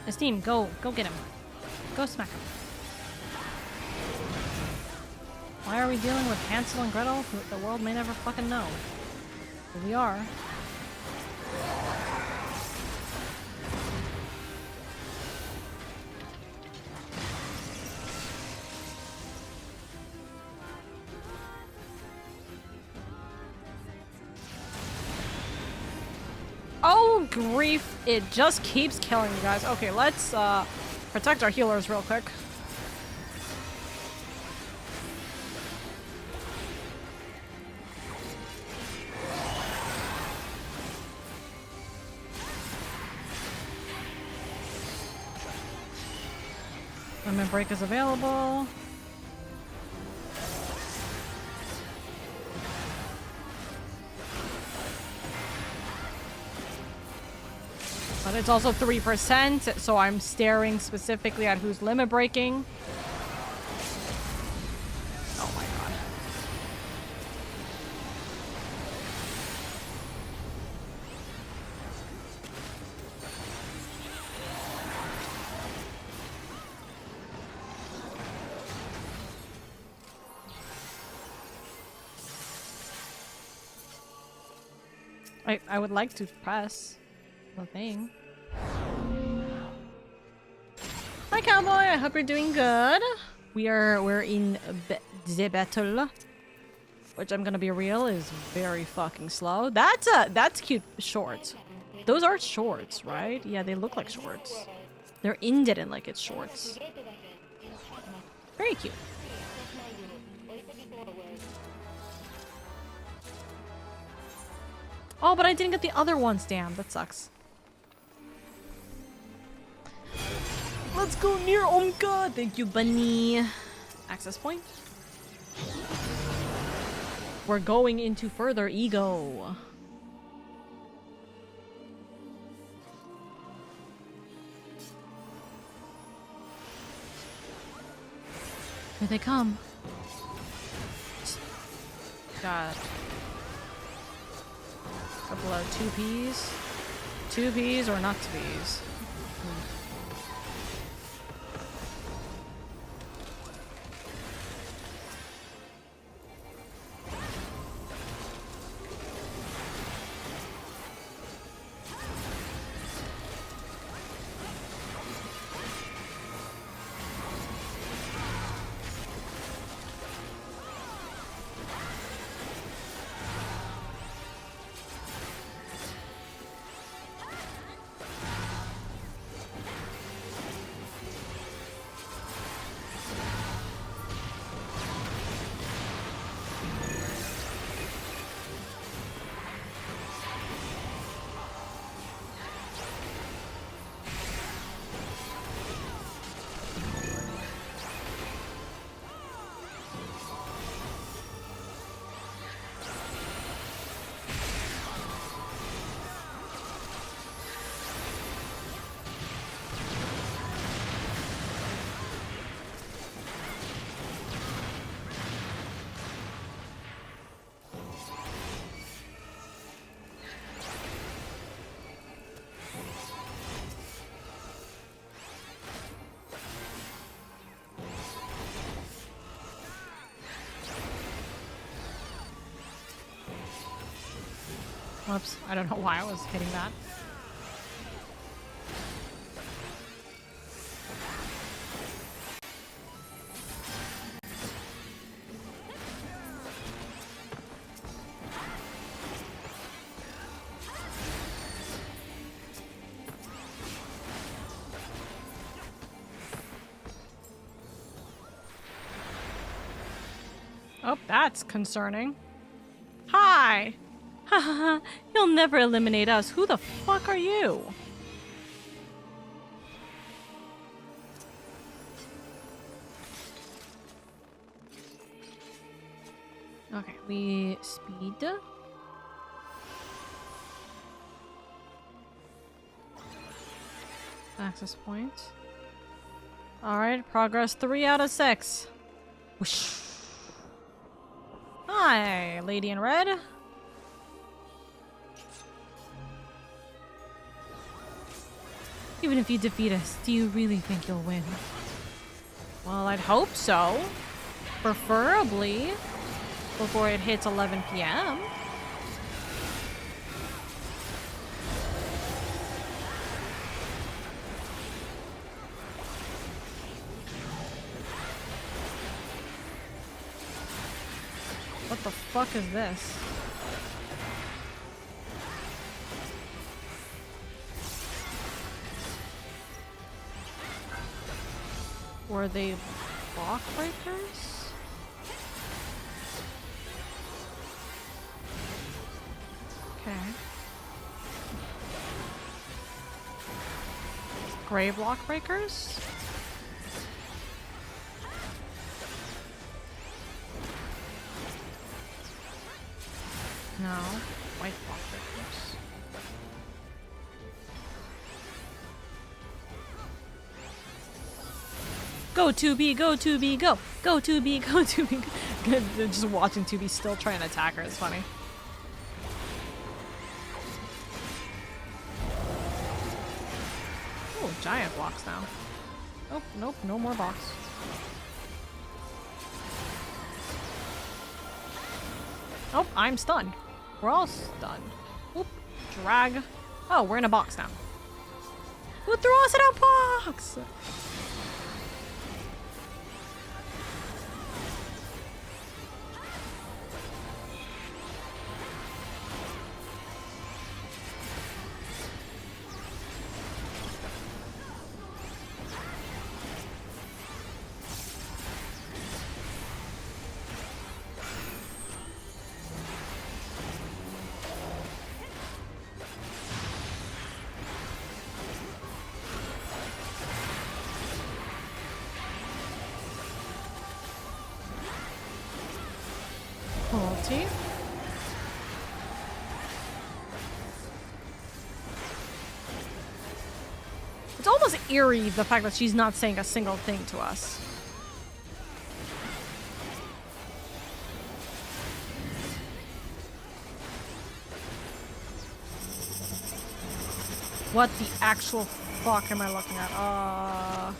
Speaker 1: Esteem, go get him. Go smack him. Why are we dealing with Hansel and Gretel, who the world may never fucking know? But we are. Oh, grief. It just keeps killing you guys. Okay, let's protect our healers real quick. Limit break is available. But it's also 3%, so I'm staring specifically at who's limit breaking. Oh my god. I would like to press the thing. Hi Cowboy, I hope you're doing good. We're in the battle, which I'm gonna be real is very fucking slow. That's cute shorts. Those are shorts, right? Yeah, they look like shorts. They're indented like it's shorts. Very cute. Oh, but I didn't get the other ones. Damn, that sucks. Let's go near Omka. Thank you, Bunny. Access point. We're going into further ego. Here they come. Got a couple of 2Ps. 2Ps or not 2Ps. Whoops, I don't know why I was hitting that. Oh, that's concerning. Hi! Haha, you'll never eliminate us. Who the fuck are you? Okay, we speed. Access point. Alright, progress 3 out of 6. Whoosh. Hi, lady in red. Even if you defeat us, do you really think you'll win? Well, I'd hope so. Preferably before it hits 11 p.m. What the fuck is this? Were they block breakers? Okay. Gray block breakers? No. White block breakers. Go 2B, go 2B, go! Go 2B, go 2B. Just watching 2B still trying to attack her is funny. Oh, giant blocks now. Nope, nope, no more blocks. Oh, I'm stunned. We're all stunned. Oop. Drag. Oh, we're in a box now. Who threw us in a box? Multi. It's almost eerie, the fact that she's not saying a single thing to us. What the actual fuck am I looking at?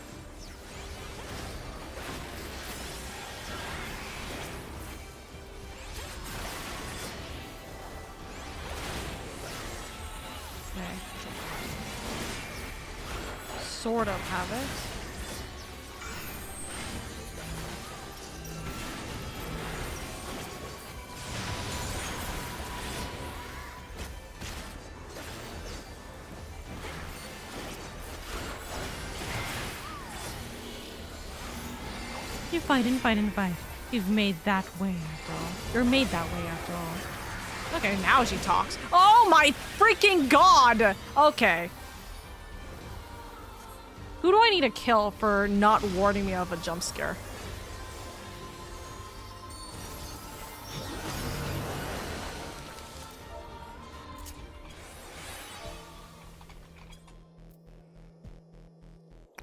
Speaker 1: Sort of have it. You fight and fight and fight. You've made that way after all. You're made that way after all. Okay, now she talks. Oh my freaking god! Okay. Who do I need to kill for not warding me of a jump scare?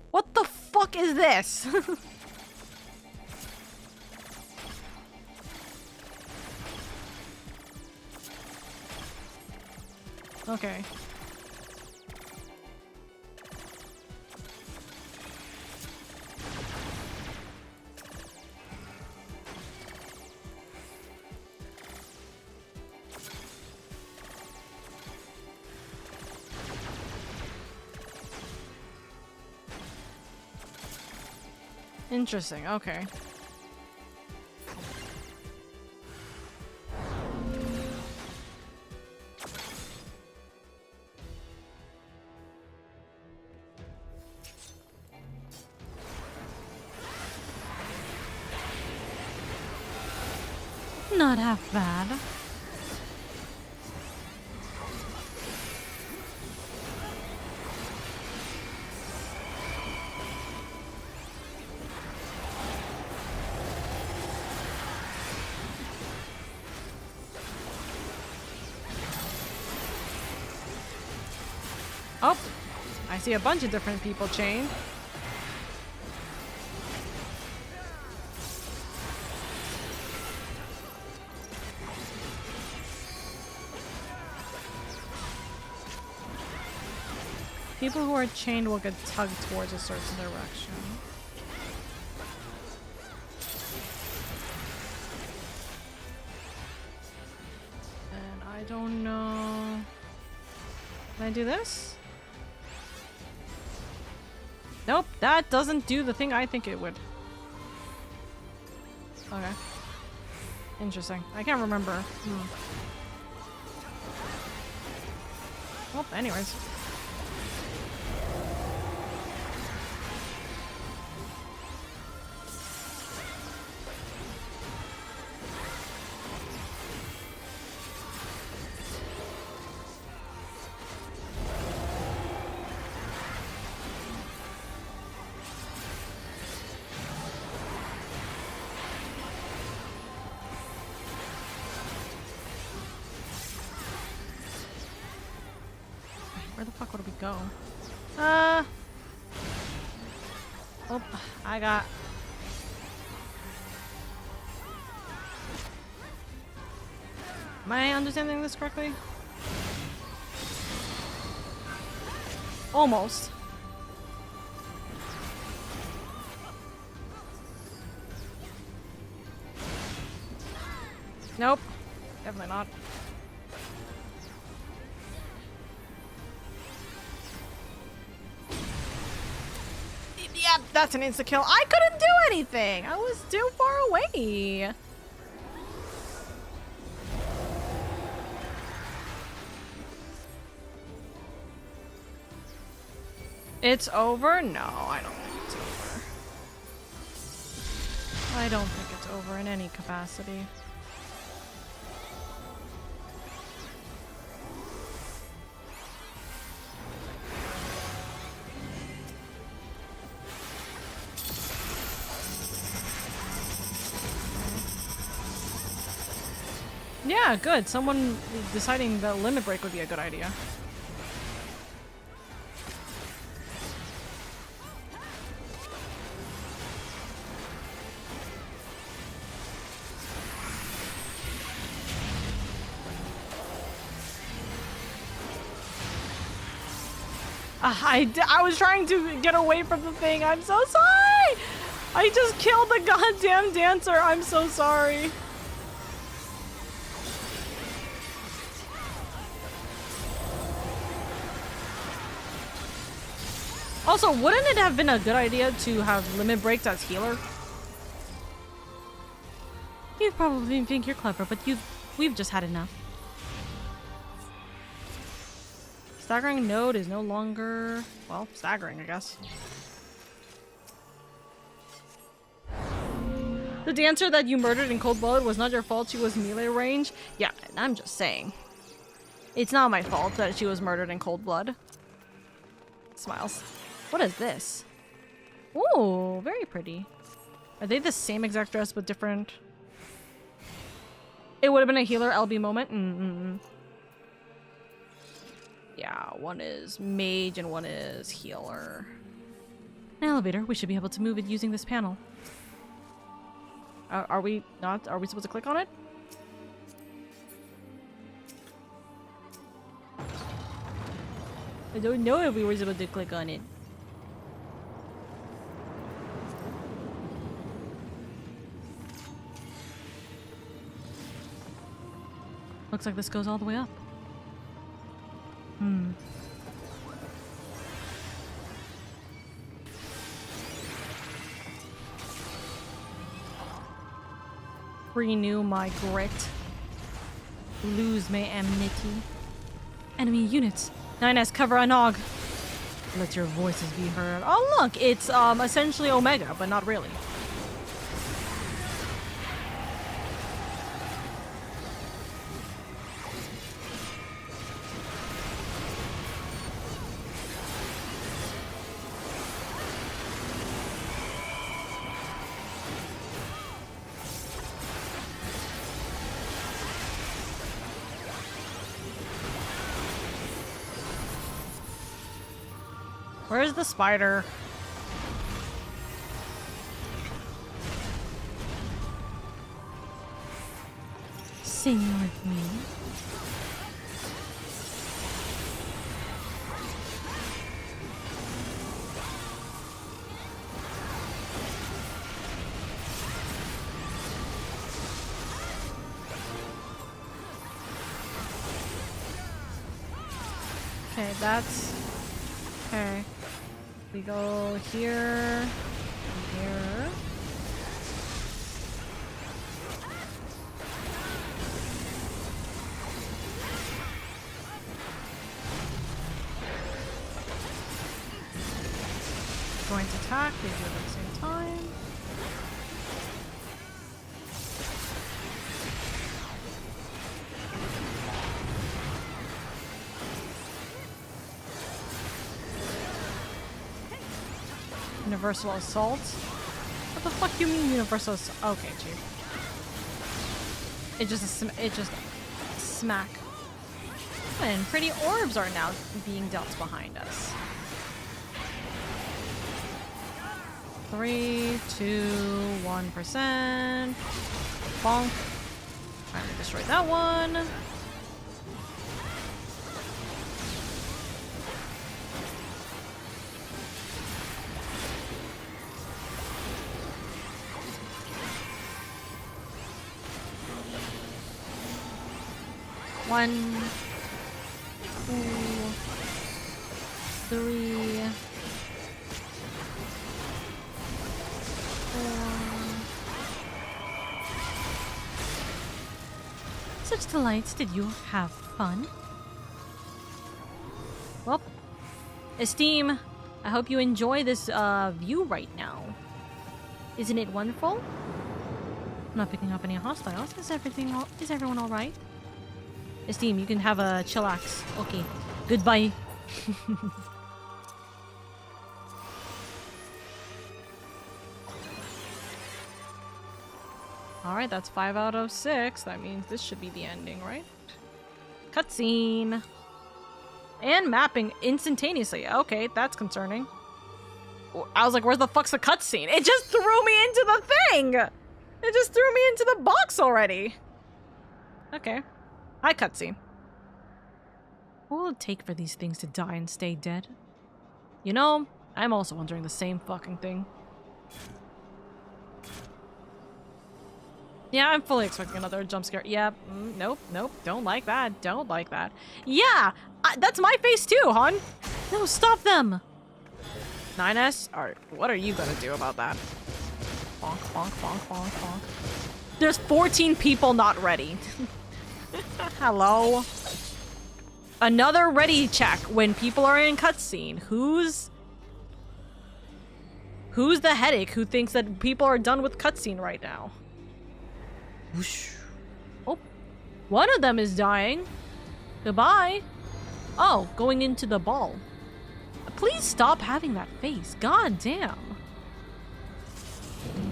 Speaker 1: What the fuck is this? Okay. Interesting, okay. Not half bad. Oh, I see a bunch of different people chained. People who are chained will get tugged towards a certain direction. And I don't know. Can I do this? Nope, that doesn't do the thing I think it would. Okay. Interesting. I can't remember. Well, anyways. Where the fuck would we go? Oh, I got... Am I understanding this correctly? Almost. Nope. Definitely not. Yep, that's an insta-kill. I couldn't do anything. I was too far away. It's over? No, I don't think it's over. I don't think it's over in any capacity. Yeah, good. Someone deciding that limit break would be a good idea. I was trying to get away from the thing. I'm so sorry! I just killed the goddamn dancer. I'm so sorry. Also, wouldn't it have been a good idea to have limit breaks as healer? You probably think you're clever, but we've just had enough. Staggering node is no longer, well, staggering, I guess. The dancer that you murdered in cold blood was not your fault. She was melee range. Yeah, I'm just saying. It's not my fault that she was murdered in cold blood. Smiles. What is this? Ooh, very pretty. Are they the same exact dress but different? It would have been a healer LB moment. Yeah, one is mage and one is healer. An elevator. We should be able to move it using this panel. Are we not? Are we supposed to click on it? I don't know if we were supposed to click on it. Looks like this goes all the way up. Renew my grit. Lose my enmity. Enemy units. 9S, cover a nog. Let your voices be heard. Oh look, it's essentially Omega, but not really. Where's the spider? Sing with me. Okay, that's okay. We go here, and here. Going to attack, we do it at the same time. Universal assault? What the fuck you mean universal assault? Okay, chief. It just smack. And pretty orbs are now being dealt behind us. 3, 2, 1%. Bonk. Trying to destroy that one. One, 2, 3. such delights. Did you have fun? Well, Esteem, I hope you enjoy this view right now. Isn't it wonderful? I'm not picking up any hostiles. Is everyone all right? Esteem, you can have a chillax. Okay. Goodbye. Alright, that's 5 out of 6. That means this should be the ending, right? Cutscene. And mapping instantaneously. Okay, that's concerning. I was like, where's the fuck's the cutscene? It just threw me into the thing! It just threw me into the box already. Okay. Hi, cutscene. What will it take for these things to die and stay dead? You know, I'm also wondering the same fucking thing. Yeah, I'm fully expecting another jump scare. Yeah, nope, don't like that, don't like that. Yeah, that's my face too, hon. No, stop them. 9S, alright, what are you gonna do about that? Bonk, bonk, bonk, bonk, bonk. There's 14 people not ready. Hello? Another ready check when people are in cutscene. Who's the headache who thinks that people are done with cutscene right now? Whoosh. Oh, one of them is dying. Goodbye. Oh, going into the ball. Please stop having that face. God damn.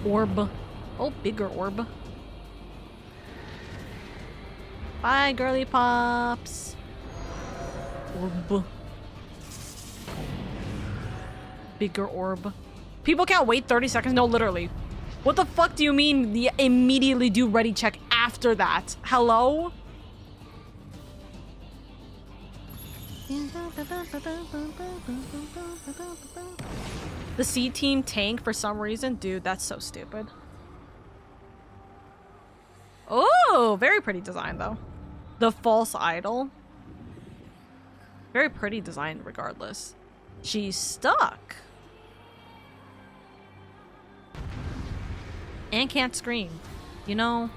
Speaker 1: Orb. Oh, bigger orb. Bye, girly pops. Orb. Bigger orb. People can't wait 30 seconds? No, literally. What the fuck do you mean the immediately do ready check after that? Hello? The C team tank for some reason? Dude, that's so stupid. Oh, very pretty design though. The false idol. Very pretty design regardless. She's stuck. And can't scream. You know?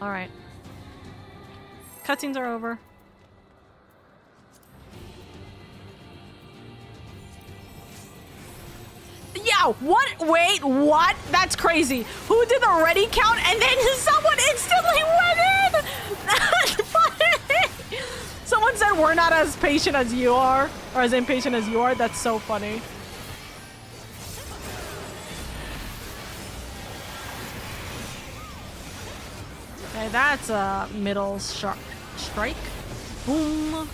Speaker 1: Alright. Cutscenes are over. Yeah, what? Wait, what? That's crazy. Who did the ready count and then someone instantly went in? Someone said we're not as patient as you are, or as impatient as you are. That's so funny. Okay, that's a middle strike. Boom.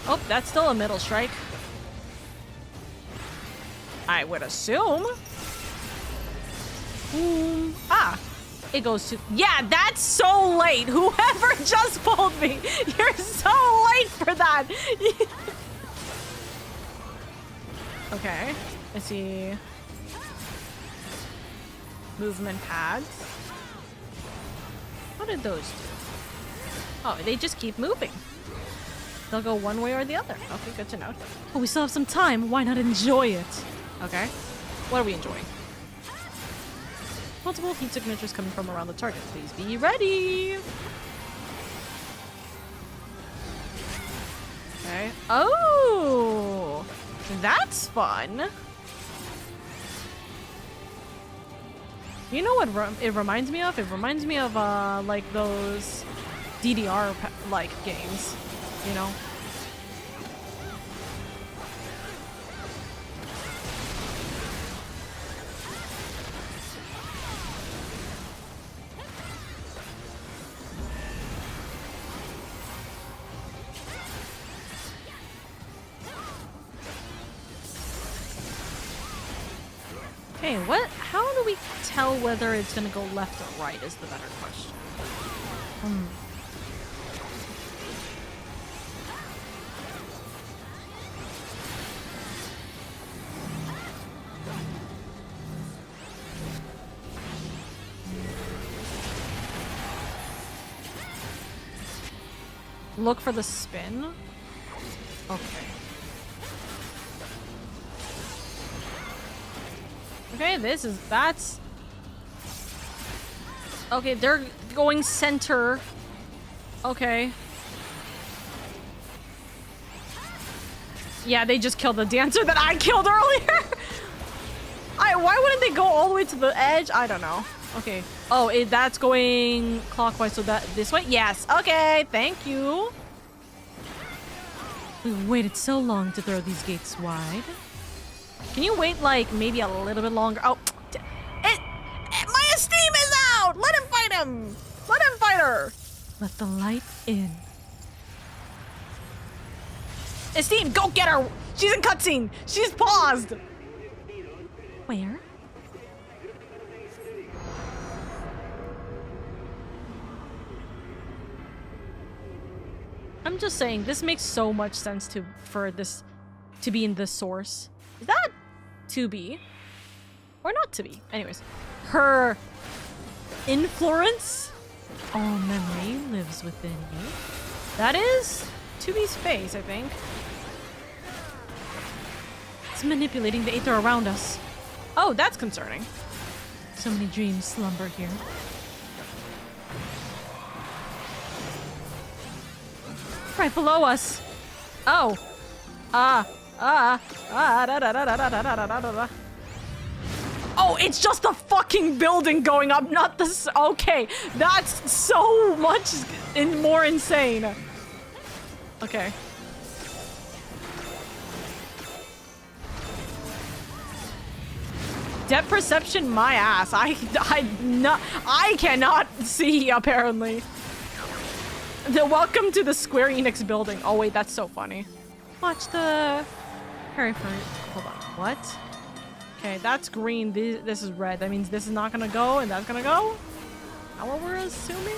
Speaker 1: Oh, that's still a middle strike. I would assume. Boom. Ah, it goes to... Yeah, that's so late. Whoever just pulled me, you're so late for that. Okay, I see. Movement pads. What did those do? Oh, they just keep moving. They'll go one way or the other. Okay, good to know. Oh, we still have some time. Why not enjoy it? Okay. What are we enjoying? Multiple heat signatures coming from around the target. Please be ready. Okay. Oh, that's fun. You know what it reminds me of? It reminds me of like those DDR like games, you know? Okay, what? How do we tell whether it's gonna go left or right is the better question. Look for the spin? Okay. Okay, that's... Okay, they're going center. Okay. Yeah, they just killed the dancer that I killed earlier. Why wouldn't they go all the way to the edge? I don't know. Okay. Oh, that's going clockwise, so that this way? Yes. Okay, thank you. We waited so long to throw these gates wide. Can you wait, like, maybe a little bit longer? Oh, my esteem is out! Let him fight him! Let him fight her! Let the light in. Esteem, go get her! She's in cutscene! She's paused! Where? I'm just saying, this makes so much sense for this to be in the source. Is that to be? Or not to be? Anyways. Her influence, all memory lives within you. That is to be's face, I think. It's manipulating the aether around us. Oh, that's concerning. So many dreams slumber here. Right below us. Oh. Oh, it's just the fucking building going up, not the... Okay, that's so much more insane. Okay. Depth perception, my ass. I cannot see, apparently. Welcome to the Square Enix building. Oh wait, that's so funny. Watch the periphery. Hold on. What? Okay, that's green. This is red. That means this is not gonna go, and that's gonna go. How what we're assuming?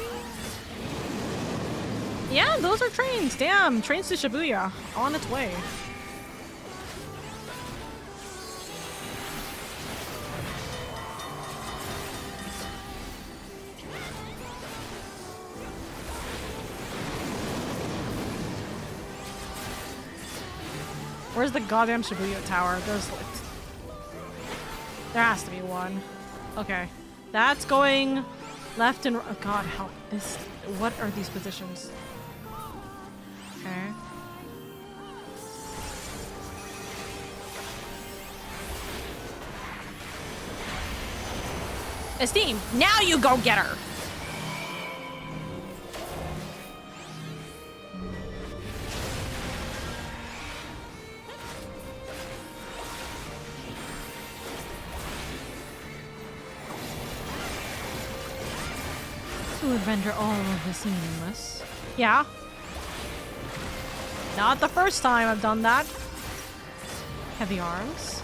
Speaker 1: Yeah, those are trains. Damn, trains to Shibuya on its way. Where's the goddamn Shibuya tower? There's like... There has to be one. Okay. That's going left and... Oh god, help. This... What are these positions? Okay. Esteem, now you go get her! Would render all of this meaningless. Yeah. Not the first time I've done that. Heavy arms.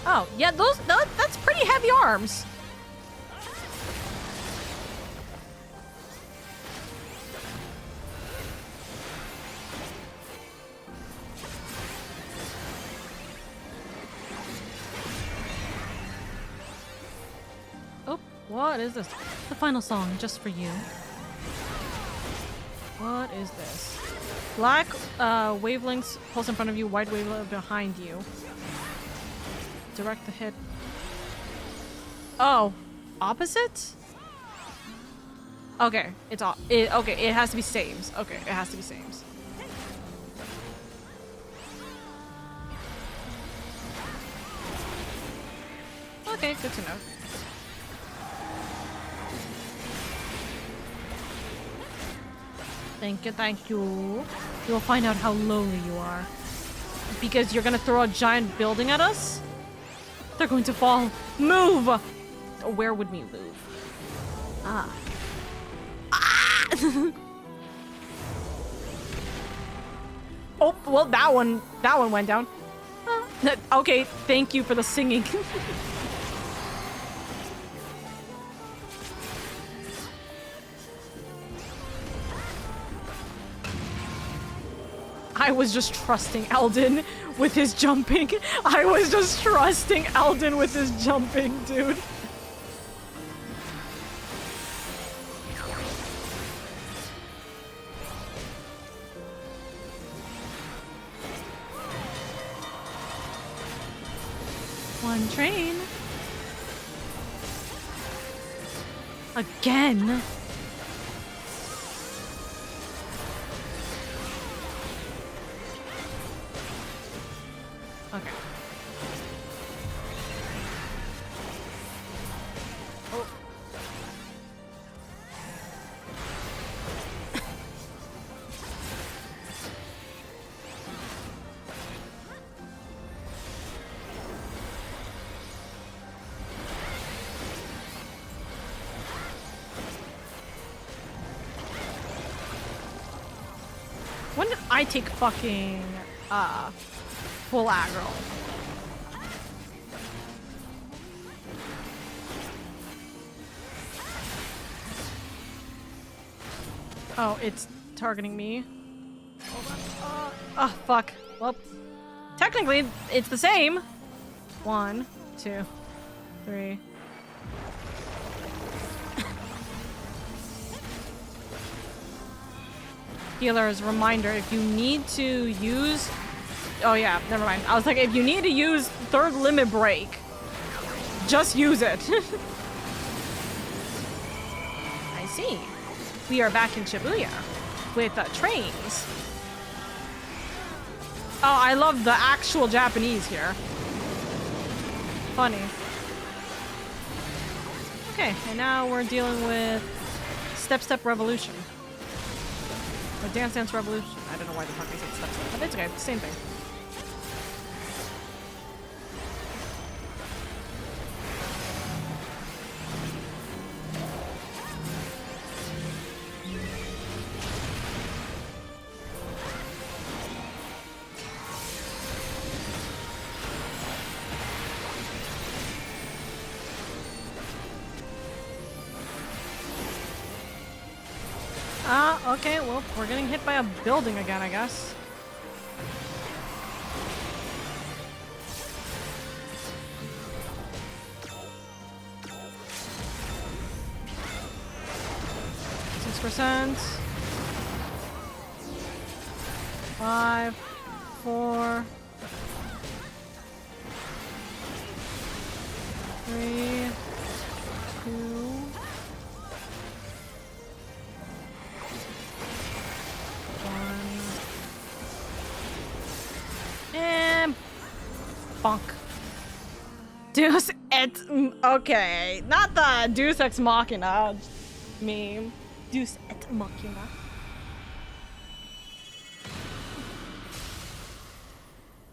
Speaker 1: Oh, yeah, that's pretty heavy arms. What is this? The final song, just for you. What is this? Black wavelengths pulse in front of you, white wavelength behind you. Direct the hit. Oh, opposite? Okay, it's all. Okay, it has to be sames. Okay, it has to be sames. Okay, good to know. Thank you, thank you. You'll find out how lowly you are. Because you're gonna throw a giant building at us? They're going to fall. Move! Where would we move? Ah. Ah! Oh, well, that one went down. Okay, thank you for the singing. I was just trusting Eldon with his jumping. I was just trusting Eldon with his jumping, dude. One train. Again? Okay. Oh. When did I take fucking full aggro? Oh, it's targeting me. Oh, fuck. Well, technically, it's the same. 1, 2, 3. Healer's reminder, if you need to use... Oh yeah, never mind. I was like, if you need to use third limit break, just use it. I see. We are back in Shibuya with trains. Oh, I love the actual Japanese here. Funny. Okay, and now we're dealing with Step Step Revolution. Or Dance Dance Revolution. I don't know why the fuck I said Step Step, but it's okay, same thing. Okay, well, we're getting hit by a building again, I guess. %. 5, 4, 3, 2. And bonk. Deus et... Okay, not the Deus Ex Machina meme. Deus et Machina.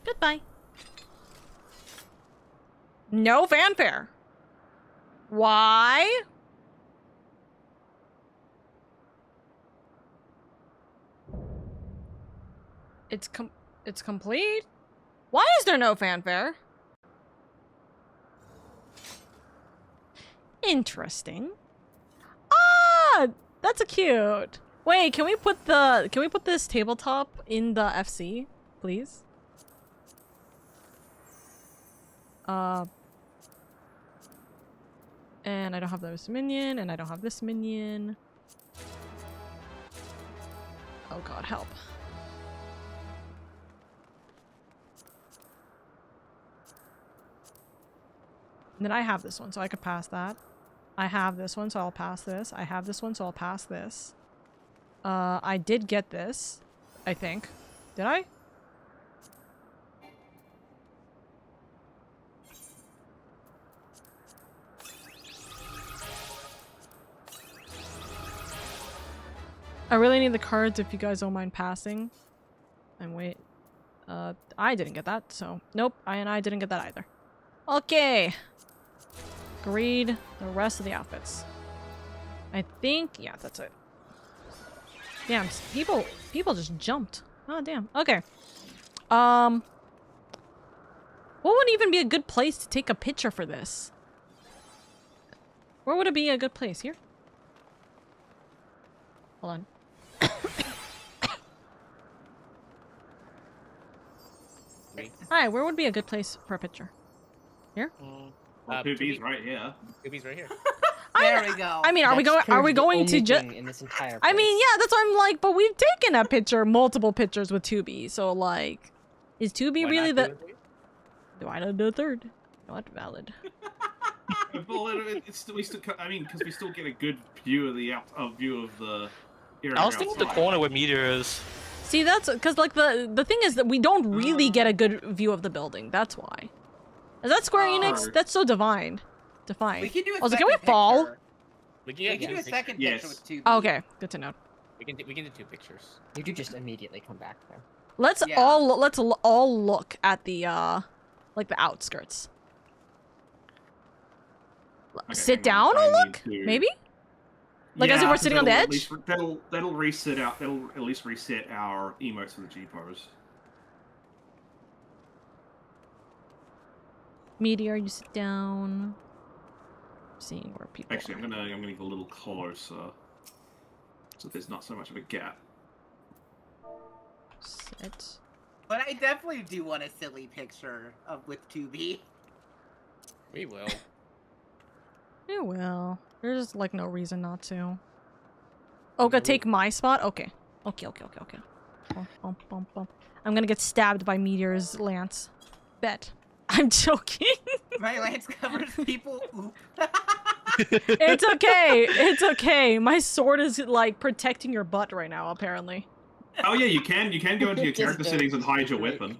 Speaker 1: Goodbye. No fanfare. Why? It's complete? Why is there no fanfare? Interesting. Ah, that's a cute. Wait, can we put this tabletop in the FC, please? And I don't have this minion, and I don't have this minion. Oh god, help. And then I have this one, so I could pass that. I have this one, so I'll pass this. I have this one, so I'll pass this. I did get this, I think. Did I? I really need the cards if you guys don't mind passing. And wait. I didn't get that, so... Nope, I didn't get that either. Okay. Agreed. The rest of the outfits. I think... Yeah, that's it. Damn, people just jumped. Oh, damn. Okay. What would even be a good place to take a picture for this? Where would it be a good place? Here? Hold on. Hi, where would be a good place for a picture? Here?
Speaker 6: Poopy's right here.
Speaker 20: Poopy's right here.
Speaker 13: There we go.
Speaker 1: I mean, are we going to just?
Speaker 13: In this entire
Speaker 1: I mean, yeah, that's what I'm like. But we've taken a picture, multiple pictures with Tubi. So like, is Tubi really the? Do I not do a third? Not valid.
Speaker 6: We still, I mean, because we still get a good view of the view of the area.
Speaker 21: I was thinking the corner where Meteor is.
Speaker 1: See, that's because like the thing is that we don't really get a good view of the building. That's why. Is that Square Enix? That's so defined.
Speaker 20: We can do a
Speaker 1: Also,
Speaker 20: second
Speaker 1: can we fall?
Speaker 20: picture. We can do a second picture with 2B.
Speaker 1: Oh, okay, good to know.
Speaker 13: We can do 2 pictures. You do just immediately come back though.
Speaker 1: Let's all look at the like the outskirts.
Speaker 6: Okay,
Speaker 1: Sit down or look? Maybe? Like as if we're sitting on the edge?
Speaker 6: That'll reset out. That'll at least reset our emotes for the G pose.
Speaker 1: Meteor, you sit down. Seeing where people.
Speaker 6: Actually, I'm gonna get a little closer, so there's not so much of a gap.
Speaker 1: Sit.
Speaker 20: But I definitely do want a silly picture of with 2B.
Speaker 5: We will.
Speaker 1: You will. There's like no reason not to. Oka, take my spot? Okay. Okay. Bum, bum, bum. I'm gonna get stabbed by Meteor's lance. Bet. I'm joking.
Speaker 20: My lance covers people. Oop.
Speaker 1: It's okay. It's okay. My sword is like protecting your butt right now, apparently.
Speaker 6: Oh yeah, you can go into your character settings and hide your weapon.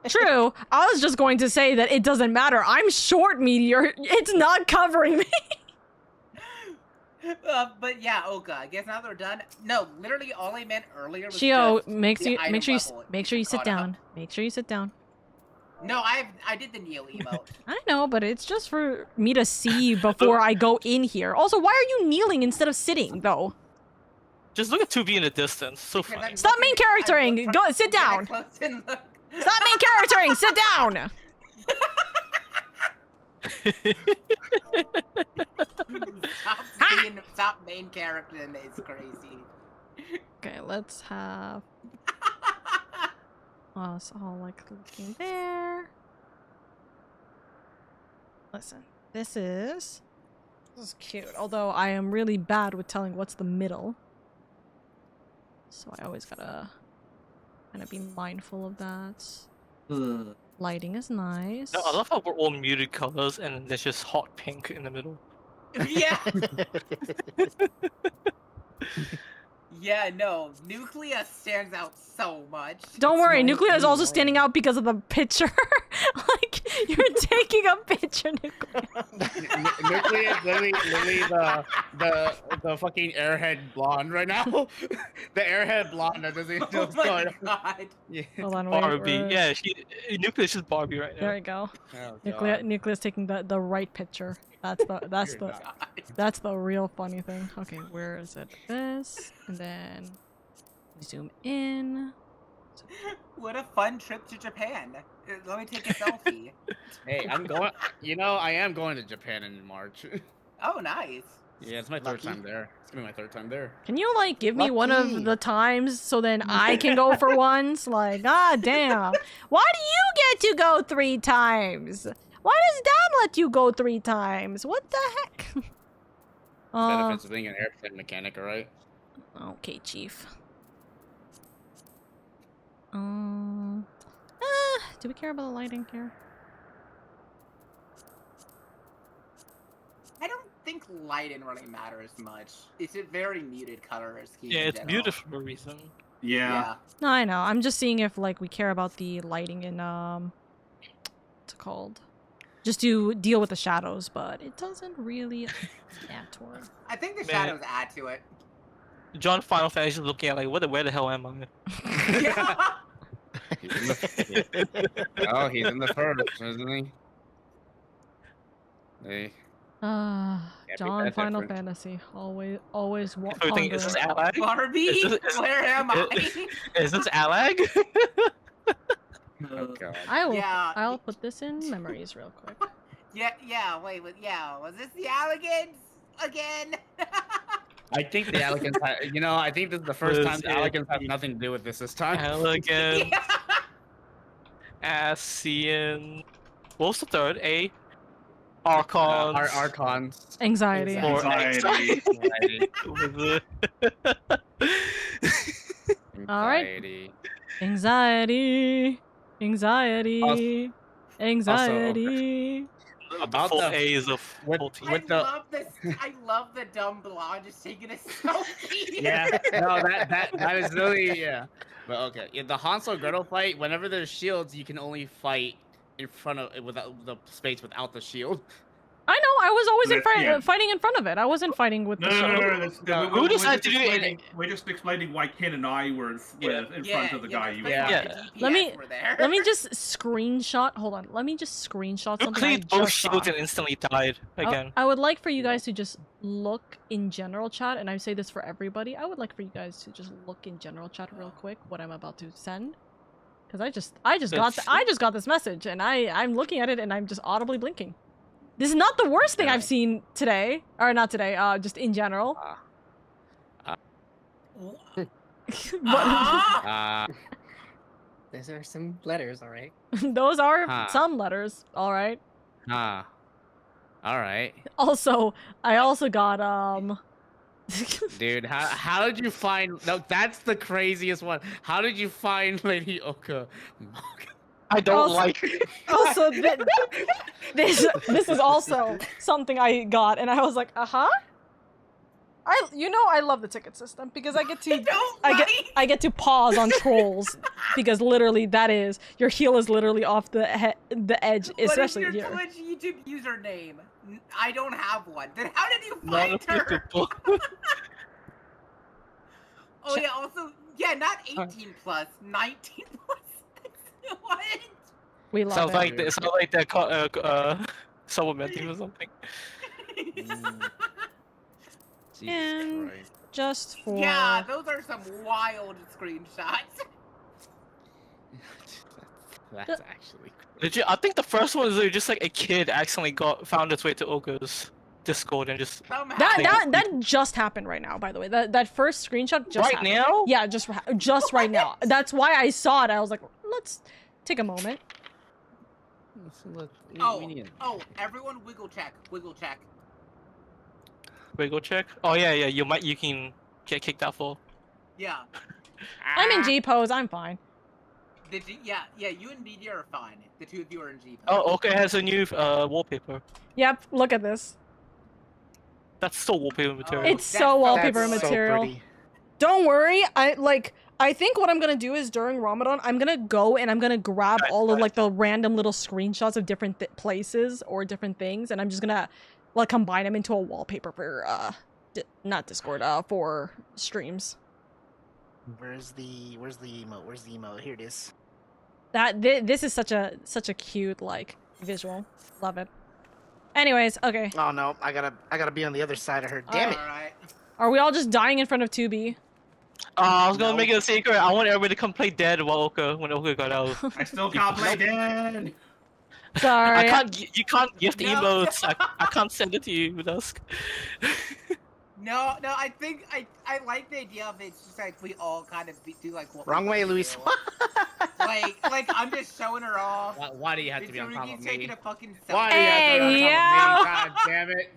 Speaker 1: True. I was just going to say that it doesn't matter. I'm short, Meteor. It's not covering me.
Speaker 20: But yeah, Oka. I guess now they're done. No, literally all I meant earlier was
Speaker 1: Shio,
Speaker 20: just
Speaker 1: make sure you sit
Speaker 20: caught
Speaker 1: down.
Speaker 20: up.
Speaker 1: Make sure you sit down.
Speaker 20: No, I did the kneel emote.
Speaker 1: I know, but it's just for me to see before I go in here. Also, why are you kneeling instead of sitting, though?
Speaker 21: Just look at 2B in the distance. So funny.
Speaker 1: Stop main charactering. Go sit down. Stop main charactering. Sit down.
Speaker 20: Stop main charactering. It's crazy.
Speaker 1: Okay, let's have us all like looking there. Listen, this is cute. Although I am really bad with telling what's the middle. So I always gotta kind of be mindful of that. Lighting is nice.
Speaker 21: No, I love how we're all muted colors and there's just hot pink in the middle.
Speaker 20: Yeah. Yeah, no. Nucleus stands out so much.
Speaker 1: Don't worry, Nucleus is also standing out because of the picture. Like, you're taking a picture, Nucleus.
Speaker 5: Nucleus literally the fucking airhead blonde right now. The airhead blonde that doesn't know what's going on. Yeah.
Speaker 1: Hold on,
Speaker 21: Barbie. Yeah, Nucleus is Barbie right now.
Speaker 1: There we go.
Speaker 5: Oh,
Speaker 1: Nucleus taking the right picture. That's the real funny thing. Okay, where is it? This, and then zoom in.
Speaker 20: What a fun trip to Japan. Let me take a selfie.
Speaker 5: Hey, I'm going. You know, I am going to Japan in March.
Speaker 20: Oh, nice.
Speaker 5: Yeah, it's my third time there. It's gonna be my third time there.
Speaker 1: Can you like give me one of the times so then I can go for once? Like, ah, damn. Why do you get to go 3 times? Why does Dad let you go 3 times? What the heck?
Speaker 5: Benefits of being an airplane mechanic, alright?
Speaker 1: Okay, Chief. Do we care about the lighting here?
Speaker 20: I don't think lighting really matters much. It's a very muted color scheme.
Speaker 21: Yeah, it's muted for a reason.
Speaker 6: Yeah.
Speaker 1: No, I know. I'm just seeing if like we care about the lighting in what's it called? Just to deal with the shadows, but it doesn't really add to it.
Speaker 20: I think the shadows add to it.
Speaker 21: John Final Fantasy is looking at like, where the hell am I?
Speaker 5: Oh, he's in the first, isn't he? Hey.
Speaker 1: John Final Fantasy. Always
Speaker 21: Everything is this Alag?
Speaker 20: Barbie, where am I?
Speaker 21: Is this Alag?
Speaker 5: Oh god.
Speaker 1: I'll put this in memories real quick.
Speaker 20: Wait, was this the Alligans again?
Speaker 5: I think the Alligans I think this is the first time the Alligans have nothing to do with this time.
Speaker 21: Alligans. Ascian. What was the third? Archons.
Speaker 5: Archons.
Speaker 1: Anxiety. Alright. Anxiety.
Speaker 5: About
Speaker 21: full
Speaker 5: the
Speaker 21: A's of
Speaker 5: with the
Speaker 20: I love the dumb blonde just taking a selfie.
Speaker 5: yeah, no, that is really But okay, in the Hansel Gretel fight, whenever there's shields, you can only fight in front of without the space without the shield.
Speaker 1: I know. I was always
Speaker 6: Yeah.
Speaker 1: fighting in front of it. I wasn't fighting with the shield.
Speaker 21: Who decided to do it?
Speaker 6: We're just explaining why Ken and I were in front of the guy you were.
Speaker 1: Let me just screenshot. Hold on. Let me just screenshot
Speaker 21: Who
Speaker 1: something I
Speaker 21: cleaned both
Speaker 1: just saw.
Speaker 21: shields and instantly died again?
Speaker 1: I would like for you guys to just look in general chat, and I say this for everybody. I would like for you guys to just look in general chat real quick what I'm about to send, because I just got this message, and I'm looking at it and I'm just audibly blinking. This is not the worst thing I've seen today, or not today. Just in general.
Speaker 13: Those are some letters, all right.
Speaker 1: Those are some letters, all right.
Speaker 5: All right.
Speaker 1: Also, I also got
Speaker 5: Dude, how did you find? No, that's the craziest one. How did you find LadyOka?
Speaker 21: I don't like it.
Speaker 1: Also, this is also something I got, and I was like, I love the ticket system because I get to pause on trolls because literally that is your heel is literally off the edge, especially
Speaker 20: what is your
Speaker 1: here.
Speaker 20: Twitch YouTube username? I don't have one. Then how did you find her? Oh yeah. Also, yeah, not 18 plus, 19 plus. What?
Speaker 1: We love
Speaker 21: sounds
Speaker 1: it.
Speaker 21: It sounds like they're supplementing or something.
Speaker 1: And just for
Speaker 20: Yeah, those are some wild screenshots.
Speaker 5: That's actually
Speaker 21: legit. I think the first one is just like a kid accidentally found its way to Oka's Discord and just
Speaker 1: that just happened right now. By the way, that first screenshot just happened.
Speaker 21: now.
Speaker 1: Yeah, just right now. That's why I saw it. I was like, let's take a moment.
Speaker 20: Oh, everyone wiggle check. Wiggle check.
Speaker 21: Wiggle check. Oh yeah, you can get kicked out for.
Speaker 20: Yeah.
Speaker 1: I'm in G pose. I'm fine.
Speaker 20: Yeah, you and BD are fine. The two of you are in G pose.
Speaker 21: Oh, okay, has a new wallpaper.
Speaker 1: Yep, look at this.
Speaker 21: That's so wallpaper material.
Speaker 1: It's so wallpaper material. Don't worry, I think what I'm gonna do is during Ramadan, I'm gonna go and I'm gonna grab all of like the random little screenshots of different places or different things, and I'm just gonna like combine them into a wallpaper for not Discord, for streams.
Speaker 22: Where's the emote? Where's the emote? Here it is.
Speaker 1: This is such a cute like visual. Love it. Anyways, okay.
Speaker 22: Oh no, I gotta be on the other side of her. Damn it!
Speaker 20: Alright.
Speaker 1: Are we all just dying in front of 2B?
Speaker 21: I was gonna make it a secret. I want everybody to come play dead while when Oka got out.
Speaker 6: I still can't play dead.
Speaker 1: Sorry.
Speaker 21: You can't gift emotes. I can't send it to you, Dusk.
Speaker 20: No, I think I like the idea of it's just like we all kind of do like what.
Speaker 22: Wrong way, Luis.
Speaker 20: like I'm just showing her off.
Speaker 5: Why do you have to be on top of me?
Speaker 20: Taking a fucking selfie.
Speaker 5: Why do you have to be on top of me? God damn it.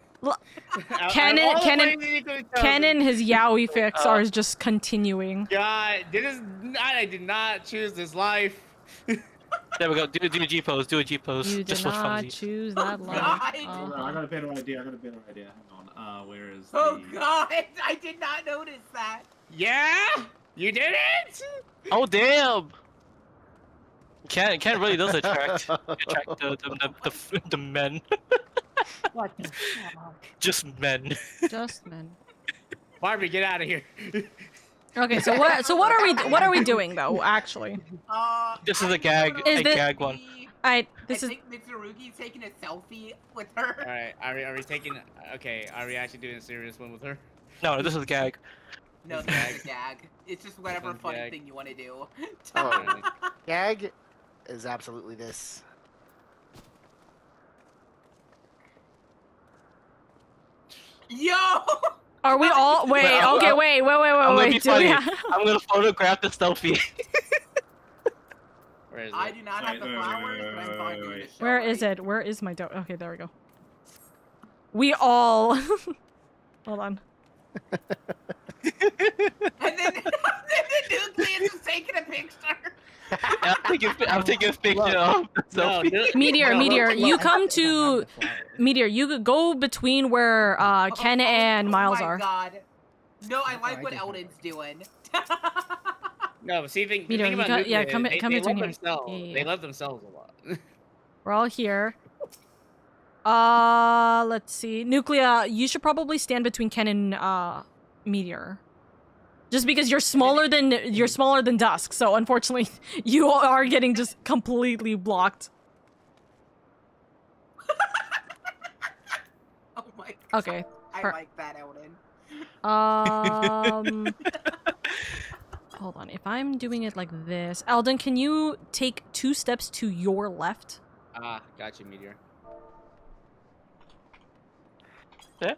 Speaker 1: Ken and his yaoi fix are just continuing.
Speaker 5: God, I did not choose this life.
Speaker 21: There we go. Do a G pose. Do a G pose.
Speaker 1: You did not choose that life.
Speaker 6: I got a better idea. Hang on. Where is?
Speaker 20: Oh God! I did not notice that.
Speaker 5: Yeah, you did it.
Speaker 21: Oh damn! Ken really does attract the men.
Speaker 13: What the fuck?
Speaker 21: Just men.
Speaker 1: Just men.
Speaker 5: Barbie, get out of here.
Speaker 1: Okay, so what are we doing though? Actually,
Speaker 21: this is a gag. Gag one.
Speaker 20: I think Mitsurugi's taking a selfie with her.
Speaker 5: All right, are we taking? Okay, are we actually doing a serious one with her?
Speaker 21: No, this is a gag.
Speaker 20: No, this is a gag. It's just whatever funny thing you want to do.
Speaker 22: Oh, gag is absolutely this.
Speaker 20: Yo!
Speaker 1: Are we all? Wait. Okay. Wait.
Speaker 21: I'm gonna photograph the selfie.
Speaker 5: Where is it?
Speaker 20: I do not have the flowers, but I'm fine doing it.
Speaker 1: Where is it? Where is my dough? Okay, there we go. We all. Hold on.
Speaker 20: And then the nucleus is taking a picture.
Speaker 21: I'm taking a picture of selfie.
Speaker 1: Meteor, you come to Meteor. You could go between where Ken and Miles are.
Speaker 20: Oh my god. No, I like what Eldon's doing.
Speaker 5: No, but see, the
Speaker 1: Meteor,
Speaker 5: thing
Speaker 1: you
Speaker 5: about
Speaker 1: yeah,
Speaker 5: Nuclear
Speaker 1: come
Speaker 5: is
Speaker 1: come
Speaker 5: they
Speaker 1: between
Speaker 5: love
Speaker 1: here.
Speaker 5: themselves.
Speaker 1: Yeah.
Speaker 5: They love themselves a lot.
Speaker 1: We're all here. Let's see. Nuclear, you should probably stand between Ken and Meteor. Just because you're smaller than Dusk, so unfortunately you are getting just completely blocked.
Speaker 20: Oh my god.
Speaker 1: Okay.
Speaker 20: I like that, Eldon.
Speaker 1: Hold on. If I'm doing it like this, Eldon, can you take 2 steps to your left?
Speaker 5: Gotcha, Meteor.
Speaker 21: Yeah.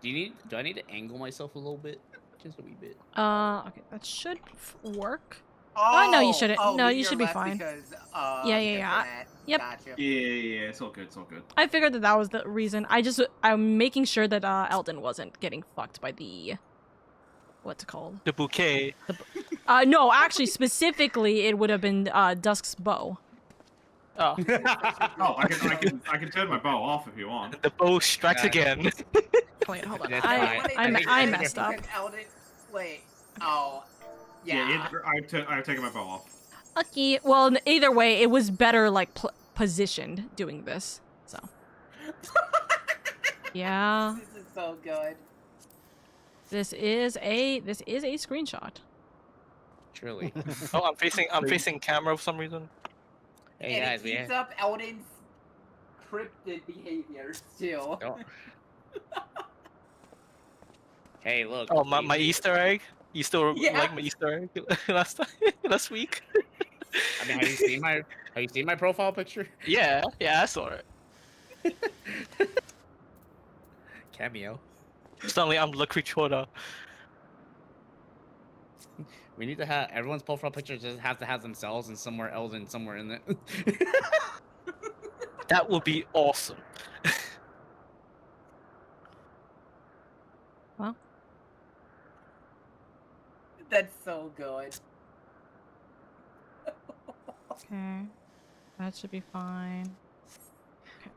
Speaker 5: Do I need to angle myself a little bit? Just a wee bit.
Speaker 1: Okay, that should work. Oh, no, you shouldn't. No, you should be fine.
Speaker 20: Because,
Speaker 1: Yeah. Yep.
Speaker 20: Gotcha.
Speaker 6: Yeah, it's all good, it's all good.
Speaker 1: I figured that was the reason. I'm making sure that Eldon wasn't getting fucked by the what's it called?
Speaker 21: The bouquet.
Speaker 1: No, actually, specifically, it would have been Dusk's bow.
Speaker 21: Oh.
Speaker 6: Oh, I can turn my bow off if you want.
Speaker 21: The bow strikes again.
Speaker 1: Wait, hold on.
Speaker 5: That's
Speaker 1: I messed up.
Speaker 20: Eldon, wait. Oh. Yeah.
Speaker 6: I've taken my bow off.
Speaker 1: Okay, well, either way, it was better, like, positioned doing this, so. Yeah.
Speaker 20: This is so good.
Speaker 1: This is a screenshot.
Speaker 5: Truly.
Speaker 21: Oh, I'm facing camera for some reason.
Speaker 5: Hey
Speaker 20: and
Speaker 5: guys,
Speaker 20: it keeps up Eldon's cryptid behavior still.
Speaker 5: Hey, look.
Speaker 21: Oh, my Easter egg. You still
Speaker 20: Yeah.
Speaker 21: like my Easter egg last week?
Speaker 5: I mean, have you seen my profile picture?
Speaker 21: Yeah, I saw it.
Speaker 5: Cameo.
Speaker 21: Suddenly, I'm La Creatura.
Speaker 5: We need to have everyone's profile picture just have to have themselves and somewhere else and somewhere in it.
Speaker 21: That would be awesome.
Speaker 1: Well.
Speaker 20: That's so good.
Speaker 1: Okay. That should be fine. Okay.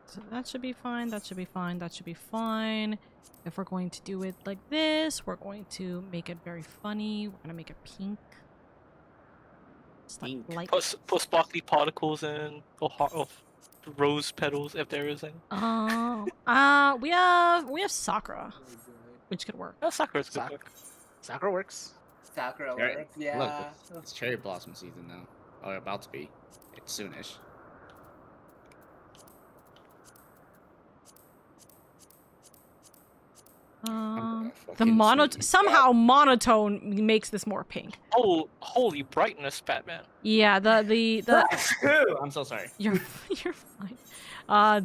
Speaker 1: So that should be fine, that should be fine, that should be fine. If we're going to do it like this, we're going to make it very funny. We're gonna make it pink. Just like
Speaker 21: Put sparkly particles in, or rose petals if there is any.
Speaker 1: We have Sakura, which could work.
Speaker 21: Oh, Sakura's good.
Speaker 22: Sakura works.
Speaker 20: Sakura
Speaker 5: Right.
Speaker 20: works, yeah.
Speaker 5: Look, it's cherry blossom season now. Or about to be. It's soonish.
Speaker 1: Somehow monotone makes this more pink.
Speaker 21: Oh, holy brightness, Batman.
Speaker 1: Yeah, the
Speaker 5: I'm so sorry.
Speaker 1: You're fine.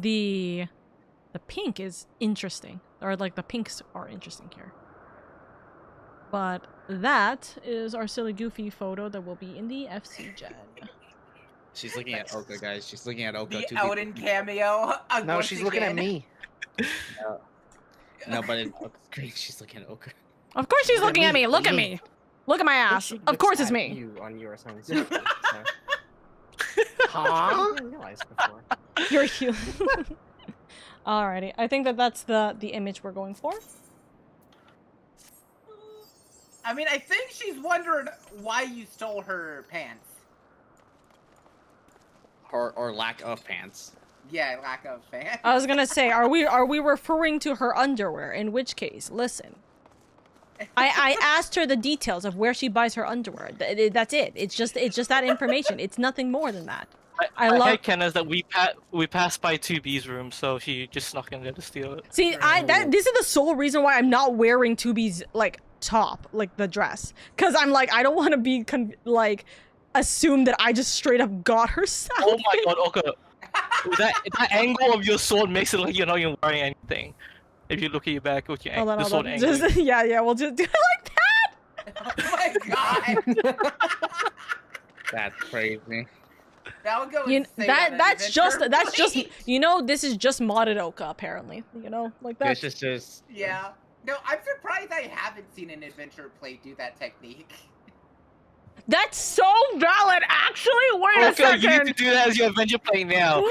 Speaker 1: The pink is interesting, or like the pinks are interesting here. But that is our silly goofy photo that will be in the FC Gen.
Speaker 5: She's looking at Oka, guys. She's looking at Oka.
Speaker 20: The Eldon cameo.
Speaker 22: No, she's looking at me.
Speaker 5: No, but it's great. She's looking at Oka.
Speaker 1: Of course she's looking at me. Look at me. Look at my ass. Of course it's me.
Speaker 13: You on your assignment.
Speaker 22: Huh?
Speaker 13: I didn't realize before.
Speaker 1: You're human. Alrighty, I think that's the image we're going for.
Speaker 20: I mean, I think she's wondering why you stole her pants.
Speaker 5: Or lack of pants.
Speaker 20: Yeah, lack of pants.
Speaker 1: I was gonna say, are we referring to her underwear? In which case, listen. I asked her the details of where she buys her underwear. That's it. It's just that information. It's nothing more than that. I love.
Speaker 21: Hey, Ken, is that we passed by 2B's room, so she just snuck in there to steal it.
Speaker 1: See, this is the sole reason why I'm not wearing 2B's like top, like the dress, because I'm like I don't want to be assume that I just straight up got her something.
Speaker 21: Oh my god, Oka. that angle of your sword makes it like you're not even wearing anything. If you look at your back with your sword angle.
Speaker 1: Just, yeah, we'll just do it like that.
Speaker 20: Oh my god.
Speaker 5: That's crazy.
Speaker 20: That would go
Speaker 1: that's just this is just modded Oka apparently. Like that.
Speaker 5: This is just
Speaker 20: Yeah. No, I'm surprised I haven't seen an adventure play do that technique.
Speaker 1: That's so valid, actually. Wait a
Speaker 21: Okay,
Speaker 1: second.
Speaker 21: you need to do that as your adventure play now.
Speaker 1: No!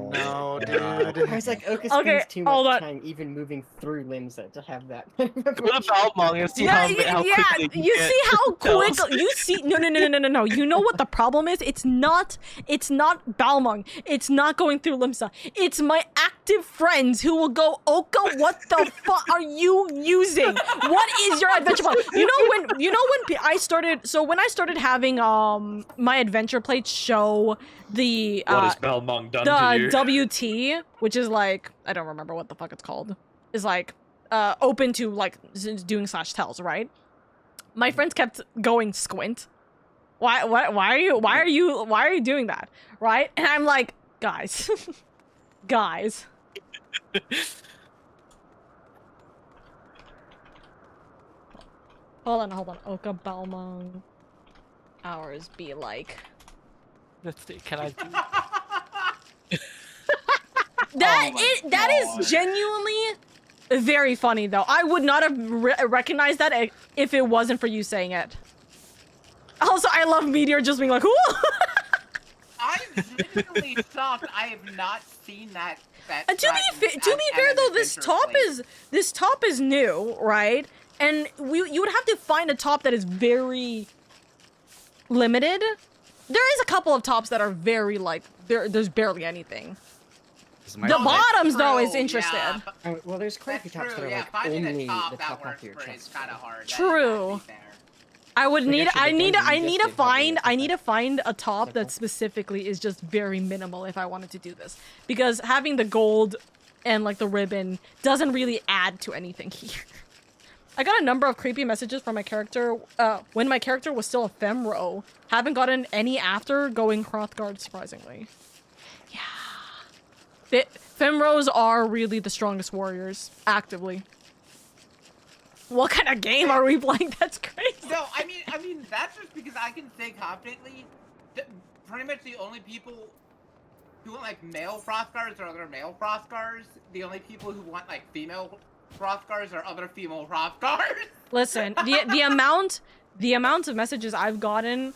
Speaker 22: Oh no, dude.
Speaker 13: I was like, Oka
Speaker 1: Okay,
Speaker 13: spends too
Speaker 1: hold
Speaker 13: much
Speaker 1: on.
Speaker 13: time even moving through limbs to have that.
Speaker 21: Go to Balmong and see
Speaker 1: Yeah,
Speaker 21: how quickly
Speaker 1: you
Speaker 21: get
Speaker 1: see how quick
Speaker 21: tells.
Speaker 1: you see. No. You know what the problem is? It's not Balmong. It's not going through Limsa. It's my active friends who will go, Oka, what the fuck are you using? What is your adventure plan? You know when I started. So when I started having my adventure plates show the
Speaker 7: What has Balmong done to you?
Speaker 1: the WT, which is like, I don't remember what the fuck it's called, is like open to like doing /tells, right? My friends kept going squint. Why are you doing that? Right? And I'm like, guys. Guys. Hold on. Oka Balmong hours be like.
Speaker 21: Let's see, can I do
Speaker 1: that is genuinely very funny though. I would not have recognized that if it wasn't for you saying it. Also, I love Meteor just being like, "Ooh."
Speaker 20: I'm literally shocked. I have not seen that.
Speaker 1: And to be fair though, this top is new, right? And you would have to find a top that is very limited. There is a couple of tops that are very like there's barely anything. The bottoms though is interested.
Speaker 13: Yeah. Well, there's quite a few tops that are like
Speaker 20: Finding
Speaker 13: only
Speaker 20: a top
Speaker 13: the
Speaker 20: that
Speaker 13: top half
Speaker 20: works
Speaker 13: of your
Speaker 20: for it is
Speaker 13: chest.
Speaker 20: kind of hard.
Speaker 1: True. I need to find a top that specifically is just very minimal if I wanted to do this, because having the gold and like the ribbon doesn't really add to anything here. I got a number of creepy messages from my character when my character was still a femro. Haven't gotten any after going Hrothgard, surprisingly. Yeah. Femros are really the strongest warriors, actively. What kind of game are we playing? That's crazy.
Speaker 20: No, I mean that's just because I can say confidently that pretty much the only people who want like male Hrothgars are other male Hrothgars. The only people who want like female Hrothgars are other female Hrothgars.
Speaker 1: Listen, the amount of messages I've gotten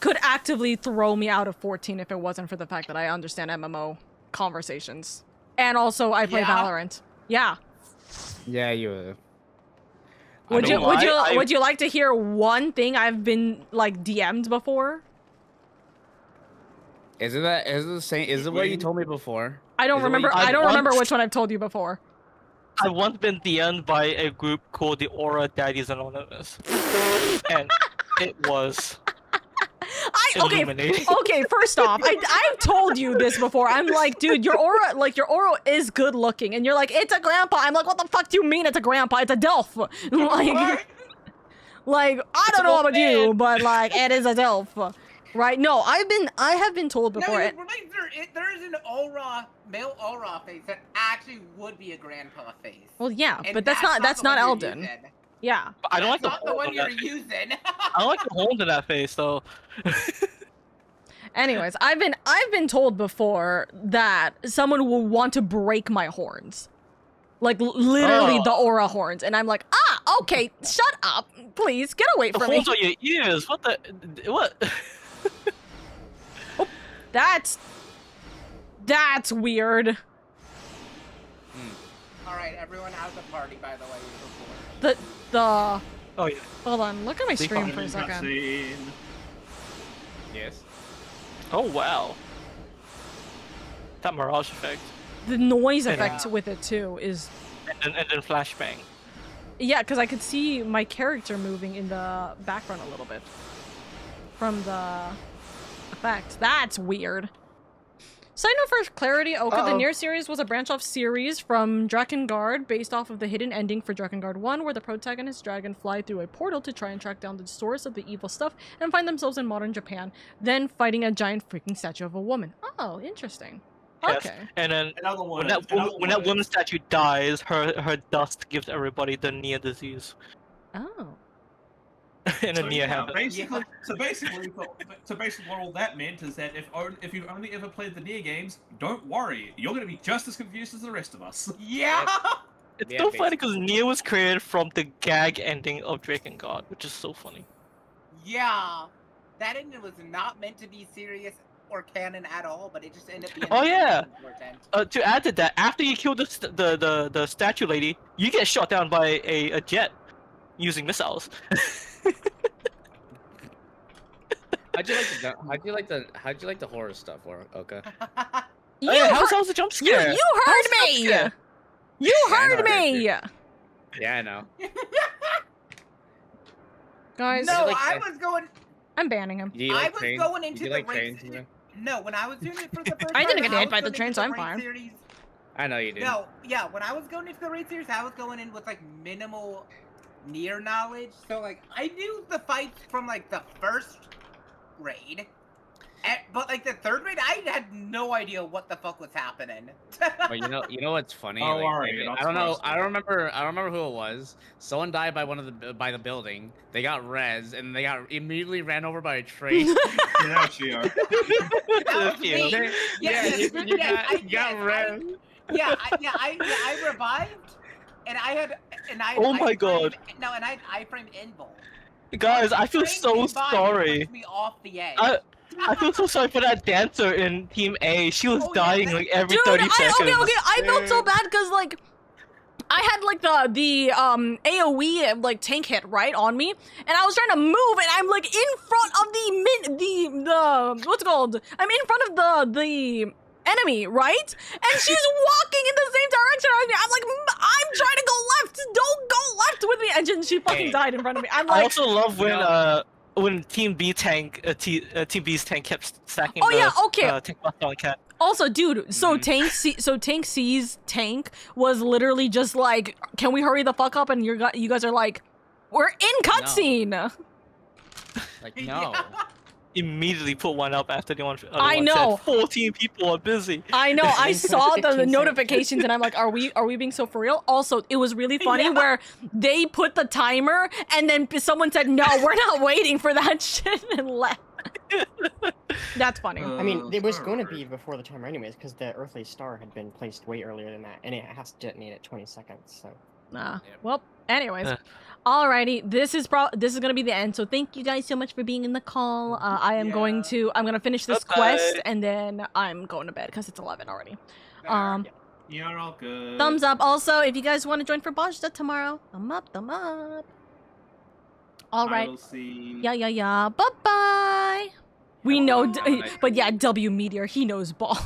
Speaker 1: could actively throw me out of 14 if it wasn't for the fact that I understand MMO conversations. And also I play Valorant. Yeah.
Speaker 5: Yeah, you.
Speaker 1: Would you like to hear one thing I've been like DM'd before?
Speaker 5: Is it the same? Is it what you told me before?
Speaker 1: I don't remember. I don't remember which one I've told you before.
Speaker 21: I've once been DM'd by a group called the Aura Daddies Anonymous, and it was. Okay, first off, I've told you this before. I'm like, dude, your aura is good looking, and you're like, it's a grandpa. I'm like, what the fuck do you mean it's a grandpa? It's a DILF. Like, I don't know about you, but like, it is a DILF, right? No, I have been told before.
Speaker 20: No, there is an male aura face that actually would be a grandpa face.
Speaker 1: Well, yeah,
Speaker 20: And
Speaker 1: but that's not Elden. Yeah.
Speaker 21: But I don't like
Speaker 20: That's not the one you're using.
Speaker 21: I don't like the holes in that face though.
Speaker 1: Anyways, I've been told before that someone will want to break my horns. Like literally the aura horns, and I'm like, okay, shut up, please, get away from me.
Speaker 21: The holes are your ears. What?
Speaker 1: Oh, that's weird.
Speaker 20: All right, everyone out of the party, by the way.
Speaker 1: The
Speaker 21: oh yeah.
Speaker 1: Hold on, look at my stream for a second.
Speaker 5: Yes.
Speaker 21: Oh wow. That mirage effect.
Speaker 1: The noise effect with it too is.
Speaker 21: And then flashbang.
Speaker 1: Yeah, because I could see my character moving in the background a little bit from the effect. That's weird. Side note for clarity, Oka, the Nier series was a branch-off series from Drakengard based off of the hidden ending for Drakengard 1, where the protagonist dragon fly through a portal to try and track down the source of the evil stuff and find themselves in modern Japan, then fighting a giant freaking statue of a woman. Oh, interesting.
Speaker 21: Yes.
Speaker 1: Okay.
Speaker 21: And then when that woman's statue dies, her dust gives everybody the Nier disease.
Speaker 1: Oh.
Speaker 21: And a Nier habit.
Speaker 2: So basically, what all that meant is that if you've only ever played the Nier games, don't worry, you're going to be just as confused as the rest of us.
Speaker 20: Yeah.
Speaker 4: It's
Speaker 5: Yeah,
Speaker 4: so funny
Speaker 5: basically.
Speaker 4: because Nia was created from the gag ending of Drake and God, which is so funny.
Speaker 20: Yeah, that ending was not meant to be serious or canon at all, but it just ended up being.
Speaker 4: Oh yeah.
Speaker 20: Important.
Speaker 4: To add to that, after you kill the statue lady, you get shot down by a jet using missiles.
Speaker 5: How'd you like the horror stuff, Oka?
Speaker 1: You
Speaker 4: Hey, how's
Speaker 1: heard-
Speaker 4: the jump
Speaker 1: You
Speaker 4: scare?
Speaker 1: heard
Speaker 4: How's the jump
Speaker 1: me.
Speaker 4: scare?
Speaker 1: You
Speaker 5: Yeah, I know
Speaker 1: heard
Speaker 5: I heard
Speaker 1: me.
Speaker 5: Yeah, I know.
Speaker 1: Guys,
Speaker 20: No,
Speaker 5: like
Speaker 20: I
Speaker 5: the-
Speaker 20: was going.
Speaker 1: I'm banning him.
Speaker 5: Do you
Speaker 20: I
Speaker 5: like
Speaker 20: was
Speaker 5: trains?
Speaker 20: going
Speaker 5: Do
Speaker 20: into
Speaker 5: you
Speaker 20: the
Speaker 5: like
Speaker 20: race.
Speaker 5: trains?
Speaker 20: No, when I was doing it for the first
Speaker 1: I
Speaker 20: time,
Speaker 1: didn't get hit by the
Speaker 20: was
Speaker 1: train,
Speaker 20: going
Speaker 1: so I'm
Speaker 20: into the
Speaker 1: fine.
Speaker 20: raid series.
Speaker 5: I know you did.
Speaker 20: No, yeah, when I was going into the raid series, I was going in with like minimal near knowledge. So like I knew the fights from like the first raid. But like the third raid, I had no idea what the fuck was happening.
Speaker 5: But you know what's funny?
Speaker 2: Oh,
Speaker 5: Like,
Speaker 2: alright,
Speaker 5: maybe-
Speaker 2: you're not
Speaker 5: I don't know.
Speaker 2: supposed to.
Speaker 5: I don't remember who it was. Someone died by by the building. They got res, and they got immediately ran over by a train.
Speaker 2: Yeah, Gio.
Speaker 20: That was me.
Speaker 5: you got res.
Speaker 20: I revived, and
Speaker 4: Oh my God.
Speaker 20: No, and I framed Invul.
Speaker 4: Guys, I feel
Speaker 20: Train
Speaker 4: so
Speaker 20: came by and
Speaker 4: sorry.
Speaker 20: pushed me off the edge.
Speaker 4: I feel so sorry for that dancer in Team A. She was dying like every
Speaker 1: Dude,
Speaker 4: 30 seconds.
Speaker 1: I felt so bad because like I had like the AOE like tank hit right on me, and I was trying to move, and I'm like in front of the what's it called? I'm in front of the enemy, right? And she's walking in the same direction as me. I'm like, I'm trying to go left. Don't go left with me, and then she fucking died in front of me. I'm like,
Speaker 4: I also love when Team B tank, Team B's tank kept stacking.
Speaker 1: Oh, yeah, okay.
Speaker 4: Tank buff on cat.
Speaker 1: Also, dude, so Tank C's tank was literally just like, can we hurry the fuck up? And you guys are like, we're in cutscene.
Speaker 5: Like no.
Speaker 4: Immediately put one up after the other
Speaker 1: I
Speaker 4: one
Speaker 1: know.
Speaker 4: said 14 people are busy.
Speaker 1: I know. I saw the notifications and I'm like, are we being so for real? Also, it was really funny where they put the timer and then someone said, no, we're not waiting for that shit and left. That's funny.
Speaker 13: I mean, it was going to be before the timer anyways, because the Earthly Star had been placed way earlier than that, and it has to detonate at 20 seconds, so...
Speaker 1: Well, anyways. Alrighty, this is gonna be the end. So thank you guys so much for being in the call. I'm gonna finish this quest and then I'm going to bed because it's 11 already.
Speaker 2: You're all good.
Speaker 1: Thumbs up. Also, if you guys want to join for Bajda tomorrow, thumb up, thumb up. All right.
Speaker 2: I will see.
Speaker 1: Yeah. Bye bye. We know, but yeah, W Meteor, he knows ball.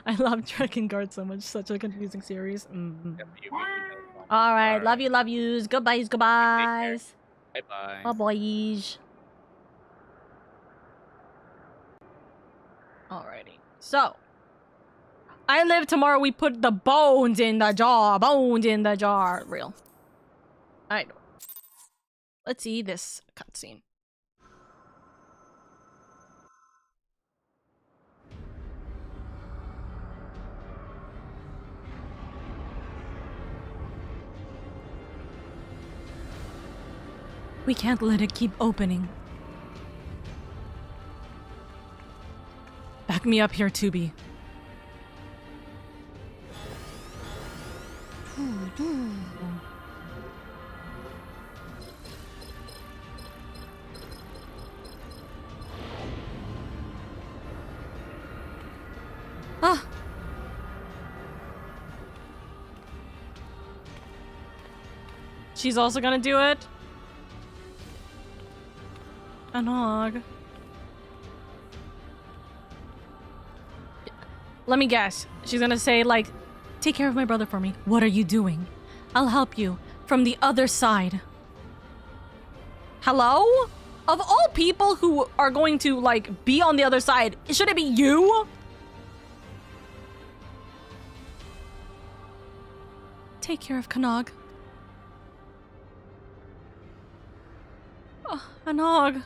Speaker 1: I love Dragon Guard so much. Such a confusing series. All right, love yous. Goodbyes.
Speaker 5: Bye
Speaker 1: Bye boys. Alrighty. So, I live tomorrow. We put the bones in the jar. Bones in the jar. Real. I know. Let's see this cutscene. We can't let it keep opening. Back me up here, Tubi. Ah. She's also gonna do it. Anog. Let me guess. She's gonna say, like, take care of my brother for me. What are you doing? I'll help you from the other side. Hello? Of all people who are going to, like, be on the other side, should it be you? Take care of Kanog. Oh, Anog.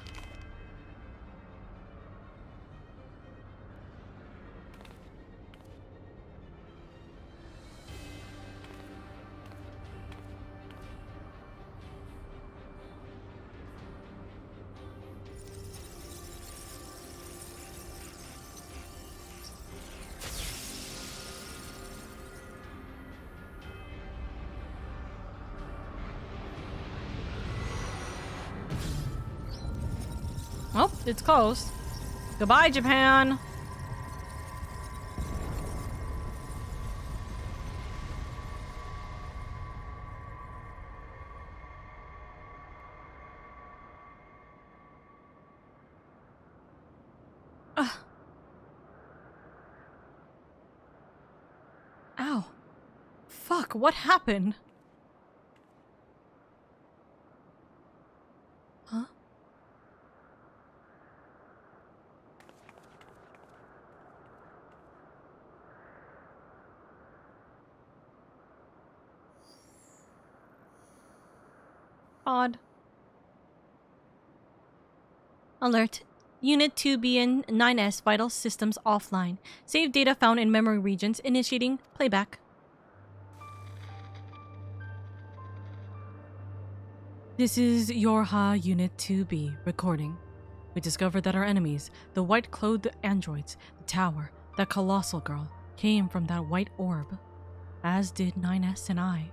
Speaker 1: Oh, it's closed. Goodbye, Japan. Ow. Fuck, what happened? Huh? Odd. Alert. Unit 2B and 9S vital systems offline. Save data found in memory regions. Initiating playback. This is Yorha Unit 2B recording. We discovered that our enemies, the white-clothed androids, the tower, that colossal girl, came from that white orb. As did 9S and I.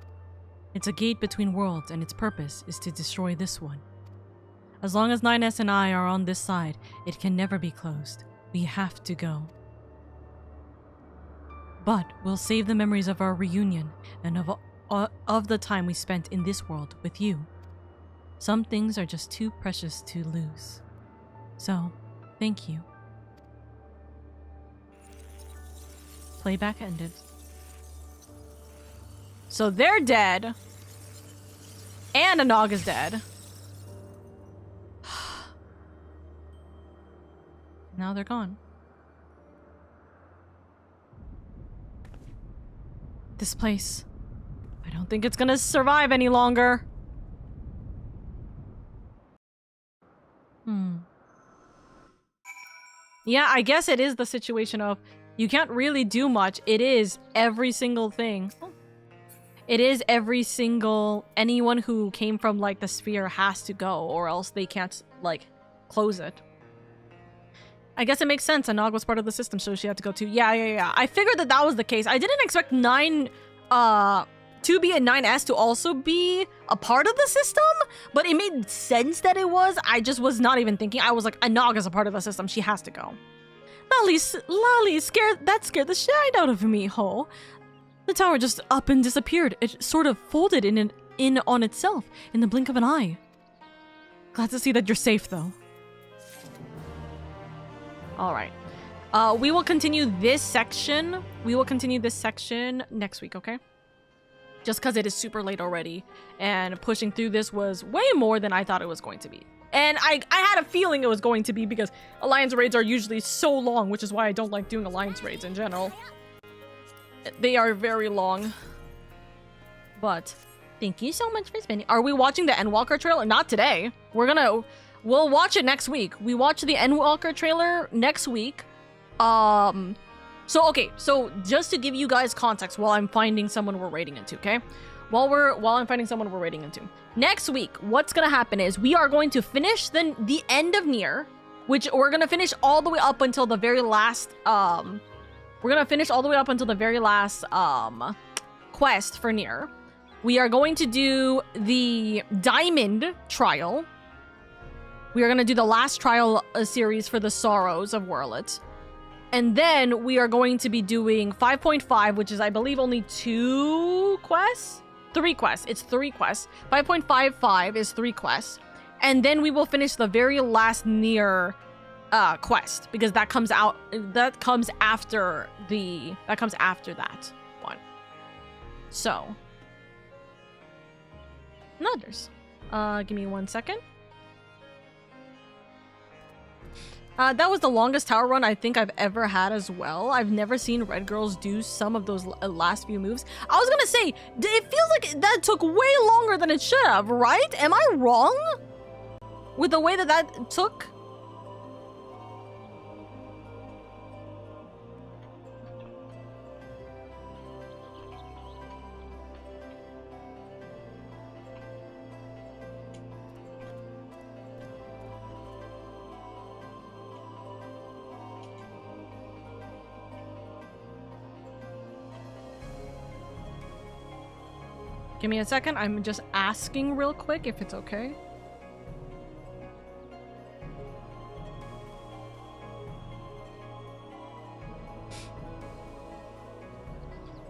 Speaker 1: It's a gate between worlds, and its purpose is to destroy this one. As long as 9S and I are on this side, it can never be closed. We have to go. But we'll save the memories of our reunion and of the time we spent in this world with you. Some things are just too precious to lose. So, thank you. Playback ended. So they're dead. And Anog is dead. Now they're gone. This place. I don't think it's gonna survive any longer. Yeah, I guess it is the situation of you can't really do much. It is every single thing. It is every single... Anyone who came from, like, the sphere has to go, or else they can't, like, close it. I guess it makes sense. Anog was part of the system, so she had to go too. Yeah. I figured that was the case. I didn't expect 2B and 9S to also be a part of the system, but it made sense that it was. I just was not even thinking. I was like, Anog is a part of the system. She has to go. Lally scared the shit out of me, ho. The tower just up and disappeared. It sort of folded in on itself in the blink of an eye. Glad to see that you're safe, though. All right. We will continue this section. Next week, okay? Just because it is super late already, and pushing through this was way more than I thought it was going to be. And I had a feeling it was going to be because Alliance raids are usually so long, which is why I don't like doing Alliance raids in general. They are very long. But thank you so much for spending. Are we watching the Endwalker trailer? Not today. We'll watch it next week. We watch the Endwalker trailer next week. So just to give you guys context while I'm finding someone we're raiding into, okay? While I'm finding someone we're raiding into. Next week, what's gonna happen is we are going to finish the end of Nier, which we're gonna finish all the way up until the very last, quest for Nier. We are going to do the Diamond trial. We are going to do the last trial series for the Sorrows of Werlet. And then we are going to be doing 5.5, which is, I believe, only 2 quests? 3 quests. It's 3 quests. 5.55 is 3 quests. And then we will finish the very last Nier quest, because that comes after that one. So, others. Give me 1 second. That was the longest tower run I think I've ever had as well. I've never seen Red Girls do some of those last few moves. I was gonna say, it feels like that took way longer than it should have, right? Am I wrong with the way that took? Give me a second. I'm just asking real quick if it's okay.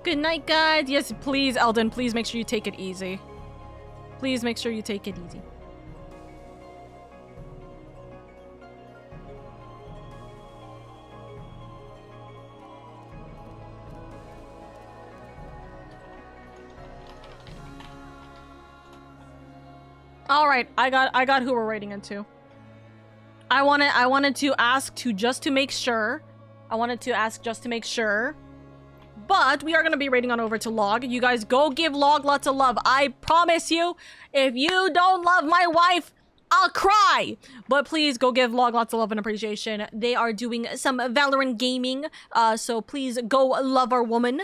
Speaker 1: Good night, guys. Yes, please, Eldon, please make sure you take it easy. Please make sure you take it easy. All right, I got who we're raiding into. I wanted to ask just to make sure. But we are going to be raiding on over to Log. You guys go give Log lots of love. I promise you, if you don't love my wife, I'll cry. But please go give Log lots of love and appreciation. They are doing some Valorant gaming. So please go love our woman.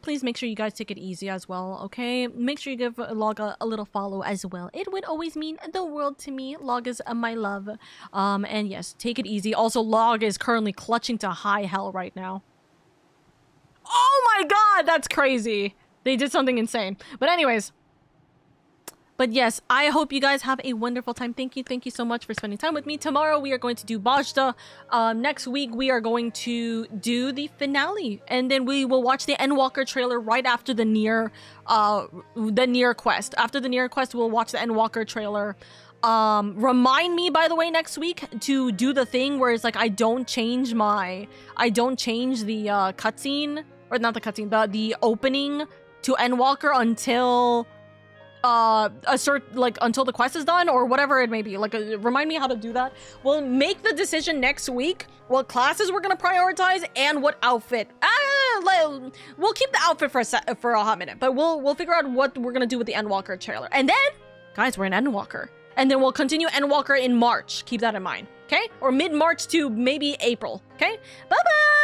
Speaker 1: Please make sure you guys take it easy as well, okay? Make sure you give Log a little follow as well. It would always mean the world to me. Log is my love. And yes, take it easy. Also, Log is currently clutching to high hell right now. Oh my god, that's crazy. They did something insane. But anyways. But yes, I hope you guys have a wonderful time. Thank you so much for spending time with me. Tomorrow we are going to do Bajda. Next week we are going to do the finale. And then we will watch the Endwalker trailer right after the Nier quest. After the Nier quest, we'll watch the Endwalker trailer. Remind me, by the way, next week to do the thing where it's like I don't change the cutscene, or not the cutscene, the opening to Endwalker until until the quest is done, or whatever it may be. Like, remind me how to do that. We'll make the decision next week what classes we're gonna prioritize and what outfit. We'll keep the outfit for a hot minute, but we'll figure out what we're gonna do with the Endwalker trailer. And then, guys, we're in Endwalker. And then we'll continue Endwalker in March. Keep that in mind, okay? Or mid-March to maybe April, okay? Bye-bye!